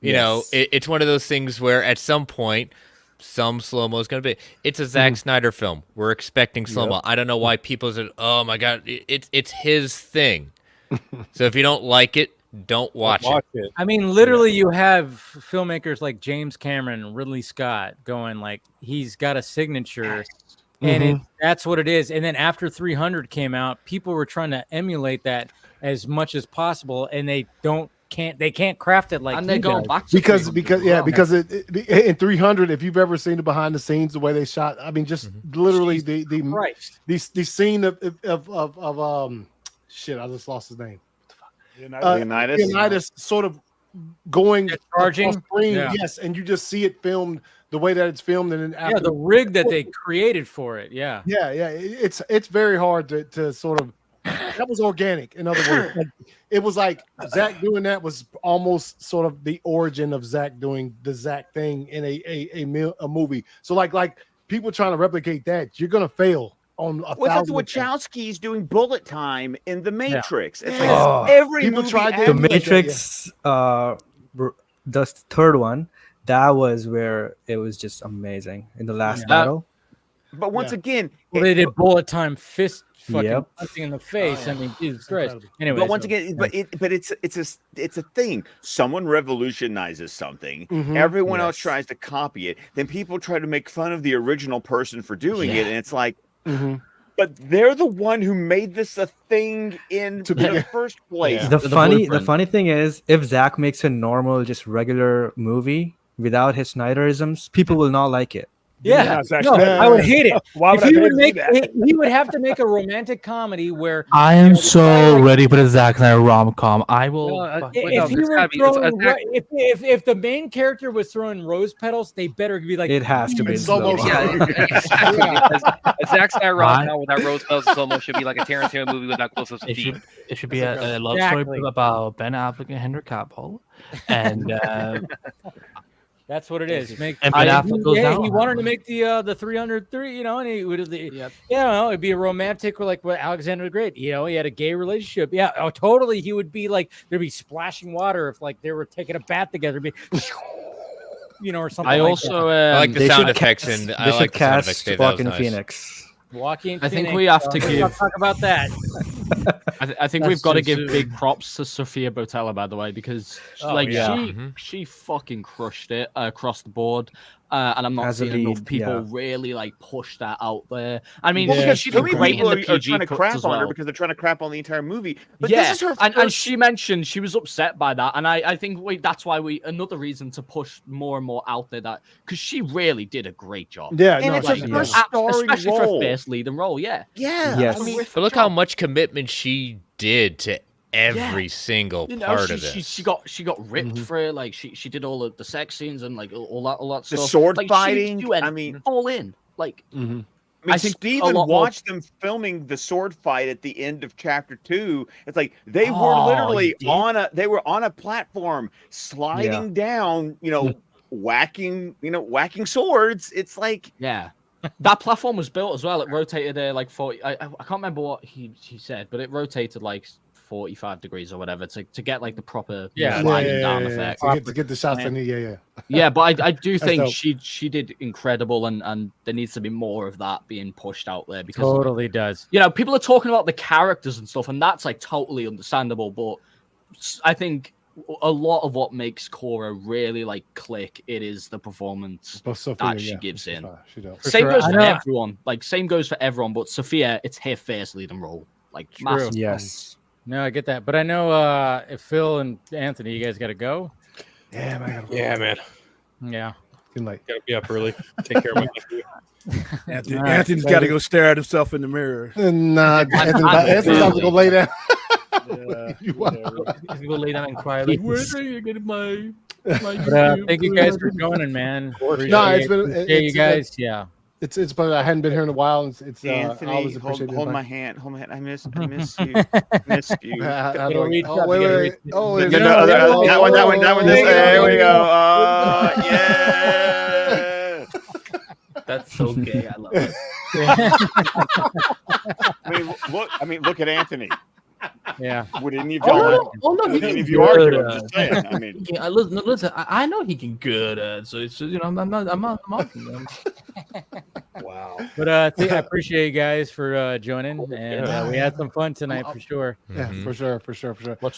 You know, it's one of those things where at some point, some slow-mo is going to be. It's a Zack Snyder film. We're expecting slow-mo. I don't know why people said, "Oh my god, it's his thing." So if you don't like it, don't watch it.
I mean, literally, you have filmmakers like James Cameron and Ridley Scott going like, he's got a signature. And that's what it is. And then after 300 came out, people were trying to emulate that as much as possible, and they can't craft it like.
And they're going back to
because in 300, if you've ever seen the behind the scenes, the way they shot, I mean, just literally the scene of shit, I just lost his name. Leonidas sort of going
charging
screen, and you just see it filmed the way that it's filmed, and then after
the rig that they created for it,
it's very hard to sort of. That was organic. In other words, it was like Zach doing that was almost sort of the origin of Zach doing the Zach thing in a movie. So like people trying to replicate that, you're gonna fail on a thousand.
What's Wachowski's doing bullet time in The Matrix? It's like every
people
movie
tried
The Matrix, the third one. That was where it was just amazing in the last battle.
But once again,
they did bullet time fist fucking punching in the face. I mean, Jesus Christ. Anyway,
but once again, it's a thing. Someone revolutionizes something. Everyone else tries to copy it. Then people try to make fun of the original person for doing it, and it's like, but they're the one who made this a thing in the first place.
The funny thing is, if Zach makes a normal, just regular movie without his Snyderisms, people will not like it.
Yeah, no, I would hate it. Why would he would have to make a romantic comedy where
I am so ready for the Zack Snyder rom-com. I will.
If the main character was throwing rose petals, they better be like
it has to be in
slow motion.
A Zack Snyder rom-com without rose petals and slow motion should be like a Tarantino movie without close-ups of feet.
It should be a love story about Ben Affleck and Henry Cavill, and
that's what it is. He wanted to make the 303, you know, and he would, it'd be a romantic, like what Alexander the Great, you know, he had a gay relationship. Yeah, totally. He would be like, there'd be splashing water if like they were taking a bath together, you know, or something.
I like the sound effects and I like the sound effects.
Joaquin Phoenix.
I think we have to give.
Talk about that.
I think we've got to give big props to Sophia Botella, by the way, because she fucking crushed it across the board. And I'm not seeing enough people really like push that out there. I mean,
because
she did great in the PG
are trying to crap
as well.
on her because they're trying to crap on the entire movie. But
yeah,
this is her
and she mentioned she was upset by that, and I think that's why another reason to push more and more out there that because she really did a great job.
Yeah,
and it's her first starring
especially
role.
for first leading role. Yeah,
yes.
I mean, but look how much commitment she did to every single part of it.
She got ripped for it. Like she did all of the sex scenes and like all that stuff.
The sword
like,
fighting. I mean,
all in. Like,
I mean, Steven watched them filming the sword fight at the end of chapter 2. It's like they were literally on a platform sliding down, you know, whacking swords. It's like
that platform was built as well. It rotated like 40. I can't remember what he said, but it rotated like 45 degrees or whatever to get like the proper sliding down effect.
To get the shots in the
yeah, but I do think she did incredible, and there needs to be more of that being pushed out there because
totally does.
You know, people are talking about the characters and stuff, and that's like totally understandable. But I think a lot of what makes Cora really like click, it is the performance that she gives in. Same goes for everyone. Like same goes for everyone, but Sophia, it's her first leading role. Like massive.
Yes.
No, I get that, but I know if Phil and Anthony, you guys got to go.
Yeah, man.
Yeah.
Good night.
Gotta be up early. Take care of my
Anthony's got to go stare at himself in the mirror.
Nah, Anthony's about to go lay down.
You go lay down and cry. Like, where are you getting my
thank you guys for joining, man.
It's been
you guys. Yeah.
It's but I hadn't been here in a while. It's
Anthony,
I always appreciate
hold my hand. Hold my hand. I miss you. Miss you.
Wait. Oh,
that one. There we go. Yeah.
That's so gay. I love it.
I mean, look at Anthony.
Yeah.
Would any of y'all? Any of you argue? I'm just saying. I mean,
listen. I know he can good at. So it's just, you know, I'm not mocking him.
Wow.
But I appreciate you guys for joining, and we had some fun tonight for sure.
Yeah, for sure.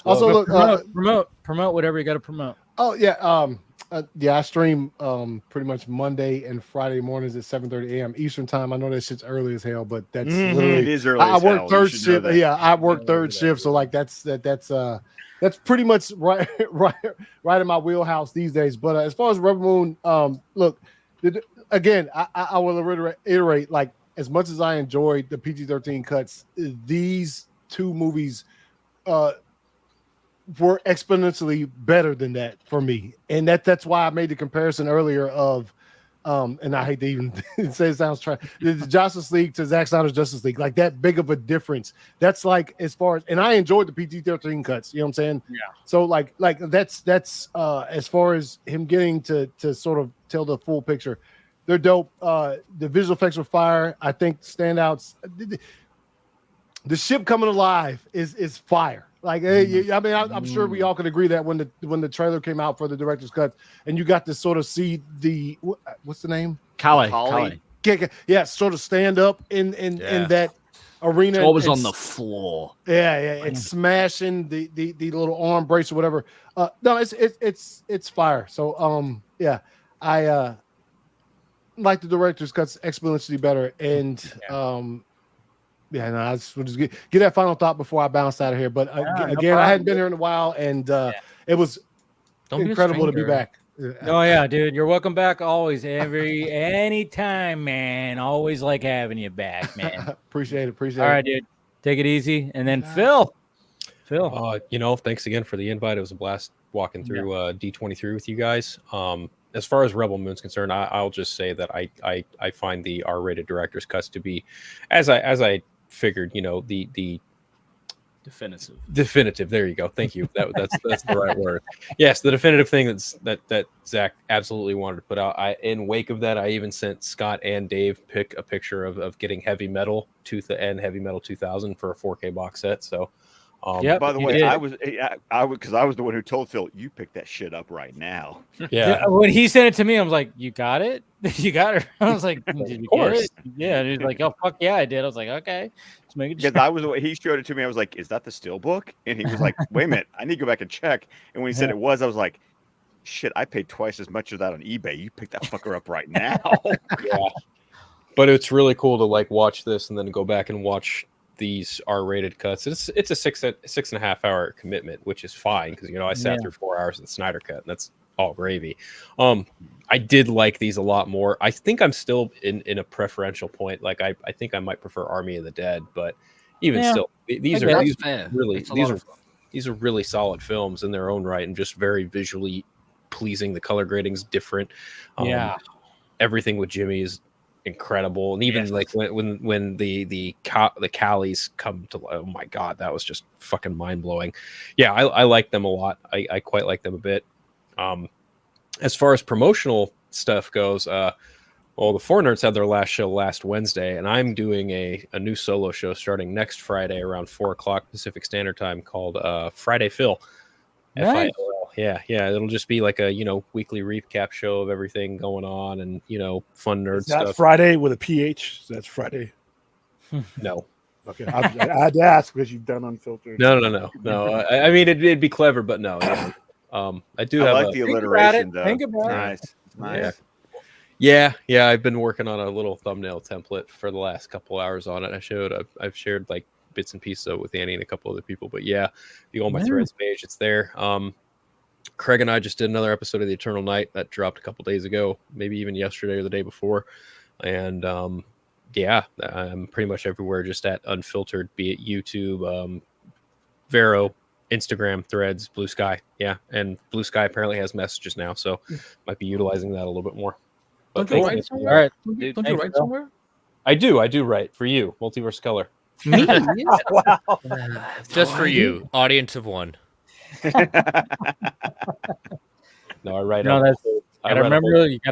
Also, look, promote whatever you got to promote.
Oh yeah. I stream pretty much Monday and Friday mornings at 7:30 a.m. Eastern time. I know that shit's early as hell, but that's literally
it is early.
I work third shift. Yeah, I work third shift, so like that's pretty much right in my wheelhouse these days. But as far as Rebel Moon, look, again, I will reiterate, like as much as I enjoyed the PG-13 cuts, these two movies were exponentially better than that for me, and that's why I made the comparison earlier of and I hate to even say it sounds the Justice League to Zack Snyder's Justice League, like that big of a difference. That's like as far as, and I enjoyed the PG-13 cuts, you know what I'm saying?
Yeah.
So like that's as far as him getting to sort of tell the full picture, they're dope. The visual effects were fire. I think standouts. The ship coming alive is fire. Like, I mean, I'm sure we all could agree that when the trailer came out for the director's cut, and you got to sort of see the what's the name?
Callie.
Yeah, sort of stand up in that arena.
It's always on the floor.
Yeah, it's smashing the little arm brace or whatever. No, it's fire. So yeah, I like the director's cuts exponentially better, and yeah, no, I just get that final thought before I bounce out of here. But again, I hadn't been here in a while, and it was incredible to be back.
Oh yeah, dude. You're welcome back always. Anytime, man. Always like having you back, man.
Appreciate it.
All right, dude. Take it easy. And then Phil.
Thanks again for the invite. It was a blast walking through D23 with you guys. As far as Rebel Moon's concerned, I'll just say that I find the R-rated director's cuts to be, as I figured, the definitive. There you go. Thank you. That's the right word. Yes, the definitive thing that Zach absolutely wanted to put out. In wake of that, I even sent Scott and Dave pick a picture of getting Heavy Metal and Heavy Metal 2000 for a 4K box set. So.
By the way, I was because I was the one who told Phil, you pick that shit up right now.
Yeah.
When he sent it to me, I was like, "You got it? You got it?" I was like, "Did you get it?" Yeah. And he's like, "Oh fuck yeah, I did." I was like, "Okay." Just making sure.
Because he showed it to me. I was like, "Is that the Steelbook?" And he was like, "Wait a minute, I need to go back and check." And when he said it was, I was like, "Shit, I paid twice as much of that on eBay. You pick that fucker up right now."
Yeah. But it's really cool to watch this and then go back and watch these R-rated cuts. It's a 6.5 hour commitment, which is fine because I sat through 4 hours of the Snyder cut, and that's all gravy. I did like these a lot more. I think I'm still in a preferential point. I think I might prefer Army of the Dead, but even still, these are really solid films in their own right and just very visually pleasing. The color grading's different. Everything with Jimmy is incredible, and even when the Callies come to, oh my god, that was just fucking mind-blowing. I like them a lot. I quite like them a bit. As far as promotional stuff goes, the Four Nerds had their last show last Wednesday, and I'm doing a new solo show starting next Friday around 4:00 Pacific Standard Time called Friday Phil.
Nice.
FILL. Yeah, it'll just be like a weekly recap show of everything going on and fun nerd stuff.
That's Friday with a PH. That's Friday.
No.
Okay, I had to ask because you've done unfiltered.
No. I mean, it'd be clever, but no. I do have
the alliteration though.
Think about
it. Nice.
Yeah. I've been working on a little thumbnail template for the last couple hours on it. I've shared bits and pieces of it with Annie and a couple other people, but if you go on my Threads page, it's there. Craig and I just did another episode of The Eternal Night that dropped a couple days ago, maybe even yesterday or the day before. And I'm pretty much everywhere just at Unfiltered, be it YouTube, Vero, Instagram, Threads, Blue Sky. Yeah, and Blue Sky apparently has messages now, so might be utilizing that a little bit more. But
Don't you write somewhere?
All right.
Don't you write somewhere?
I do write for you, Multiverse Color.
Me?
Wow.
Just for you, audience of one.
No, I write.
No, that's. You gotta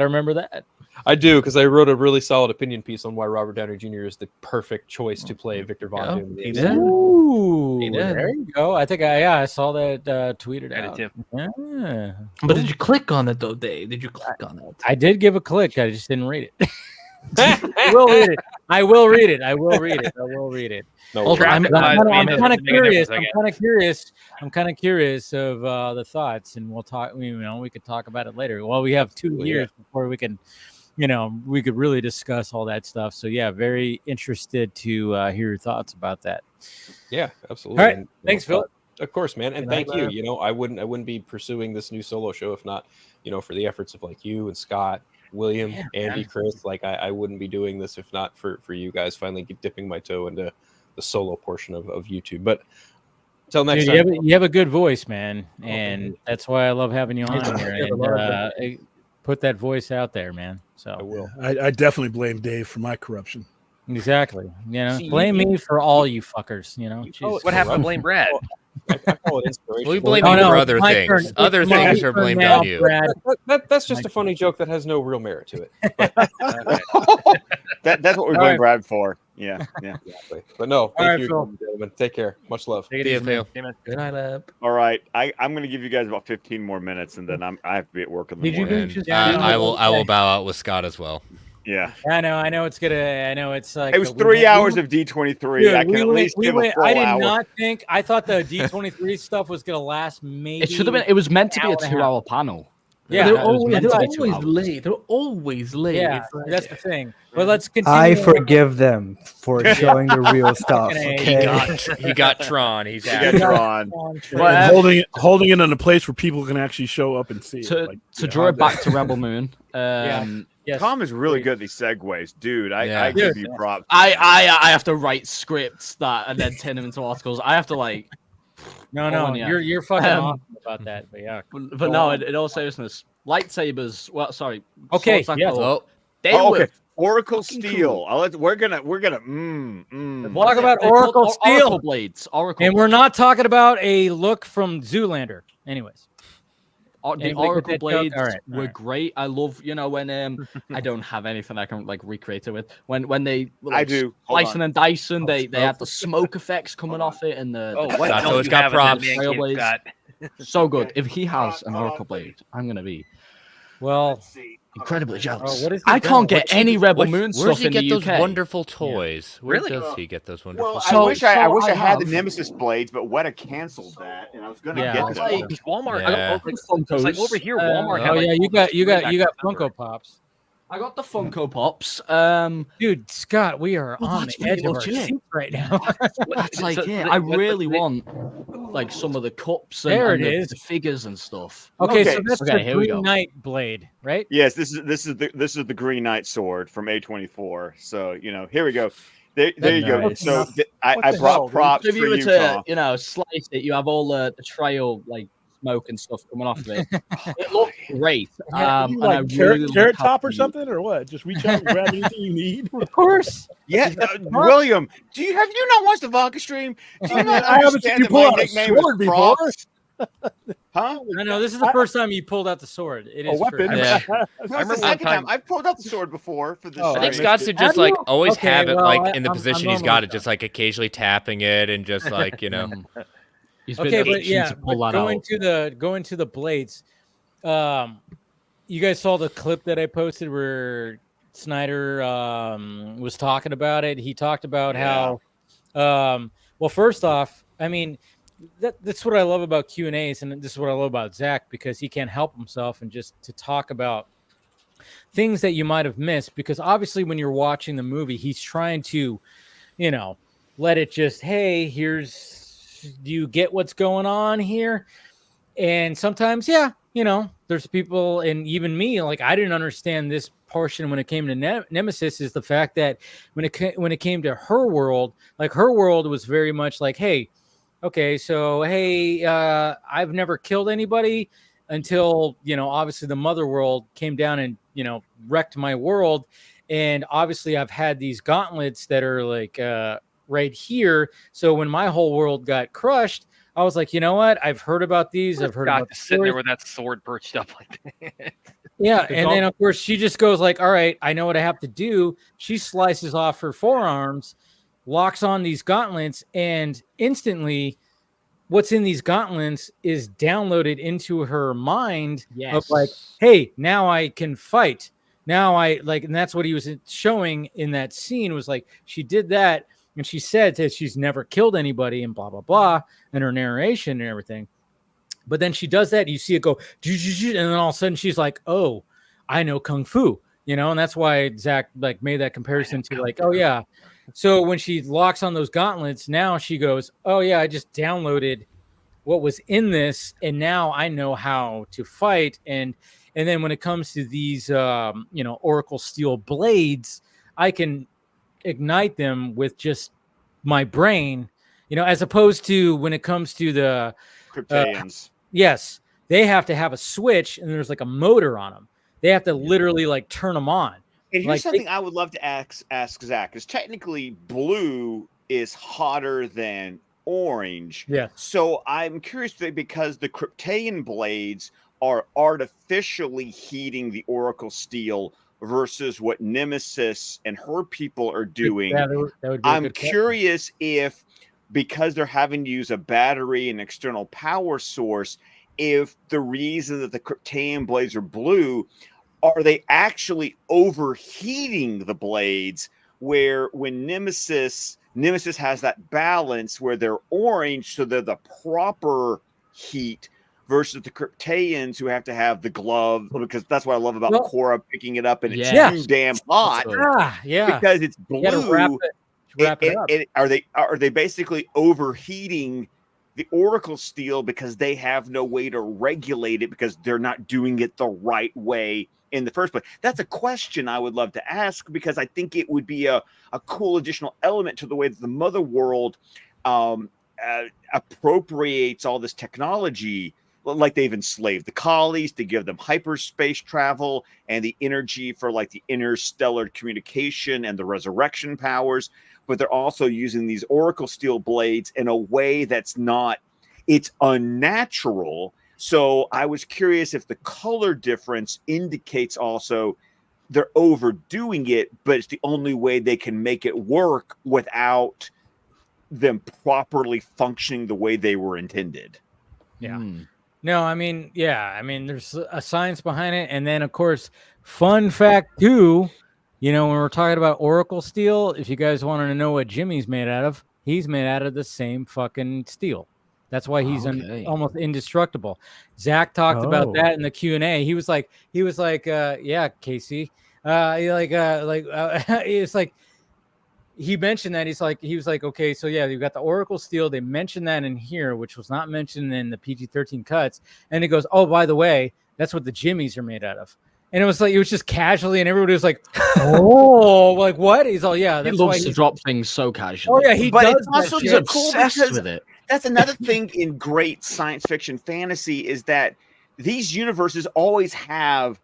remember that.
I do, because I wrote a really solid opinion piece on why Robert Downey Jr. is the perfect choice to play Victor Von Doom.
Ooh, there you go. I think I saw that tweeted out. Yeah.
But did you click on it though, Dave? Did you click on it?
I did give a click. I just didn't read it. I will read it.
No,
I'm kind of curious. I'm kind of curious of the thoughts, and we'll talk. We could talk about it later. Well, we have 2 years before we can, we could really discuss all that stuff. So very interested to hear your thoughts about that.
Yeah, absolutely.
All right, thanks, Phil.
Of course, man, and thank you. I wouldn't be pursuing this new solo show if not, for the efforts of you and Scott, William, Andy, Chris. I wouldn't be doing this if not for you guys finally dipping my toe into the solo portion of YouTube. But until next time,
you have a good voice, man, and that's why I love having you on here. And put that voice out there, man. So
I will.
I definitely blame Dave for my corruption.
Exactly. Blame me for all you fuckers.
What happened to blame Brad?
I call it inspiration.
We blame you for other things. Other things are blamed on you.
That's just a funny joke that has no real merit to it.
That's what we blame Brad for. Yeah.
Exactly. But no, thank you, gentlemen. Take care. Much love.
See you, Phil.
Good night, Lab.
All right, I'm going to give you guys about 15 more minutes, and then I have to be at work in the morning.
I will bow out with Scott as well.
Yeah,
I know it's like
it was 3 hours of D23. Dude, I can at least give a full
I did
hour.
not think. I thought the D23 stuff was gonna last maybe.
It should have been. It was meant to be a 2-hour panel.
Yeah,
they're
It was
always,
meant
they're
to be 2
always
hours.
late. They're always late.
Yeah,
It's like-
that's the thing. But let's continue.
I forgive them for showing the real stuff.
Fucking A.
Okay.
He got Tron. He's
He
happy.
got Tron.
But,
holding it in a place where people can actually show up and see it.
To,
Like,
to draw it back to Rebel Moon.
Yes.
Tom is really good at these segues, dude. I give you props.
I have to write scripts that and then turn them into articles. I have to like.
No, you're fucking awesome about that. But yeah,
but no, in all seriousness, lightsabers. Well, sorry.
Okay,
swords
yes.
and they
Oh,
were
okay. Oracle
fucking
Steel.
cool.
We're gonna.
Talk about
They're
Oracle
called
Steel.
Oracle blades. Oracle.
And we're not talking about a look from Zoolander. Anyways.
The
Anybody get
Oracle
that joke?
blades
All right,
were great. I love, when I don't have anything I can like recreate it with. When they were, like,
do. Hold
slicing
on.
and dicing, they had the smoke effects coming off it and the
what
That's
don't
always
you
got
have in
props.
the man
Trail
cave
blades.
got?
So good. If he has an Oracle blade, I'm gonna be
Well,
incredibly jealous.
what is he
I can't
doing?
get any Rebel Moon
Where's
stuff
he
in
get
the
those
UK.
wonderful toys? Where
Really?
does he get those wonderful?
Well,
toys?
I wish I
I
had the
have-
Nemesis blades, but Weta canceled that, and I was gonna
Yeah,
get
that's
them.
true.
Like Walmart.
Yeah.
It's like over here, Walmart.
Oh
had, like,
yeah, you got Funko Pops.
I got the Funko Pops.
Dude, Scott, we are
Well,
on
that's
the edge of our
pretty much it.
seats right now.
That's like,
So-
yeah,
but-
I
but-
really
but-
want like some of the cups and,
There
and
it
the,
is.
the figures and stuff.
Okay, so
Okay,
that's
okay,
the
here we
Green
go.
Knight blade, right?
Yes, this is the Green Knight sword from A24. So here we go. There you go.
nice.
So I
What the
brought
hell, dude?
props
If
for
you were
you,
to,
Tom.
slice it, you have all the trail like smoke and stuff coming off of it. It looks great.
Yeah,
You
And I
like
really
carrot
love how
top or
you-
something, or what? Just reach out and grab anything you need.
Of course.
Yeah, William, have you not watched the Vodka stream? Do you not
I haven't seen
understand
you
that
pull
my
out a
nickname is
sword before.
props? Huh?
I know this is the first time you pulled out the sword. It
A
is
weapon.
true.
Yeah.
No, it's
remember
the
one
second
time-
time I've pulled out the sword before for this.
Oh,
I think
stream.
Scott should just
Have
like
you?
always
Okay,
have it
well,
like in the
I'm
position he's
normally
got it,
done.
just like occasionally tapping it and just like
He's been
Okay, but
itching
yeah,
to pull
but
that
going
out.
to the blades. You guys saw the clip that I posted where Snyder was talking about it. He talked about how, well, first off, I mean, that's what I love about Q&As, and this is what I love about Zach, because he can't help himself and just to talk about things that you might have missed, because obviously when you're watching the movie, he's trying to, let it just, hey, do you get what's going on here? And sometimes, there's people, and even me, like I didn't understand this portion when it came to Nemesis, is the fact that when it came to her world, like her world was very much like, hey, okay, so hey, I've never killed anybody until obviously the mother world came down and wrecked my world, and obviously I've had these gauntlets that are like right here. So when my whole world got crushed, I was like, you know what? I've heard about these. I've heard about the
sitting there
stories.
with that sword perched up like that.
Yeah, and then of course she just goes like, all right, I know what I have to do. She slices off her forearms, locks on these gauntlets, and instantly what's in these gauntlets is downloaded into her mind of like, hey, now I can fight. Now and that's what he was showing in that scene, was like she did that, and she said that she's never killed anybody and blah, blah, blah, and her narration and everything. But then she does that, and you see it go, and then all of a sudden she's like, oh, I know Kung Fu, and that's why Zach like made that comparison to like, oh yeah. So when she locks on those gauntlets, now she goes, oh yeah, I just downloaded what was in this, and now I know how to fight. And then when it comes to these, Oracle Steel blades, I can ignite them with just my brain, as opposed to when it comes to the
Kryptonians.
Yes, they have to have a switch, and there's like a motor on them. They have to literally like turn them on.
And here's
Like,
something I would love to ask Zach, because technically blue is hotter than orange.
Yeah.
So I'm curious because the Kryptonian blades are artificially heating the Oracle Steel versus what Nemesis and her people are doing.
Yeah, that would be a
I'm
good question.
curious if, because they're having to use a battery and external power source, if the reason that the Kryptonian blades are blue, are they actually overheating the blades, where when Nemesis has that balance where they're orange, so they're the proper heat, versus the Kryptonians who have to have the glove, because that's what I love about
Well,
Korra picking it up and it's
yeah.
too damn hot.
Yeah.
Because it's
You gotta
blue.
wrap it up.
Are they basically overheating the Oracle steel because they have no way to regulate it because they're not doing it the right way in the first place? That's a question I would love to ask, because I think it would be a cool additional element to the way that the Mother World appropriates all this technology. Like they've enslaved the colonies to give them hyperspace travel and the energy for like the interstellar communication and the resurrection powers. But they're also using these Oracle steel blades in a way that's not, it's unnatural. So I was curious if the color difference indicates also they're overdoing it, but it's the only way they can make it work without them properly functioning the way they were intended.
Yeah. No, I mean, there's a science behind it. And then, of course, fun fact too, when we're talking about Oracle steel, if you guys want to know what Jimmy's made out of, he's made out of the same fucking steel. That's why he's almost indestructible. Zach talked about that in the Q&A. He was like, yeah, Casey. It's like, he mentioned that he was like, okay, so yeah, you've got the Oracle steel. They mentioned that in here, which was not mentioned in the PG-13 cuts. And it goes, oh, by the way, that's what the Jimmies are made out of. And it was just casually, and everybody was like, oh, like what? He's all, yeah.
That's he loves to drop things so casually.
Oh yeah,
but
does.
It's also
he's obsessed with it.
That's another thing in great science fiction fantasy is that these universes always have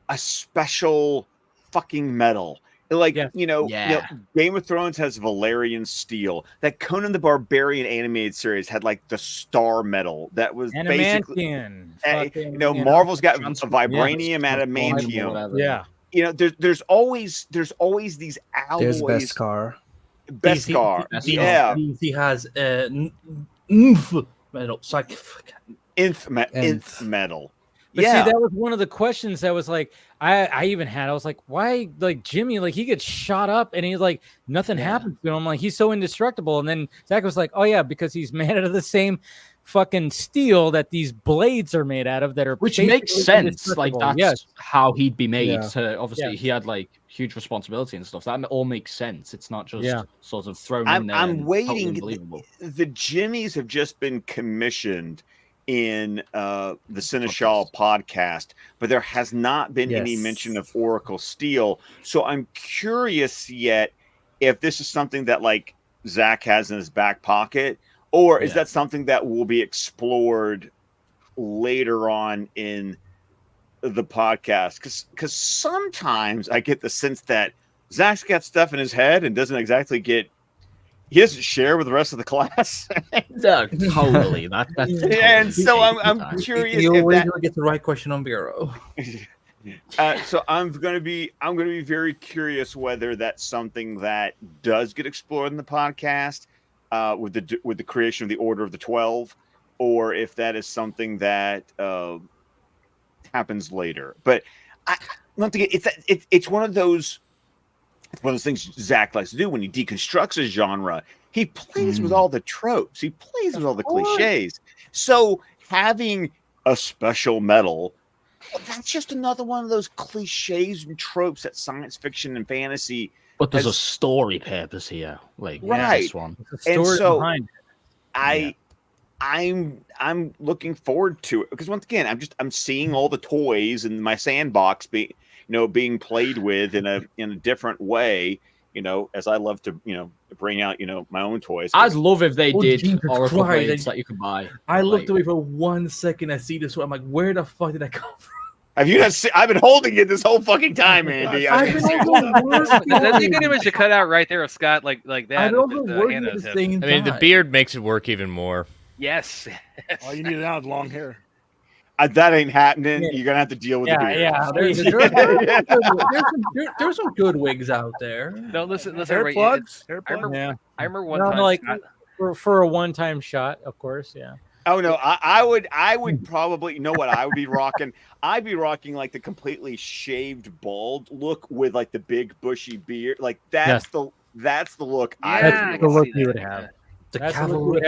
a special fucking metal. Like, Game of Thrones has Valerian steel. That Conan the Barbarian animated series had like the star metal. That was basically, Marvel's got vibranium, adamantium.
Yeah.
There's always these alloys.
There's Beskar.
Beskar.
DC has metal. It's like
Nth metal.
But see, that was one of the questions that was like, I even had. I was like, why, like Jimmy, like he gets shot up and he's like, nothing happens to him. I'm like, he's so indestructible. And then Zach was like, oh yeah, because he's made out of the same fucking steel that these blades are made out of that are,
which makes sense. Like that's how he'd be made. So obviously he had like huge responsibility and stuff. That all makes sense. It's not just sort of thrown in there.
I'm waiting. The Jimmies have just been commissioned in the Seneschal podcast, but there has not been any mention of Oracle steel. So I'm curious yet if this is something that like Zach has in his back pocket, or is that something that will be explored later on in the podcast? Because sometimes I get the sense that Zach's got stuff in his head and doesn't exactly he doesn't share with the rest of the class.
No, totally. That's totally.
And so I'm curious.
You always get the right question on Bureau.
So I'm gonna be very curious whether that's something that does get explored in the podcast with the creation of the Order of the 12, or if that is something that happens later. But it's one of those. It's one of those things Zach likes to do when he deconstructs a genre. He plays with all the tropes. He plays with all the cliches. So having a special metal, that's just another one of those cliches and tropes that science fiction and fantasy.
But there's a story purpose here, like this one.
And so I'm looking forward to it because once again, I'm seeing all the toys in my sandbox being played with in a different way, as I love to, bring out, my own toys.
I'd love if they did Oracle blades that you could buy.
I looked away for 1 second. I see this one. I'm like, where the fuck did I come from?
Have you not seen? I've been holding it this whole fucking time, Andy.
That's a good image to cut out right there of Scott, like that.
I don't know working at the same time.
I mean, the beard makes it work even more.
Yes.
All you need now is long hair.
That ain't happening. You're gonna have to deal with the beard.
There's some good wigs out there.
No, listen.
Hair plugs.
I remember one time.
Like for a one-time shot, of course. Yeah.
Oh no, I would probably, what I would be rocking? I'd be rocking like the completely shaved bald look with like the big bushy beard. Like that's the look.
That's the look you would have.
The cavalry.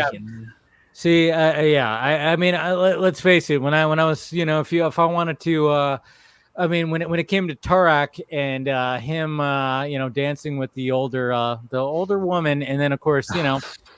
See, yeah, I mean, let's face it. When I was, if I wanted to, I mean, when it came to Tarak and him, dancing with the older woman, and then of course,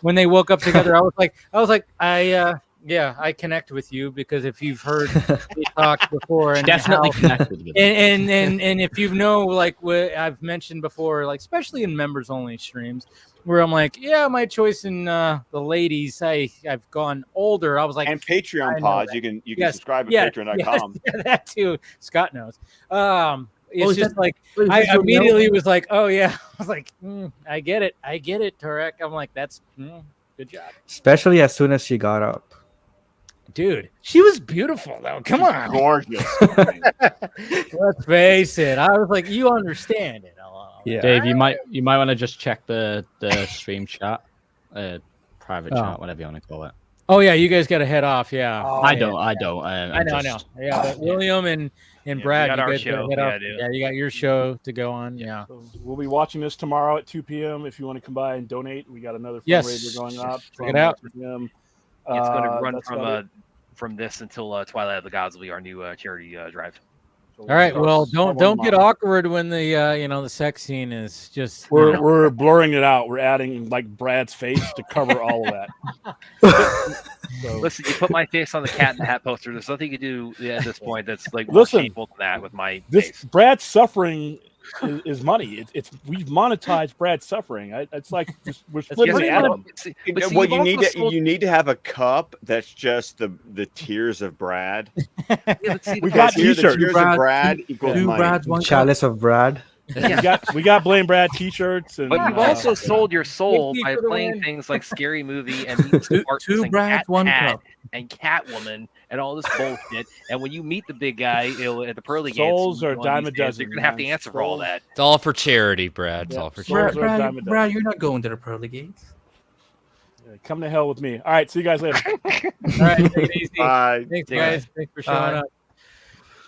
when they woke up together, I was like, I connect with you because if you've heard me talk before, and
Definitely connected with
and if you know, like what I've mentioned before, like especially in members only streams, where I'm like, yeah, my choice in the ladies, I've gone older. I was like,
and Patreon pods, you can subscribe at patreon.com.
Yeah, that too. Scott knows. It's just
that,
like I immediately was like, oh yeah. I was like, I get it, Tarek. I'm like, that's good job.
Especially as soon as she got up.
Dude, she was beautiful though. Come on,
gorgeous.
Let's face it. I was like, you understand it.
Yeah. Dave, you might want to just check the stream chat, private chat, whatever you want to call it.
Oh yeah, you guys got to head off. Yeah,
I don't.
I know. Yeah, but William and Brad, you guys got to head off. Yeah, you got your show to go on. Yeah,
so we'll be watching this tomorrow at 2 p.m. If you want to come by and donate, we got another fundraiser going up.
Check it out.
It's going to run from this until Twilight of the Gods will be our new charity drive.
All right. Well, don't get awkward when the the sex scene is just.
We're blurring it out. We're adding like Brad's face to cover all of that.
So. Listen, you put my face on the Cat in the Hat poster. There's nothing you can do at this point that's like more shameful than that with my face.
Brad's suffering is money. We've monetized Brad's suffering. It's like we're splitting the atom.
Well, you need to have a cup that's just the tears of Brad.
We got t-shirts.
Tears of Brad equals
two
money.
Brads, one chalice of Brad.
We got Blame Brad t-shirts, and
but you've also sold your soul by playing things like Scary Movie and
two Brads, one cup,
and Catwoman and all this bullshit. And when you meet the big guy at the pearly gates,
souls are a dime a dozen.
You're gonna have to answer for all that.
It's all for charity, Brad. It's all for charity.
Brad, you're not going to the pearly gates.
Come to hell with me. All right, see you guys later.
All right, take it easy.
Bye.
Thanks, guys. Thanks for showing up.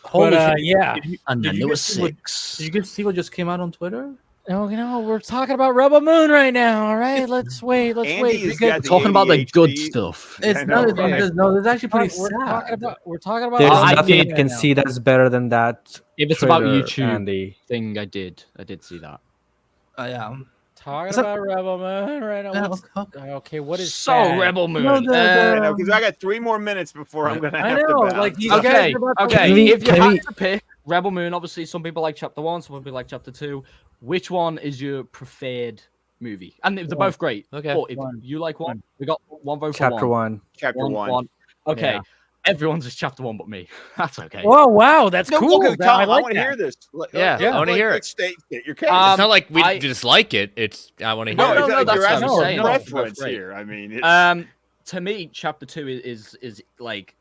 Holy
shit. Yeah.
Did you guys see what just came out on Twitter?
No, we're talking about Rebel Moon right now. All right, let's wait.
We're talking about the good stuff.
It's not. No, it's actually pretty sad.
We're talking about.
There's nothing you can see that's better than that.
If it's about YouTube thing, I did see that.
Yeah. Talking about Rebel Moon right now. Okay, what is
Rebel Moon?
Because I got 3 more minutes before I'm gonna have to bounce.
Like these
okay.
guys
If you have to pick Rebel Moon, obviously some people like Chapter 1, some people like Chapter 2. Which one is your preferred movie? And they're both great.
Okay.
But if you like one, we got one vote for
Chapter 1.
Chapter 1.
Okay.
Yeah.
Everyone's just Chapter 1 but me. That's okay.
Oh want
I want to hear this.
I want to hear it.
State your case.
It's not like we dislike it. It's I want to hear it.
No, that's what I'm saying.
Preference here. I mean,
to me, Chapter 2 is like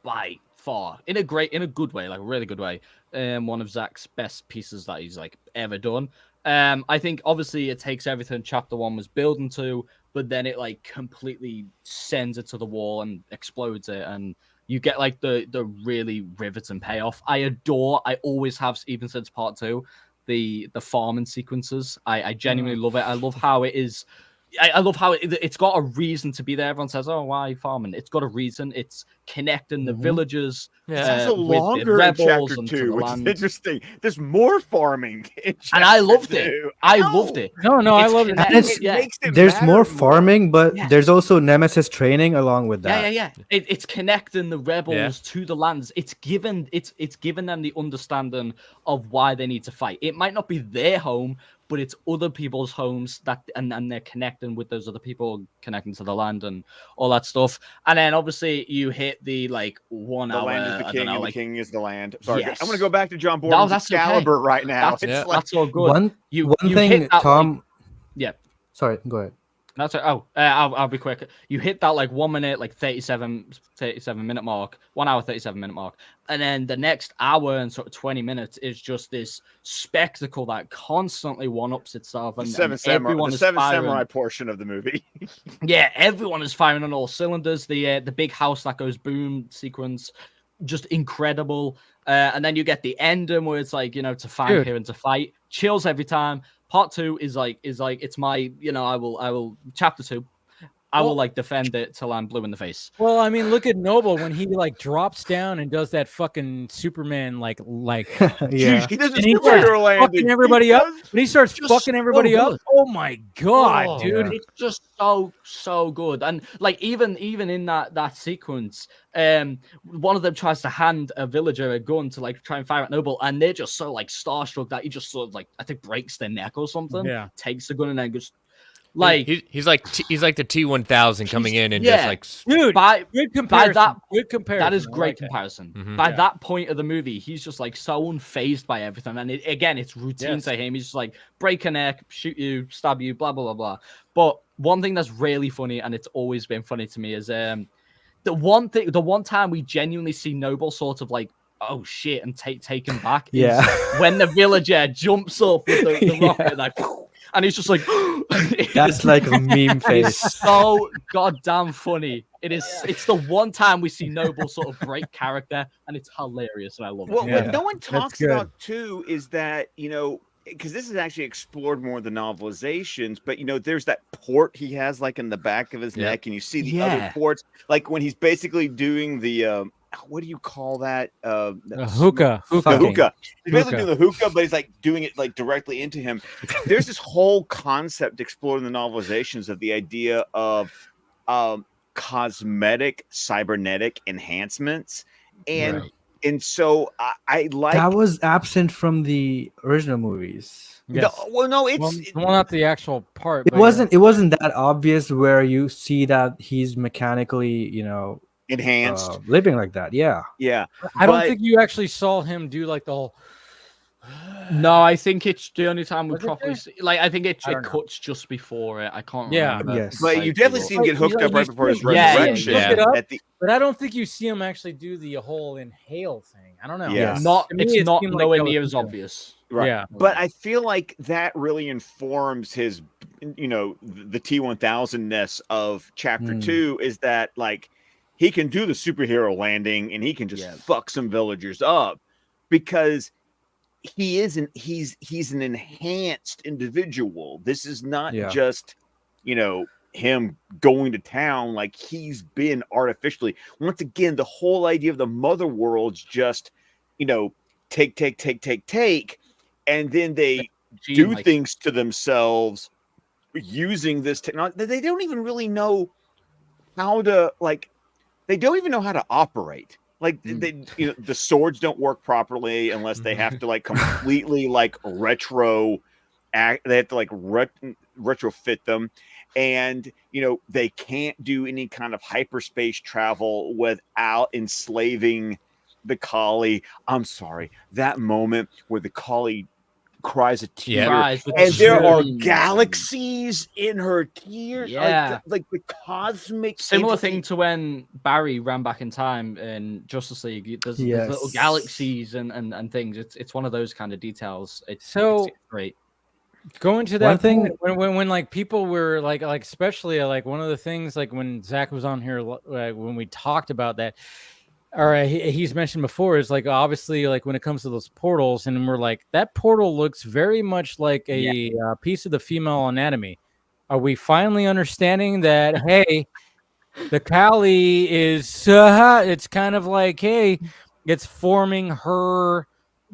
by far in a good way, like a really good way. One of Zach's best pieces that he's like ever done. I think obviously it takes everything Chapter 1 was building to, but then it like completely sends it to the wall and explodes it, and you get like the really riveting payoff. I always have, even since Part 2, the farming sequences. I genuinely love it. I love how it is. I love how it's got a reason to be there. Everyone says, "Oh, why farming?" It's got a reason. It's connecting the villagers.
It's longer in Chapter 2, which is interesting. There's more farming,
and I loved it. I loved it.
No, I love
it. There's more farming, but there's also Nemesis training along with that.
Yeah. It's connecting the rebels to the lands. It's given them the understanding of why they need to fight. It might not be their home, but it's other people's homes and they're connecting with those other people, connecting to the land and all that stuff. And then obviously you hit the like 1 hour.
The land is the king, and the king is the land. Sorry,
yes.
I'm going to go back to John Borden's Excalibur right now.
That's all good.
One thing, Tom.
Yeah.
Sorry, go ahead.
That's right. I'll be quick. You hit that like 1 minute, like 37 minute mark, 1 hour, 37 minute mark. And then the next hour and sort of 20 minutes is just this spectacle that constantly one-ups itself. And
the Seven Samurai portion of the movie.
Yeah, everyone is firing on all cylinders. The big house that goes boom sequence, just incredible. And then you get the ending where it's like, to find here and to fight. Chills every time. Part 2 is like it's my, I will Chapter 2. I will like defend it till I'm blue in the face.
Well, I mean, look at Noble when he like drops down and does that fucking Superman like
Yeah.
He does a
and he
superhero
starts
landing.
fucking everybody up. When he starts
Just
fucking everybody
so
up,
good.
oh my god, dude!
It's just so good. And like even in that sequence, one of them tries to hand a villager a gun to like try and fire at Noble, and they're just so like starstruck that he just sort of like I think breaks their neck or something.
Yeah,
takes the gun and then just like
he's like the T1000 coming in and
yeah,
just like
dude. Good comparison. Good comparison.
That is
I
great
like that.
comparison. By that point of the movie, he's just like so unfazed by everything, and again, it's routine to him. He's just like break a neck, shoot you, stab you, blah blah blah blah. But one thing that's really funny, and it's always been funny to me, is the one time we genuinely see Noble sort of like, oh shit, and taken back is when the villager jumps up with the rocket, like, and he's just like,
that's like a meme face.
It's so goddamn funny. It is. It's the one time we see Noble sort of break character, and it's hilarious, and I love it.
Well, what no one talks about too is that, you know, because this is actually explored more in the novelizations, but you know, there's that port he has like in the back of his neck, and you see the other ports, like when he's basically doing the what do you call that?
Hookah.
The hookah. He's basically doing the hookah, but he's like doing it like directly into him. There's this whole concept explored in the novelizations of the idea of cosmetic cybernetic enhancements, and and so I like
that was absent from the original movies.
Yes.
No, it's
well, not the actual part.
It wasn't that obvious where you see that he's mechanically, you know,
enhanced,
living like that. Yeah.
I don't think you actually saw him do like the whole.
No, I think it's the only time we properly see. Like, I think it cuts just before it. I can't remember.
Yes.
But you definitely see him get hooked up right before his resurrection.
But I don't think you see him actually do the whole inhale thing. I don't know.
Yeah.
It's not nowhere near as obvious.
Right.
Yeah.
But I feel like that really informs his, you know, the T1000-ness of chapter 2 is that like he can do the superhero landing and he can just fuck some villagers up because he's an enhanced individual. This is not just, you know, him going to town. Like, he's been artificially, once again, the whole idea of the mother world's just, you know, take, and then they do things to themselves using this technology. They don't even really know how to, like, they don't even know how to operate. Like, they, you know, the swords don't work properly unless they have to like completely like they have to like retrofit them, and you know, they can't do any kind of hyperspace travel without enslaving the collie. I'm sorry, that moment where the collie cries a tear, and there are galaxies in her tears. Like the cosmic
similar thing to when Barry ran back in time in Justice League. There's little galaxies and things. It's one of those kind of details. It's great.
Going to that thing when like people were like especially like one of the things like when Zach was on here when we talked about that. All right, he's mentioned before is like obviously like when it comes to those portals, and we're like that portal looks very much like a piece of the female anatomy. Are we finally understanding that? Hey, the Kali is it's kind of like it's forming her.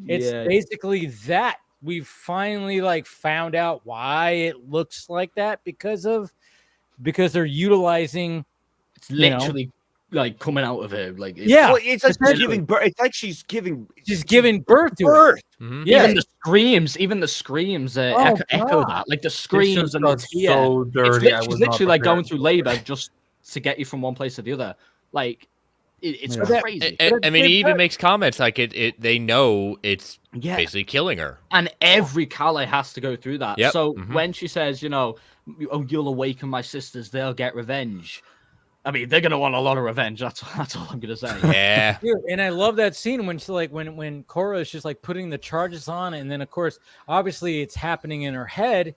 It's basically that we've finally like found out why it looks like that because they're utilizing.
It's literally. Like coming out of her, like
it's like giving birth. It's like she's giving
birth to it.
Mm-hmm. Yeah, even the screams echo that. Like the screams and the tear.
So dirty.
She's literally like going through labor just to get you from one place to the other. Like it's crazy.
I mean, he even makes comments like they know it's basically killing her,
and every Kali has to go through that.
Yep.
So when she says, you know, oh, you'll awaken my sisters, they'll get revenge. I mean, they're gonna want a lot of revenge. That's all I'm gonna say.
Yeah.
Dude, and I love that scene when she like when Korra is just like putting the charges on, and then of course, obviously, it's happening in her head,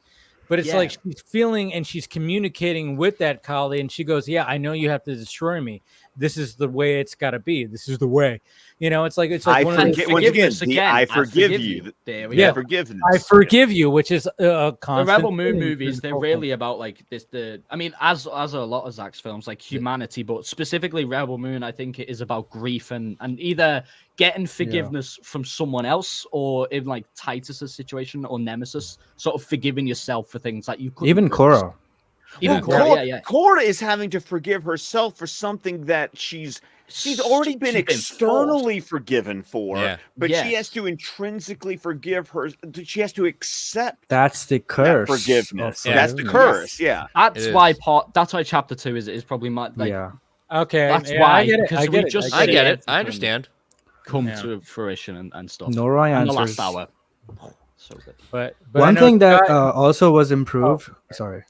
but it's like she's feeling and she's communicating with that Kali, and she goes, "Yeah, I know you have to destroy me." this is the way it's got to be. This is the way. It's like
I forgive, once again, I forgive you.
Yeah,
forgiveness.
I forgive you, which is a constant.
The Rebel Moon
thing.
movies, they're really about like this. I mean, as a lot of Zach's films, like humanity, but specifically Rebel Moon, I think it is about grief and either getting forgiveness from someone else, or in like Titus's situation or Nemesis, sort of forgiving yourself for things that you couldn't.
Even Korra.
Even Korra,
Korra is having to forgive herself for something that she's already been externally forgiven for, but she has to intrinsically forgive her. She has to accept
that's the curse.
That forgiveness. That's the curse. Yeah.
That's why chapter 2 is probably my
Okay.
That's why
I get it.
because
I get it. I understand.
Come to fruition and stuff.
Nora
and
answers.
the last hour. So good.
But
one thing that also was improved. Sorry.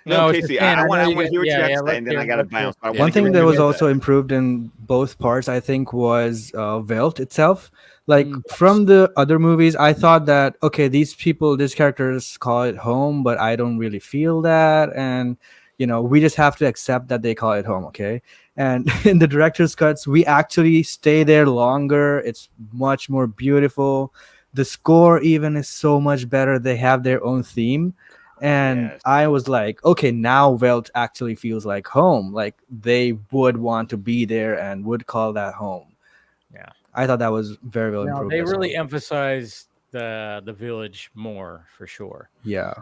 No, Casey, I want to hear what you have to say, and then I got to bounce.
One thing that was also improved in both parts, I think, was Welt itself. Like from the other movies, I thought that, okay, these characters call it home, but I don't really feel that. And, we just have to accept that they call it home, okay? And in the director's cuts, we actually stay there longer. It's much more beautiful. The score even is so much better. They have their own theme. And I was like, okay, now Welt actually feels like home. Like they would want to be there and would call that home.
Yeah,
I thought that was very well improved.
They really emphasized the village more for sure.
Yeah,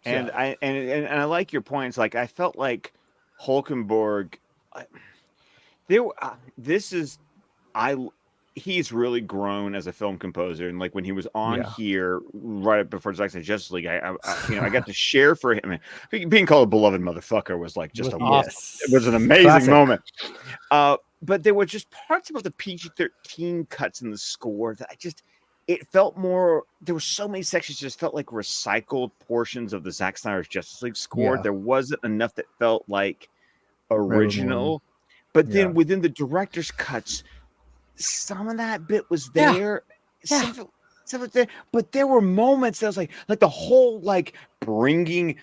and I like your points. Like I felt like Hulkenborg. He's really grown as a film composer, and like when he was on here right before Justice League, I got to share for him. I mean, being called a beloved motherfucker was like just it was an amazing moment. But there were just parts about the PG-13 cuts in the score that it felt more. There were so many sections just felt like recycled portions of the Zack Snyder's Justice League score. There wasn't enough that felt like original. But then within the director's cuts, some of that bit was there. Some of it there, but there were moments that was like the whole bringing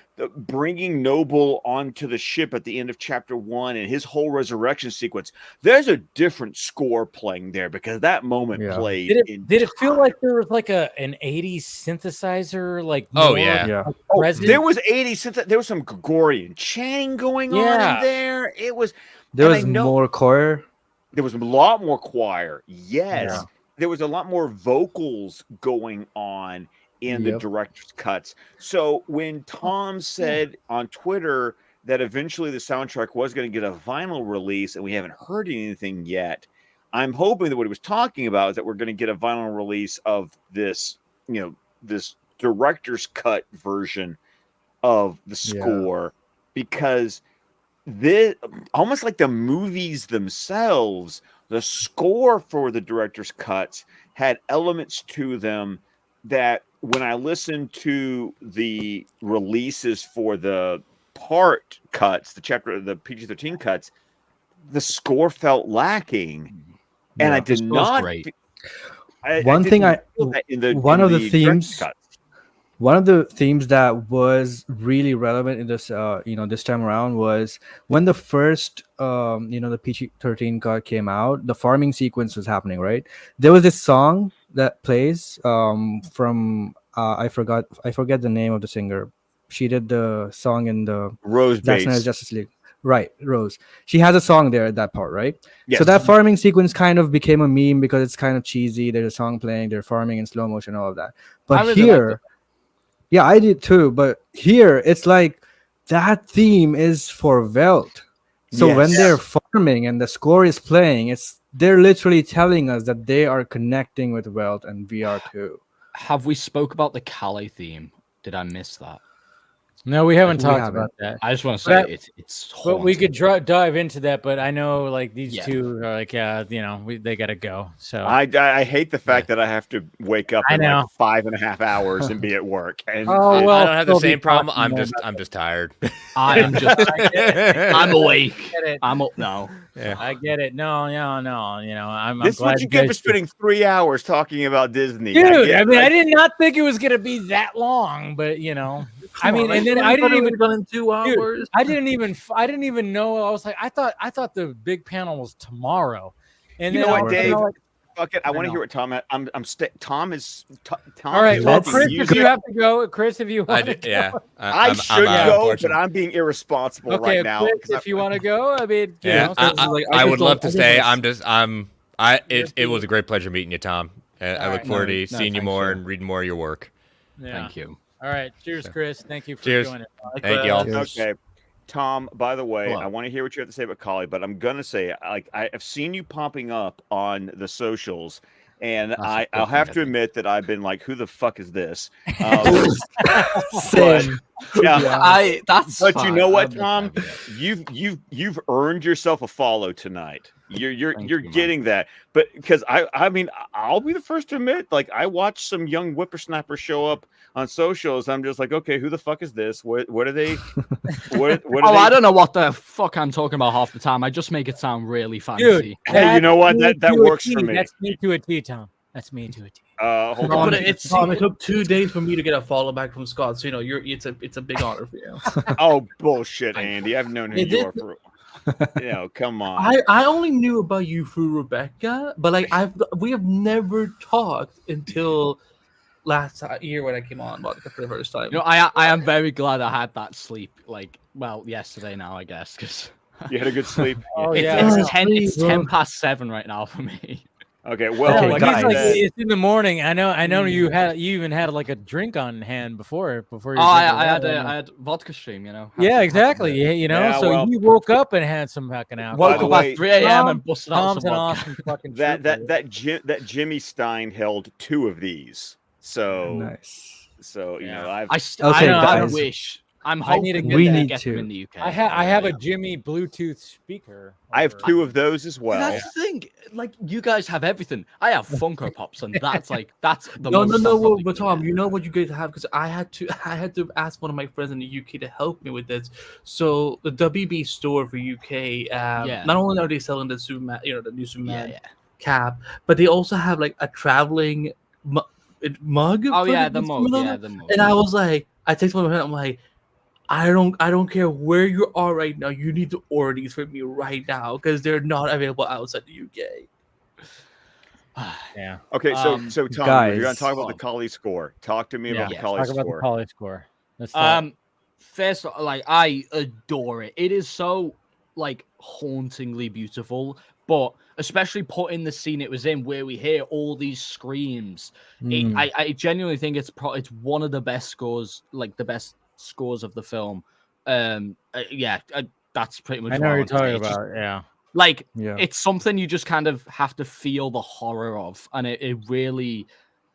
Noble onto the ship at the end of chapter 1 and his whole resurrection sequence. There's a different score playing there because that moment played.
Did it feel like there was like an 80s synthesizer?
There was 80s. There was some Gregorian chanting going on in there.
There was more choir.
There was a lot more choir. Yes. Yeah. There was a lot more vocals going on in the director's cuts. So when Tom said on Twitter that eventually the soundtrack was going to get a vinyl release and we haven't heard anything yet, I'm hoping that what he was talking about is that we're going to get a vinyl release of this, this director's cut version of the score because this almost like the movies themselves, the score for the director's cuts had elements to them that when I listened to the releases for the part cuts, the PG-13 cuts, the score felt lacking, and I did not.
One of the themes that was really relevant in this, this time around was when the first, the PG-13 cut came out, the farming sequence was happening, right? There was this song that plays from, I forget the name of the singer. She did the song in the
Rose
Zack Snyder's Justice League. Right, Rose. She has a song there at that part, right? Yes. So that farming sequence kind of became a meme because it's kind of cheesy. There's a song playing, they're farming in slow motion, all of that. But here... Yeah, I did too. But here, it's like that theme is for Welt. So when they're farming and the score is playing, they're literally telling us that they are connecting with Welt, and we are too.
Have we spoke about the Calais theme? Did I miss that?
No, we haven't talked about that.
I just want to say it's
but we could dive into that. But I know these two are they got to go. So
I hate the fact that I have to wake up in 5.5 hours and be at work. And
I don't have the same problem. I'm just tired.
I'm awake. I'm up now.
Yeah. I get it. No. I'm
this is
glad
what you get for spending 3 hours talking about Disney,
dude. I did not think it was gonna be that long, but I mean, and then I didn't even
done in 2 hours.
Dude, I didn't even know. I was like, I thought the big panel was tomorrow. And
you
then
know what, Dave?
Like,
fuck it. I want to hear what Tom. Tom is. Tom
all right, well, Chris,
if
you have to go. Chris, if you want to go.
Yeah, I should go, but I'm being irresponsible right now.
Chris, if you want to go, I mean,
yeah, I would love to stay. It was a great pleasure meeting you, Tom. I look forward to seeing you more and reading more of your work.
Yeah.
Thank you.
All right, cheers, Chris. Thank you for
Cheers.
joining.
Thank you all.
Okay, Tom. By the way, I want to hear what you have to say about Collie, but I'm gonna say, like, I've seen you popping up on the socials. And I'll have to admit that I've been like, who the fuck is this?
Same.
Yeah,
that's
but
fine.
you know what, Tom? You've earned yourself a follow tonight. You're getting that. But because I mean, I'll be the first to admit, like, I watched some young whippersnappers show up on socials. I'm just like, okay, who the fuck is this? What are they? What
I don't know what the fuck I'm talking about half the time. I just make it sound really fancy.
Dude,
hey, you know what? That works for me.
That's me to a T, Tom. That's me to a T.
Hold on.
It took 2 days for me to get a follow back from Scott. So it's a big honor for you.
Oh bullshit, Andy! I've known who you are for. Come on.
I only knew about you through Rebecca, but like we have never talked until last year when I came on Vodka for the first time.
You know, I am very glad I had that sleep. Like, well, yesterday now, I guess, because
you had a good sleep.
It's 10 past 7 right now for me.
Okay, well,
like, it's in the morning. I know you even had like a drink on hand before you.
I had vodka stream, you know.
Yeah, exactly. Yeah, you know.
Yeah,
so
well,
you woke up and had some fucking alcohol.
Woke up at 3 a.m. and busted out some
an
vodka.
awesome fucking
that Jimmy Stein held 2 of these. So
nice.
So you know,
I wish. I'm hoping
we
they
need
get
to.
them in the UK.
I have a Jimmy Bluetooth speaker.
I have 2 of those as well.
That's the thing. Like, you guys have everything. I have Funko Pops, and that's the
no. But Tom, you know what you guys have, because I had to ask one of my friends in the UK to help me with this. So the WB store for UK, not only are they selling the Superman, the new Superman cap, but they also have like a traveling mug.
Oh yeah, the mug.
And I was like, I texted my friend, I'm like, I don't care where you are right now. You need to order these for me right now because they're not available outside the
UK. Yeah.
Okay, so Tom,
guys,
you're gonna talk about the Collie score. Talk to me about the Collie score.
Talk about the Collie score.
First, like, I adore it. It is so like hauntingly beautiful, but especially put in the scene it was in, where we hear all these screams. I genuinely think it's one of the best scores, like the best scores of the film. That's pretty much
I know what you're talking about. Yeah,
like, it's something you just kind of have to feel the horror of, and it really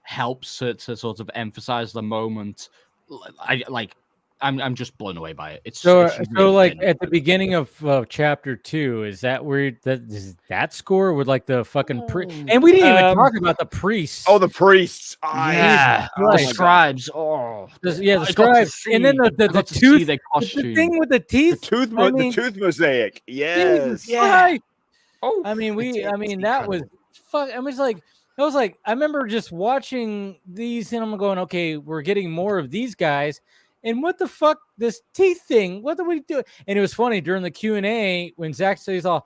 helps to sort of emphasize the moment. I'm just blown away by it. It's
so
really
like at the beginning of chapter 2, is that where that score with like the fucking and we didn't even talk about the priests.
Oh, the priests.
The scribes.
The scribes, and then the tooth. The thing with the teeth.
The tooth mosaic. Yes.
Yeah. Oh, I mean, that was fuck. I was like, I remember just watching these, and I'm going, okay, we're getting more of these guys. And what the fuck, this teeth thing? What do we do? And it was funny during the Q&A when Zach said he's all,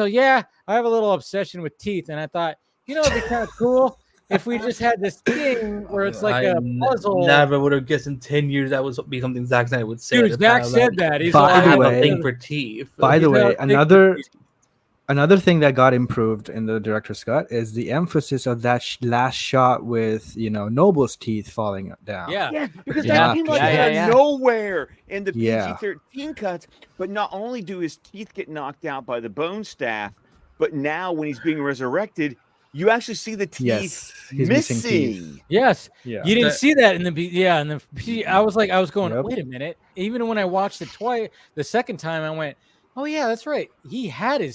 yeah, I have a little obsession with teeth. And I thought, it'd be kind of cool if we just had this thing where it's like a puzzle.
Never would have guessed in 10 years that would be something Zach Snyder would say.
Dude, Zach said that. He's
by the
I
way,
have a thing for teeth.
By the way, another thing that got improved in the director's cut is the emphasis of that last shot with Noble's teeth falling down.
Yeah,
because that came like out of nowhere in the PG-13 cuts. But not only do his teeth get knocked out by the bone staff, but now when he's being resurrected, you actually see the teeth missing.
Teeth.
Yes, you didn't see that in the I was going, wait a minute. Even when I watched it twice, the second time I went, oh yeah, that's right. He had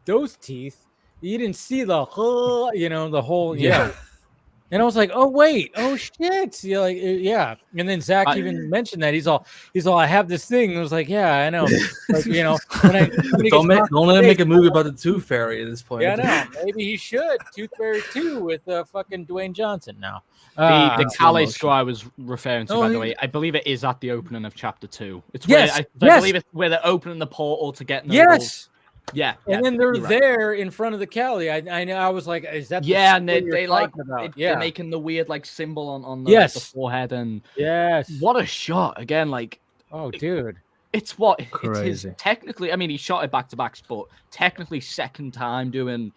those teeth. You didn't see the whole, the whole, And I was like, oh wait, oh shit, yeah. And then Zach even mentioned that he's all, I have this thing. And I was like, yeah, I know. Like,
don't let him make a movie about the Tooth Fairy at this point.
Yeah, I know. Maybe he should. Tooth Fairy 2 with fucking Dwayne Johnson now.
The Calais score I was referring to, by the way, I believe it is at the opening of chapter 2. It's where I believe it's where they're opening the portal to get. Yeah,
and then they're there in front of the Cali. I know. I was like, "Is that?"
And they like they're making the weird like symbol on the forehead, and what a shot again! Like,
oh, dude,
it's his technically. I mean, he shot it back to backs, but technically second time doing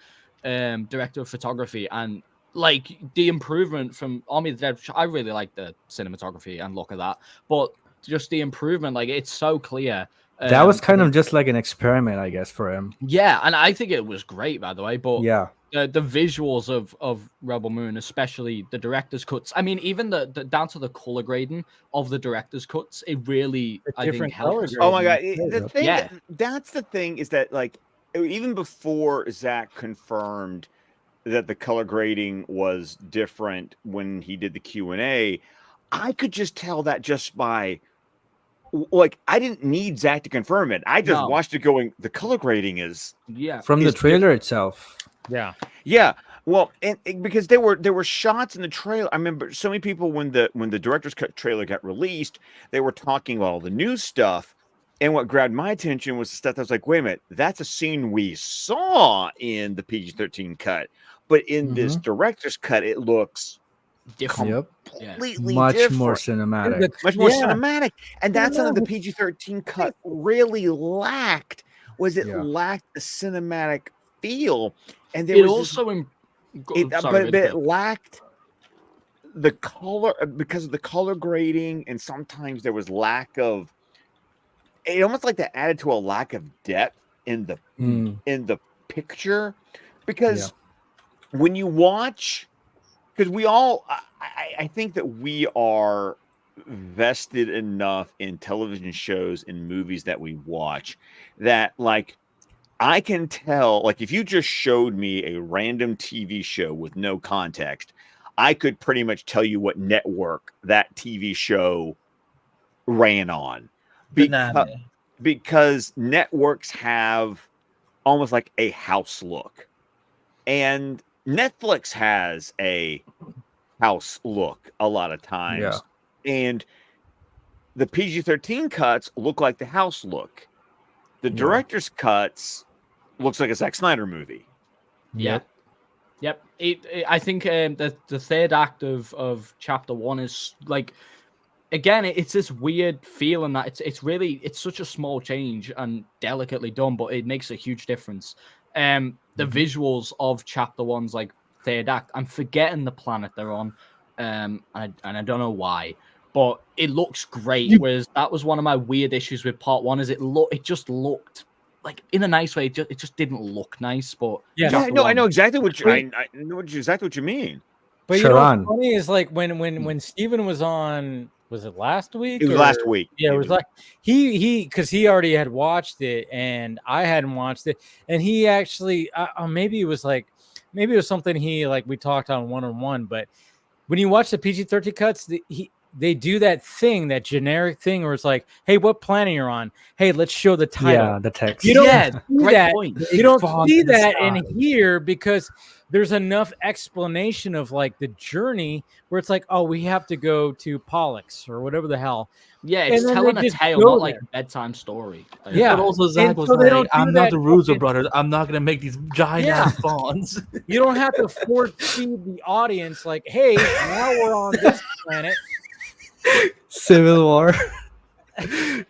director of photography, and like the improvement from Army of the Dead. I really like the cinematography and look at that, but just the improvement, like it's so clear.
That was kind of just like an experiment, I guess, for him.
Yeah, and I think it was great, by the way. But
yeah,
the visuals of Rebel Moon, especially the director's cuts. I mean, even the down to the color grading of the director's cuts, it really I think helps.
Oh my god, the thing that's the thing is that like even before Zach confirmed that the color grading was different when he did the Q&A, I could just tell that just by. Like I didn't need Zach to confirm it. I just watched it going. The color grading is
from the trailer itself.
Yeah.
Well, and because there were shots in the trailer. I remember so many people when the director's cut trailer got released, they were talking about all the new stuff. And what grabbed my attention was the stuff that was like, wait a minute, that's a scene we saw in the PG-13 cut, but in this director's cut, it looks
different.
Completely
much
different.
more cinematic.
Much more cinematic. And that's something the PG-13 cut really lacked. Lacked the cinematic feel. And there
it
was
also
but it lacked the color because of the color grading, and sometimes there was lack of it almost like that added to a lack of depth in the picture. Because when you watch, because we all I think that we are vested enough in television shows and movies that we watch that like I can tell, like if you just showed me a random TV show with no context, I could pretty much tell you what network that TV show ran on. Because networks have almost like a house look. And Netflix has a house look a lot of times.
Yeah.
And the PG-13 cuts look like the house look. The director's cuts looks like a Zack Snyder movie.
Yep. I think the third act of chapter 1 is like, again, it's this weird feeling that it's such a small change and delicately done, but it makes a huge difference. The visuals of chapter 1's like third act, I'm forgetting the planet they're on, and I don't know why, but it looks great. Whereas that was one of my weird issues with part 1, is it just looked like in a nice way. It just didn't look nice, but
I know exactly what I know exactly what you mean.
But you know what's funny is like when Steven was on, was it last week?
It was last week.
Yeah, it was like he because he already had watched it and I hadn't watched it, and he actually maybe it was something he like we talked on one-on-one, but when you watch the PG-13 cuts, they do that thing, that generic thing where it's like, hey, what planet you're on? Hey, let's show the title.
Yeah, the text.
You don't see that.
Point.
You don't see that in here because there's enough explanation of like the journey where it's like, oh, we have to go to Pollux or whatever the hell.
Yeah, it's telling a tale, not like a bedtime story.
Like, yeah,
but also Zach was like, I'm not the Russo brothers. I'm not gonna make these giant ass bonds.
You don't have to force feed the audience like, hey, now we're on this planet.
Civil War.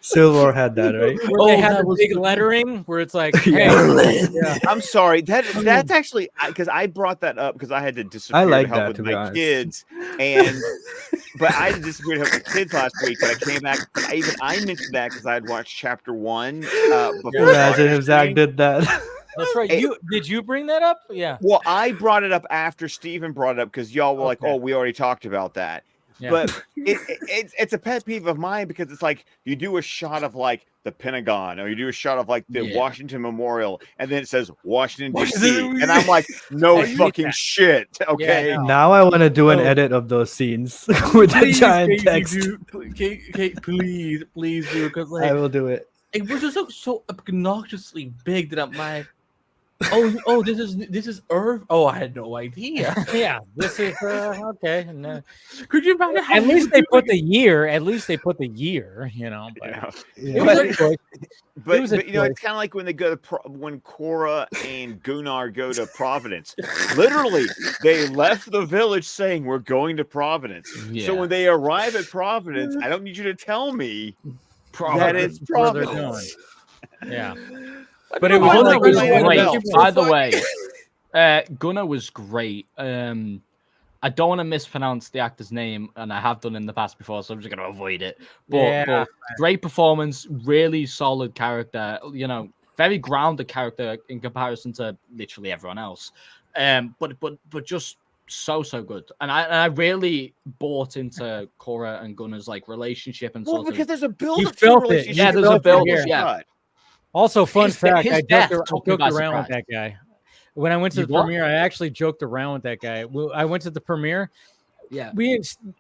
Civil War had that, right?
Where they had the big lettering where it's like, hey,
I'm sorry. That's actually because I brought that up because I had to disappear to help with my kids, but I had to disappear to help with kids last week. But I came back. I mentioned that because I had watched chapter 1.
Imagine if Zach did that.
That's right. Did you bring that up? Yeah.
Well, I brought it up after Steven brought it up because y'all were like, "Oh, we already talked about that." Yeah. But it's a pet peeve of mine because it's like you do a shot of like the Pentagon, or you do a shot of like the
Yeah.
Washington Memorial, and then it says Washington D.C., and I'm like, no fucking shit. Okay.
Yeah, now I want to do an edit of those scenes with the giant text.
Please do, because like
I will do it.
It was just so obnoxiously big that I'm like, oh, this is Earth. Oh, I had no idea.
Yeah, this is okay. No.
Could you imagine?
At least they put the year. At least they put the year. You know, but it was a choice.
But,
It was a
you know, it's
choice.
kind of like when they go to when Korra and Gunnar go to Providence. Literally, they left the village saying we're going to Providence. So when they arrive at Providence, I don't need you to tell me that it's
where they're
Providence.
going. Yeah.
But it was
Gunnar was
great. By the way, Gunnar was great. I don't want to mispronounce the actor's name, and I have done in the past before, so I'm just going to avoid it. But great performance, really solid character. You know, very grounded character in comparison to literally everyone else. But just so good. And I really bought into Korra and Gunnar's like relationship and
Well,
sort
because
of.
there's a build
You
up to the
felt it.
relationship.
Yeah, there's a build up. Yeah.
Also, fun fact:
his
I
death
joked
took me
around
by
with
surprise.
that guy. When I went to
You
the
what?
premiere, I actually joked around with that guy. I went to the premiere.
Yeah.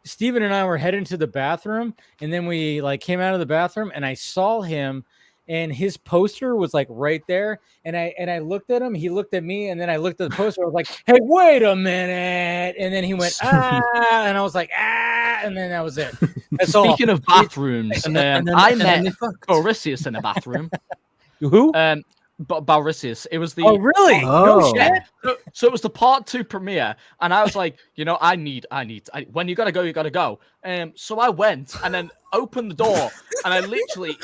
Steven and I were heading to the bathroom, and then we like came out of the bathroom, and I saw him, and his poster was like right there, and I looked at him, he looked at me, and then I looked at the poster. I was like, "Hey, wait a minute!" And then he went and I was like, and then that was it. That's all.
Speaking of bathrooms,
And then
I
and
met
then they
Borisius in a bathroom.
Who?
Borisius. It was the.
Oh, really? No shit.
So it was the part 2 premiere, and I was like, you know, I need. When you gotta go, you gotta go. So I went and then opened the door, and I literally,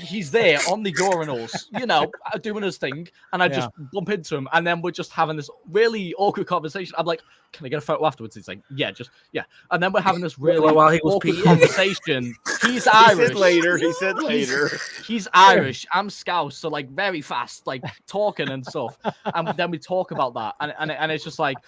he's there on the urinals, you know, doing his thing, and I just bump into him, and then we're just having this really awkward conversation. I'm like, can I get a photo afterwards? He's like, yeah, and then we're having this really
while he was
awkward
peeing.
conversation. He's Irish.
He said later.
He's Irish. I'm Scouse, so like very fast, like talking and stuff. And then we talk about that, and it's just like,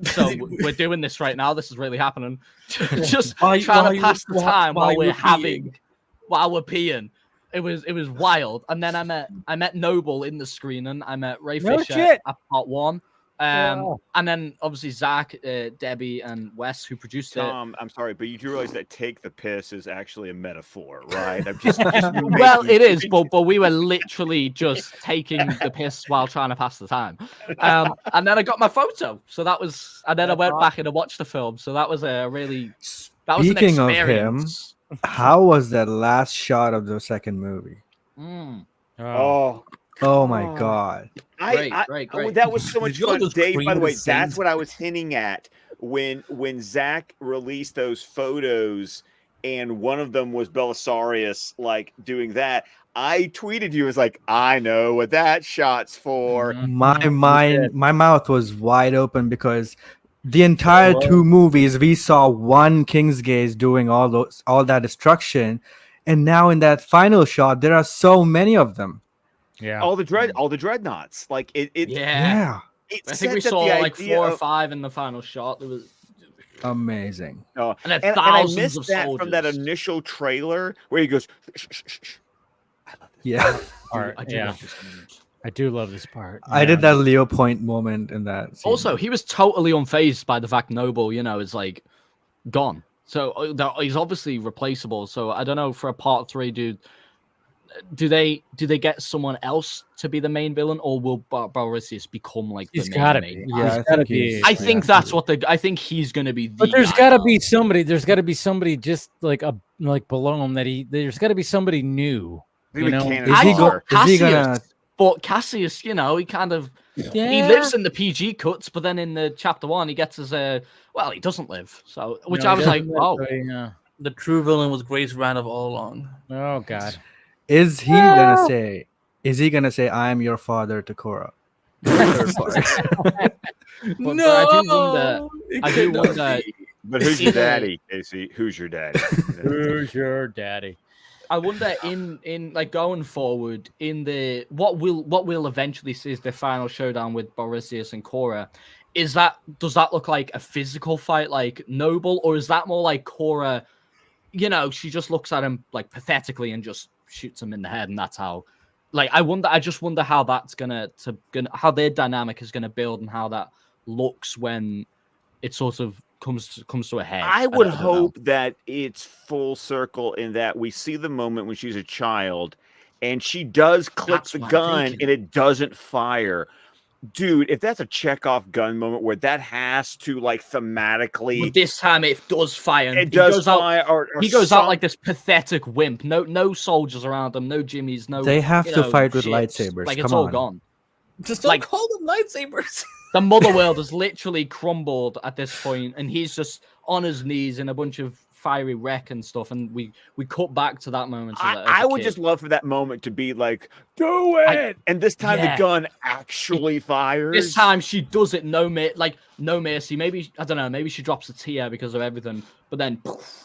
so we're doing this right now. This is really happening. Just trying to pass the time while we're peeing. It was wild. And then I met Noble in the screening. I met Ray Fisher at part 1. And then obviously Zach, Debbie, and Wes, who produced
Tom,
it.
I'm sorry, but you do realize that "take the piss" is actually a metaphor, right? I'm just
Well, it is, but we were literally just taking the piss while trying to pass the time. And then I got my photo, so that was, and then I went back and I watched the film, so that was a really, that was
Speaking
an
of him,
experience.
how was that last shot of the second movie? Oh my god!
Great.
That was so much fun, Dave. By the way,
scenes.
that's what I was hinting at when Zach released those photos, and one of them was Belisarius, like doing that. I tweeted you as like, I know what that shot's for.
My mouth was wide open because the entire 2 movies we saw one King's Gaze doing all that destruction, and now in that final shot there are so many of them.
Yeah,
all the dreadnoughts. Like it.
Yeah.
I think we saw like 4 or 5 in the final shot. It was
amazing.
Oh,
and
I missed that from that initial trailer where he goes.
Yeah.
I do love this part.
I did that Leo Point moment in that scene.
Also, he was totally unfazed by the fact Noble, you know, is like gone. So he's obviously replaceable. So I don't know, for a part 3, do they get someone else to be the main villain, or will Borisius become like the main?
Yeah,
I think that's what I think he's going to be.
But there's got to be somebody. There's got to be somebody just like below him that there's got to be somebody new. You know,
is he gonna?
But Cassius, you know, he kind of he lives in the PG cuts, but then in the chapter 1, he gets his he doesn't live. So which I was like, oh,
the true villain was Grace Randolph all along.
Oh God.
Is he gonna say? Is he gonna say, "I am your father" to Korra?
No, I do wonder.
But who's your daddy, Casey? Who's your daddy?
Who's your daddy?
I wonder in like going forward in the what we'll eventually see is the final showdown with Borisius and Korra. Does that look like a physical fight like Noble, or is that more like Korra? You know, she just looks at him like pathetically and just shoots him in the head, and that's how. Like, I just wonder how that's how their dynamic is gonna build, and how that looks when it sort of comes to a head.
I would hope that it's full circle in that we see the moment when she's a child, and she does click the gun, and it doesn't fire. Dude, if that's a Chekhov gun moment where that has to like thematically,
but this time it does fire.
It does fire, or
he goes out like this pathetic wimp. No soldiers around him. No Jimmies. No.
They have to fight with
ships.
lightsabers.
Like
Come
it's all
on.
gone.
Just don't call them lightsabers.
The mother world has literally crumbled at this point, and he's just on his knees in a bunch of fiery wreck and stuff. And we cut back to that moment.
I would just love for that moment to be like, do it, and this time the gun actually fires.
This time she does it. No mercy. Maybe I don't know. Maybe she drops a tear because of everything, but then poof,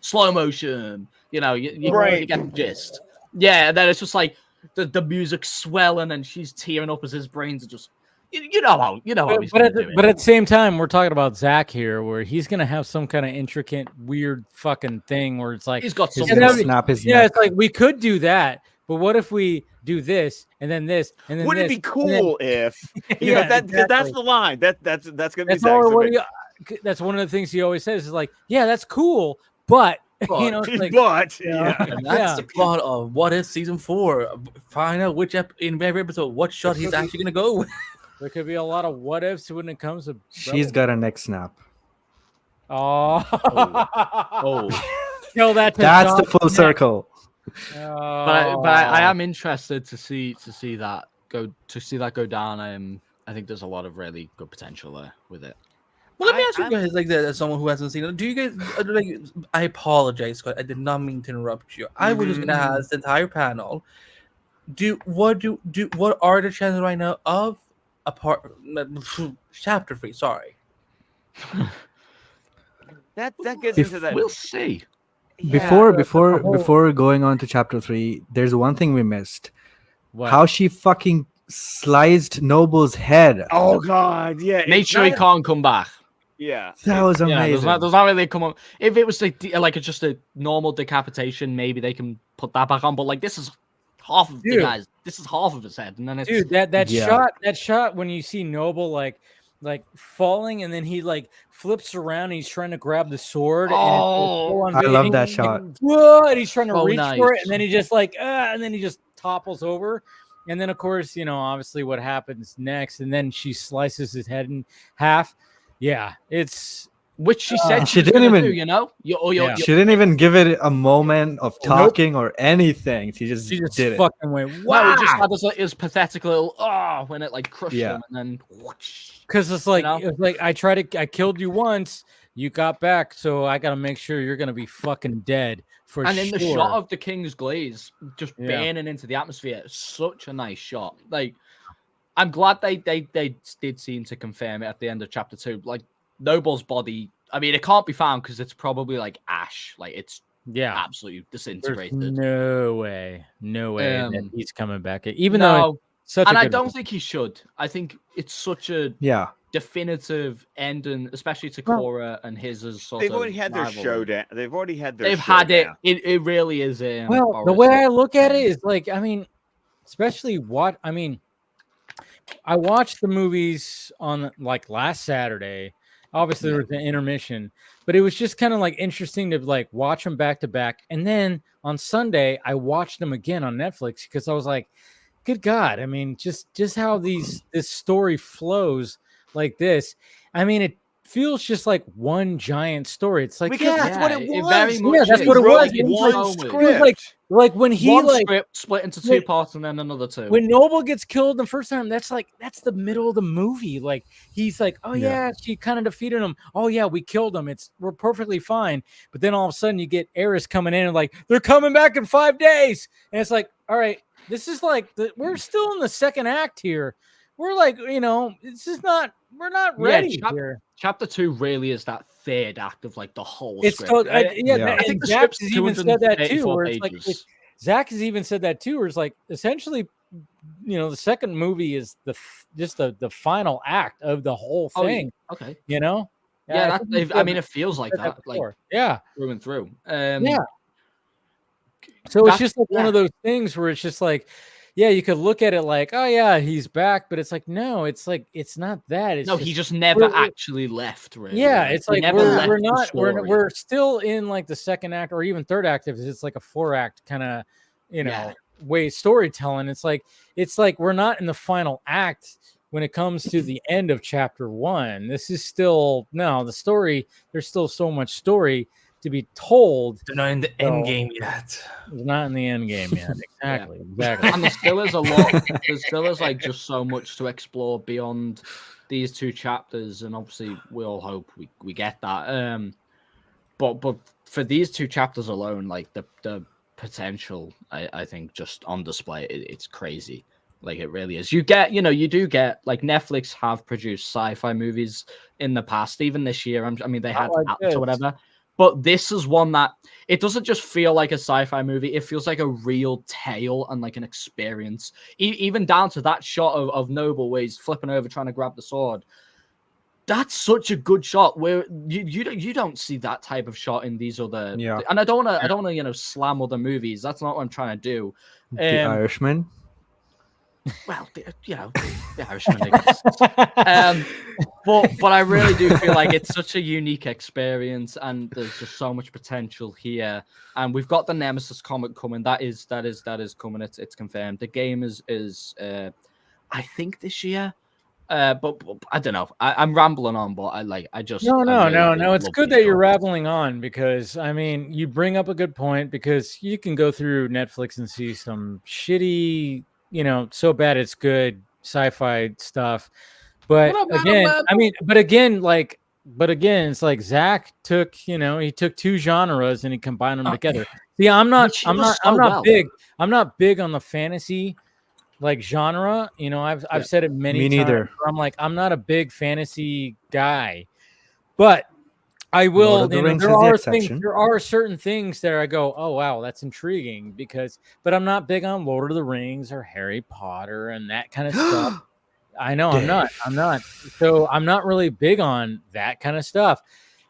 slow motion. You get the gist. Yeah, and then it's just like the music's swelling, and she's tearing up as his brains are just. You know how he's
but
do it.
at the same time, we're talking about Zach here, where he's gonna have some kind of intricate, weird fucking thing where it's like
he's got
something to snap his neck.
It's like we could do that, but what if we do this and then this and then
Wouldn't
this,
it be cool if that's the line that's gonna be
that's one of the things he always says is like, yeah, that's cool, but it's like,
and that's the plot of What If Season 4. Find out in every episode what shot he's actually gonna go with.
There could be a lot of what ifs when it comes to.
She's got a neck snap.
Oh.
Tell
that.
That's the full circle.
But I am interested to see that go down. I think there's a lot of really good potential there with it.
Well, let me ask you guys, like, as someone who hasn't seen it, do you guys like? I apologize, Scott. I did not mean to interrupt you. I was just gonna ask this entire panel. What are the chances right now of chapter 3? Sorry.
that gets into that.
We'll see.
Before going on to chapter 3, there's one thing we missed.
What?
How she fucking sliced Noble's head.
Oh god, yeah.
Make sure he can't come back.
Yeah,
that was amazing.
There's not really come on. If it was like just a normal decapitation, maybe they can put that back on. But like this is half of the guys. This is half of his head, and then it's
that shot when you see Noble like falling, and then he like flips around and he's trying to grab the sword.
I love that shot.
And he's trying to reach
nice.
for it, and then he just and then he just topples over. And then of course, obviously what happens next, and then she slices his head in half. Yeah, it's
which she said
she didn't even
she
didn't even give it a moment of talking or anything. She just did it.
Fucking went
wow.
wow.
He just had this his pathetic little when it like crushed him, and then
because it's like it's like I killed you once, you got back, so I gotta make sure you're gonna be fucking dead for
and
sure.
in the shot of the King's Glaze just burning into the atmosphere, such a nice shot. Like I'm glad they did seem to confirm it at the end of chapter 2. Like Noble's body, I mean, it can't be found because it's probably like ash. Like it's absolutely disintegrated.
There's no way that he's coming back. Even though such
and
a
I
good
don't think he should. I think it's such a definitive ending, especially to Korra and his as sort
They've
of
already had their
rivalry.
showdown. They've already had their.
They've had it. It really is.
Well, the way I look at it is like, I mean, especially I watched the movies on like last Saturday. Obviously, there was an intermission, but it was just kind of like interesting to like watch them back to back. And then on Sunday, I watched them again on Netflix because I was like, "Good God!" I mean, just how this story flows like this. I mean, it feels just like one giant story. It's like
that's what it was.
That's what it was.
One script.
Like when he
one script split into two parts and then another two.
When Noble gets killed the first time, that's the middle of the movie. Like he's like, oh yeah, she kind of defeated him. Oh yeah, we killed him. We're perfectly fine. But then all of a sudden you get Eris coming in and like they're coming back in 5 days, and it's like, all right, this is like we're still in the second act here. We're like, it's just not. We're not ready here.
Chapter 2 really is that third act of like the whole
it's
script.
I think the Zach has even said that too. Where it's like Zach has even said that too. Where it's like essentially, the second movie is just the final act of the whole thing.
Okay.
I
mean, it feels like that. Like
through
and through.
So it's just like one of those things where it's just like, yeah, you could look at it like, oh yeah, he's back, but it's like, no, it's like it's not that. It's
he just never actually left. Really,
yeah, it's like we're not
story.
we're still in like the second act or even third act if it's like a 4-act kind of way storytelling. It's like we're not in the final act when it comes to the end of chapter 1. This is still the story. There's still so much story to be told.
They're not in the end game yet.
It's not in the end game yet. Exactly. Exactly.
And there still is a lot. There still is like just so much to explore beyond these 2 chapters, and obviously we all hope we get that. But for these 2 chapters alone, like the potential, I think just on display. It's crazy. Like it really is. You do get like Netflix have produced sci-fi movies in the past, even this year. I mean, they had Atlas or whatever. But this is one that it doesn't just feel like a sci-fi movie. It feels like a real tale and like an experience. Even down to that shot of Noble where he's flipping over trying to grab the sword. That's such a good shot where you don't see that type of shot in these other.
Yeah.
And I don't want to slam other movies. That's not what I'm trying to do.
The Irishman.
Well, the Irishman, I guess. But I really do feel like it's such a unique experience, and there's just so much potential here. And we've got the Nemesis comic coming. That is coming. It's confirmed. The game is I think this year. But I don't know. I'm rambling on, but I just
no. It's good that you're rambling on, because I mean you bring up a good point, because you can go through Netflix and see some shitty, so bad it's good sci-fi stuff. But again, it's like Zach took, he took 2 genres and he combined them together. See, I'm not big on the fantasy like genre. I've said it many times. Where I'm like, I'm not a big fantasy guy, but I will. There are certain things that I go, oh wow, that's intriguing, but I'm not big on Lord of the Rings or Harry Potter and that kind of stuff. I know I'm not. So I'm not really big on that kind of stuff,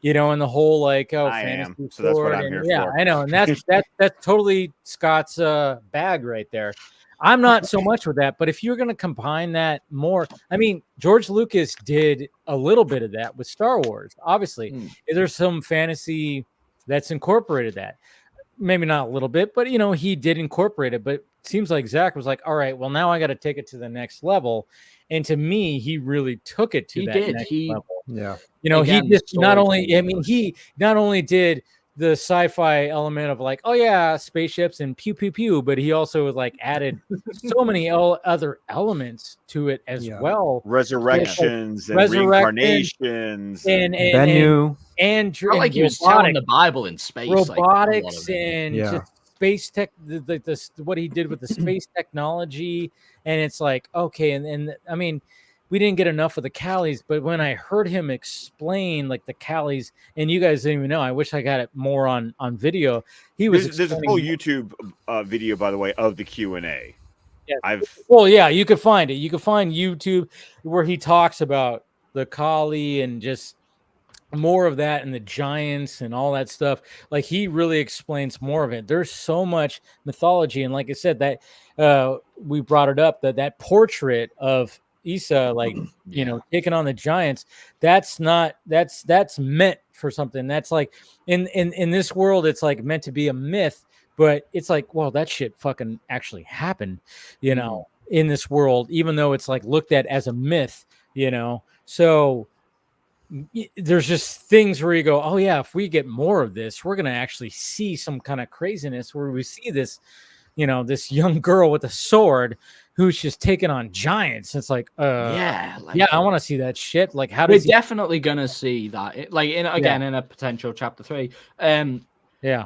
and the whole like fantasy.
So that's what I'm here for.
Yeah, I know, and that's totally Scott's bag right there. I'm not so much with that, but if you're going to combine that more, I mean, George Lucas did a little bit of that with Star Wars. Obviously, there's some fantasy that's incorporated that. Maybe not a little bit, but he did incorporate it. But it seems like Zach was like, all right, well, now I got to take it to the next level. And to me, he really took it to next level.
Yeah.
Again, he not only did the sci-fi element of like, oh yeah, spaceships and pew pew pew, but he also like added so many other elements to it as well.
Resurrections and reincarnations
and
like he was telling the Bible in space,
robotics and just space tech. What he did with the space technology, and it's like okay, and I mean. We didn't get enough of the Callies, but when I heard him explain like the Callies, and you guys didn't even know, I wish I got it more on video.
There's a full YouTube video, by the way, of the Q&A.
Yeah, you could find it. You could find YouTube where he talks about the Callie and just more of that and the giants and all that stuff. Like he really explains more of it. There's so much mythology, and like I said, that we brought it up that portrait of Issa, like taking on the giants, that's meant for something. That's like in this world, it's like meant to be a myth, but it's like, well, that shit fucking actually happened, in this world, even though it's like looked at as a myth, So there's just things where you go, oh yeah, if we get more of this, we're gonna actually see some kind of craziness where we see this, this young girl with a sword who's just taking on giants. It's like, I want to see that shit. Like, how does
definitely gonna see that? In a potential chapter 3.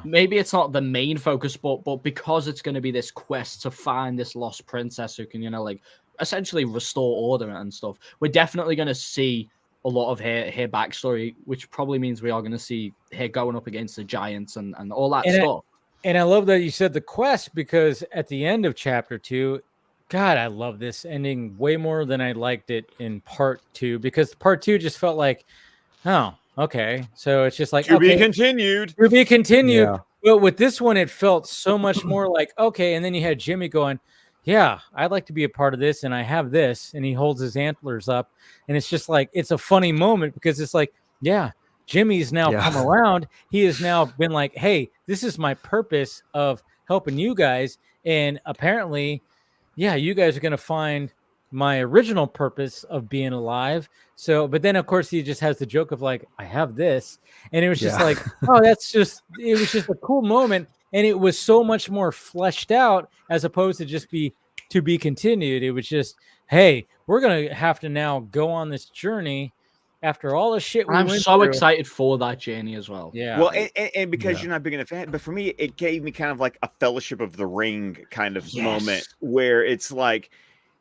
Maybe it's not the main focus, but because it's going to be this quest to find this lost princess who can, essentially restore order and stuff. We're definitely going to see a lot of her backstory, which probably means we are going to see her going up against the giants and all that stuff.
And I love that you said the quest, because at the end of chapter 2, God, I love this ending way more than I liked it in part 2, because part 2 just felt like, oh, okay. So it's just like,
to be continued.
Yeah. But with this one, it felt so much more like, okay. And then you had Jimmy going, yeah, I'd like to be a part of this. And I have this. And he holds his antlers up. And it's just like, it's a funny moment because it's like, yeah, Jimmy's now come around. He has now been like, hey, this is my purpose of helping you guys. And apparently, yeah, you guys are going to find my original purpose of being alive. So, but then of course he just has the joke of like, I have this. And it was just like, oh, it was just a cool moment. And it was so much more fleshed out as opposed to just to be continued. It was just, hey, we're going to have to now go on this journey after all the shit.
I'm so excited for that journey as well.
Yeah.
Well, and because you're not big enough fan, but for me, it gave me kind of like a Fellowship of the Ring kind of moment where it's like,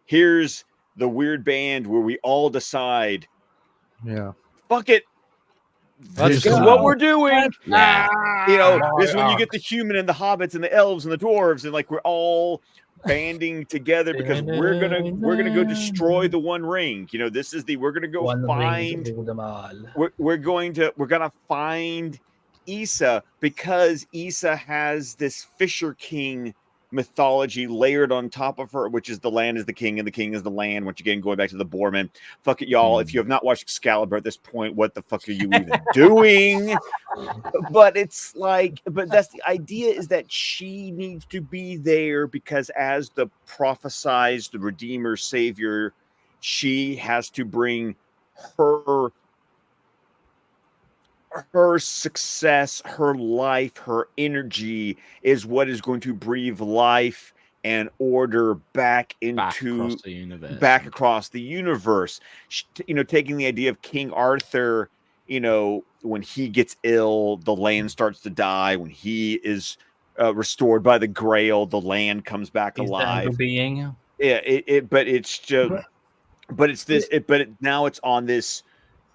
here's the weird band where we all decide, fuck it, this is what we're doing. You know, this is when you get the human and the hobbits and the elves and the dwarves, and like we're all banding together because we're gonna go destroy the One Ring. You know, this is we're gonna go we're gonna find Issa because Issa has this Fisher King mythology layered on top of her, which is the land is the king and the king is the land. Once again, going back to the Boorman, fuck it, y'all. If you have not watched Excalibur at this point, what the fuck are you even doing? But it's like, but that's the idea, is that she needs to be there because as the prophesized Redeemer Savior, she has to bring her success, her life, her energy is what is going to breathe life and order back across the universe. You know, taking the idea of King Arthur, you know, when he gets ill, the land starts to die. When he is restored by the Grail, the land comes back alive. Yeah, but it's just, but it's this. Now it's on this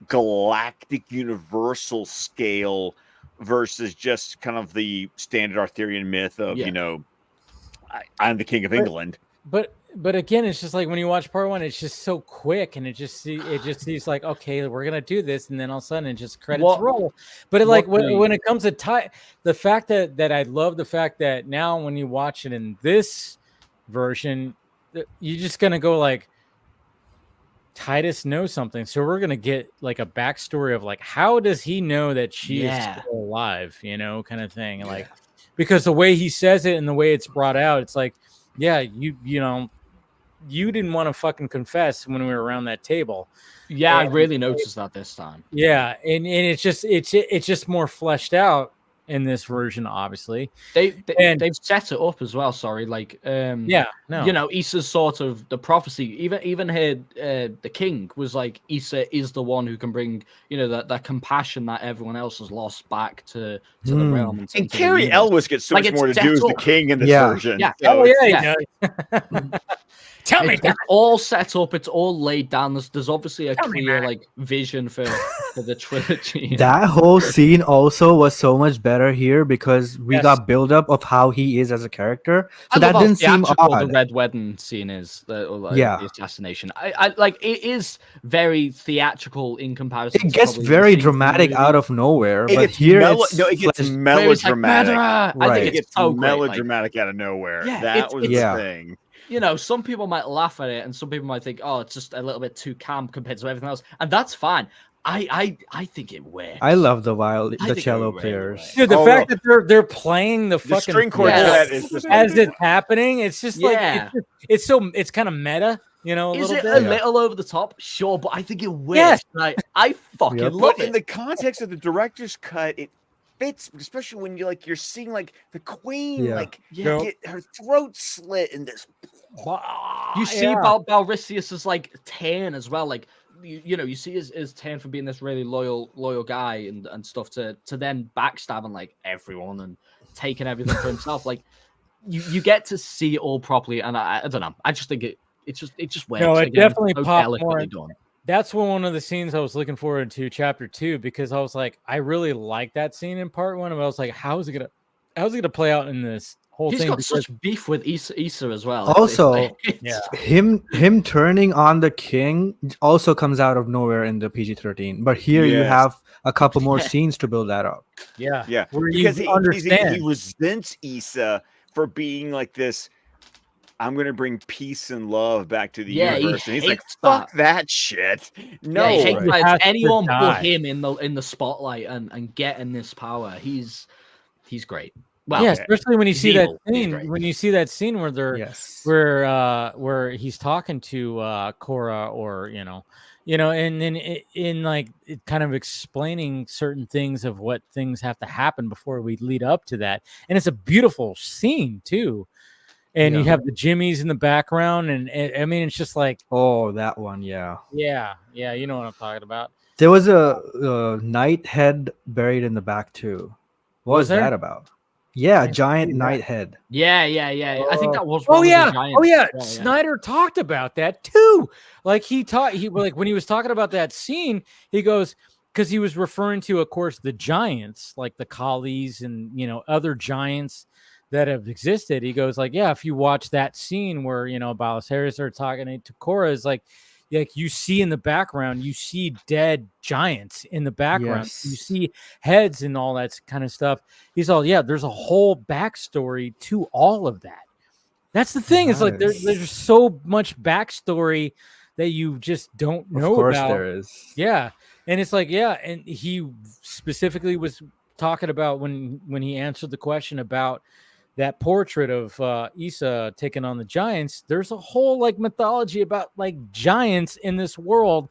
galactic universal scale versus just kind of the standard Arthurian myth of you know, I'm the king of England.
But again, it's just like when you watch part one, it's just so quick, and it just seems like, okay, we're gonna do this, and then all of a sudden it just credits roll. But when it comes to the fact that I love the fact that now when you watch it in this version, you're just gonna go like, Titus knows something, so we're gonna get like a backstory of like, how does he know that she is still alive, you know, kind of thing. Like, because the way he says it and the way it's brought out, it's like, yeah, you know, you didn't want to fucking confess when we were around that table.
Yeah, I really noticed that this time.
Yeah, and it's just more fleshed out in this version. Obviously,
they've set it up as well. Sorry, like you know, Issa's sort of the prophecy. Even here, the king was like, Issa is the one who can bring, you know, that compassion that everyone else has lost back to the realm.
And Carrie Elwes gets so much more to do as the king in this version.
Yeah.
So
Tell me that.
It's all set up. It's all laid down. There's obviously a clear like vision for the trilogy.
That whole scene also was so much better here because we got build up of how he is as a character. So that didn't seem odd.
The red wedding scene is the assassination. I like it is very theatrical in comparison.
It gets very dramatic out of nowhere, but here
it gets melodramatic.
I think it's so
melodramatic out of nowhere. That was the thing.
You know, some people might laugh at it, and some people might think, "Oh, it's just a little bit too camp compared to everything else," and that's fine. I think it works.
I love the cello players.
Dude, the fact that they're playing the fucking
string quartet is just
as it's happening. It's just like it's kind of meta, you know.
Is it a little over the top? Sure, but I think it works. Yes. Like, I fucking love it.
In the context of the director's cut, it fits, especially when you're seeing like the queen get her throat slit in this.
You see Balrisius is like tan as well, like you know, you see his tan for being this really loyal guy and stuff to then backstabbing like everyone and taking everything for himself. Like you get to see it all properly, and I don't know. I just think it just works.
No, it definitely popped more. That's one of the scenes I was looking forward to chapter 2, because I was like, I really like that scene in part 1, but I was like, how is it gonna play out in this whole
He's
thing.
got such beef with Issa as well.
Also,
yeah,
him turning on the king also comes out of nowhere in the PG-13. But here you
Yes.
have a couple more scenes to build that up.
Yeah,
Yeah,
where
because
you
he
understand.
resents Issa for being like this. I'm gonna bring peace and love back to the universe, and he's like, "Fuck that shit." No,
he hates that
has
it's
to
anyone but
die.
him in the spotlight and getting this power. He's great. Well,
Yeah, especially when you
he's
see that
evil. He's
scene.
great.
When you see that scene where they're where he's talking to Korra, or and then in like it kind of explaining certain things of what things have to happen before we lead up to that, and it's a beautiful scene too. And you have the Jimmies in the background, and I mean, it's just like,
oh, that one, yeah,
you know what I'm talking about.
There was a knight head buried in the back too. What was that about? Yeah, a giant knight head.
Yeah. I think that was.
Oh
one of
yeah,
the giants.
yeah. Snyder talked about that too. Like he like when he was talking about that scene, he goes, because he was referring to, of course, the giants, like the Kalis and other giants that have existed. He goes like, yeah, if you watch that scene where Balisarius are talking to Korra, is like you see in the background, you see dead giants in the background.
Yes.
You see heads and all that kind of stuff. He's all, there's a whole backstory to all of that. That's the thing. It's like there's so much backstory that you just don't know about.
Of course there is.
Yeah. And it's like, and he specifically was talking about when he answered the question about that portrait of Issa taking on the giants. There's a whole like mythology about like giants in this world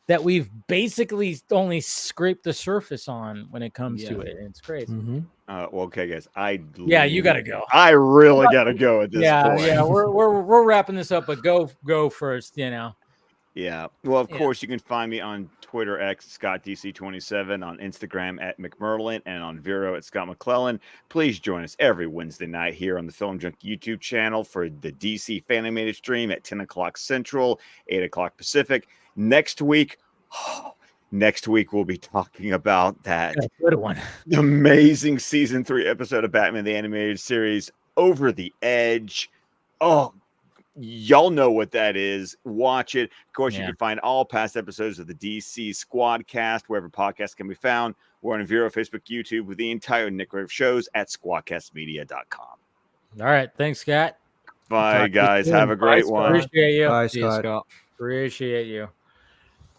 that we've basically only scraped the surface on when it comes to it. And it's crazy.
Well, okay, guys.
You got to go.
I really got to go at this point.
Yeah. We're wrapping this up, but go first.
Yeah. Well, of course, you can find me on Twitter, X, ScottDC27, on Instagram at McMerlin, and on Vero at Scott McClellan. Please join us every Wednesday night here on the Film Junk YouTube channel for the DC Fanimated stream at 10 o'clock Central, 8 o'clock Pacific. Next week, we'll be talking about that
good one,
amazing season 3 episode of Batman the Animated Series, Over the Edge. Oh, y'all know what that is. Watch it. Of course, you can find all past episodes of the DC Squadcast wherever podcasts can be found. We're on Vero, Facebook, YouTube with the entire Nick Rave shows at squadcastmedia.com.
All right. Thanks, Scott.
Bye, guys. Have a great one.
Appreciate you.
Bye, Scott.
Appreciate you.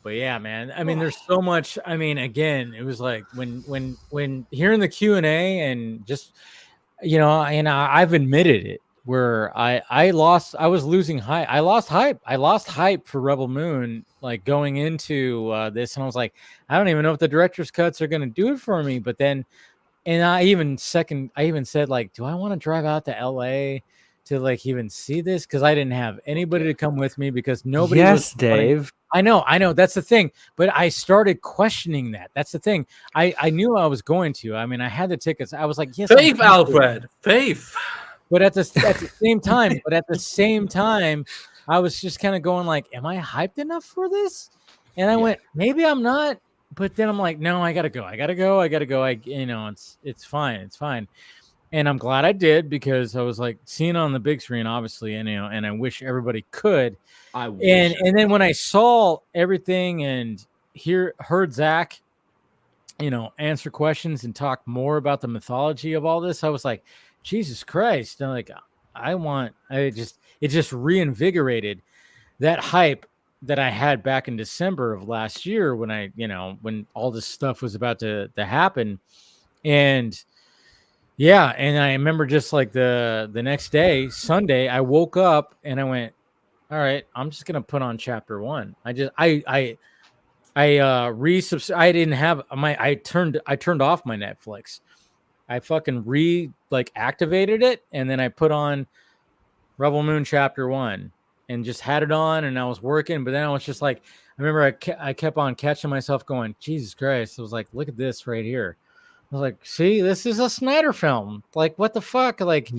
But yeah, man. I mean, there's so much. I mean, again, it was like when hearing the Q&A and just I've admitted it, where I was losing hype. I lost hype for Rebel Moon, like going into this, and I was like, I don't even know if the director's cuts are going to do it for me. But then, and I even said, like, do I want to drive out to LA to like even see this? Because I didn't have anybody to come with me because nobody.
Yes, Dave.
I know. That's the thing. But I started questioning that. That's the thing. I knew I was going to. I mean, I had the tickets. I was like, yes,
faith, Alfred, faith.
But at the same time, I was just kind of going like, am I hyped enough for this? And I went, maybe I'm not. But then I'm like, no, I gotta go. It's fine. And I'm glad I did, because I was like seeing it on the big screen, obviously, and and I wish everybody could. And then when I saw everything and heard Zach, answer questions and talk more about the mythology of all this, I was like, Jesus Christ. And like, it just reinvigorated that hype that I had back in December of last year when when all this stuff was about to happen. And and I remember just like the next day, Sunday, I woke up and I went, all right, I'm just going to put on chapter 1. I turned off my Netflix. I fucking activated it, and then I put on Rebel Moon chapter 1 and just had it on, and I was working. But then I was just like, I remember I kept on catching myself going, Jesus Christ. I was like, look at this right here. I was like, see, this is a Snyder film. Like, what the fuck? Like,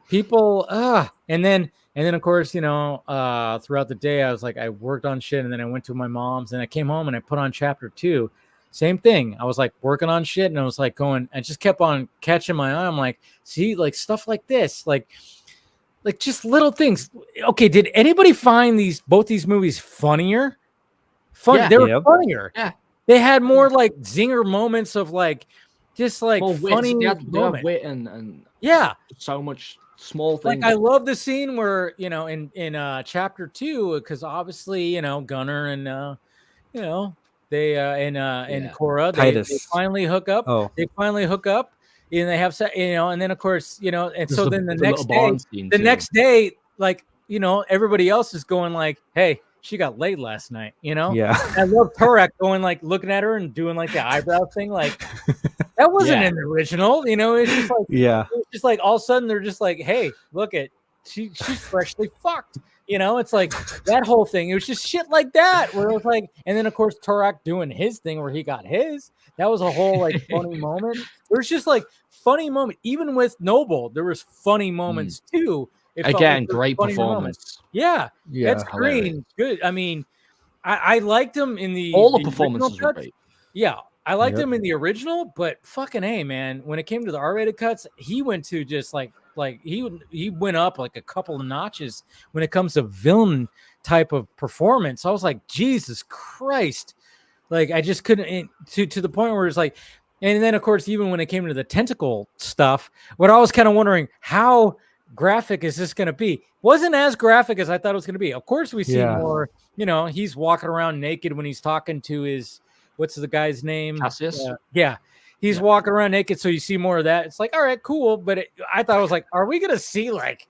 people, and then of course, throughout the day, I was like, I worked on shit, and then I went to my mom's, and I came home and I put on chapter 2. Same thing. I was like working on shit, and I was like going. I just kept on catching my eye. I'm like, see, like stuff like this, like just little things. Okay, did anybody find both these movies funnier?
Yeah.
They were funnier.
Yeah.
They had more like zinger moments of like just like funny
They had
moments.
wit and
Yeah,
so much small things.
like I love the scene where in chapter 2, because obviously Gunnar and they and Cora they finally hook up.
Oh.
They finally hook up, and they have and then of course and
There's
so then the next day, like everybody else is going like, hey, she got laid last night,
Yeah.
I love Turek going like looking at her and doing like the eyebrow thing, like that wasn't in the original, it's just like it's just like all of a sudden they're just like, hey, look at she's freshly fucked, it's like that whole thing. It was just shit like that where it was like, and then of course Turek doing his thing where he got his. That was a whole like funny moment. There was just like funny moment. Even with Noble, there was funny moments too.
Again, great performance.
Yeah, that's Green. Good. I mean, I liked him in
all the performances were great.
Yeah, I liked him in the original, but fucking A, man, when it came to the R-rated cuts, he went to just like he went up like a couple of notches when it comes to villain type of performance. I was like, Jesus Christ. Like I just couldn't to the point where it's like, and then of course, even when it came to the tentacle stuff, what I was kind of wondering, how graphic is this going to be? Wasn't as graphic as I thought it was going to be. Of course, we see more, he's walking around naked when he's talking to his, what's the guy's name?
Cassius.
He's walking around naked. So you see more of that. It's like, all right, cool. But I thought it was like, are we going to see like,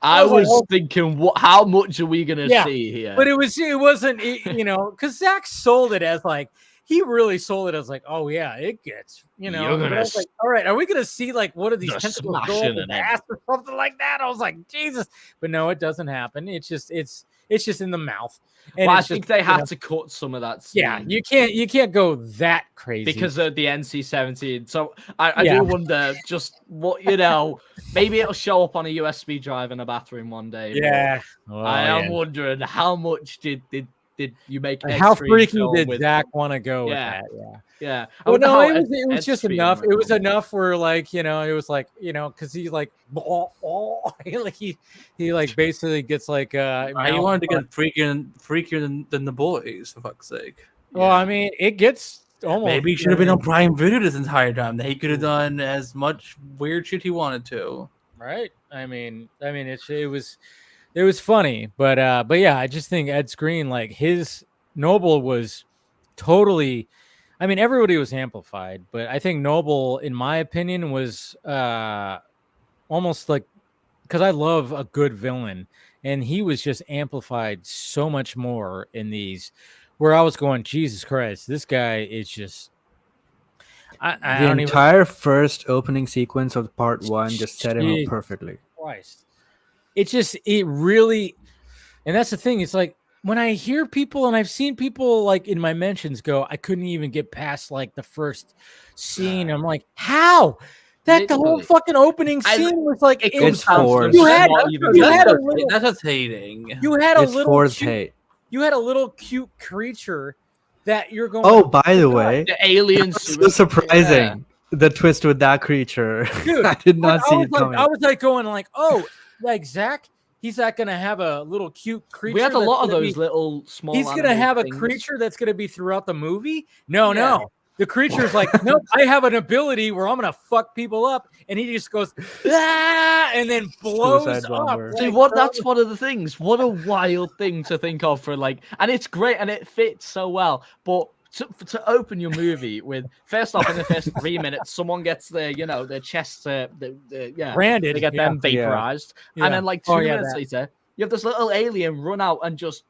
I was thinking, how much are we going to see here?
But it wasn't, because Zach sold it as like, he really sold it as like, oh yeah, it gets, but I was like, all right, are we gonna see like one of these tentacles go up his ass or something like that? I was like, Jesus, but no, it doesn't happen. It's just in the mouth. And
I think they had to cut some of that scene.
Yeah, you can't go that crazy
because of the NC-17. So I do wonder just what maybe it'll show up on a USB drive in a bathroom one day.
Yeah,
I am wondering how much did you make?
How freaky did Zach want to go with that? Yeah. Well, no, it was just enough. It was enough where like it was like because he's like he like basically gets like
he wanted to get freakier than the boys, for fuck's sake.
Well, I mean, it gets almost.
Maybe he should have been on Prime Video this entire time. He could have done as much weird shit he wanted to.
Right. I mean, it was funny, but yeah, I just think Ed Skrein, like his Noble was totally, I mean, everybody was amplified, but I think Noble, in my opinion, was almost like, because I love a good villain, and he was just amplified so much more in these, where I was going, Jesus Christ, this guy is just.
The entire first opening sequence of part 1 just set him up perfectly.
Christ. It really, and that's the thing. It's like when I hear people, and I've seen people like in my mentions go, I couldn't even get past like the first scene. I'm like, how? The whole fucking opening scene was like
it's forced.
That's hating.
You had a little cute creature that you're going.
Oh, by the way,
the aliens.
So surprising. The twist with that creature.
Dude,
I did not see it coming.
I was like going like, oh, like Zach, he's not gonna have a little cute creature.
We had a lot of those little small.
He's gonna have a creature that's gonna be throughout the movie. No. The creature's like, nope, I have an ability where I'm gonna fuck people up, and he just goes, and then blows up.
See, that's one of the things. What a wild thing to think of for like, and it's great and it fits so well, but. To open your movie with, first off, in the first 3 minutes, someone gets their chest,
branded,
they get them vaporized, and then like 2 minutes later, you have this little alien run out and just.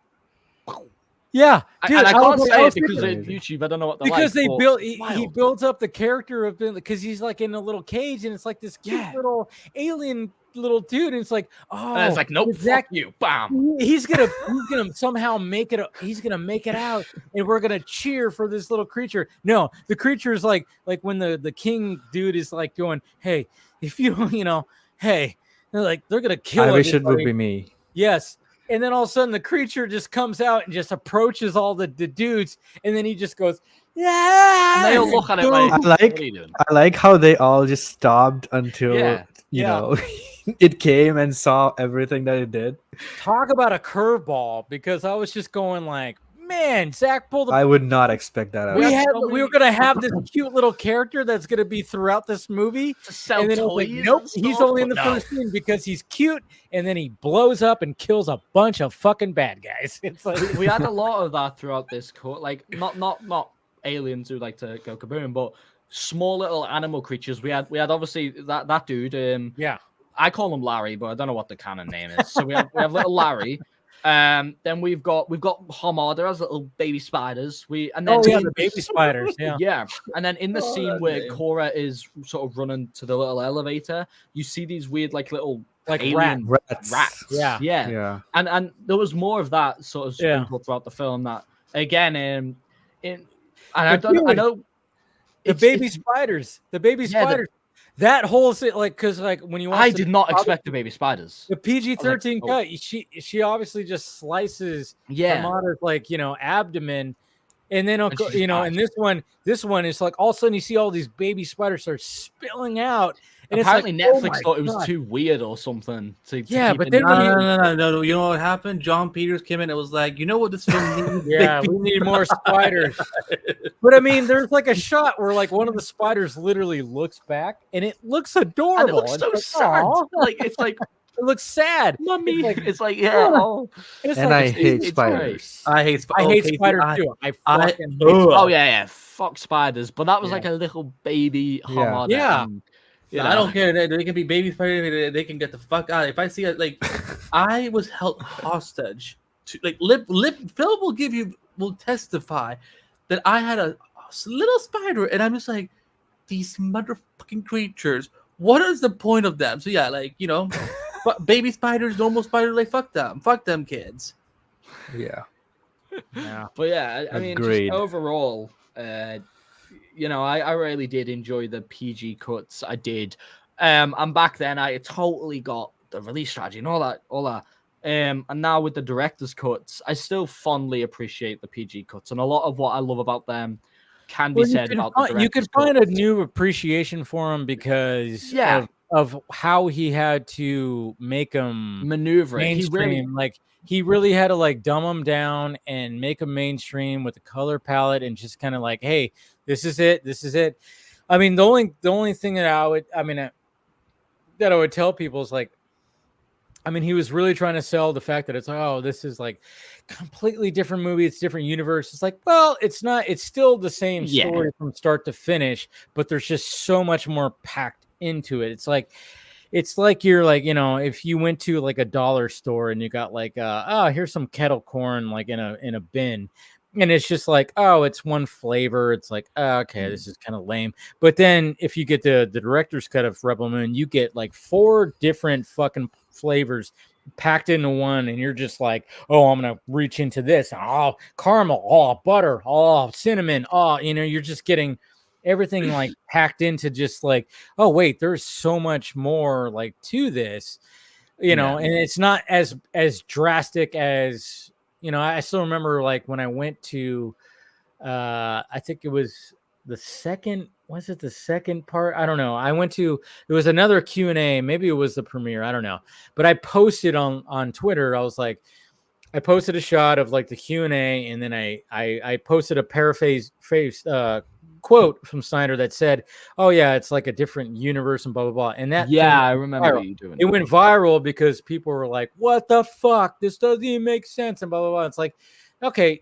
Yeah, dude,
and I can't say it because of YouTube. I don't know what they're
because
like,
they built. He builds up the character of because he's like in a little cage, and it's like this cute little alien little dude, and it's like, oh,
and it's like, nope, fuck you, bam.
He's gonna somehow make it. He's gonna make it out, and we're gonna cheer for this little creature. No, the creature is like when the king dude is like going, hey, if you hey, they're like they're gonna kill.
I wish it would be me.
Yes. And then all of a sudden the creature just comes out and just approaches all the dudes, and then he just goes, yeah.
And they all look at it like,
I like how they all just stopped until you know it came and saw everything that it did.
Talk about a curveball, because I was just going like, man, Zach pulled.
I would not expect that.
We were gonna have this cute little character that's gonna be throughout this movie,
to sell
and then
toys.
Like, nope, he's only in the first scene because he's cute, and then he blows up and kills a bunch of fucking bad guys. It's like
we had a lot of that throughout this court, like not aliens who like to go kaboom, but small little animal creatures. We had obviously that dude.
Yeah,
I call him Larry, but I don't know what the canon name is. So we have little Larry. Then we've got Hamada as little baby spiders.
The baby spiders,
yeah. And then in the scene where Cora is sort of running to the little elevator, you see these weird like little alien rats. Yeah. And there was more of that sort of sprinkled throughout the film. That again, I know
the baby spiders. That whole like, because like when you watch,
I did not expect the baby spiders.
The PG-13 cut, she obviously just slices Hamada's like abdomen, and then and this one is like all of a sudden you see all these baby spiders start spilling out. And
apparently
it's like,
Netflix thought it was too weird or something.
But then
no. You know what happened? John Peters came in and was like, you know what this film needs?
We need more spiders. But I mean, there's like a shot where like one of the spiders literally looks back, and it looks adorable.
And it looks so sad. Like it's like
it looks sad.
Mommy.
It's like
I hate spiders.
I hate spiders too.
Oh yeah, fuck spiders. But that was like a little baby Hamada.
Yeah.
I don't care. They can be baby spiders. They can get the fuck out. If I see it, like, I was held hostage to like Phil will testify that I had a little spider, and I'm just like, these motherfucking creatures. What is the point of them? So yeah, like but baby spiders, normal spiders, like fuck them kids.
Yeah.
But yeah, I mean, just overall, I really did enjoy the PG cuts. I did. And back then I totally got the release strategy and all that. And now with the director's cuts, I still fondly appreciate the PG cuts. And a lot of what I love about them can be said about the director's
you could find a new appreciation for him because of how he had to make them
maneuver
mainstream. He really had to like dumb them down and make them mainstream with the color palette and just kind of like, hey, this is it. I mean, the only thing that I would tell people is like, I mean, he was really trying to sell the fact that it's like, oh, this is like completely different movie. It's different universe. It's like, well, it's not. It's still the same story from start to finish, but there's just so much more packed into it. It's like you're like, if you went to like a dollar store and you got like, here's some kettle corn like in a bin. And it's just like, oh, it's one flavor. It's like, okay, this is kind of lame. But then if you get the director's cut of Rebel Moon, you get like 4 different fucking flavors packed into one. And you're just like, oh, I'm going to reach into this. Oh, caramel. Oh, butter. Oh, cinnamon. Oh, you're just getting everything like packed into just like, oh, wait, there's so much more like to this, and it's not as drastic as, I still remember like when I went to, I think it was the second part? I don't know. It was another Q&A. Maybe it was the premiere. I don't know. But I posted on Twitter. I posted a shot of like the Q&A, and then I posted a paraphrase quote from Snyder that said, oh yeah, it's like a different universe and blah, blah, blah. And that,
I remember you doing
it. Went viral because people were like, what the fuck? This doesn't even make sense. And blah, blah, blah. It's like, okay,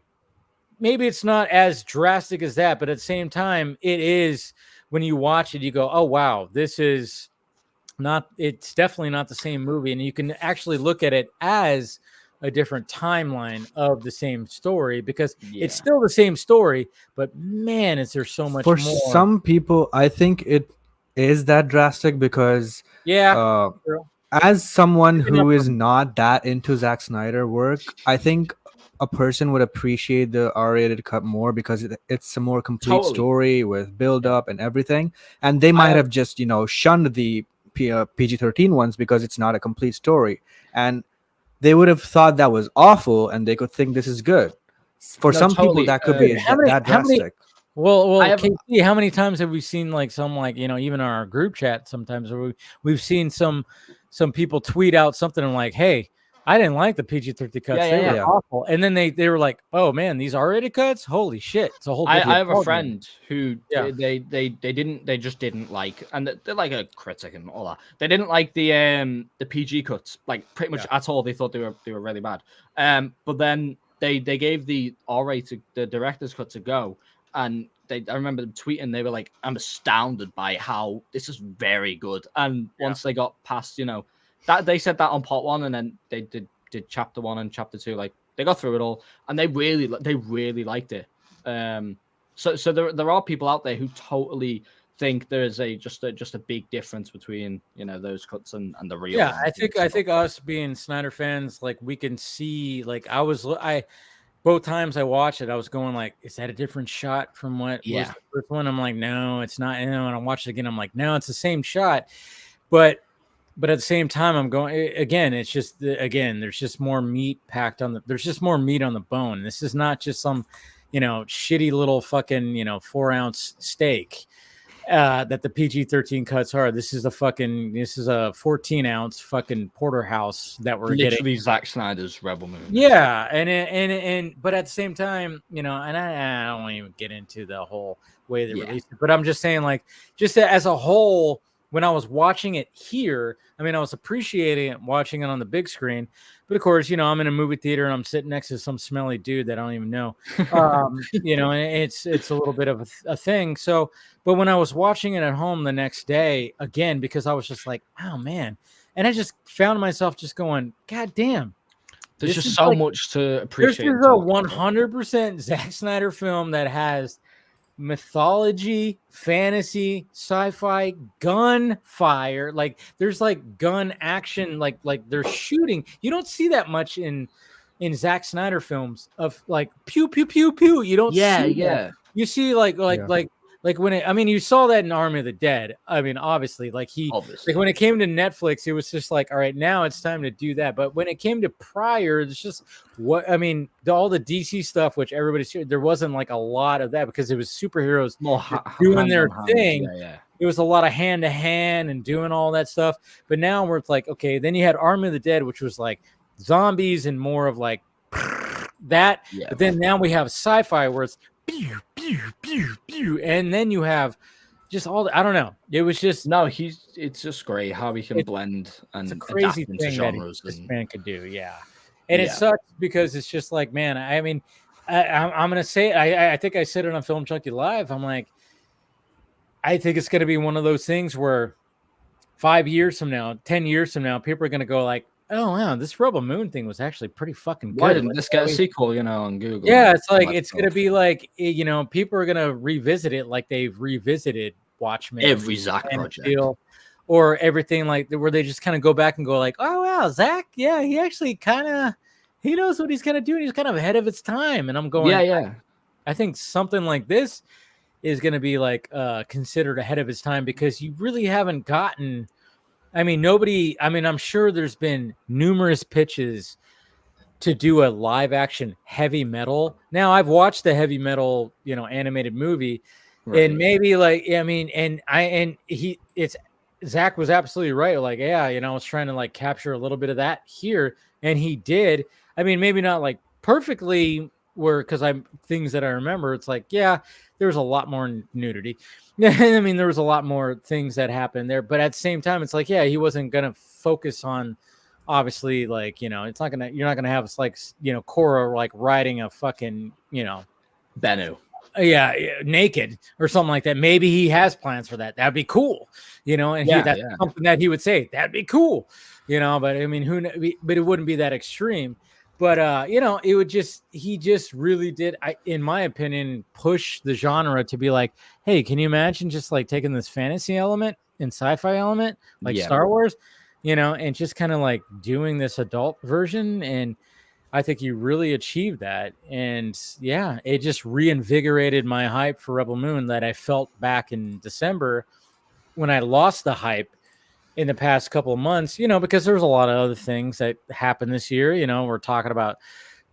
maybe it's not as drastic as that, but at the same time, it is. When you watch it, you go, oh wow, it's definitely not the same movie. And you can actually look at it as a different timeline of the same story because it's still the same story, but man, is there so much
for
more.
Some people, I think it is that drastic because as someone who is not that into Zack Snyder work, I think a person would appreciate the R-rated cut more because it's a more complete story with build up and everything, and they might have just shunned the PG-13 ones because it's not a complete story. And they would have thought that was awful, and they could think this is good. For some people,
totally.
that could be that drastic.
Well, KC, how many times have we seen like some like even in our group chat sometimes where we've seen some people tweet out something and like, hey, I didn't like the PG-13 cuts. They were awful. And then they were like, oh man, these R-rated cuts? Holy shit. It's a whole
I have a friend who they just didn't like, and they're like a critic and all that. They didn't like the PG cuts, like pretty much at all. They thought they were really bad. But then they gave the R-rated, the director's cut to go. And I remember them tweeting, they were like, I'm astounded by how this is very good. And once they got past, that they said that on part 1, and then they did chapter 1 and chapter 2. Like they got through it all, and they really liked it. So there are people out there who totally think there is just a big difference between those cuts and the real.
Yeah, I think us being Snyder fans, like we can see, like both times I watched it, I was going like, is that a different shot from what was the first one? I'm like, no, it's not. And then when I watched it again, I'm like, no, it's the same shot. But at the same time, I'm going again. It's just there's just more meat packed on there's just more meat on the bone. This is not just some, shitty little fucking 4-ounce steak that the PG-13 cuts are. This is a 14-ounce fucking porterhouse that we're
literally
getting.
Zack Snyder's Rebel Moon.
Yeah, and but at the same time, and I don't want to even get into the whole way they released it, but I'm just saying, like, just as a whole, when I was watching it here, I mean, I was appreciating it, watching it on the big screen. But of course, I'm in a movie theater and I'm sitting next to some smelly dude that I don't even know. And it's a little bit of a thing. So, but when I was watching it at home the next day, again, because I was just like, oh man. And I just found myself just going, God damn.
There's just so much to appreciate.
This is a 100% Zack Snyder film that has mythology, fantasy, sci-fi, gunfire. Like there's like gun action, like they're shooting. You don't see that much in Zack Snyder films of like pew pew pew pew. You don't see that. You see like when you saw that in Army of the Dead. I mean, obviously, like when it came to Netflix, it was just like, all right, now it's time to do that. But when it came to prior, it's just all the DC stuff, which everybody's there wasn't like a lot of that because it was superheroes doing their thing. It was a lot of hand to hand and doing all that stuff. But now we're like, okay, then you had Army of the Dead, which was like zombies and more of like that. Yeah. But then now we have sci-fi where it's pew, pew, pew, pew, and then you have just all I don't know. It was just
it's just great how he can blend and
it's a crazy
adapt
thing
into genres
that this man could do. Yeah, and it sucks because it's just like, man. I mean, I'm gonna say I think I said it on Film Junkie Live. I'm like, I think it's gonna be one of those things where 5 years from now, 10 years from now, people are gonna go like, oh wow, this Rebel Moon thing was actually pretty fucking good.
Why didn't this get a sequel, on Google?
Yeah, it's like it's gonna be like, people are gonna revisit it like they've revisited Watchmen,
every Zack project,
or everything like where they just kind of go back and go like, oh wow, Zack, yeah, he actually he knows what he's gonna do, and he's kind of ahead of its time. And I'm going, I think something like this is gonna be like considered ahead of its time because you really haven't gotten. I'm sure there's been numerous pitches to do a live action heavy metal. Now I've watched the heavy metal, animated movie, and maybe Zack was absolutely right. Like, I was trying to like capture a little bit of that here, and he did. I mean, maybe not like perfectly because things that I remember, it's like, there was a lot more nudity. I mean, there was a lot more things that happened there, but at the same time, it's like, he wasn't going to focus on, obviously, like, you're not going to have us like, Korra, like riding a fucking,
Bennu.
Naked or something like that. Maybe he has plans for that. That'd be cool, and that's something that he would say, that'd be cool, but I mean, but it wouldn't be that extreme. But it would he just really did, in my opinion, push the genre to be like, hey, can you imagine just like taking this fantasy element and sci-fi element like Star Wars, and just kind of like doing this adult version? And I think you really achieved that. And it just reinvigorated my hype for Rebel Moon that I felt back in December when I lost the hype in the past couple of months, because there's a lot of other things that happened this year. We're talking about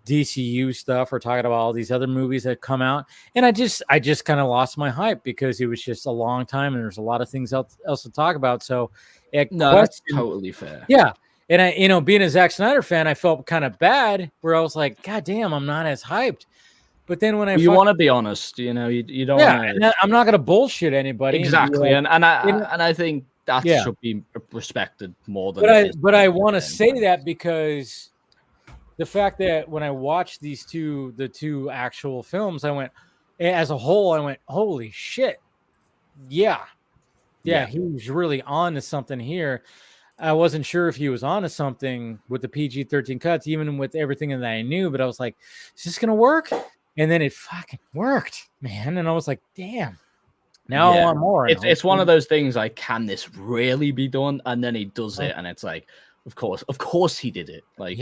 DCU stuff. We're talking about all these other movies that come out, and I just kind of lost my hype because it was just a long time, and there's a lot of things else to talk about. So,
that's totally fair.
Yeah, and I, being a Zack Snyder fan, I felt kind of bad where I was like, God damn, I'm not as hyped. But then when
you want to be honest, you don't.
Yeah, I'm not going to bullshit anybody.
Exactly, and I think that should be respected more than.
But I want to say that because the fact that when I watched the two actual films, I went, as a whole, I went, holy shit, yeah, he was really on to something here. I wasn't sure if he was on to something with the PG-13 cuts, even with everything that I knew. But I was like, is this going to work? And then it fucking worked, man. And I was like, damn. Now I want more.
It's one of those things like, can this really be done? And then he does it, and it's like, of course he did it. Like,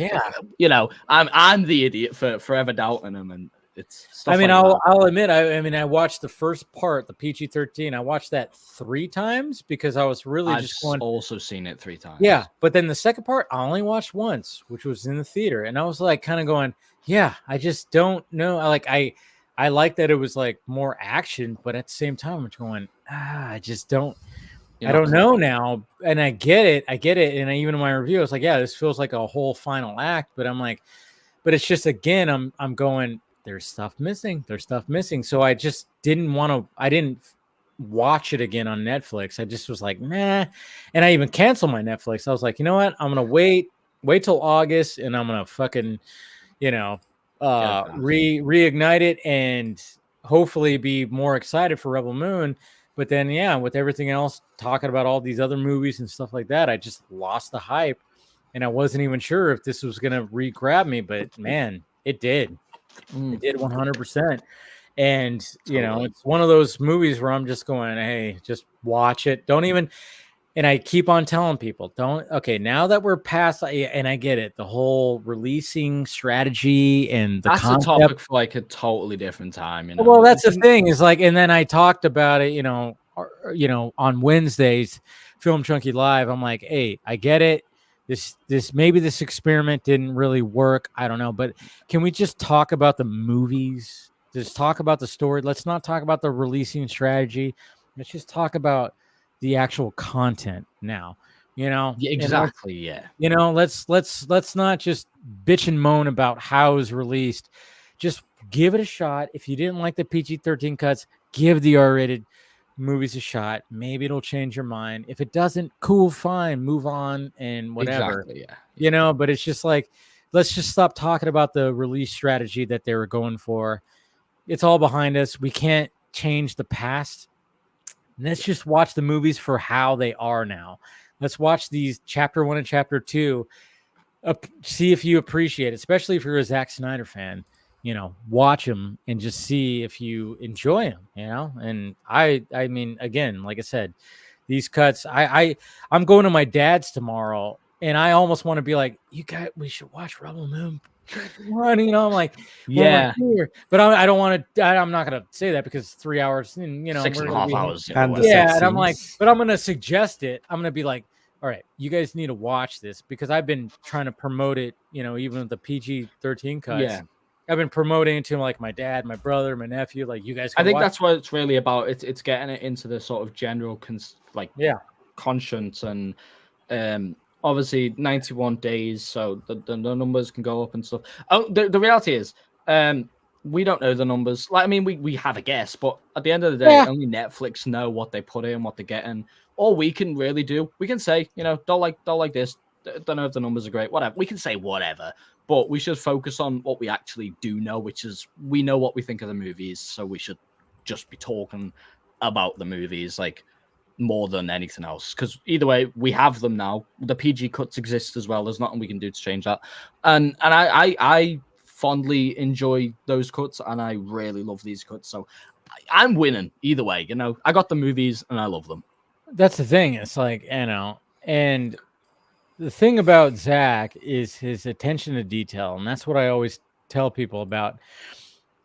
I'm the idiot for forever doubting him, and it's stuff.
I'll admit, I watched the first part, the PG-13. I watched that 3 times because I was really just going.
I've also seen it 3 times.
Yeah, but then the second part I only watched once, which was in the theater, and I was like, kind of going, yeah, I just don't know. I like that it was like more action, but at the same time, I'm going, I just don't. I don't know now, and I get it, and even in my review, I was like, yeah, this feels like a whole final act, but I'm like, but it's just again, I'm going, there's stuff missing, so I just didn't want to. I didn't watch it again on Netflix. I just was like, nah, and I even canceled my Netflix. I was like, you know what, I'm gonna wait till August, and I'm gonna fucking, reignite it and hopefully be more excited for Rebel Moon. But then, with everything else, talking about all these other movies and stuff like that, I just lost the hype, and I wasn't even sure if this was gonna re-grab me. But man, it did. It did 100%. And it's one of those movies where I'm just going, hey, just watch it. Don't even. And I keep on telling people, now that we're past, and I get it, the whole releasing strategy and
that's a topic for like a totally different time.
Well, that's the thing is like, and then I talked about it, on Wednesdays, Film Chunky Live. I'm like, hey, I get it. Maybe this experiment didn't really work. I don't know, but can we just talk about the movies? Just talk about the story. Let's not talk about the releasing strategy. Let's just talk about the actual content now,
exactly.
Let's not just bitch and moan about how it was released. Just give it a shot. If you didn't like the PG-13 cuts, give the R-rated movies a shot. Maybe it'll change your mind. If it doesn't, cool, fine, move on and whatever.
Exactly,
but it's just like, let's just stop talking about the release strategy that they were going for. It's all behind us. We can't change the past. Let's just watch the movies for how they are now. Let's watch these chapter 1 and chapter 2. See if you appreciate it, especially if you're a Zack Snyder fan. Watch them and just see if you enjoy them. And I mean, again, like I said, these cuts. I'm going to my dad's tomorrow, and I almost want to be like, you guys, we should watch Rebel Moon. I'm like,
yeah,
but I don't want to. I'm not gonna say that because it's 3 hours, and
6.5 hours.
And I'm like, but I'm gonna suggest it. I'm gonna be like, all right, you guys need to watch this because I've been trying to promote it. Even with the PG-13 cuts.
Yeah,
I've been promoting it to like my dad, my brother, my nephew. Like, you guys.
I think that's what it's really about. It's getting it into the sort of general conscience and obviously 91 days, so the numbers can go up and stuff. The reality is, we don't know the numbers. Like, I mean, we have a guess, but at the end of the day, only Netflix know what they put in, what they're getting. All we can really do, we can say, don't like this. Don't know if the numbers are great. Whatever. We can say whatever, but we should focus on what we actually do know, which is we know what we think of the movies. So we should just be talking about the movies, like, more than anything else, because either way we have them now. The PG cuts exist as well. There's nothing we can do to change that, and I fondly enjoy those cuts, and I really love these cuts, so I'm winning either way. I got the movies and I love them.
That's the thing. It's like, and the thing about Zach is his attention to detail, and that's what I always tell people about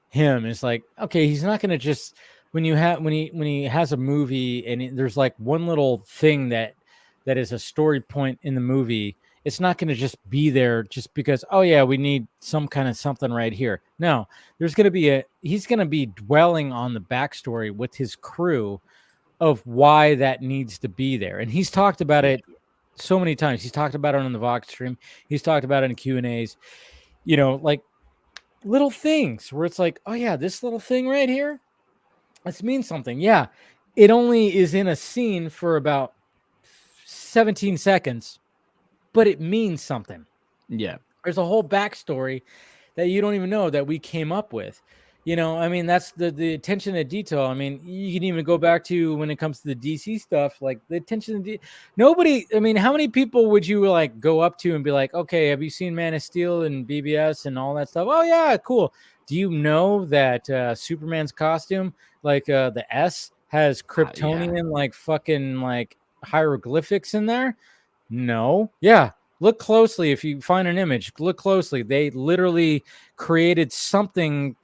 him. Is like, okay, he's not going to just when he has a movie and there's like one little thing that that is a story point in the movie, it's not going to just be there just because, oh yeah, we need some kind of something right here. No, there's going to be he's going to be dwelling on the backstory with his crew of why that needs to be there. And he's talked about it so many times. He's talked about it on the Vox stream. He's talked about it in Q&As, you know, like little things where it's like, oh yeah, this little thing right here, this means something. Yeah. It only is in a scene for about 17 seconds, but it means something.
Yeah.
There's a whole backstory that you don't even know that we came up with. You know, I mean, that's the attention to detail. I mean, you can even go back to when it comes to the DC stuff, like the attention to nobody. I mean, how many people would you like go up to and be like, okay, have you seen Man of Steel and BBS and all that stuff? Oh yeah, cool. Do you know that Superman's costume, like the S, has Kryptonian like fucking like hieroglyphics in there? No. Yeah. Look closely. If you find an image, look closely. They literally created something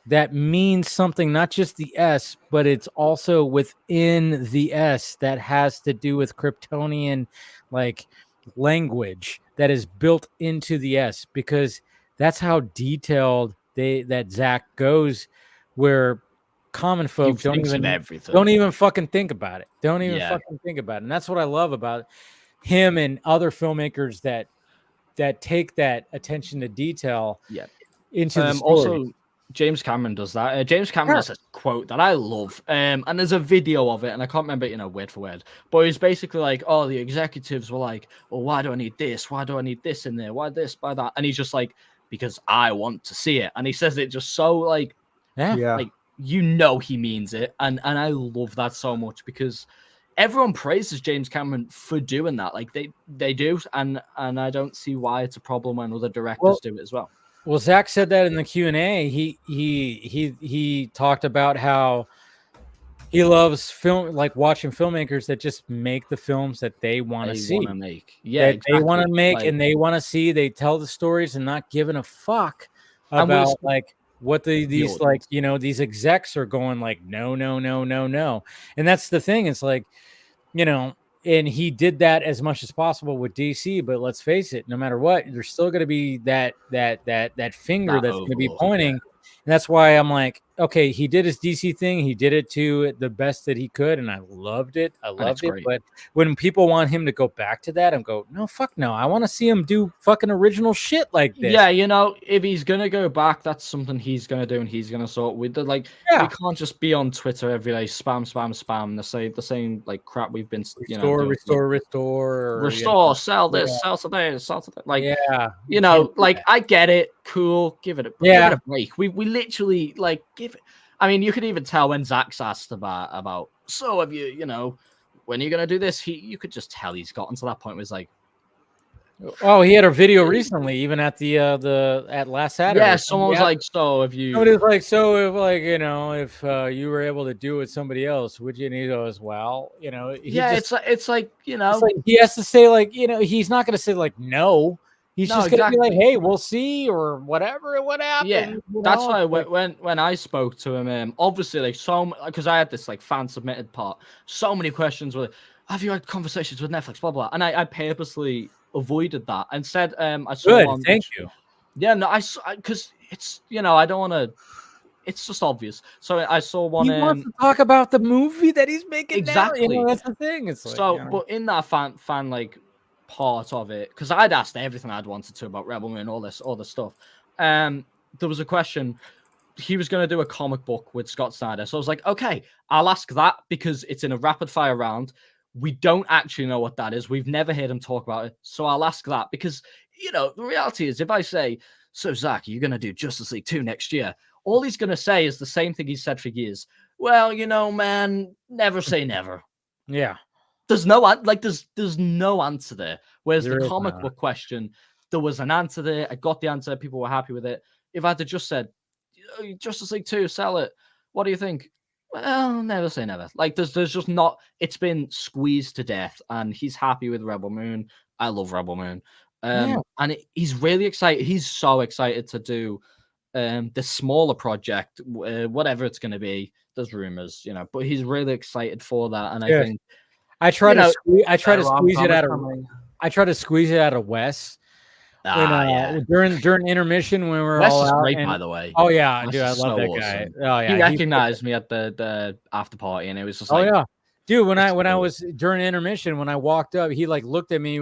that means something, not just the S, but it's also within the S that has to do with Kryptonian like language that is built into the S, because that's how detailed that Zach goes, where common folk don't even fucking think about it. Don't even fucking think about it. And that's what I love about him and other filmmakers that take that attention to detail into the story.
Also, James Cameron does that. James Cameron has a quote that I love, and there's a video of it, and I can't remember, word for word, but he's basically like, oh, the executives were like, well, why do I need this? Why do I need this in there? Why this? Why that? And he's just like, because I want to see it. And he says it just so like, like, you know, he means it. And I love that so much, because everyone praises James Cameron for doing that. Like they do. And I don't see why it's a problem when other directors do it as well.
Well, Zach said that in the Q&A. He talked about how he loves film, like watching filmmakers that just make the films that they want to see.
They
want to make, and they want to see. They tell the stories and not giving a fuck about like what these like, you know, these execs are going like, no. And that's the thing. It's like, you know, and he did that as much as possible with DC, but let's face it, no matter what, there's still going to be that finger that's going to be pointing. And that's why I'm like, okay, he did his DC thing. He did it to the best that he could, and I loved it.
Great.
But when people want him to go back to that, I'm go, no, fuck no. I want to see him do fucking original shit like this.
Yeah, you know, if he's gonna go back, that's something he's gonna do, and he's gonna sort with. We can't just be on Twitter every day, spam, the same like crap we've been, you know, restore, sell this, sell today, like, you know, like I get it, cool, give it a break. We literally like give it. I mean, you could even tell when Zach's asked about so have you know, when are you gonna do this? You could just tell he's gotten to that point where it's like,
oh, he had a video recently, even at at last Saturday.
Yeah, someone was like, so if you
somebody was like, so if like, you know, if you were able to do it with somebody else, would you? And he goes, well, you know,
it's like, you know,
like he has to say like, you know, he's not gonna say like no. He's just gonna be like, "Hey, we'll see," or whatever. What happened?
Yeah, that's why when I spoke to him, obviously, like because I had this like fan submitted part. So many questions were, "Have you had conversations with Netflix?" Blah blah. And I purposely avoided that and said, "I saw
good,
one."
Thank you.
Yeah, no, because it's, you know, I don't want to. It's just obvious. So I saw one.
He wants to talk about the movie that he's making.
Exactly.
Now. You know, that's the thing. It's like,
so,
you know.
But in that fan like part of it, because I'd asked everything I'd wanted to about Rebel Moon, all this stuff. There was a question. He was going to do a comic book with Scott Snyder, so I was like, okay, I'll ask that, because it's in a rapid fire round. We don't actually know what that is. We've never heard him talk about it, so I'll ask that, because, you know, the reality is, if I say, so Zach, are you going to do Justice League 2 next year? All he's going to say is the same thing he's said for years. Well, you know, man, never say never.
Yeah.
There's no answer there. Whereas the comic book question, there was an answer there. I got the answer. People were happy with it. If I had just said, Justice League 2, sell it. What do you think? Well, never say never. Like there's just not. It's been squeezed to death, and he's happy with Rebel Moon. I love Rebel Moon, and he's really excited. He's so excited to do the smaller project, whatever it's going to be. There's rumors, you know, but he's really excited for that, and I think.
I try to squeeze it out of Wes. During intermission when we're
Wes
all
is
out.
great, by the way.
Oh yeah,
Wes
dude, I
is
love
so
that
awesome.
guy. Oh yeah,
he recognized me at the after party, and it was just like,
yeah, dude. When I was during intermission, when I walked up, he like looked at me.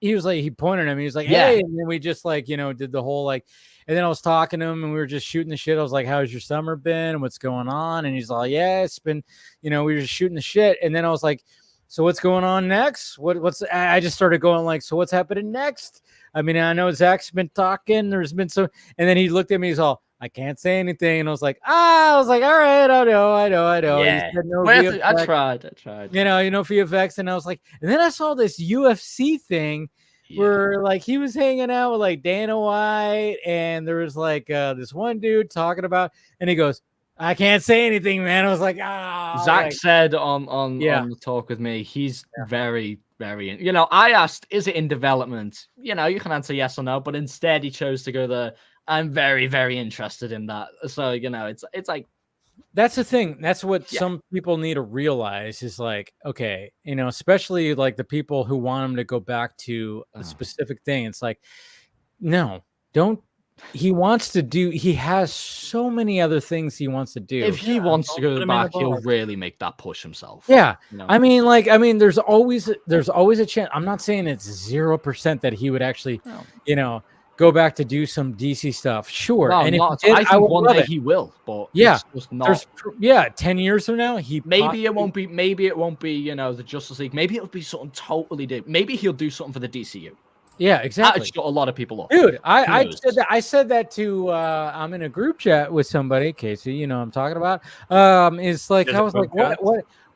He pointed at me. He was like, "Hey," and then we just like did the whole like. And then I was talking to him, and we were just shooting the shit. I was like, "How's your summer been? What's going on?" And he's like, "Yeah, it's been, we were just shooting the shit." And then I was like, "So what's going on next? What's?" I just started going like, "So what's happening next?" I mean, I know Zach's been talking. There's been some, and then he looked at me. He's all, "I can't say anything." And I was like, all right, I know.
Yeah,
Said, no
I tried.
No VFX, and I was like, and then I saw this UFC thing. Where like he was hanging out with like Dana White, and there was like this one dude talking about, and he goes, "I can't say anything, man." I was like,
Zach said on the talk with me, he's very, very. I asked, "Is it in development?" You can answer yes or no, but instead he chose to go I'm very, very interested in that. So it's like.
That's the thing. That's what some people need to realize is like, okay, especially like the people who want him to go back to a specific thing. It's like, no, don't. He has so many other things he wants to do.
If he wants to go back, he'll really make that push himself.
Yeah. I mean, there's always a chance. I'm not saying it's 0% that he would actually, go back to do some DC stuff. Sure.
No,
and
I think one day he will, but it's just not.
10 years from now,
maybe it won't be the Justice League. Maybe it'll be something totally different. Maybe he'll do something for the DCU.
Yeah, exactly.
That shut a lot of people off.
Dude, I said that to I'm in a group chat with somebody, Casey, I'm talking about. It's like I was like,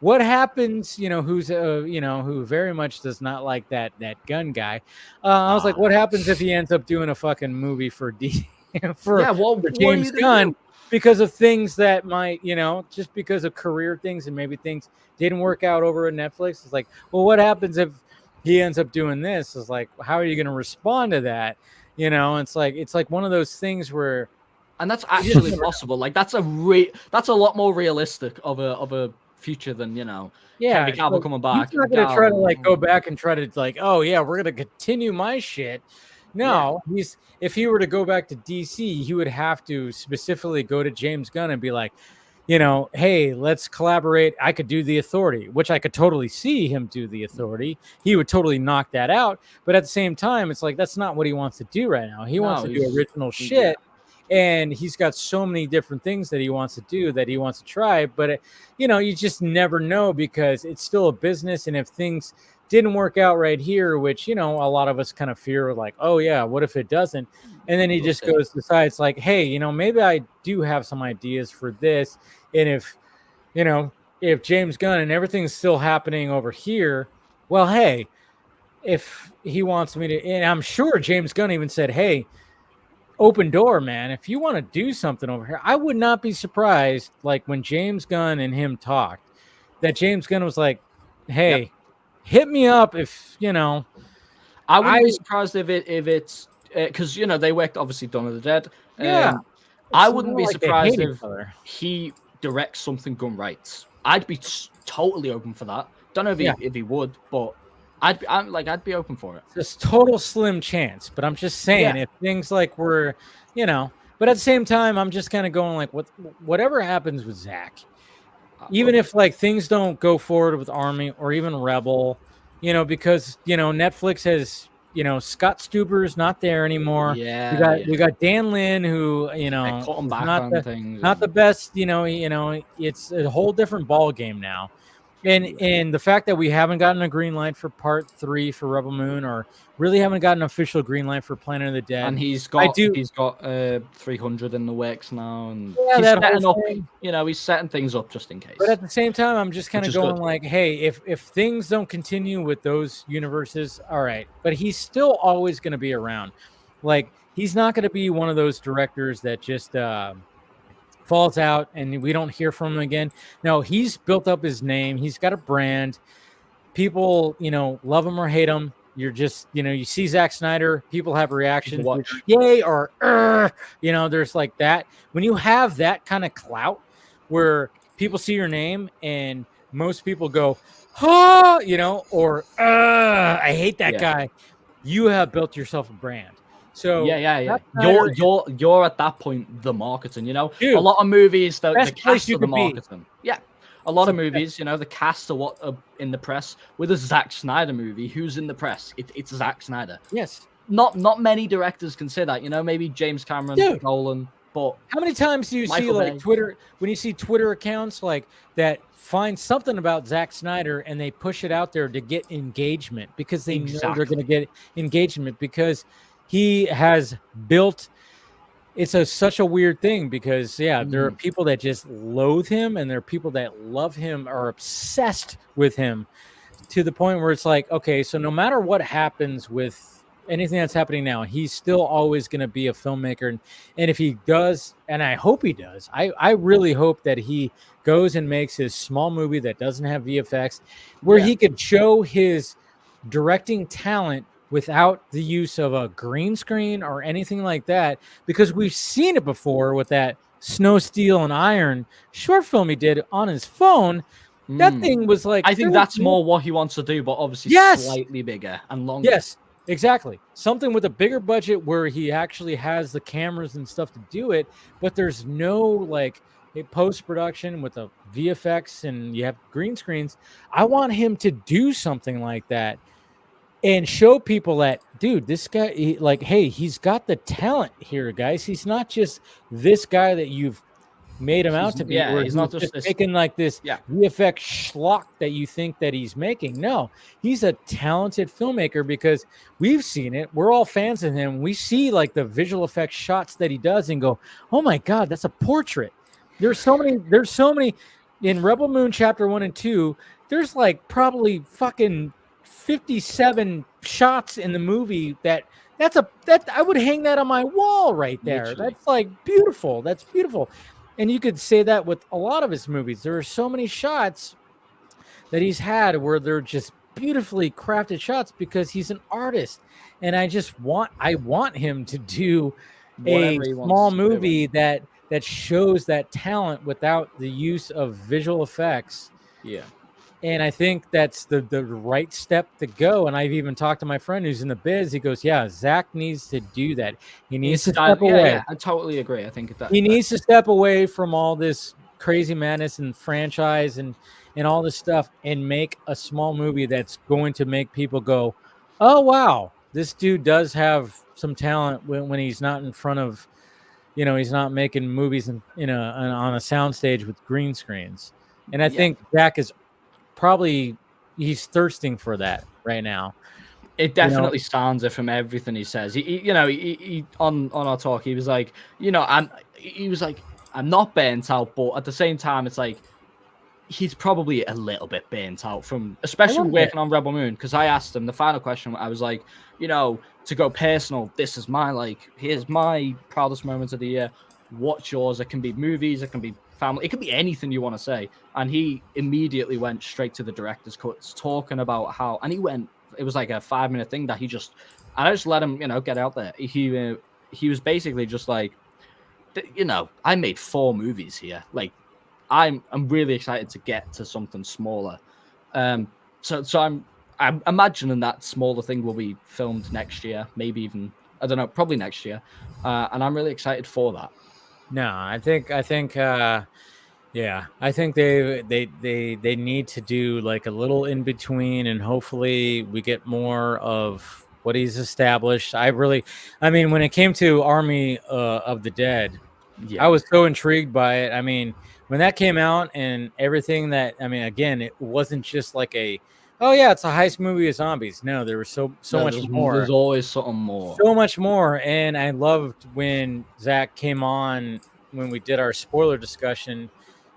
what happens, who's who very much does not like that gun guy. I was like, what happens if he ends up doing a fucking movie for James Gunn because of things that might, just because of career things and maybe things didn't work out over at Netflix? It's like, well, what happens if he ends up doing this? Is like, how are you going to respond to that? It's like one of those things where,
and that's actually possible. Like that's a lot more realistic of a future than Henry Cavill coming back.
He's not going to try to like go back and try to like, oh yeah, we're going to continue my shit. No, if he were to go back to DC, he would have to specifically go to James Gunn and be like, hey, let's collaborate. I could do The Authority, which I could totally see him do The Authority. He would totally knock that out. But at the same time, it's like, that's not what he wants to do right now. He wants to do original shit. And he's got so many different things that he wants to do, that he wants to try. But, you just never know, because it's still a business. And if things didn't work out right here, which, a lot of us kind of fear, like, oh, yeah, what if it doesn't? And then he just decides like, hey, maybe I do have some ideas for this. And if James Gunn and everything's still happening over here, well, hey, if he wants me to, and I'm sure James Gunn even said, hey, open door, man. If you want to do something over here, I would not be surprised. Like when James Gunn and him talked, that James Gunn was like, "Hey, hit me up if
I wouldn't be surprised if it's because they worked obviously Dawn of the Dead. I wouldn't be surprised if he directs something Gunn writes. I'd be totally open for that. Don't know if he would, but I'd be open for it.
Just total slim chance, but I'm just saying if things like were, but at the same time, I'm just kind of going like, whatever happens with Zach, even if like things don't go forward with Army or even Rebel, because Netflix has, Scott Stuber's not there anymore. We got Dan Lin, who not the best. It's a whole different ball game now. And the fact that we haven't gotten a green light for part 3 for Rebel Moon, or really haven't gotten an official green light for Planet of the Dead,
and he's got 300 in the works now, and he's setting things up just in case.
But at the same time, I'm just kind of going like, hey, if things don't continue with those universes, all right, but he's still always going to be around. Like he's not going to be one of those directors that just falls out and we don't hear from him again. No, he's built up his name. He's got a brand. People, love him or hate him. You're just, you see Zack Snyder, people have reactions, yay or there's like that. When you have that kind of clout where people see your name and most people go, "Huh," or "I hate that
Yeah.
guy." You have built yourself a brand. So
yeah.
Zack Snyder
You're at that point the marketing.
Dude,
a lot of movies the
best place
cast
you
are the
could be.
marketing. Yeah, a lot of movies, the cast are what are in the press. With a Zack Snyder movie, who's in the press? It's Zack Snyder.
Yes.
Not many directors can say that. Maybe James Cameron, Nolan, but
how many times do you see
Michael
like
Bay.
Twitter when you see Twitter accounts like that find something about Zack Snyder and they push it out there to get engagement because they know they're going to get engagement because he has built. It's such a weird thing because there are people that just loathe him and there are people that love him or are obsessed with him to the point where it's like, okay, so no matter what happens with anything that's happening now, he's still always going to be a filmmaker. And if he does, and I hope he does, I really hope that he goes and makes his small movie that doesn't have VFX where he could show his directing talent without the use of a green screen or anything like that, because we've seen it before with that Snow, Steel, and Iron short film he did on his phone. That thing was like,
I think that's more what he wants to do, but obviously slightly bigger and longer.
Yes, exactly. Something with a bigger budget where he actually has the cameras and stuff to do it, but there's no like post-production with a VFX and you have green screens. I want him to do something like that and show people that, dude, this guy, hey, he's got the talent here, guys. He's not just this guy that you've made him out to be.
Yeah, he's not just
making like this VFX schlock that you think that he's making. No, he's a talented filmmaker because we've seen it. We're all fans of him. We see like the visual effects shots that he does and go, oh my God, that's a portrait. There's so many in Rebel Moon Chapter 1 and 2. There's like probably fucking 57 shots in the movie that I would hang that on my wall right there. Literally. That's like beautiful. That's beautiful. And you could say that with a lot of his movies. There are so many shots that he's had where they're just beautifully crafted shots because he's an artist. And I want him to do a small movie that shows that talent without the use of visual effects.
Yeah.
And I think that's the right step to go. And I've even talked to my friend who's in the biz. He goes, yeah, Zach needs to do that. He needs to step away.
Yeah, I totally agree. I think
he needs to step away from all this crazy madness and franchise and all this stuff and make a small movie that's going to make people go, oh, wow, this dude does have some talent when he's not in front of, he's not making movies on a soundstage with green screens. And I think Zach is probably he's thirsting for that right now.
It definitely sounds it from everything he says. He on our talk, he was like, I'm not burnt out, but at the same time, it's like he's probably a little bit burnt out from, especially working on Rebel Moon. Because I asked him the final question. I was like, to go personal, this is here's my proudest moments of the year. What's yours? It can be movies, it can be family, it could be anything you want to say. And he immediately went straight to the director's cuts, talking about how, and it was like a 5-minute thing that I just let him, get out there. He was basically just like, I made 4 movies here. Like, I'm really excited to get to something smaller. So I'm imagining that smaller thing will be filmed next year, maybe even, I don't know, probably next year. And I'm really excited for that.
No, I think they need to do like a little in between, and hopefully we get more of what he's established. When it came to Army of the Dead, I was so intrigued by it. I mean, when that came out and everything again, it wasn't just like it's a heist movie of zombies. No, there was so much more.
There's always something more.
So much more. And I loved when Zach came on when we did our spoiler discussion,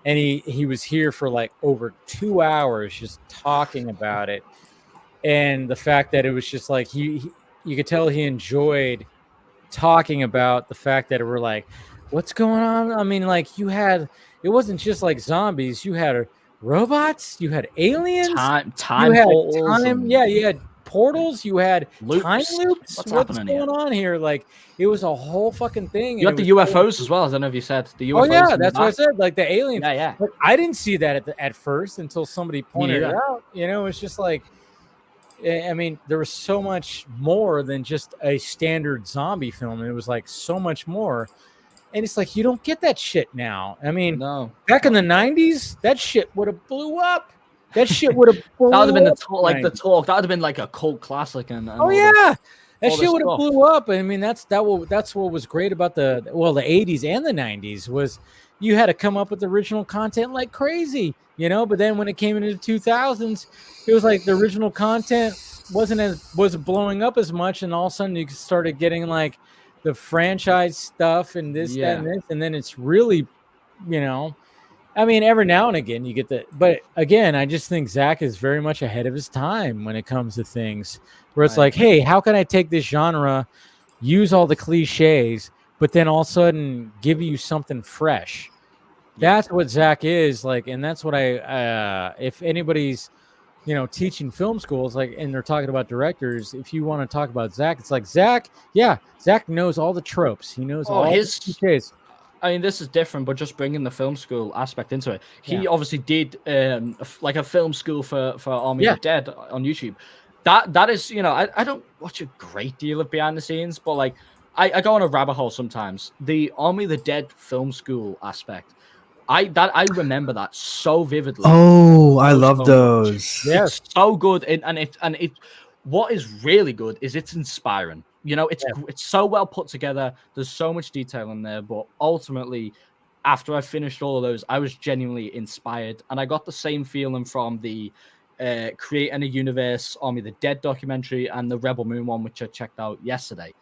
and he was here for like over 2 hours just talking about it. And the fact that it was just like you could tell he enjoyed talking about the fact that we're like, what's going on? I mean, like it wasn't just like zombies. You had robots, you had aliens,
time portals.
You had portals, you had
Loops.
time loops.
What's
What's
happening
going on here? Like, it was a whole fucking thing.
You had the UFOs as well. I don't know if you said the UFOs.
Oh yeah, that's what I said. Like the aliens.
Yeah.
But I didn't see that at first until somebody pointed it out. You know, it's just like, I mean, there was so much more than just a standard zombie film. It was like so much more. And it's like, you don't get that shit now. I mean, back in the 90s, that shit would have blew up. That shit would have blew up.
That would have been the talk. That would have been like a cult classic. And
oh, yeah. That shit would have blew up. I mean, that's what was great about the 80s and the 90s was you had to come up with original content like crazy, you know? But then when it came into the 2000s, it was like the original content wasn't blowing up as much. And all of a sudden you started getting like the franchise stuff and this, that, and this, and then it's really, you know, I mean, every now and again you get the, but again, I just think Zach is very much ahead of his time when it comes to things where it's like, hey, how can I take this genre, use all the cliches, but then all of a sudden give you something fresh? That's what Zach is like, and that's what if anybody's, you know, teaching film schools, like, and they're talking about directors, if you want to talk about Zach, it's like Zach knows all the tropes. He knows all the cliches.
I mean, this is different, but just bringing the film school aspect into it. He obviously did like a film school for Army of the Dead on YouTube. That is, you know, I don't watch a great deal of behind the scenes, but like I go on a rabbit hole sometimes. The Army of the Dead film school aspect. I remember that so vividly.
Oh, I love those.
Yes, it's so good, and it. What is really good is it's inspiring. You know, it's so well put together. There's so much detail in there, but ultimately, after I finished all of those, I was genuinely inspired, and I got the same feeling from the Creating a Universe Army of the Dead documentary and the Rebel Moon one, which I checked out yesterday.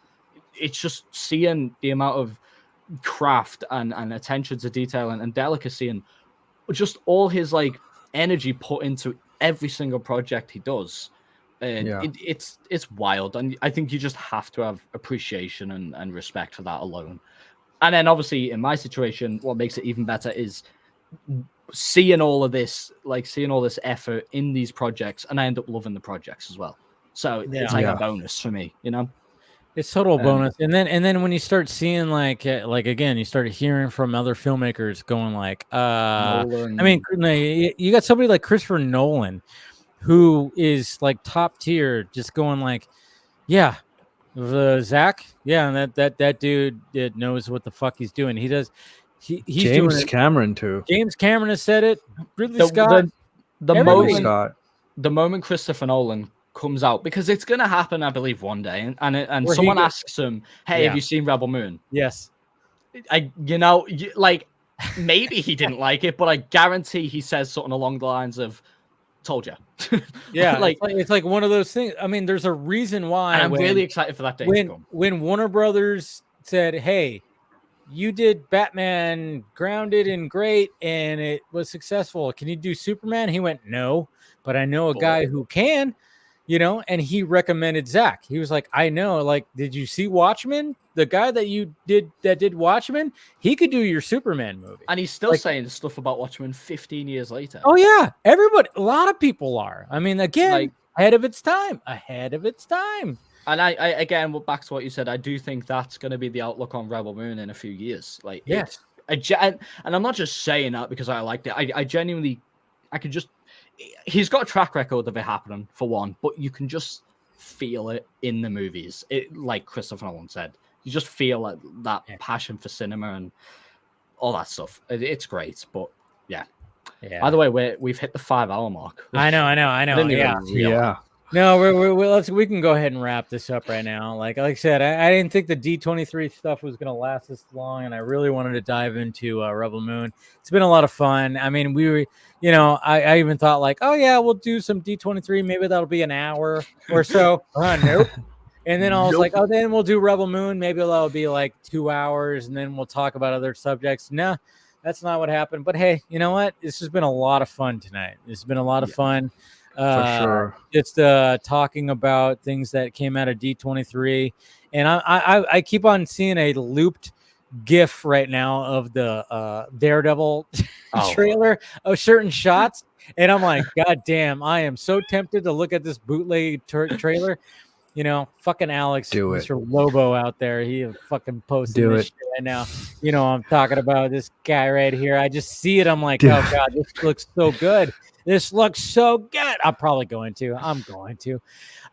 It's just seeing the amount of craft and attention to detail and delicacy and just all his like energy put into every single project he does. It's wild, and I think you just have to have appreciation and respect for that alone. And then obviously in my situation, what makes it even better is seeing all this effort in these projects, and I end up loving the projects as well. So it's like a bonus for me, you know.
It's total bonus. And then when you start seeing like again, you start hearing from other filmmakers going like, I mean, you got somebody like Christopher Nolan, who is like top tier, just going like, Zach, and that dude knows what the fuck he's doing. He does. He's
James
doing
Cameron too.
James Cameron has said it. Ridley Scott.
The moment Christopher Nolan comes out, because it's going to happen, I believe, one day, and someone asks him, "Hey, have you seen Rebel Moon?"
Yes.
Like maybe he didn't like it, but I guarantee he says something along the lines of, "Told you."
Yeah, it's like one of those things. I mean, there's a reason why.
And I'm really excited for that day to come.
When Warner Brothers said, "Hey, you did Batman Grounded and great, and it was successful. Can you do Superman?" He went, "No, but I know a guy who can." You know, and he recommended Zach. He was like, I know, like, did you see Watchmen? The guy that did Watchmen, he could do your Superman movie.
And he's still saying stuff about Watchmen 15 years later.
Oh, yeah. Everybody, a lot of people are. I mean, again, ahead of its time. And
I again, back to what you said, I do think that's going to be the outlook on Rebel Moon in a few years. Like,
yes.
And I'm not just saying that because I liked it. I genuinely, I could just, he's got a track record of it happening, for one, but you can just feel it in the movies. Like Christopher Nolan said, you just feel that passion for cinema and all that stuff. It's great, but yeah. By the way, we've hit the 5-hour mark.
I know. Yeah. No, we can go ahead and wrap this up right now. Like I said, I didn't think the D23 stuff was going to last this long, and I really wanted to dive into Rebel Moon. It's been a lot of fun. I mean, we were, you know, I even thought like, oh yeah, we'll do some D23. Maybe that'll be an hour or so. Nope. And then I was like, oh, then we'll do Rebel Moon. Maybe that'll be like 2 hours, and then we'll talk about other subjects. No, that's not what happened. But hey, you know what? This has been a lot of fun tonight. It's been a lot of fun.
For sure.
Just talking about things that came out of D23, and I keep on seeing a looped GIF right now of the Daredevil trailer of certain shots, and I'm like, God damn, I am so tempted to look at this bootleg trailer. You know, fucking Alex,
Do it.
Mr. Lobo out there, he fucking posting
Do
this
it.
shit right now. You know, I'm talking about this guy right here. I just see it. I'm like, oh God, this looks so good. This looks so good. I'm probably going to. I'm going to.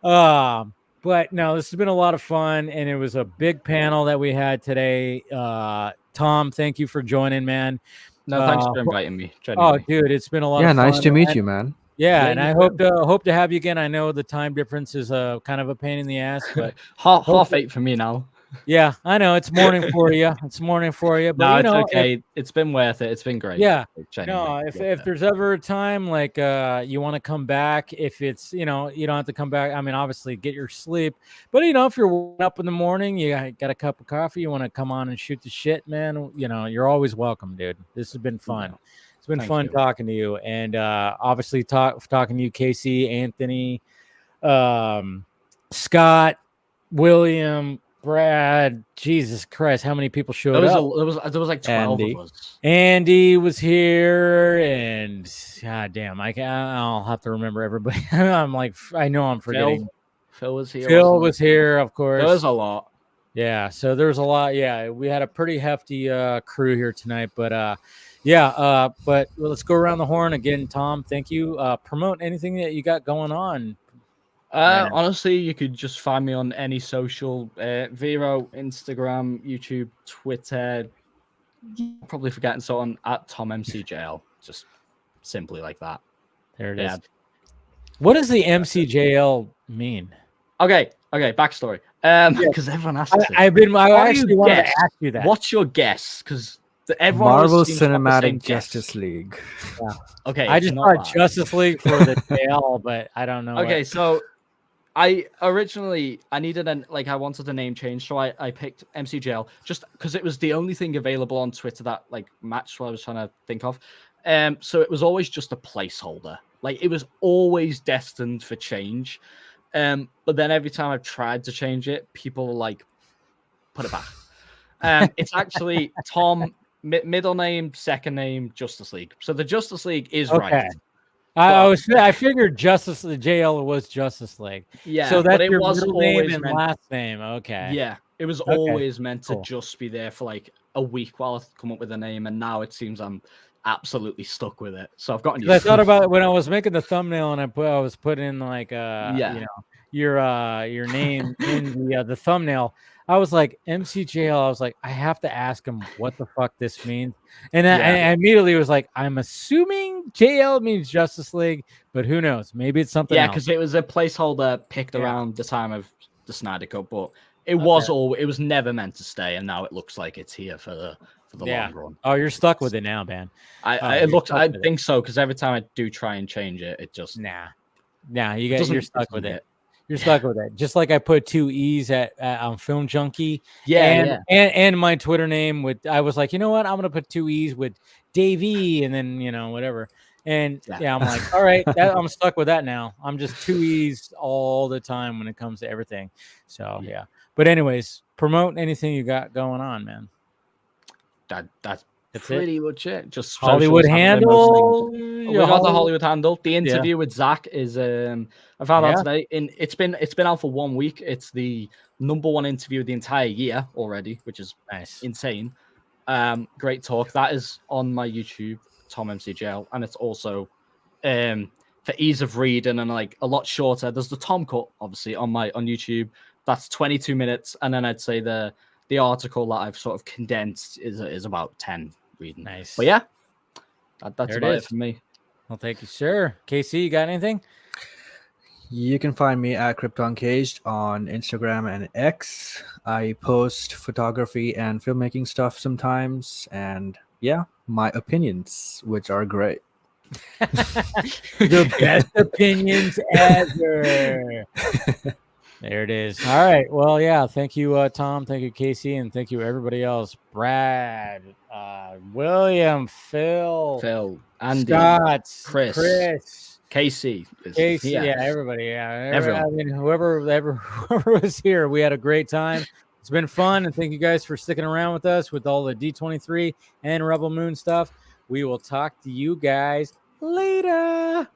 But no, this has been a lot of fun, and it was a big panel that we had today. Tom, thank you for joining, man.
No, thanks for inviting me.
Oh,
Genuinely.
dude, it's been a lot of fun.
Nice to meet
man.
you, man.
Yeah,
Yeah,
and
you
I
too.
hope to have you again. I know the time difference is kind of a pain in the ass, but
half 8 for me now.
yeah, I know it's morning for you. It's morning for you, but
No,
you
it's
know,
okay. It's been worth it. It's been great.
yeah.
Genuinely.
No, if there's ever a time like you want to come back, if it's, you know, you don't have to come back. I mean, obviously get your sleep, but you know, if you're up in the morning, you got a cup of coffee, you want to come on and shoot the shit, man, you know, you're always welcome, dude. This has been fun.
Yeah.
It's been
Thank
fun
you.
talking to you, and obviously talking to you, Casey, Anthony, Scott, William, Brad. Jesus Christ, how many people showed
There
up?
was like 12
Andy.
of us.
Andy was here, and god damn, I'll have to remember everybody. I'm like, I know I'm forgetting.
Phil was here.
Phil was here, of course.
There was a lot.
Yeah, so there's a lot. Yeah, we had a pretty hefty crew here tonight, but but let's go around the horn again. Tom, thank you. Promote anything that you got going on.
Honestly, you could just find me on any social, Vero, Instagram, YouTube, Twitter. Probably forgetting someone at TomMCJL. Just simply like that.
There it is. What does the MCJL mean?
Okay. Backstory. Because everyone asks it.
I actually wanted to ask you that.
What's your guess? Because everyone
Marvel
seems to have the same
Cinematic Justice League.
Yeah.
Okay.
I just thought Justice League for the JL, but I don't know.
Okay, so I originally I wanted a name change, so I picked MCJL just because it was the only thing available on Twitter that like matched what I was trying to think of. So it was always just a placeholder. Like it was always destined for change. But then every time I've tried to change it, people like put it back. It's actually Tom, middle name, second name, Justice League. So the Justice League is right.
I figured Justice the JL was Justice League.
Yeah,
so that's
it
your
was
middle name
always
and
meant,
last name. Okay.
Yeah, it was always meant to just be there for like a week while I come up with a name, and now it seems I'm absolutely stuck with it. So I've gotten.
I thought about it when I was making the thumbnail, and I was putting in like you know, your name in the thumbnail. I was like MCJL. I was like, I have to ask him what the fuck this means, and I immediately was like, I'm assuming JL means Justice League, but who knows? Maybe it's something.
Yeah,
else.
because it was a placeholder picked around the time of the Snyder Cut, but it was never meant to stay, and now it looks like it's here for the long run.
Oh, you're stuck with it now, man.
I think so, because every time I do try and change it, it just
you're stuck with it. You're stuck with it. Just like I put 2 E's on Film Junkie. And my Twitter name I was like, you know what? I'm gonna put 2 E's with Dave E, and then whatever. And I'm like, all right, I'm stuck with that now. I'm just 2 E's all the time when it comes to everything. So yeah. But anyways, promote anything you got going on, man.
That's pretty much it. Just
Hollywood handle.
We got the Hollywood handle. The interview with Zach is I found out today. It's been out for 1 week. It's the #1 interview of the entire year already, which is insane. Great talk. That is on my YouTube, TomMCJL, and it's also for ease of reading and like a lot shorter. There's the Tom cut, obviously, on YouTube. That's 22 minutes, and then I'd say the article that I've sort of condensed is about 10 reading.
Nice.
But yeah, that's about it for me.
Well, thank you, sir. KC, you got anything?
You can find me at KryptonCaged on Instagram and X. I post photography and filmmaking stuff sometimes, and my opinions, which are great.
The best opinions ever. There it is. All right. Well, yeah. Thank you, Tom. Thank you, Casey, and thank you, everybody else. Brad, William, Phil,
Andy,
Scott,
Chris, Casey,
yeah, everybody, everyone.
Everyone.
I mean, whoever was here, we had a great time. It's been fun, and thank you guys for sticking around with us with all the D23 and Rebel Moon stuff. We will talk to you guys later.